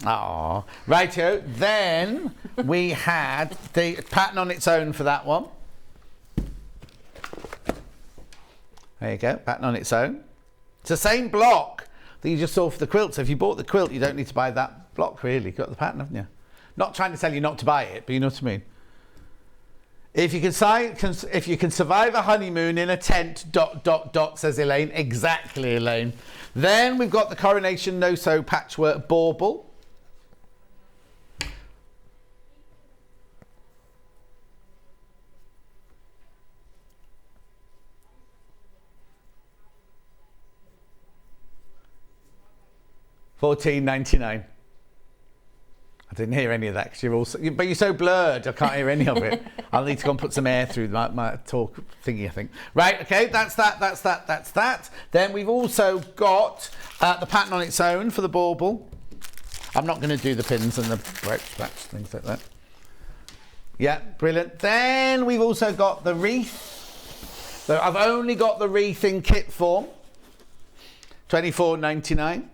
[SPEAKER 1] Oh, righto. Then we had the pattern on its own for that one. There you go, pattern on its own. It's the same block that you just saw for the quilt. So if you bought the quilt, you don't need to buy that block, really. You've got the pattern, haven't you? Not trying to tell you not to buy it, but you know what I mean. If you can survive a honeymoon in a tent, ... says Elaine. Exactly, Elaine. Then we've got the Coronation No-Sew Patchwork Bauble. $14.99. I didn't hear any of that because but you're so blurred I can't hear any of it. I'll need to go and put some air through my talk thingy, I think. Right, okay, that's that. Then we've also got the pattern on its own for the bauble. I'm not going to do the pins and the brooch, things like that. Yeah, brilliant. Then we've also got the wreath. So I've only got the wreath in kit form, $24.99.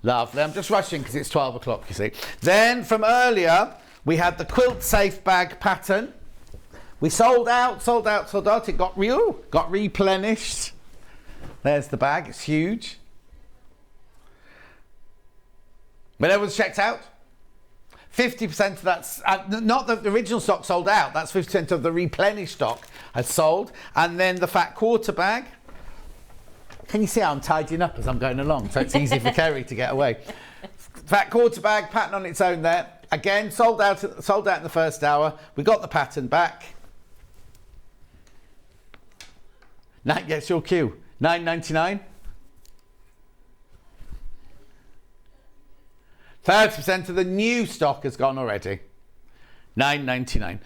[SPEAKER 1] Lovely. I'm just rushing because it's 12 o'clock, you see. Then from earlier, we had the quilt safe bag pattern. We sold out. It got replenished. There's the bag. It's huge. But everyone's checked out. 50% of that's, not the original stock sold out. That's 50% of the replenished stock has sold. And then the fat quarter bag. Can you see how I'm tidying up as I'm going along? So it's easy for Kerrie to get away. Fat quarter bag pattern on its own there. Again, sold out in the first hour. We got the pattern back. Yes, your cue. $9.99. 30% of the new stock has gone already. $9.99.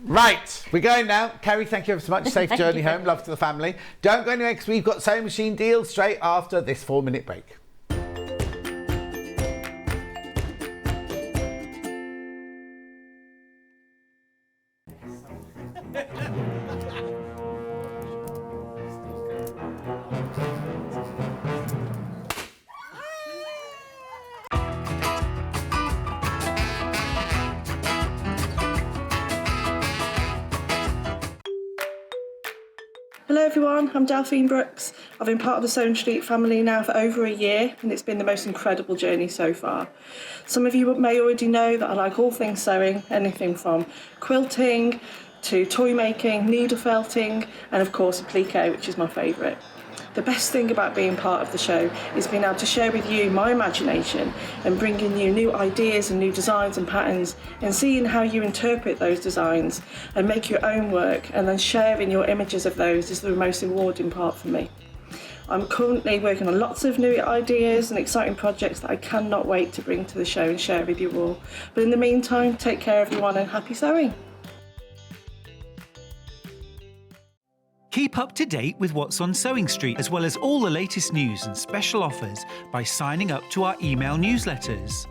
[SPEAKER 1] Right, we're going now. Kerrie, thank you ever so much. Safe journey home. Love to the family. Don't go anywhere because we've got sewing machine deals straight after this 4-minute break.
[SPEAKER 2] Hello everyone, I'm Delphine Brooks. I've been part of the Sewing Street family now for over a year and it's been the most incredible journey so far. Some of you may already know that I like all things sewing, anything from quilting to toy making, needle felting and of course applique, which is my favourite. The best thing about being part of the show is being able to share with you my imagination and bringing you new ideas and new designs and patterns and seeing how you interpret those designs and make your own work and then sharing your images of those is the most rewarding part for me. I'm currently working on lots of new ideas and exciting projects that I cannot wait to bring to the show and share with you all. But in the meantime, take care everyone and happy sewing.
[SPEAKER 11] Keep up to date with what's on Sewing Street, as well as all the latest news and special offers by signing up to our email newsletters.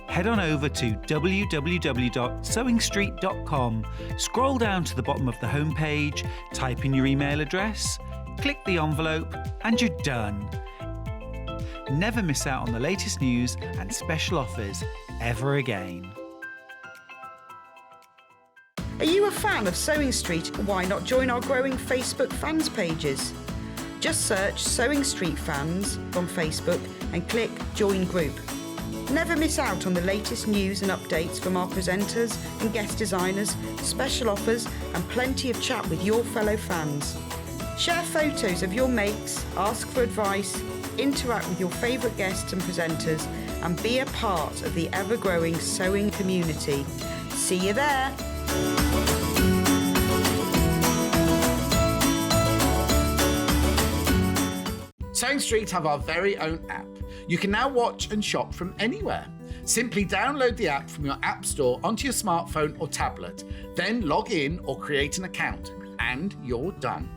[SPEAKER 11] Head on over to www.sewingstreet.com, scroll down to the bottom of the homepage, type in your email address, click the envelope, and you're done. Never miss out on the latest news and special offers ever again.
[SPEAKER 4] Are you a fan of Sewing Street? Why not join our growing Facebook fans pages? Just search Sewing Street Fans on Facebook and click Join Group. Never miss out on the latest news and updates from our presenters and guest designers, special offers and plenty of chat with your fellow fans. Share photos of your makes, ask for advice, interact with your favourite guests and presenters and be a part of the ever-growing sewing community. See you there!
[SPEAKER 1] Sewing Street have our very own app. You can now watch and shop from anywhere. Simply download the app from your app store onto your smartphone or tablet, then log in or create an account, and you're done.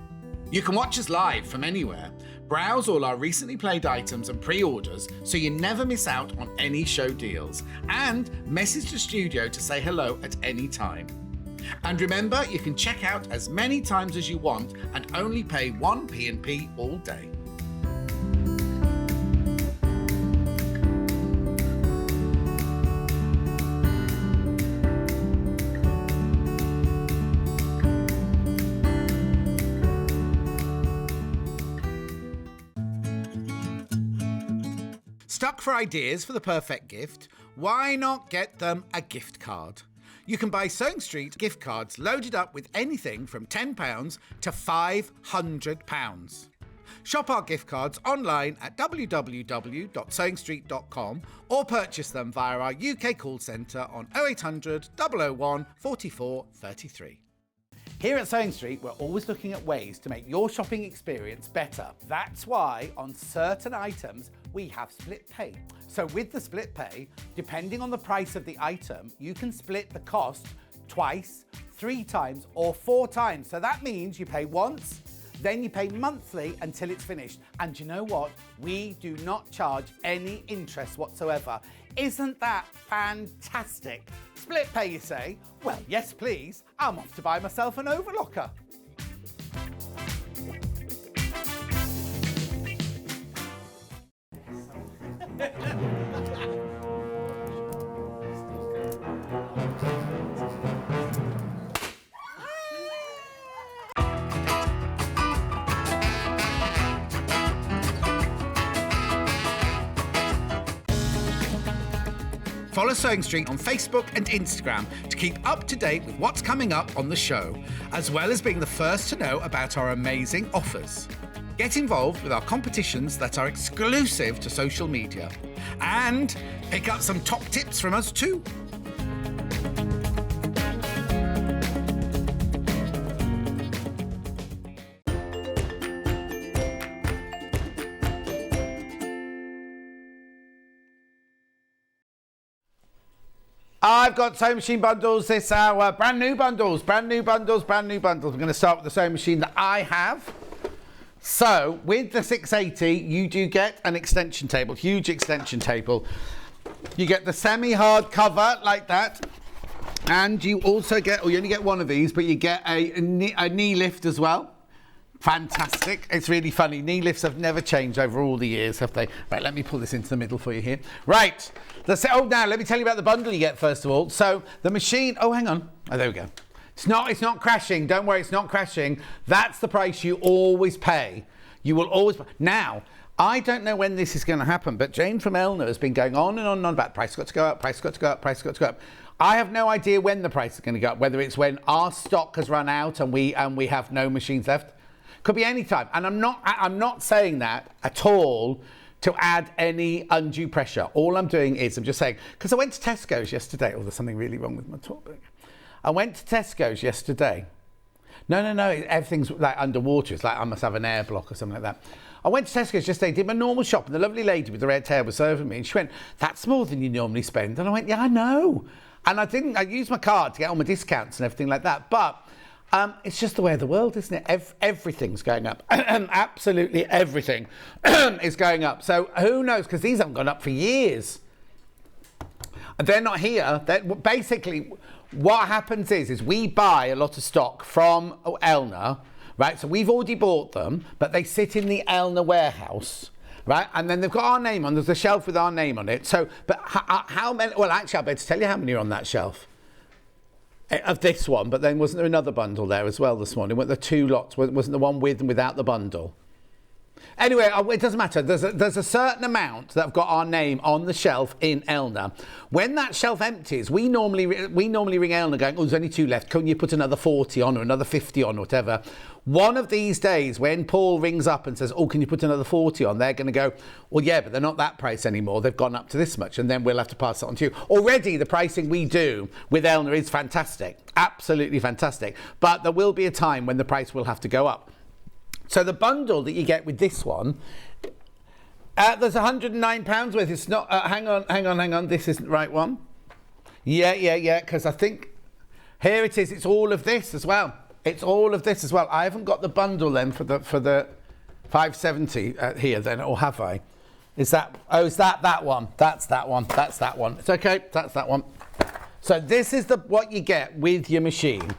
[SPEAKER 1] You can watch us live from anywhere, browse all our recently played items and pre-orders so you never miss out on any show deals, and message the studio to say hello at any time. And remember, you can check out as many times as you want and only pay one P&P all day. Stuck for ideas for the perfect gift? Why not get them a gift card? You can buy Sewing Street gift cards loaded up with anything from £10 to £500. Shop our gift cards online at www.sewingstreet.com or purchase them via our UK call centre on 0800 001 44 33. Here at Sewing Street, we're always looking at ways to make your shopping experience better. That's why on certain items, we have split pay. So with the split pay, depending on the price of the item, you can split the cost twice, 3 times, or 4 times. So that means you pay once, then you pay monthly until it's finished. And you know what? We do not charge any interest whatsoever. isn't that fantastic? Split pay, you say? Well, yes, please. I'm off to buy myself an overlocker. Follow Sewing Street on Facebook and Instagram to keep up to date with what's coming up on the show, as well as being the first to know about our amazing offers. Get involved with our competitions that are exclusive to social media. And pick up some top tips from us too. I've got sewing machine bundles this hour, brand new bundles. We're going to start with the sewing machine that I have. So with the 680, you do get an extension table, huge extension table. You get the semi-hard cover like that. And you also get, you only get one of these, but you get a knee lift as well. Fantastic. It's really funny. Knee lifts have never changed over all the years, have they? Right, let me pull this into the middle for you here. Right. Now, let me tell you about the bundle you get first of all. So the machine, hang on. Oh, there we go. It's not crashing. Don't worry, it's not crashing. That's the price you always pay. You will always pay. Now, I don't know when this is going to happen, but Jane from Elna has been going on and on and on about price got to go up, price got to go up, price got to go up. I have no idea when the price is going to go up, whether it's when our stock has run out and we have no machines left. Could be any time. And I'm not saying that at all to add any undue pressure. All I'm doing is I'm just saying, because I went to Tesco's yesterday. Oh, there's something really wrong with my talkbook. I went to Tesco's yesterday. No, everything's like underwater. It's like I must have an air block or something like that. I went to Tesco's yesterday, did my normal shop, and the lovely lady with the red hair was serving me, and she went, "That's more than you normally spend." And I went, "Yeah, I know." And I used my card to get all my discounts and everything like that. But it's just the way of the world, isn't it? Everything's going up. Absolutely everything is going up. So who knows? Because these haven't gone up for years. They're not here. Basically, what happens is we buy a lot of stock from Elna, right? So we've already bought them, but they sit in the Elna warehouse, right? And then they've got our name on. There's a shelf with our name on it. So, but how many? Well, actually, I'll better tell you how many are on that shelf. Of this one, but then wasn't there another bundle there as well this morning? Weren't there two lots? Wasn't the one with and without the bundle? Anyway, it doesn't matter. There's a certain amount that have got our name on the shelf in Elna. When that shelf empties, we normally ring Elna going, "Oh, there's only two left. Can you put another 40 on or another 50 on or whatever?" One of these days, when Paul rings up and says, "Oh, can you put another 40 on?" they're going to go, "Well, yeah, but they're not that price anymore. They've gone up to this much," and then we'll have to pass it on to you. Already, the pricing we do with Elna is fantastic, absolutely fantastic. But there will be a time when the price will have to go up. So the bundle that you get with this one, there's £109 worth. It's not. Hang on. This isn't the right one. Yeah. Because I think here it is. It's all of this as well. I haven't got the bundle then for the 570 here then, or have I? Is that? Oh, is that one? That's that one. It's okay. That's that one. So this is what you get with your machine.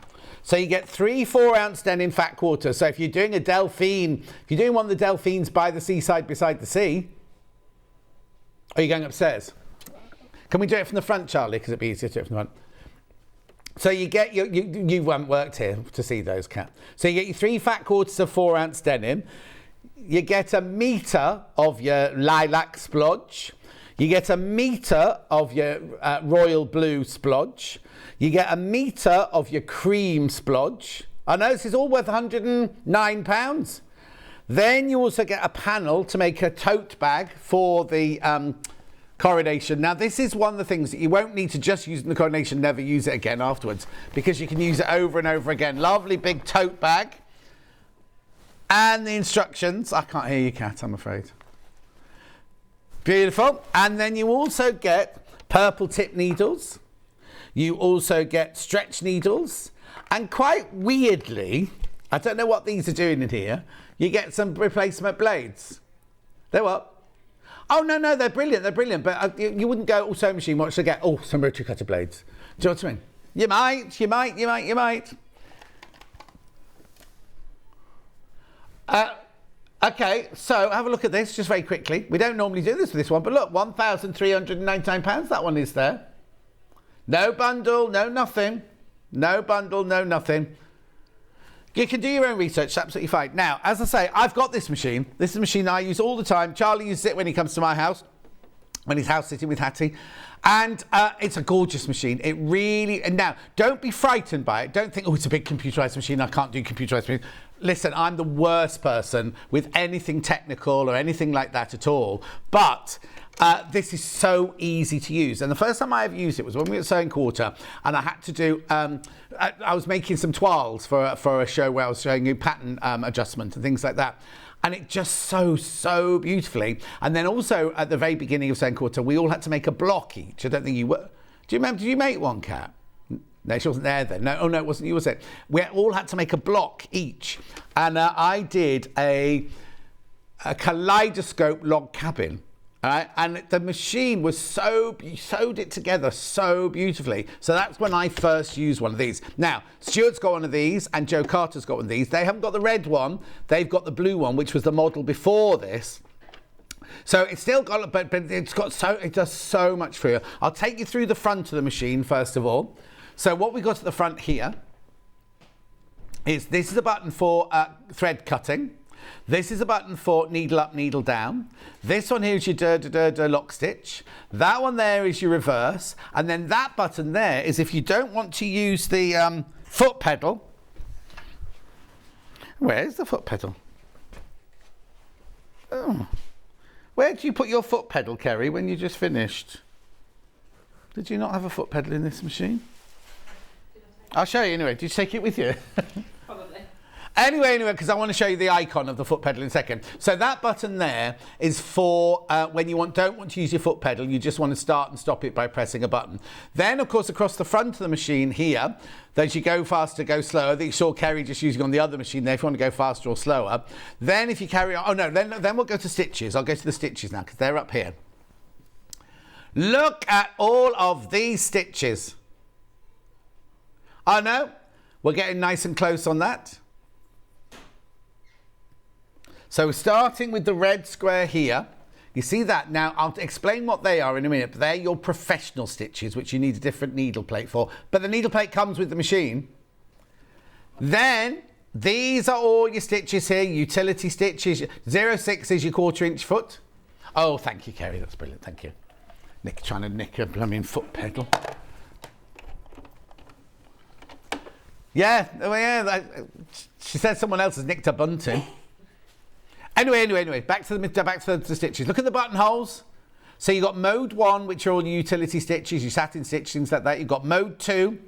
[SPEAKER 1] So you get 3 4-ounce denim fat quarters. So if you're doing one of the Delphines by the seaside beside the sea, are you going upstairs? Can we do it from the front, Charlie? Because it'd be easier to do it from the front. So you get you haven't worked here to see those, Kat. So you get your 3 fat quarters of 4-ounce denim. You get a metre of your lilac splodge. You get a metre of your royal blue splodge. You get a metre of your cream splodge. I know this is all worth £109. Then you also get a panel to make a tote bag for the coronation. Now, this is one of the things that you won't need to just use in the coronation, never use it again afterwards, because you can use it over and over again. Lovely big tote bag. And the instructions. I can't hear you, Kat, I'm afraid. Beautiful. And then you also get purple tip needles. You also get stretch needles. And quite weirdly, I don't know what these are doing in here, you get some replacement blades. They're what? Oh, no, they're brilliant, but you wouldn't go, sewing machine, watch, to get, some rotary cutter blades. Do you know what I mean? You might. Okay, so have a look at this just very quickly. We don't normally do this with this one, but look, £1,399, that one is there. No bundle, no nothing. No bundle, no nothing. You can do your own research, it's absolutely fine. Now, as I say, I've got this machine. This is a machine I use all the time. Charlie uses it when he comes to my house, when he's house sitting with Hattie. And it's a gorgeous machine. It really... And now, don't be frightened by it. Don't think, it's a big computerised machine. I can't do computerised machine. Listen, I'm the worst person with anything technical or anything like that at all. But... this is so easy to use, and the first time I ever used it was when we were at Sewing Quarter, and I had to do. I was making some toiles for a show where I was showing you pattern adjustment and things like that, and it just so beautifully. And then also at the very beginning of Sewing Quarter, we all had to make a block each. I don't think you were. Do you remember? Did you make one, Kat? No, she wasn't there then. No, it wasn't you, was it? We all had to make a block each, and I did a kaleidoscope log cabin. Right? And the machine was you sewed it together so beautifully. So that's when I first used one of these. Now, Stuart's got one of these and Joe Carter's got one of these. They haven't got the red one. They've got the blue one, which was the model before this. So it's still got, but it does so much for you. I'll take you through the front of the machine first of all. So what we got at the front here is this is a button for thread cutting. This is a button for needle up, needle down. This one here is your lock stitch. That one there is your reverse. And then that button there is if you don't want to use the foot pedal. Where's the foot pedal? Oh. Where did you put your foot pedal, Kerrie, when you just finished? Did you not have a foot pedal in this machine? I'll show you anyway. Did you take it with you?
[SPEAKER 6] Probably.
[SPEAKER 1] Anyway, because I want to show you the icon of the foot pedal in a second. So that button there is for when you don't want to use your foot pedal, you just want to start and stop it by pressing a button. Then, of course, across the front of the machine here, as you go faster, go slower. I think you saw Kerrie just using on the other machine there if you want to go faster or slower. Then if you carry on, then we'll go to stitches. I'll go to the stitches now because they're up here. Look at all of these stitches. I know, we're getting nice and close on that. So starting with the red square here, you see that? Now, I'll explain what they are in a minute, but they're your professional stitches, which you need a different needle plate for. But the needle plate comes with the machine. Then, these are all your stitches here, utility stitches. 0.6 is your 1/4 inch foot. Oh, thank you, Kerrie, that's brilliant, thank you. Nick trying to nick a blooming foot pedal. Yeah, she said someone else has nicked a bunting. Anyway, back to the stitches. Look at the buttonholes. So you've got mode 1, which are all your utility stitches, your satin stitch, things like that. You've got mode 2.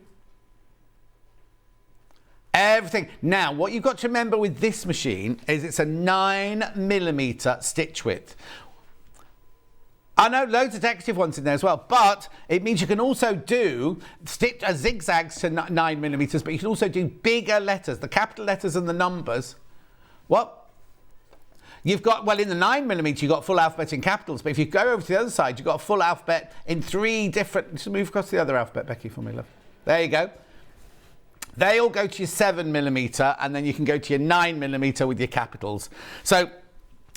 [SPEAKER 1] Everything. Now, what you've got to remember with this machine is it's a 9mm stitch width. I know loads of decorative ones in there as well, but it means you can also do zigzags to 9mm, but you can also do bigger letters, the capital letters and the numbers. What? You've got, well, in the 9mm, you've got full alphabet in capitals, but if you go over to the other side, you've got a full alphabet in 3 different... Just move across the other alphabet, Becky, for me, love. There you go. They all go to your 7mm, and then you can go to your 9mm with your capitals. So...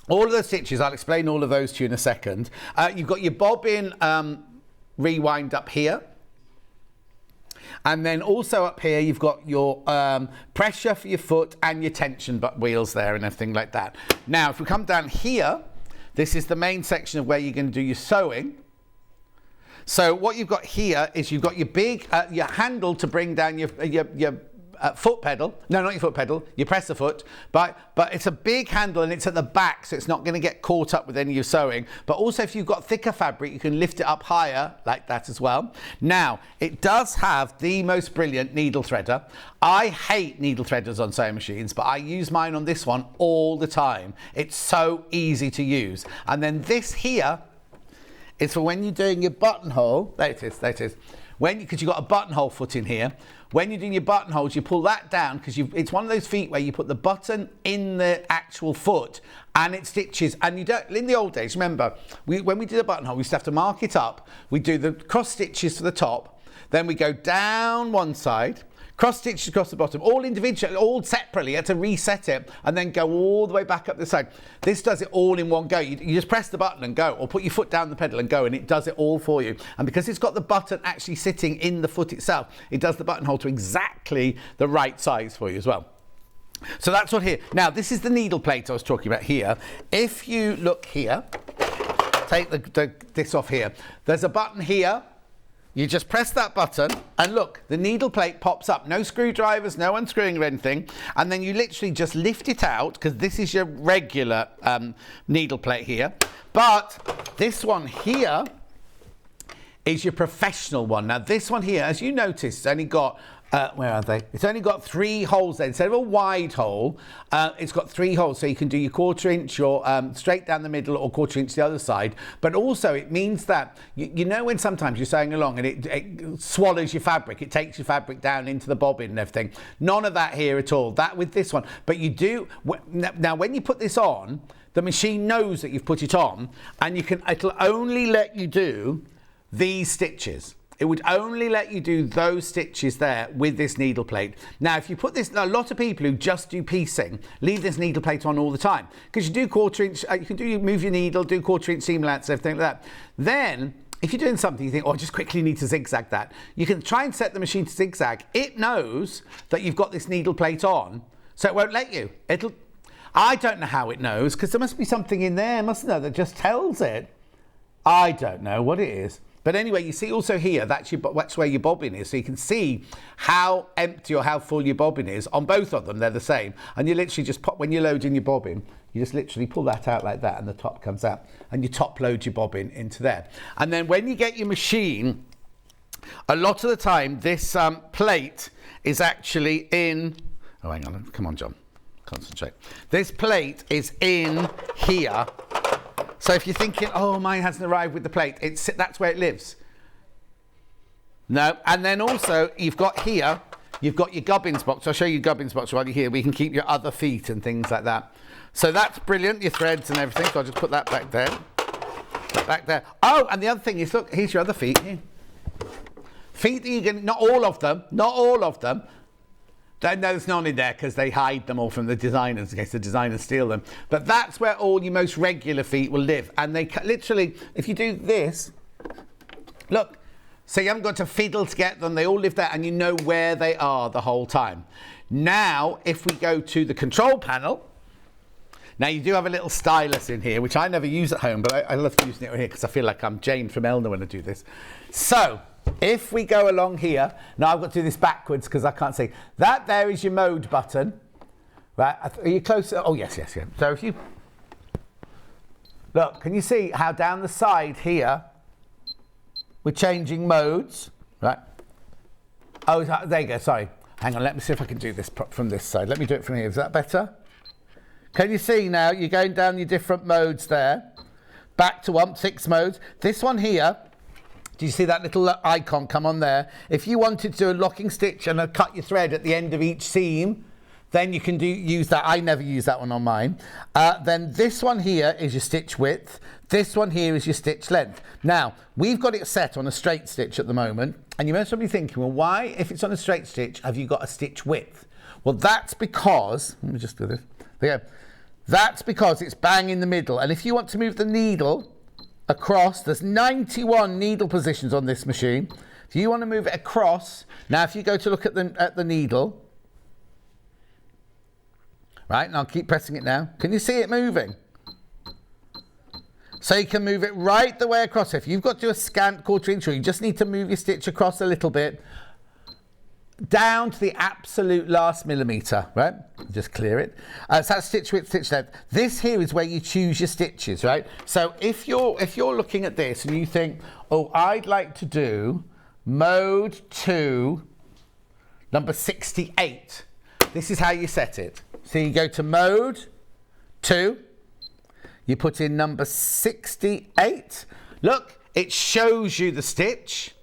[SPEAKER 1] all of those stitches, I'll explain all of those to you in a second. You've got your bobbin rewind up here. And then also up here, you've got your pressure for your foot and your tension wheels there and everything like that. Now, if we come down here, this is the main section of where you're going to do your sewing. So what you've got here is you've got your big, your handle to bring down your foot pedal. No, not your foot pedal, your presser foot. But it's a big handle and it's at the back, so it's not going to get caught up with any of your sewing. But also if you've got thicker fabric, you can lift it up higher like that as well. Now, it does have the most brilliant needle threader. I hate needle threaders on sewing machines, but I use mine on this one all the time. It's so easy to use. And then this here is for when you're doing your buttonhole. There it is. because you've got a buttonhole foot in here. When you're doing your buttonholes, you pull that down because it's one of those feet where you put the button in the actual foot and it stitches. And you don't, in the old days, remember, when we did a buttonhole, we used to have to mark it up. We do the cross stitches to the top, then we go down one side, cross stitches across the bottom, all individually, all separately. You had to reset it and then go all the way back up the side. This does it all in one go. You just press the button and go, or put your foot down the pedal and go, and it does it all for you. And because it's got the button actually sitting in the foot itself, it does the buttonhole to exactly the right size for you as well. So that's what here. Now, this is the needle plate I was talking about here. If you look here, take this off here. There's a button here. You just press that button and look, the needle plate pops up. No screwdrivers, no unscrewing or anything. And then you literally just lift it out because this is your regular needle plate here. But this one here is your professional one. Now this one here, as you notice, it's only got where are they? It's only got 3 holes there. Instead of a wide hole, it's got 3 holes. So you can do your 1/4 inch or straight down the middle or 1/4 inch the other side. But also it means that, you know when sometimes you're sewing along and it swallows your fabric, it takes your fabric down into the bobbin and everything. None of that here at all. That with this one. But you do, now when you put this on, the machine knows that you've put it on and it'll only let you do these stitches. It would only let you do those stitches there with this needle plate. Now, if you put this, a lot of people who just do piecing leave this needle plate on all the time because you do 1/4 inch, you can move your needle, do 1/4 inch seam allowance, everything like that. Then, if you're doing something you think, oh, I just quickly need to zigzag that, you can try and set the machine to zigzag. It knows that you've got this needle plate on, so it won't let you. I don't know how it knows because there must be something in there, mustn't there, that just tells it. I don't know what it is. But anyway, you see also here, that's where your bobbin is. So you can see how empty or how full your bobbin is. On both of them, they're the same. And you literally just pop, when you load in your bobbin, you just literally pull that out like that and the top comes out. And you top load your bobbin into there. And then when you get your machine, a lot of the time, this plate is actually in... Oh, hang on. Come on, John. Concentrate. This plate is in here. So if you're thinking, oh, mine hasn't arrived with the plate, that's where it lives. No, and then also you've got here, you've got your gubbins box. I'll show you gubbins box right here. We can keep your other feet and things like that. So that's brilliant, your threads and everything. So I'll just put that back there. That back there. Oh, and the other thing is, look, here's your other feet. Here. Feet that you can, not all of them. No, there's none in there because they hide them all from the designers in case the designers steal them. But that's where all your most regular feet will live. And they literally, if you do this, look, so you haven't got to fiddle to get them. They all live there and you know where they are the whole time. Now, if we go to the control panel, now you do have a little stylus in here, which I never use at home, but I love using it here because I feel like I'm Jane from Elna when I do this. So, if we go along here, now I've got to do this backwards because I can't see. That there is your mode button. Right, are you close? Oh, yes. So if you... Look, can you see how down the side here, we're changing modes? Right. Oh, there you go, sorry. Hang on, let me see if I can do this from this side. Let me do it from here. Is that better? Can you see now? You're going down your different modes there. Back to 6 modes. This one here... Do you see that little icon come on there? If you wanted to do a locking stitch and cut your thread at the end of each seam, then you can use that. I never use that one on mine. Then this one here is your stitch width. This one here is your stitch length. Now, we've got it set on a straight stitch at the moment. And you must be thinking, well, why, if it's on a straight stitch, have you got a stitch width? Well, that's because, let me just do this. There you go. That's because it's bang in the middle. And if you want to move the needle across, there's 91 needle positions on this machine. If you want to move it across, now if you go to look at the needle, right, and I'll keep pressing it now. Can you see it moving? So you can move it right the way across. If you've got to do a scant 1/4 inch, or you just need to move your stitch across a little bit, down to the absolute last millimetre, right? Just clear it. So that's stitch width, stitch length. This here is where you choose your stitches, right? So if you're looking at this and you think, oh, I'd like to do mode 2, number 68. This is how you set it. So you go to mode 2, you put in number 68. Look, it shows you the stitch.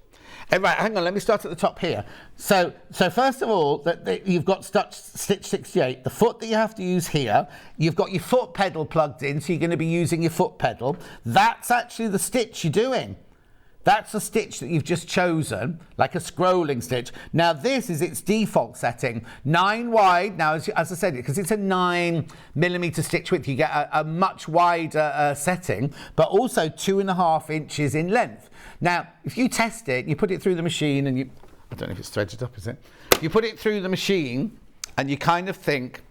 [SPEAKER 1] Right, hang on, let me start at the top here. So first of all, you've got stitch 68, the foot that you have to use here. You've got your foot pedal plugged in, so you're going to be using your foot pedal. That's actually the stitch you're doing. That's the stitch that you've just chosen, like a scrolling stitch. Now this is its default setting, 9 wide. Now as I said, because it's a 9mm stitch width, you get a much wider setting, but also 2.5 inches in length. Now if you test it, you put it through the machine and you, I don't know if it's threaded up, is it? You put it through the machine and you kind of think,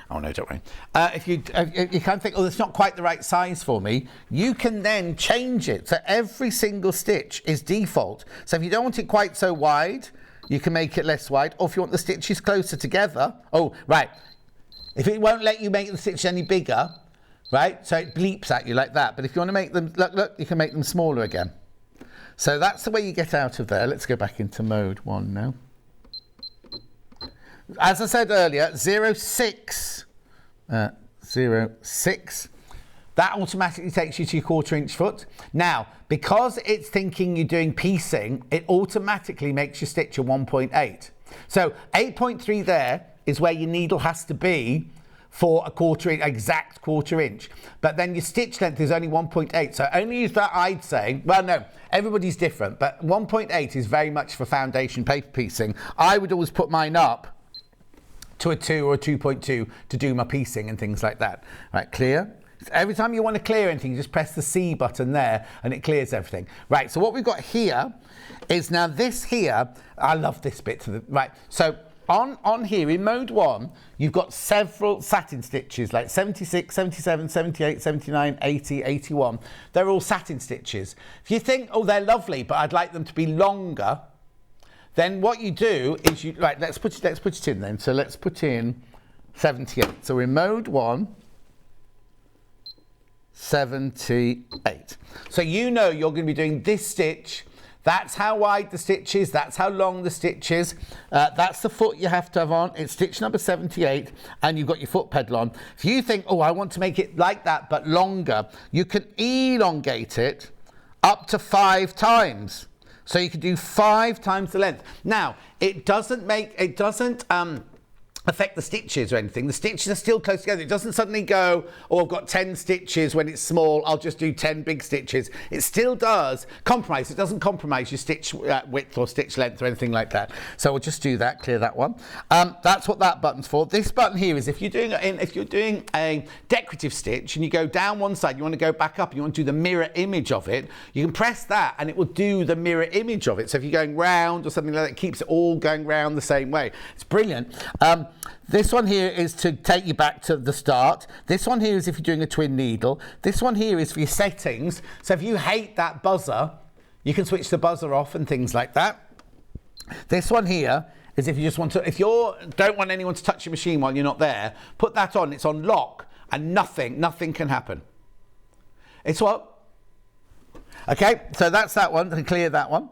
[SPEAKER 1] oh no, don't worry. If you kind of think, oh, that's not quite the right size for me, you can then change it. So every single stitch is default. So if you don't want it quite so wide, you can make it less wide. Or if you want the stitches closer together, oh, right. If it won't let you make the stitch any bigger, right? So it bleeps at you like that. But if you want to make them, look, you can make them smaller again. So that's the way you get out of there. Let's go back into mode 1 now. As I said earlier, 06, that automatically takes you to your 1/4 inch foot. Now, because it's thinking you're doing piecing, it automatically makes your stitch a 1.8. So 8.3 there is where your needle has to be for a 1/4 inch, exact 1/4 inch. But then your stitch length is only 1.8. So only use that, I'd say. Well, no, everybody's different, but 1.8 is very much for foundation paper piecing. I would always put mine up to a 2 or a 2.2 to do my piecing and things like that. Right, clear? Every time you want to clear anything, you just press the C button there and it clears everything. Right, so what we've got here is now this here, I love this bit to the right. So on here in mode 1, you've got several satin stitches like 76, 77, 78, 79, 80, 81. They're all satin stitches. If you think, oh, they're lovely, but I'd like them to be longer, then what you do is you, right, let's put it in then. So let's put in 78. So we're in mode 1, 78. So you know you're going to be doing this stitch. That's how wide the stitch is. That's how long the stitch is. That's the foot you have to have on. It's stitch number 78, and you've got your foot pedal on. If you think, oh, I want to make it like that, but longer, you can elongate it up to 5 times. So you can do 5 times the length. Now, it doesn't affect the stitches or anything. The stitches are still close together. It doesn't suddenly go, oh, I've got 10 stitches when it's small, I'll just do 10 big stitches. It still does compromise. It doesn't compromise your stitch width or stitch length or anything like that. So we'll just do that, clear that one. That's what that button's for. This button here is if you're doing a decorative stitch and you go down one side, you want to go back up and you want to do the mirror image of it, you can press that and it will do the mirror image of it. So if you're going round or something like that, it keeps it all going round the same way. It's brilliant. This one here is to take you back to the start. This one here is if you're doing a twin needle. This one here is for your settings. So if you hate that buzzer, you can switch the buzzer off and things like that. This one here is if you just want to, if you don't want anyone to touch your machine while you're not there, put that on. It's on lock and nothing can happen. It's what? Okay, so that's that one. And clear that one.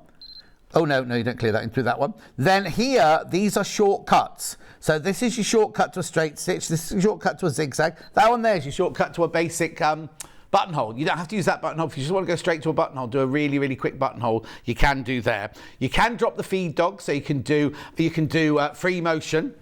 [SPEAKER 1] Oh, no, you don't clear that into that one. Then here, these are shortcuts. So this is your shortcut to a straight stitch. This is your shortcut to a zigzag. That one there is your shortcut to a basic buttonhole. You don't have to use that buttonhole. If you just want to go straight to a buttonhole, do a really, really quick buttonhole, you can do there. You can drop the feed dog, so you can do free motion.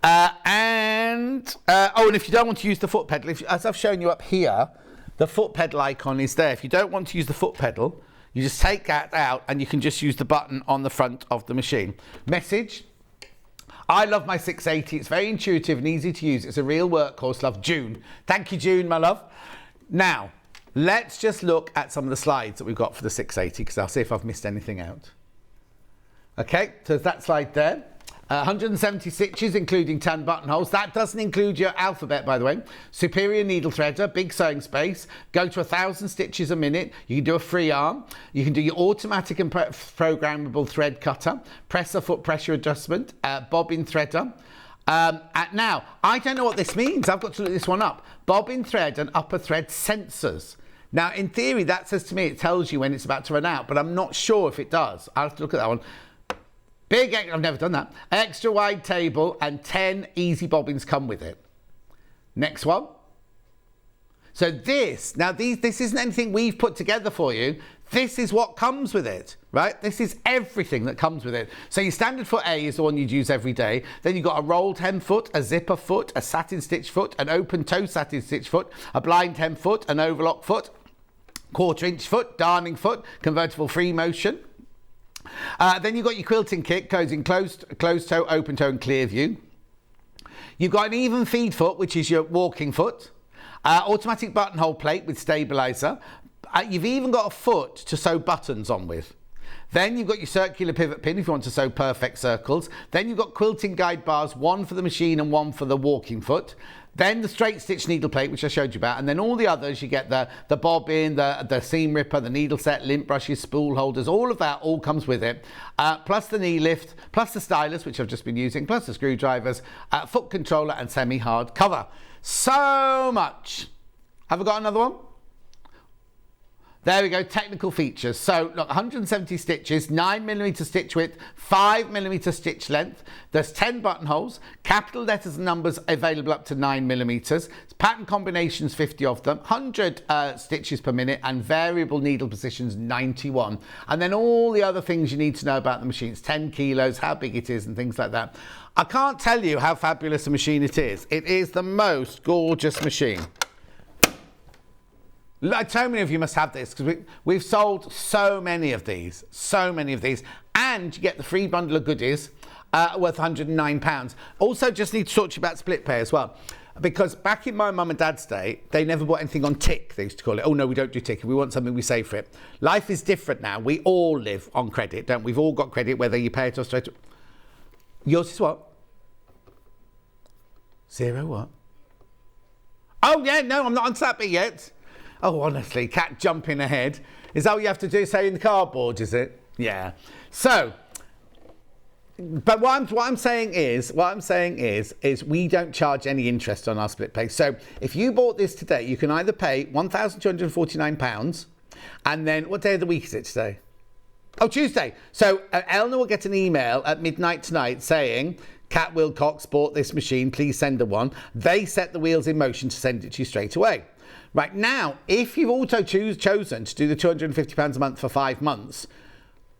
[SPEAKER 1] And if you don't want to use the foot pedal, as I've shown you up here, the foot pedal icon is there. If you don't want to use the foot pedal, you just take that out and you can just use the button on the front of the machine. Message. I love my 680. It's very intuitive and easy to use. It's a real workhorse. Love, June. Thank you, June, my love. Now, let's just look at some of the slides that we've got for the 680 because I'll see if I've missed anything out. Okay, so there's that slide there. 170 stitches, including 10 buttonholes. That doesn't include your alphabet, by the way. Superior needle threader, big sewing space. Go to 1,000 stitches a minute. You can do a free arm. You can do your automatic and programmable thread cutter, presser foot pressure adjustment, bobbin threader. Now, I don't know what this means. I've got to look this one up. Bobbin thread and upper thread sensors. Now, in theory, that says to me it tells you when it's about to run out, but I'm not sure if it does. I'll have to look at that one. I've never done that. Extra wide table and 10 easy bobbins come with it. Next one. So this isn't anything we've put together for you. This is what comes with it, right? This is everything that comes with it. So your standard foot A is the one you'd use every day. Then you've got a rolled hem foot, a zipper foot, a satin stitch foot, an open toe satin stitch foot, a blind hem foot, an overlock foot, 1/4 inch foot, darning foot, convertible free motion. Then you've got your quilting kit, goes in closed toe, open toe and clear view. You've got an even feed foot, which is your walking foot. Automatic buttonhole plate with stabiliser. You've even got a foot to sew buttons on with. Then you've got your circular pivot pin if you want to sew perfect circles. Then you've got quilting guide bars, one for the machine and one for the walking foot. Then the straight stitch needle plate, which I showed you about. And then all the others, you get the bobbin, the seam ripper, the needle set, lint brushes, spool holders, all of that all comes with it. Plus the knee lift, plus the stylus, which I've just been using, plus the screwdrivers, foot controller and semi-hard cover. So much. Have I got another one? There we go, technical features. So look, 170 stitches, 9mm stitch width, 5mm stitch length. There's 10 buttonholes, capital letters and numbers available up to 9mm. Pattern combinations, 50 of them, 100 stitches per minute, and variable needle positions, 91. And then all the other things you need to know about the machine. It's 10 kilos, how big it is and things like that. I can't tell you how fabulous a machine it is. It is the most gorgeous machine. So many of you must have this because we've sold so many of these, and you get the free bundle of goodies worth £109. Also, just need to talk to you about split pay as well, because back in my mum and dad's day, they never bought anything on tick, they used to call it. Oh no, we don't do tick. If we want something, we save for it. Life is different now. We all live on credit, don't we? We've all got credit, whether you pay it or straight. Yours is what? 0 what? Oh yeah, no, I'm not on that bit yet. Oh, honestly, cat jumping ahead. Is that what you have to do, say, in the cardboard, is it? Yeah. So, but what I'm saying is we don't charge any interest on our split pay. So, if you bought this today, you can either pay £1,249, and then, what day of the week is it today? Oh, Tuesday. So, Eleanor will get an email at midnight tonight saying, Kat Wilcox bought this machine, please send her one. They set the wheels in motion to send it to you straight away. Right now, if you've also chosen to do the £250 a month for 5 months,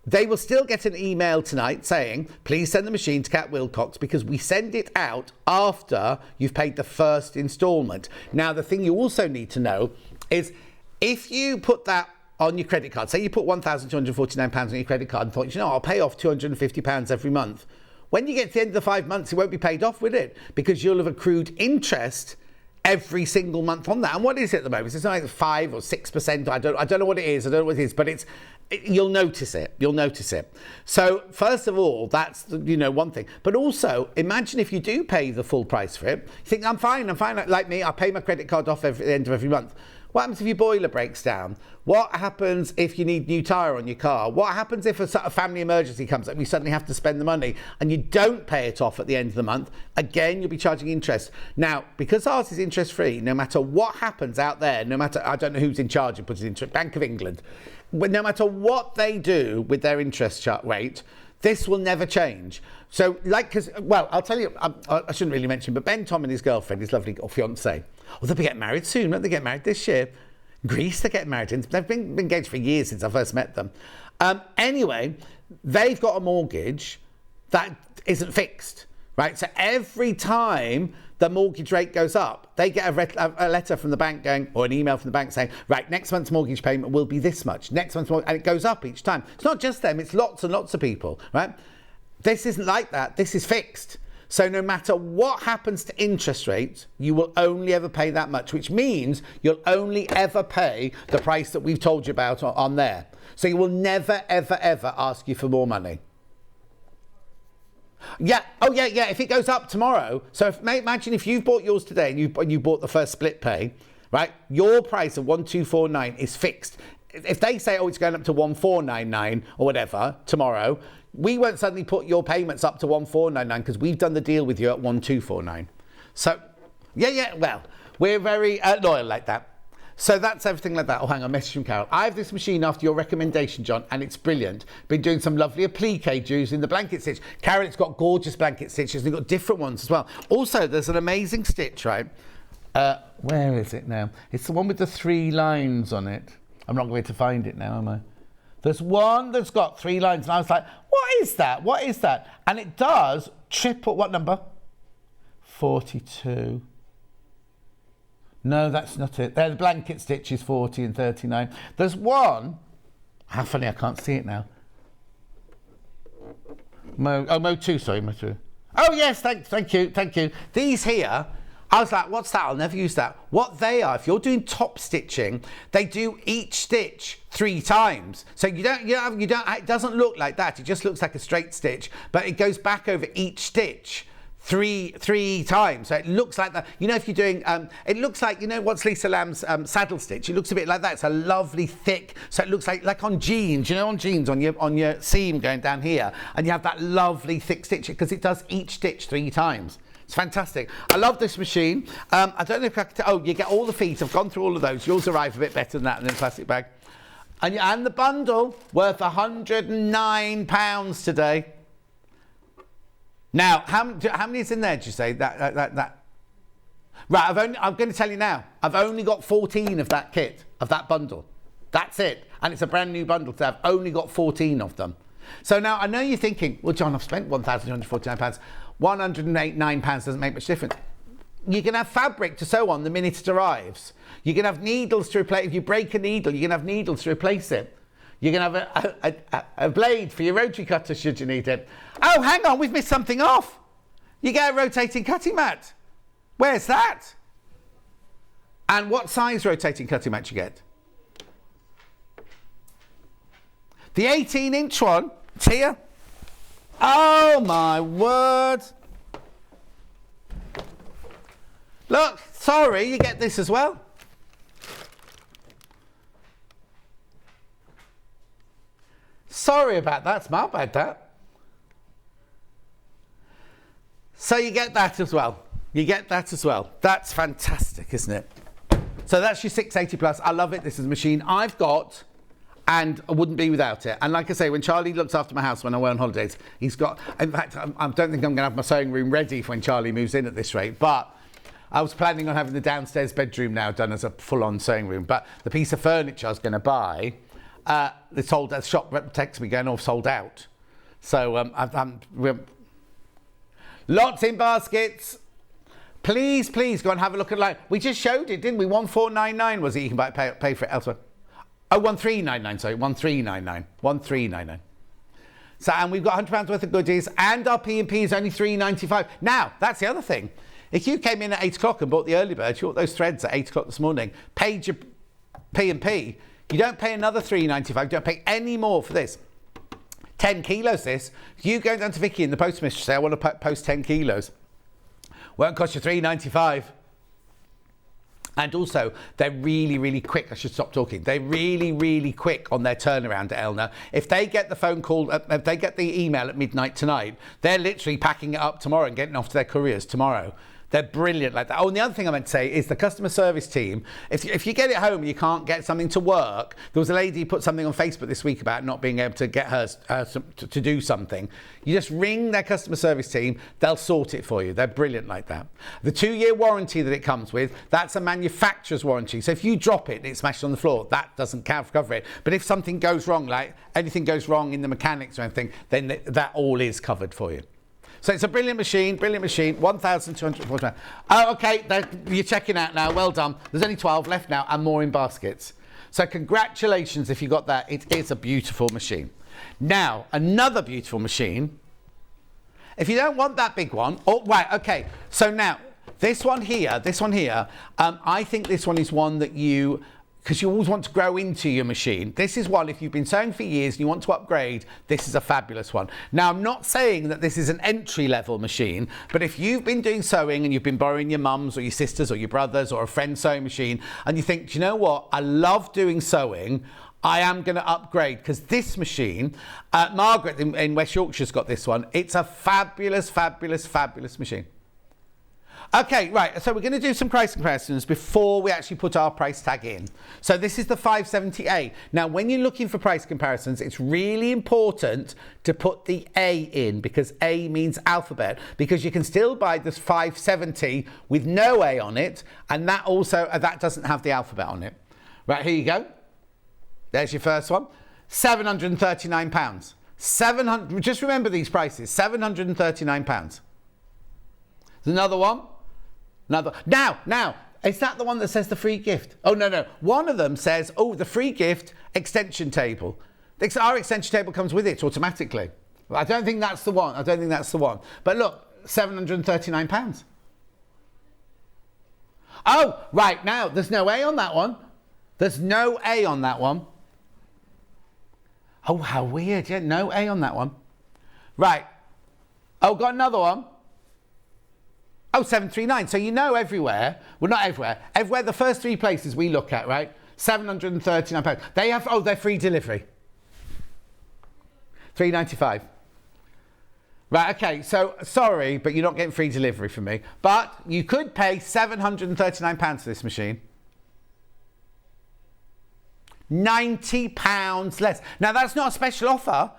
[SPEAKER 1] they will still get an email tonight saying, please send the machine to Kat Wilcox, because we send it out after you've paid the first instalment. Now, the thing you also need to know is if you put that on your credit card, say you put £1,249 on your credit card and thought, I'll pay off £250 every month. When you get to the end of the 5 months, it won't be paid off, will it? Because you'll have accrued interest every single month on that. And what is it at the moment? It's like 5 or 6%. I don't know what it is. But you'll notice it. You'll notice it. So first of all, that's one thing. But also, imagine if you do pay the full price for it. You think I'm fine. Like me, I pay my credit card off at the end of every month. What happens if your boiler breaks down? What happens if you need new tyre on your car? What happens if a family emergency comes up and you suddenly have to spend the money and you don't pay it off at the end of the month? Again, you'll be charging interest. Now, because ours is interest-free, no matter what happens out there, I don't know who's in charge of putting it into Bank of England, no matter what they do with their interest rate, this will never change. So, I'll tell you, I shouldn't really mention, but Ben Tom and his girlfriend, his lovely fiancée, they'll be getting married soon, won't they? Get married this year. Greece, they're getting married in. They've been engaged for years since I first met them. Anyway, they've got a mortgage that isn't fixed, right? So every time the mortgage rate goes up, they get a letter from the bank or an email from the bank saying, right, next month's mortgage payment will be this much. Next month's mortgage, and it goes up each time. It's not just them, it's lots and lots of people, right? This isn't like that. This is fixed. So no matter what happens to interest rates, you will only ever pay that much, which means you'll only ever pay the price that we've told you about on there. So you will never, ever, ever ask you for more money. Yeah. Oh, yeah. If it goes up tomorrow. So imagine if you've bought yours today and you bought the first split pay, right? Your price of 1,249 is fixed. If they say, it's going up to 1,499 or whatever tomorrow, we won't suddenly put your payments up to 1,499 because we've done the deal with you at 1,249. So, well, we're very loyal like that. So that's everything like that. Oh, hang on, message from Carol. I have this machine after your recommendation, John, and it's brilliant. Been doing some lovely applique using the blanket stitch. Carol, it's got gorgeous blanket stitches. They've got different ones as well. Also, there's an amazing stitch, right? Where is it now? It's the one with the 3 lines on it. I'm not going to find it now, am I? There's one that's got 3 lines, and I was like, what is that? What is that? And it does triple, what number? 42. No, that's not it. There, the blanket stitch is 40 and 39. There's one, how funny, I can't see it now. Mo 2, sorry, Mo 2. Oh yes, thank you. These here, I was like, what's that? I'll never use that. What they are, if you're doing top stitching, they do each stitch 3 times. So you don't, it doesn't look like that. It just looks like a straight stitch, but it goes back over each stitch three times. So it looks like that. You know, if you're doing, it looks like, you know, what's Lisa Lamb's saddle stitch? It looks a bit like that. It's a lovely thick, so it looks like on jeans, you know, on jeans, on your seam going down here, and you have that lovely thick stitch because it does each stitch 3 times. It's fantastic. I love this machine. I don't know if I can tell. Oh, you get all the feet. I've gone through all of those. Yours arrive a bit better than that in a plastic bag. And the bundle worth £109 today. Now, how many is in there, did you say? That. Right, I'm going to tell you now. I've only got 14 of that kit, of that bundle. That's it. And it's a brand new bundle, so I've only got 14 of them. So now, I know you're thinking, well, John, I've spent £1,249. £109 doesn't make much difference. You can have fabric to sew on the minute it arrives. You can have needles to replace. If you break a needle, you can have needles to replace it. You can have a blade for your rotary cutter should you need it. Oh, hang on, we've missed something off. You get a rotating cutting mat. Where's that? And what size rotating cutting mat you get? The 18-inch one. It's here. Oh my word. Look, sorry, you get this as well. Sorry about that, it's my bad, that. So you get that as well. That's fantastic, isn't it? So that's your 680 plus. I love it. This is a machine I've got and I wouldn't be without it. And like I say, when Charlie looks after my house when I go on holidays, he's got, in fact, I don't think I'm going to have my sewing room ready for when Charlie moves in at this rate, but I was planning on having the downstairs bedroom now done as a full-on sewing room. But the piece of furniture I was going to buy, the shop texted me going, sold out. So lots in baskets. Please go and have a look at line. We just showed it, didn't we? 1499 was it? You can pay for it elsewhere. Oh, 1399, sorry, 1399. 1399. So, and we've got £100 worth of goodies, and our P&P is only £3.95. Now, that's the other thing. If you came in at 8 o'clock and bought the early bird, you bought those threads at 8 o'clock this morning, paid your P&P, you don't pay another £3.95, you don't pay any more for this. 10 kilos this. If you go down to Vicky in the postmistress say, I want to post 10 kilos, won't cost you £3.95. And also, they're really quick. I should stop talking. They're really quick on their turnaround at Elna. If they get the phone call, if they get the email at midnight tonight, they're literally packing it up tomorrow and getting off to their couriers tomorrow. They're brilliant like that. Oh, and the other thing I meant to say is the customer service team, if you get it home and you can't get something to work, there was a lady who put something on Facebook this week about not being able to get hers to do something. You just ring their customer service team, they'll sort it for you. They're brilliant like that. The 2-year warranty that it comes with, that's a manufacturer's warranty. So if you drop it and it's smashed on the floor, that doesn't cover it. But if something goes wrong, like anything goes wrong in the mechanics or anything, then that all is covered for you. So it's a brilliant machine, £1,240. Oh, okay, you're checking out now, well done. There's only 12 left now and more in baskets. So congratulations if you got that. It is a beautiful machine. Now, another beautiful machine. If you don't want that big one, right, okay. So now, this one here, I think this one is one that because you always want to grow into your machine. This is one, if you've been sewing for years and you want to upgrade, this is a fabulous one. Now, I'm not saying that this is an entry-level machine, but if you've been doing sewing and you've been borrowing your mum's or your sister's or your brother's or a friend's sewing machine, and you think, do you know what, I love doing sewing, I am going to upgrade, because this machine, Margaret in West Yorkshire's got this one. It's a fabulous machine. Okay, right, so we're going to do some price comparisons before we actually put our price tag in. So this is the 570A. Now, when you're looking for price comparisons, it's really important to put the A in, because A means alphabet, because you can still buy this 570 with no A on it, and that also, that doesn't have the alphabet on it. Right, here you go. There's your first one. £739. Just remember these prices, £739. There's another one. Now, is that the one that says the free gift? Oh, no. One of them says, oh, the free gift extension table. Our extension table comes with it automatically. I don't think that's the one. But look, £739. Oh, right, now, there's no A on that one. Oh, how weird. Yeah, no A on that one. Right. Oh, got another one. Oh, 739. So you know everywhere, well, not everywhere, the first three places we look at, right? £739. They have, they're free delivery. £3.95. Right, okay, so sorry, but you're not getting free delivery from me. But you could pay £739 for this machine. £90 less. Now, that's not a special offer.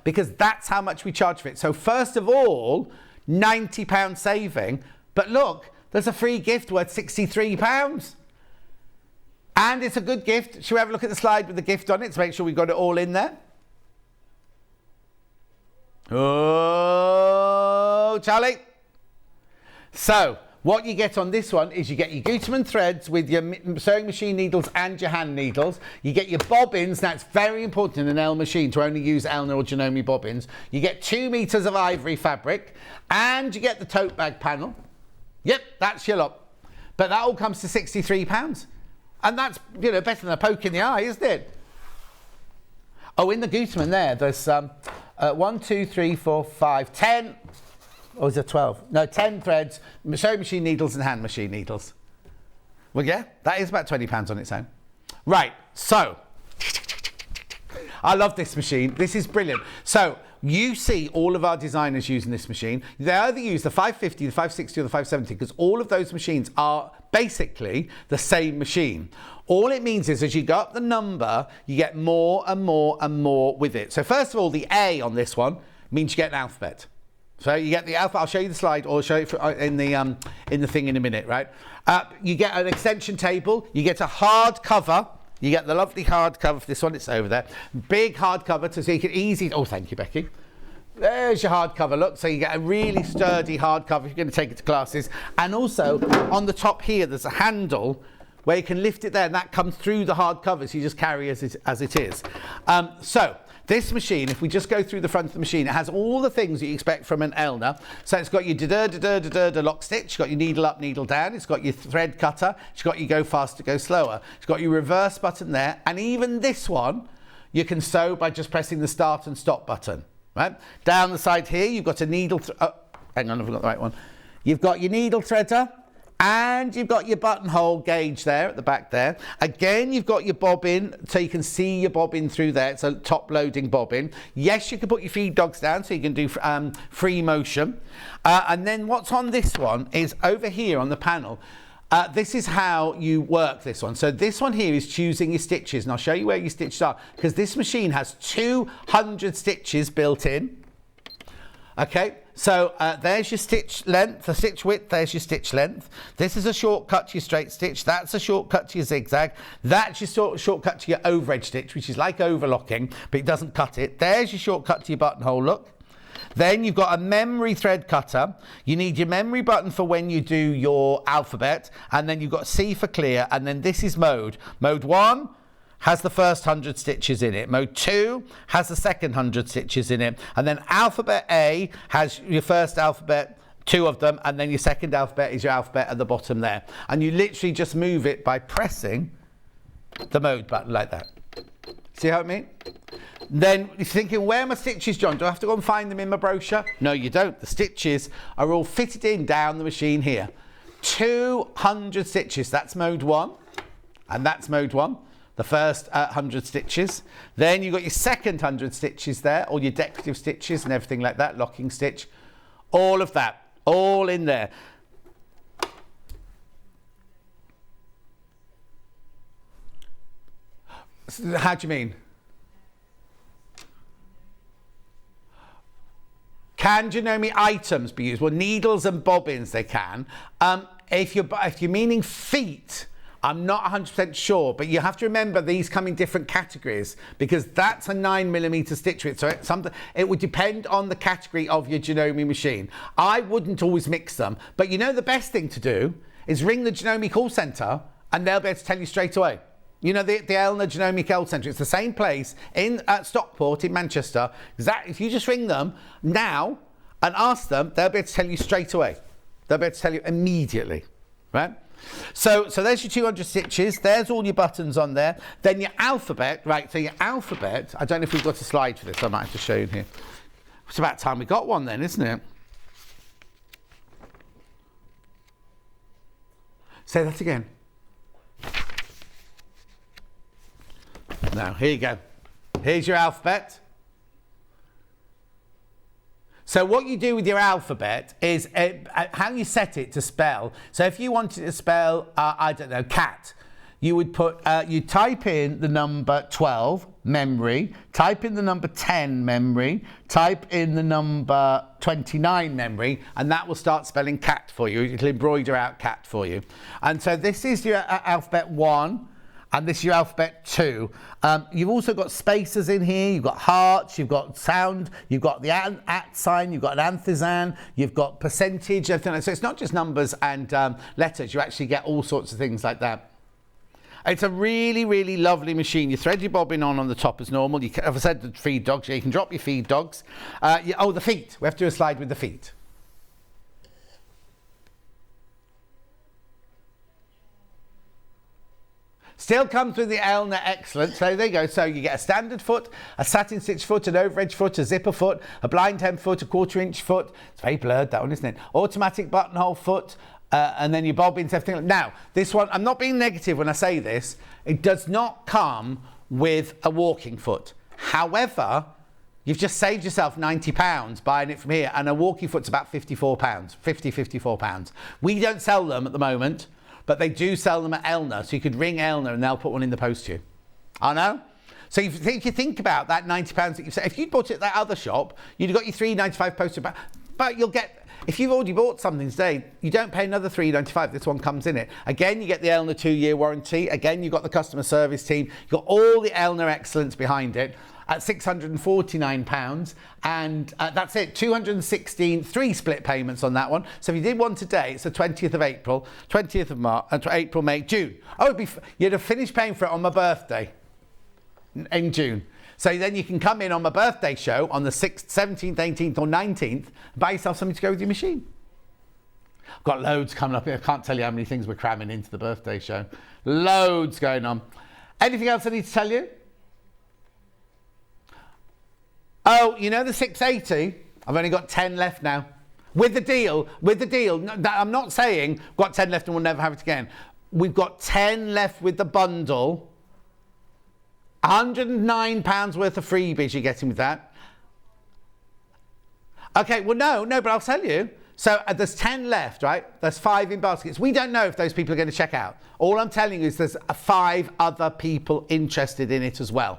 [SPEAKER 1] Because that's how much we charge for it. So first of all, £90 saving, but look, there's a free gift worth £63, and it's a good gift. Shall we have a look at the slide with the gift on it to make sure we've got it all in there? Oh, Charlie. So what you get on this one is you get your Gutermann threads with your sewing machine needles and your hand needles. You get your bobbins. That's very important in an Elle machine to only use Elna or Janome bobbins. You get 2 meters of ivory fabric, and you get the tote bag panel. Yep, that's your lot. But that all comes to £63. And that's, better than a poke in the eye, isn't it? Oh, in the Gutermann there's 1, 2, 3, 4, 5, 10... Or is it 12? No, 10 threads, sewing machine needles and hand machine needles. Well, yeah, that is about £20 on its own. Right, so, I love this machine. This is brilliant. So, you see all of our designers using this machine. They either use the 550, the 560 or the 570, because all of those machines are basically the same machine. All it means is as you go up the number, you get more and more and more with it. So first of all, the A on this one means you get an alphabet. So you get the alphabet. I'll show you the slide, or show it in the thing in a minute, right? You get an extension table. You get a hard cover. You get the lovely hard cover for this one. It's over there. Big hard cover so you can easily... Oh, thank you, Becky. There's your hard cover. Look, so you get a really sturdy hard cover if you're going to take it to classes. And also, on the top here, there's a handle where you can lift it there, and that comes through the hard cover, so you just carry as it is. So... This machine, if we just go through the front of the machine, it has all the things that you expect from an Elna. So it's got your lock stitch, it's got your needle up, needle down, it's got your thread cutter, it's got your go faster, go slower. It's got your reverse button there, and even this one, you can sew by just pressing the start and stop button, right? Down the side here, you've got a needle, hang on, I've got the right one. You've got your needle threader, and you've got your buttonhole gauge there at the back there. Again, you've got your bobbin, so you can see your bobbin through there. It's a top-loading bobbin. Yes, you can put your feed dogs down, so you can do free motion. And then what's on this one is over here on the panel. This is how you work this one. So this one here is choosing your stitches, and I'll show you where your stitches are, because this machine has 200 stitches built in. Okay, so there's your stitch length, the stitch width, there's your stitch length. This is a shortcut to your straight stitch, that's a shortcut to your zigzag, that's your shortcut to your over edge stitch, which is like overlocking, but it doesn't cut it. There's your shortcut to your buttonhole, look. Then you've got a memory thread cutter. You need your memory button for when you do your alphabet, and then you've got C for clear, and then this is mode. Mode 1 has the first 100 stitches in it. Mode 2 has the second 100 stitches in it. And then alphabet A has your first alphabet, 2 of them, and then your second alphabet is your alphabet at the bottom there. And you literally just move it by pressing the mode button like that. See how I mean? Then you're thinking, where are my stitches, John? Do I have to go and find them in my brochure? No, you don't. The stitches are all fitted in down the machine here. 200 stitches, that's mode 1, and that's mode 1. The first 100 stitches. Then you've got your second 100 stitches there, all your decorative stitches and everything like that, locking stitch, all of that. All in there. How do you mean? Can Janome items be used? Well, needles and bobbins they can. If you're meaning feet, I'm not 100% sure, but you have to remember these come in different categories because that's a 9mm stitch width. So it would depend on the category of your Janome machine. I wouldn't always mix them, but you know the best thing to do is ring the Janome call centre and they'll be able to tell you straight away. You know, the Elna Janome Call Centre, it's the same place at Stockport in Manchester. If you just ring them now and ask them, they'll be able to tell you straight away. They'll be able to tell you immediately, right? So there's your 200 stitches. There's all your buttons on there. Then your alphabet, right? So your alphabet, I don't know if we've got a slide for this. I might have to show you here. It's about time we got one then, isn't it? Say that again. Now, here you go. Here's your alphabet. So what you do with your alphabet is how you set it to spell. So if you wanted to spell, I don't know, cat, you would you type in the number 12, memory, type in the number 10, memory, type in the number 29, memory, and that will start spelling cat for you. It'll embroider out cat for you. And so this is your alphabet 1. And this is your alphabet 2. You've also got spaces in here, you've got hearts, you've got sound, you've got the at sign, you've got an antizan, you've got percentage, everything. So it's not just numbers and letters, you actually get all sorts of things like that. It's a really, really lovely machine. You thread your bobbin on the top as normal. As I said, the feed dogs, you can drop your feed dogs. The feet, we have to do a slide with the feet. Still comes with the Elna Excellence. So there you go. So you get a standard foot, a satin stitch foot, an overedge foot, a zipper foot, a blind hem foot, a 1/4 inch foot. It's very blurred, that one, isn't it? Automatic buttonhole foot, and then your bobbins, everything. Now, this one, I'm not being negative when I say this. It does not come with a walking foot. However, you've just saved yourself £90 buying it from here, and a walking foot's about £54, £54. We don't sell them at the moment. But they do sell them at Elna, so you could ring Elna and they'll put one in the post to you. I know. So if you think about that £90 that you've said, if you'd bought it at that other shop, you'd have got your £3.95 posted back. But you'll get, if you've already bought something today, you don't pay another £3.95. This one comes in it. Again, you get the Elna 2-year warranty. Again, you've got the customer service team. You've got all the Elna excellence behind it at £649, and that's it. 216 3 split payments on that one. So if you did one today, it's the 20th of April, 20th of March, April, May, June. Oh, you'd have finished paying for it on my birthday in June. So then you can come in on my birthday show on the 6th, 17th, 18th or 19th and buy yourself something to go with your machine. I've got loads coming up here. I can't tell you how many things we're cramming into the birthday show. Loads going on. Anything else I need to tell you? Oh, you know the 680? I've only got 10 left now. With the deal. No, I'm not saying we've got 10 left and we'll never have it again. We've got 10 left with the bundle. £109 worth of freebies you're getting with that. Okay, well, no, but I'll tell you. So there's 10 left, right? There's 5 in baskets. We don't know if those people are going to check out. All I'm telling you is there's 5 other people interested in it as well.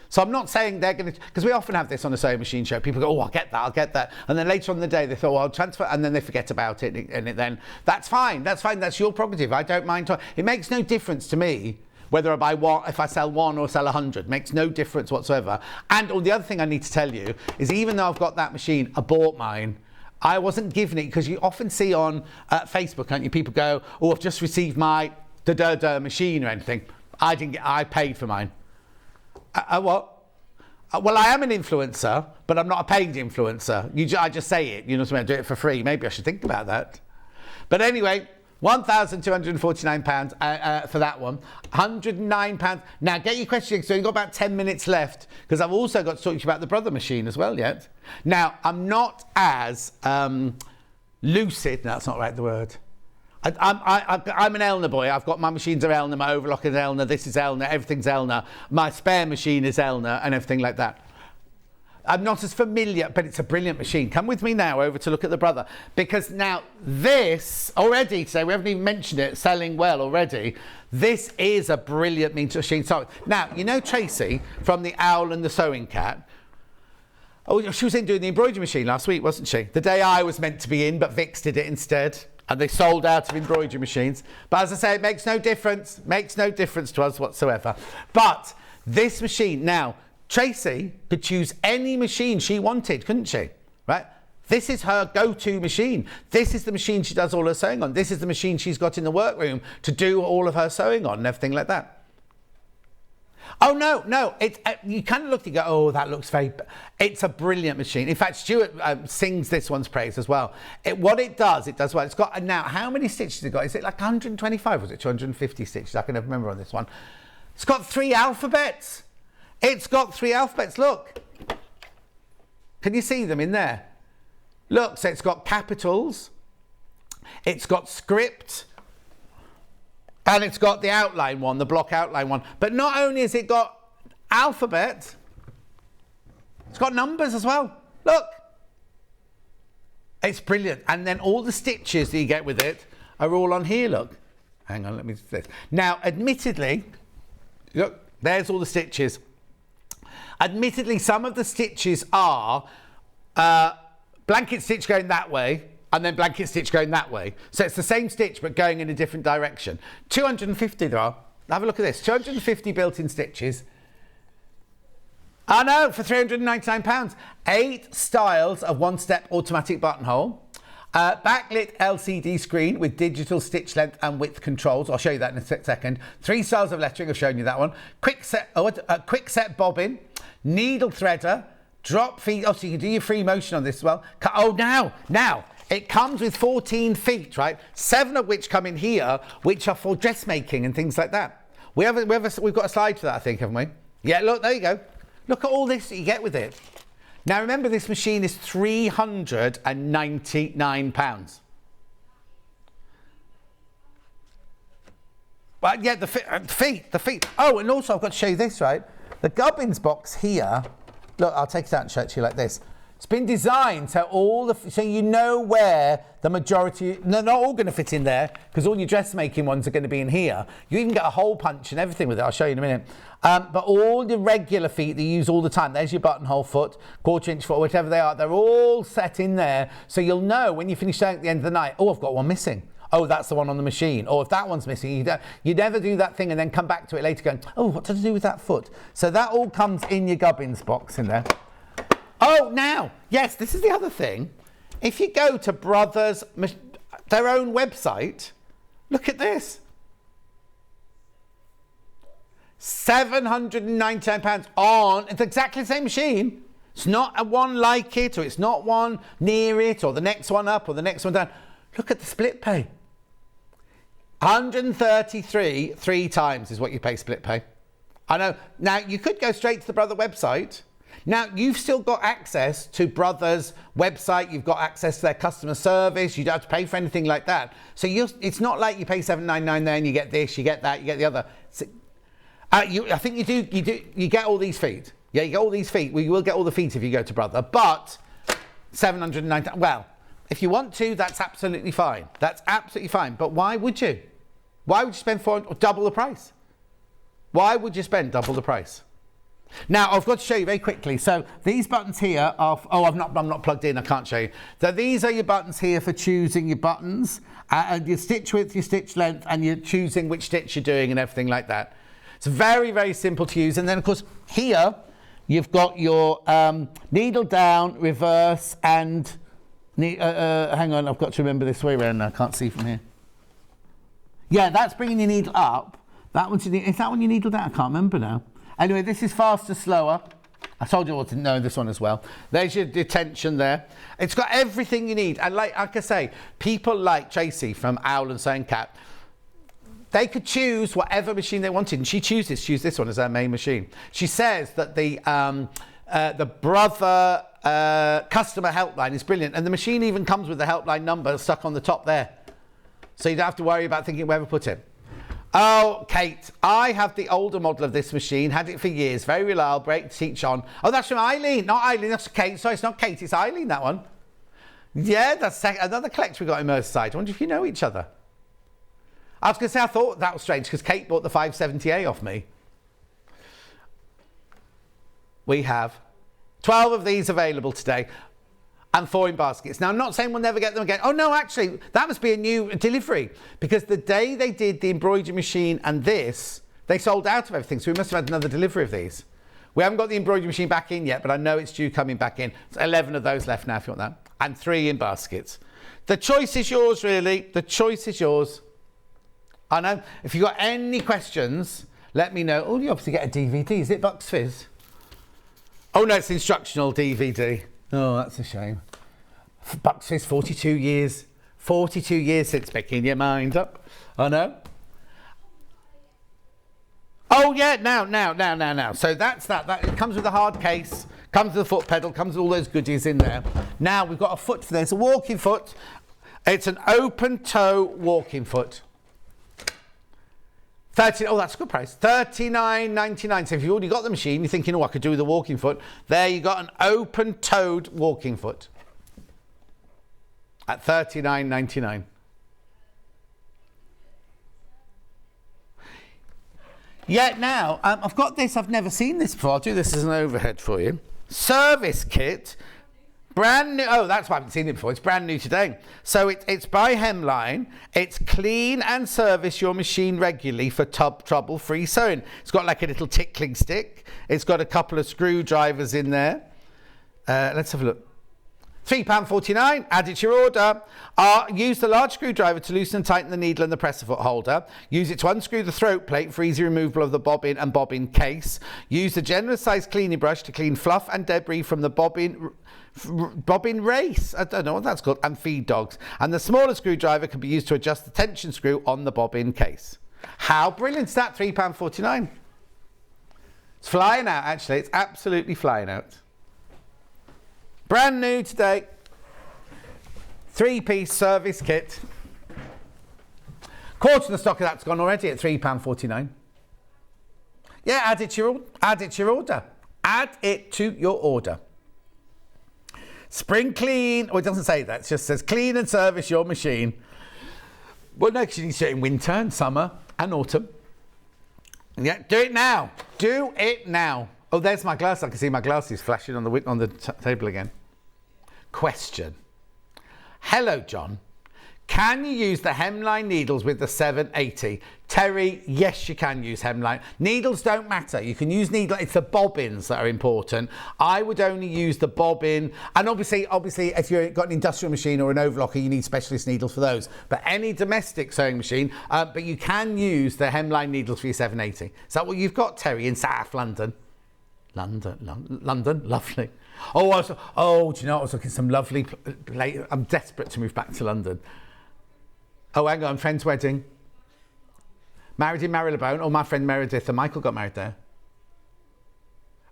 [SPEAKER 1] So I'm not saying they're going to, because we often have this on a sewing machine show. People go, oh, I'll get that. And then later on in the day, they thought, well, I'll transfer, and then they forget about it. And then that's fine. That's your prerogative. I don't mind. It makes no difference to me whether I buy one, if I sell one or sell 100. Makes no difference whatsoever. And the other thing I need to tell you is even though I've got that machine, I bought mine. I wasn't given it, because you often see on Facebook, can't you? People go, oh, I've just received my machine or anything. I paid for mine. What? Well, I am an influencer, but I'm not a paid influencer. I just say it, you know what I mean? I do it for free. Maybe I should think about that. But anyway, £1,249 for that one. £109. Now, get your questions. So you've got about 10 minutes left, because I've also got to talk to you about the brother machine as well yet. Now, I'm not as lucid. No, that's not right, the word. I'm an Elna boy. I've got my machines are Elna, my overlock is Elna, this is Elna, everything's Elna. My spare machine is Elna and everything like that. I'm not as familiar, but it's a brilliant machine. Come with me now over to look at the brother, because now this already today, we haven't even mentioned it, selling well already. This is a brilliant machine. So now, you know Tracy from the Owl and the Sewing Cat? Oh, she was in doing the embroidery machine last week, wasn't she? The day I was meant to be in, but Vix did it instead. And they sold out of embroidery machines. But as I say, it makes no difference. Makes no difference to us whatsoever. But this machine, now, Tracy could choose any machine she wanted, couldn't she? Right? This is her go-to machine. This is the machine she does all her sewing on. This is the machine she's got in the workroom to do all of her sewing on and everything like that. Oh, no, it's, you kind of look and go, oh, that looks very... It's a brilliant machine. In fact, Stuart sings this one's praise as well. What it does well. It's got, now, how many stitches it got? Is it like 125? Was it 250 stitches? I can never remember on this one. It's got 3 alphabets. It's got 3 alphabets, look. Can you see them in there? Look, so it's got capitals. It's got script. And it's got the outline one, the block outline one. But not only has it got alphabet, it's got numbers as well. Look. It's brilliant. And then all the stitches that you get with it are all on here, look. Hang on, let me do this. Now, admittedly, look, there's all the stitches. Admittedly, some of the stitches are blanket stitch going that way, and then blanket stitch going that way. So it's the same stitch, but going in a different direction. 250 there are. Have a look at this. 250 built-in stitches. Oh no, for £399. 8 styles of one-step automatic buttonhole. Backlit LCD screen with digital stitch length and width controls. I'll show you that in a second. 3 styles of lettering. I've shown you that one. Quick set bobbin. Needle threader. Drop feet. Oh, so you can do your free motion on this as well. Oh, now. It comes with 14 feet, right? 7 of which come in here, which are for dressmaking and things like that. We've got a slide for that, I think, haven't we? Yeah, look, there you go. Look at all this that you get with it. Now, remember, this machine is £399. But yeah, the feet. Oh, and also I've got to show you this, right? The gubbins box here. Look, I'll take it out and show it to you like this. It's been designed so so you know where the majority, they're not all going to fit in there because all your dressmaking ones are going to be in here. You even get a hole punch and everything with it. I'll show you in a minute. But all the regular feet that you use all the time, there's your buttonhole foot, 1/4 inch foot, whatever they are, they're all set in there. So you'll know when you finish sewing at the end of the night, oh, I've got one missing. Oh, that's the one on the machine. Or if that one's missing, you never do that thing and then come back to it later going, oh, what did I do with that foot? So that all comes in your gubbins box in there. Oh, now, yes, this is the other thing. If you go to Brothers, their own website, look at this. £799 on, it's exactly the same machine. It's not a one like it, or it's not one near it, or the next one up, or the next one down. Look at the split pay. 133 3 times is what you pay split pay. I know. Now, you could go straight to the Brother website. Now, you've still got access to Brother's website. You've got access to their customer service. You don't have to pay for anything like that. So it's not like you pay $7.99 there and you get this, you get that, you get the other. So, I think you get all these feet. Yeah, you get all these feet. Well, you will get all the feet if you go to Brother. But $799, well, if you want to, that's absolutely fine. That's absolutely fine. But why would you? Why would you spend double the price? Why would you spend double the price? Now, I've got to show you very quickly. So these buttons here are... Oh, I'm not plugged in. I can't show you. So these are your buttons here for choosing your buttons. And your stitch width, your stitch length, and you're choosing which stitch you're doing and everything like that. It's very, very simple to use. And then, of course, here you've got your needle down, reverse, and... hang on, I've got to remember this way around now. I can't see from here. Yeah, that's bringing your needle up. That one's is that one your needle down? I can't remember now. Anyway, this is faster, slower. I told you all to know this one as well. There's your detention there. It's got everything you need. And like I say, people like Tracy from Owl and Sewing Cat, they could choose whatever machine they wanted. And she choose this one as her main machine. She says that the Brother customer helpline is brilliant. And the machine even comes with the helpline number stuck on the top there. So you don't have to worry about thinking where to put it. Oh, Kate, I have the older model of this machine, had it for years, very reliable, break to teach on. Oh, that's from Eileen, not Eileen, that's Kate. Sorry, it's not Kate, it's Eileen, that one. Yeah, that's another collector we got in Merseyside. I wonder if you know each other. I was going to say, I thought that was strange because Kate bought the 570A off me. We have 12 of these available today and 4 in baskets. Now, I'm not saying we'll never get them again. Oh, no, actually, that must be a new delivery because the day they did the embroidery machine and this, they sold out of everything. So we must have had another delivery of these. We haven't got the embroidery machine back in yet, but I know it's due coming back in. There's 11 of those left now if you want that. And 3 in baskets. The choice is yours, really. The choice is yours. I know. If you've got any questions, let me know. Oh, you obviously get a DVD. Is it Bucks Fizz? Oh, no, it's instructional DVD. Oh, that's a shame. Bucks Fizz, 42 years. 42 years since picking your mind up. I know. Oh, yeah, now. So that's that. It comes with a hard case, comes with a foot pedal, comes with all those goodies in there. Now, we've got a foot for this, a walking foot. It's an open toe walking foot. Oh, that's a good price. $39.99. So if you've already got the machine, you're thinking, oh, I could do with a walking foot. There you got an open-toed walking foot at $39.99. Yeah, now, I've got this. I've never seen this before. I'll do this as an overhead for you. Service kit. Brand new. Oh, that's why I haven't seen it before. It's brand new today. So it's by Hemline. It's clean and service your machine regularly for trouble-free sewing. It's got like a little tickling stick. It's got a couple of screwdrivers in there. Let's have a look. £3.49. Add it to your order. Use the large screwdriver to loosen and tighten the needle and the presser foot holder. Use it to unscrew the throat plate for easy removal of the bobbin and bobbin case. Use the generous sized cleaning brush to clean fluff and debris from the bobbin race, I don't know what that's called, and feed dogs. And the smaller screwdriver can be used to adjust the tension screw on the bobbin case. How brilliant is that? £3.49. It's flying out, actually. It's absolutely flying out. Brand new today. 3-piece service kit. Quarter of the stock of that's gone already at £3.49. Yeah, add it to your order. Add it to your order. Spring clean. Oh, it doesn't say that. It just says clean and service your machine. Well, no, because you need to do it in winter and summer and autumn. Yeah, do it now. Do it now. Oh, there's my glass. I can see my glasses flashing on the table again. Question. Hello, John. Can you use the hemline needles with the 780? Terry, yes, you can use hemline. Needles don't matter. You can use needle. It's the bobbins that are important. I would only use the bobbin. And obviously, if you've got an industrial machine or an overlocker, you need specialist needles for those. But any domestic sewing machine, but you can use the hemline needles for your 780. Is that what you've got, Terry, in South London? London, lovely. Do you know what? I was looking at some lovely. I'm desperate to move back to London. Oh, hang on, friend's wedding. Married in Marylebone. Oh, my friend Meredith and Michael got married there.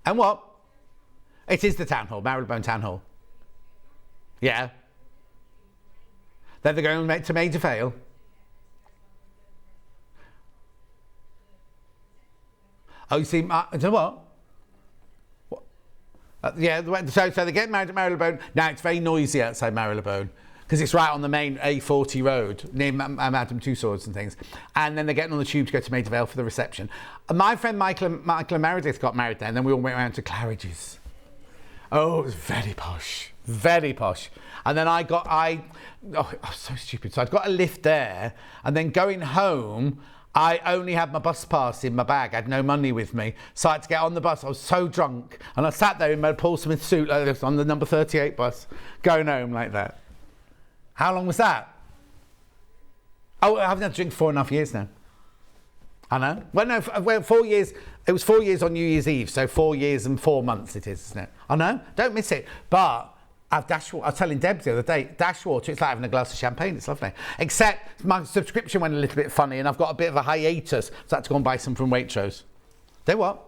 [SPEAKER 1] And what? It is the town hall, Marylebone Town Hall. Yeah. Then they're going to Major Vale. Oh, you see, you know what? Yeah, so they get married at Marylebone. Now, it's very noisy outside Marylebone because it's right on the main A40 road near Madame Tussauds and things. And then they're getting on the tube to go to Maida Vale for the reception. My friend Michael and Meredith got married there, and then we all went around to Claridge's. Oh, it was very posh. Very posh. And then I was so stupid. So I'd got a lift there, and then going home, I only had my bus pass in my bag. I had no money with me. So I had to get on the bus. I was so drunk. And I sat there in my Paul Smith suit like this on the number 38 bus, going home like that. How long was that? Oh, I haven't had to drink 4.5 years now. I know. Well, no, 4 years. It was 4 years on New Year's Eve. So 4 years and 4 months it is, isn't it? I know. Don't miss it. But I've Dashwater. I was telling Deb the other day, Dashwater, it's like having a glass of champagne. It's lovely. Except my subscription went a little bit funny and I've got a bit of a hiatus. So I had to go and buy some from Waitrose. They what?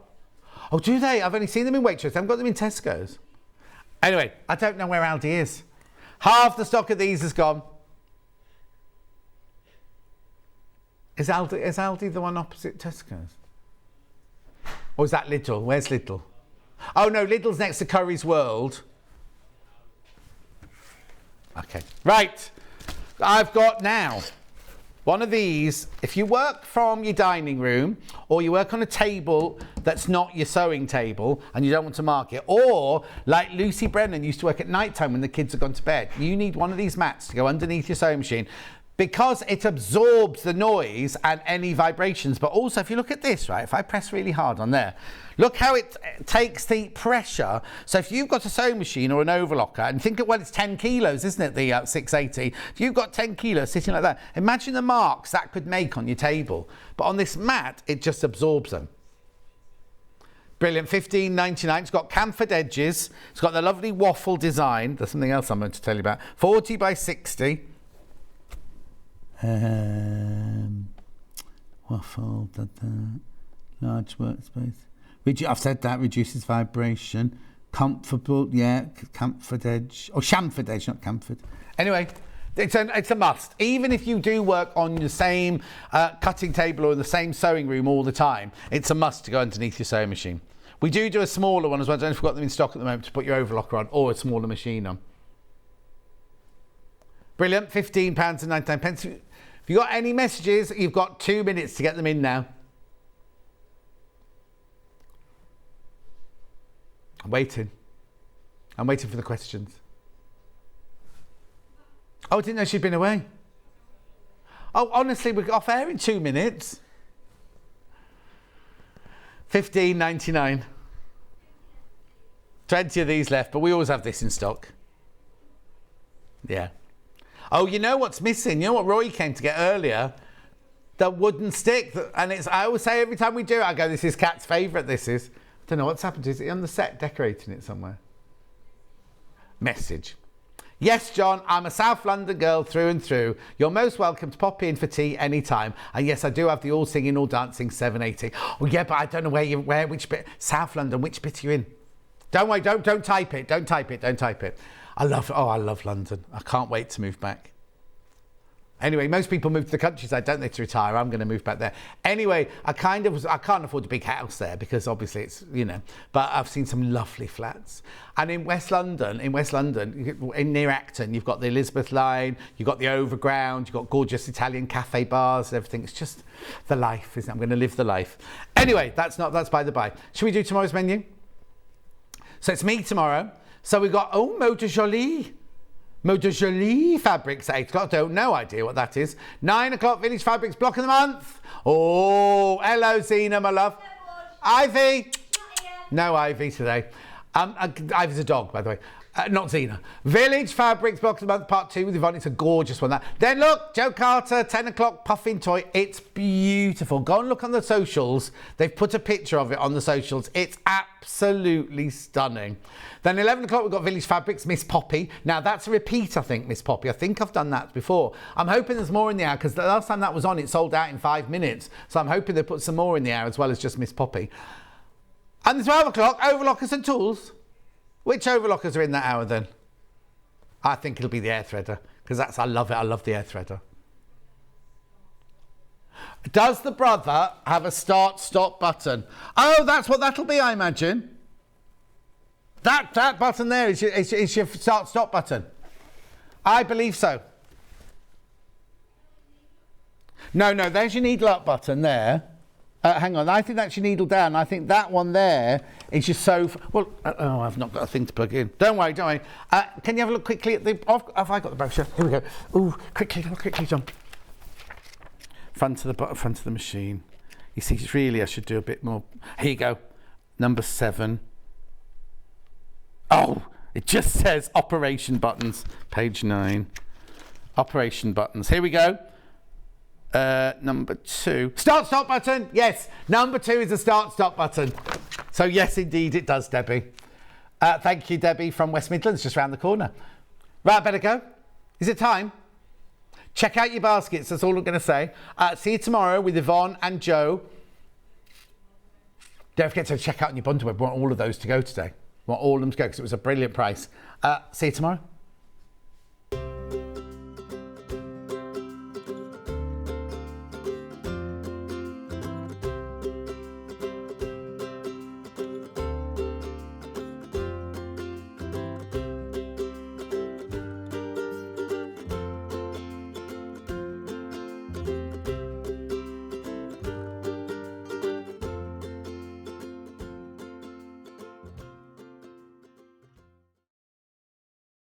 [SPEAKER 1] Oh, do they? I've only seen them in Waitrose. I haven't got them in Tesco's. Anyway, I don't know where Aldi is. Half the stock of these is gone. Is Aldi the one opposite Tesco's? Or is that Lidl? Where's Lidl? Oh no, Lidl's next to Curry's World. Okay, right. I've got now one of these. If you work from your dining room or you work on a table that's not your sewing table and you don't want to mark it, or like Lucy Brennan used to work at night time when the kids have gone to bed, you need one of these mats to go underneath your sewing machine because it absorbs the noise and any vibrations. But also, if you look at this, right, if I press really hard on there, look how it takes the pressure. So if you've got a sewing machine or an overlocker, and think of, well, it's 10 kilos, isn't it, the 680? If you've got 10 kilos sitting like that, imagine the marks that could make on your table. But on this mat, it just absorbs them. Brilliant, $15.99. It's got chamfered edges. It's got the lovely waffle design. There's something else I'm going to tell you about. 40 by 60. Waffle, large workspace. I've said that, reduces vibration. Comfortable, yeah, chamfered edge. Or chamfered edge, not chamfered. Anyway, it's a must. Even if you do work on the same cutting table or in the same sewing room all the time, it's a must to go underneath your sewing machine. We do a smaller one as well. I don't know if we've got them in stock at the moment to put your overlocker on, or a smaller machine on. Brilliant, £15.99. If you've got any messages, you've got 2 minutes to get them in now. I'm waiting for the questions. Oh, I didn't know she'd been away. Oh, honestly, we're off air in 2 minutes. $15.99. 20 of these left, but we always have this in stock. Yeah. Oh, you know what's missing? You know what Roy came to get earlier? The wooden stick. And I always say every time we do it, I go, this is Kat's favourite, this is. I don't know what's happened. Is it on the set decorating it somewhere? Message. Yes, John, I'm a South London girl through and through. You're most welcome to pop in for tea anytime. And yes, I do have the all singing, all dancing 780. Oh yeah, but I don't know which bit. South London, which bit are you in? Don't worry, don't type it. Don't type it. I love London. I can't wait to move back. Anyway, most people move to the countryside, don't they, to retire? I'm going to move back there. Anyway, I can't afford a big house there because obviously it's, but I've seen some lovely flats. And in West London, near Acton, you've got the Elizabeth line, you've got the Overground, you've got gorgeous Italian cafe bars and everything. It's just the life, isn't it? I'm going to live the life. Anyway, that's by the by. Should we do tomorrow's menu? So it's me tomorrow. So we've got, Mode de Jolie Fabrics at 8 o'clock. Don't know idea what that is. 9 o'clock, Village Fabrics Block of the Month. Oh, hello, Zena, my love. Ivy. No Ivy today. Ivy's a dog, by the way. Not Zena. Village Fabrics Block of the Month, part 2 with Yvonne. It's a gorgeous one, that. Then look, Joe Carter, 10 o'clock, Puffin Toy. It's beautiful. Go and look on the socials. They've put a picture of it on the socials. It's absolutely stunning. Then 11 o'clock, we've got Village Fabrics, Miss Poppy. Now, that's a repeat, I think, Miss Poppy. I think I've done that before. I'm hoping there's more in the hour, because the last time that was on, it sold out in 5 minutes. So I'm hoping they put some more in the hour, as well as just Miss Poppy. And 12 o'clock, Overlockers and Tools. Which overlockers are in that hour then? I think it'll be the air threader, because I love it. I love the air threader. Does the brother have a start-stop button? Oh, that's what that'll be, I imagine. That button there is your start-stop button. I believe so. No, there's your needle up button there. Hang on, I think that's your needle down. I think that one there is your sofa. Well, I've not got a thing to plug in. Don't worry. Can you have a look quickly at the... Have I got the brochure? Here we go. Ooh, quickly, John. Front of the machine. You see, really, I should do a bit more. Here you go. Number 7. Oh, it just says operation buttons. Page 9. Operation buttons. Here we go. Number 2. Start-stop button. Yes, number 2 is a start-stop button. So yes, indeed, it does, Debbie. Thank you, Debbie, from West Midlands, just round the corner. Right, better go. Is it time? Check out your baskets. That's all I'm going to say. See you tomorrow with Yvonne and Joe. Don't forget to check out on your bundle. We want all of those to go today. We want all of them to go because it was a brilliant price. See you tomorrow.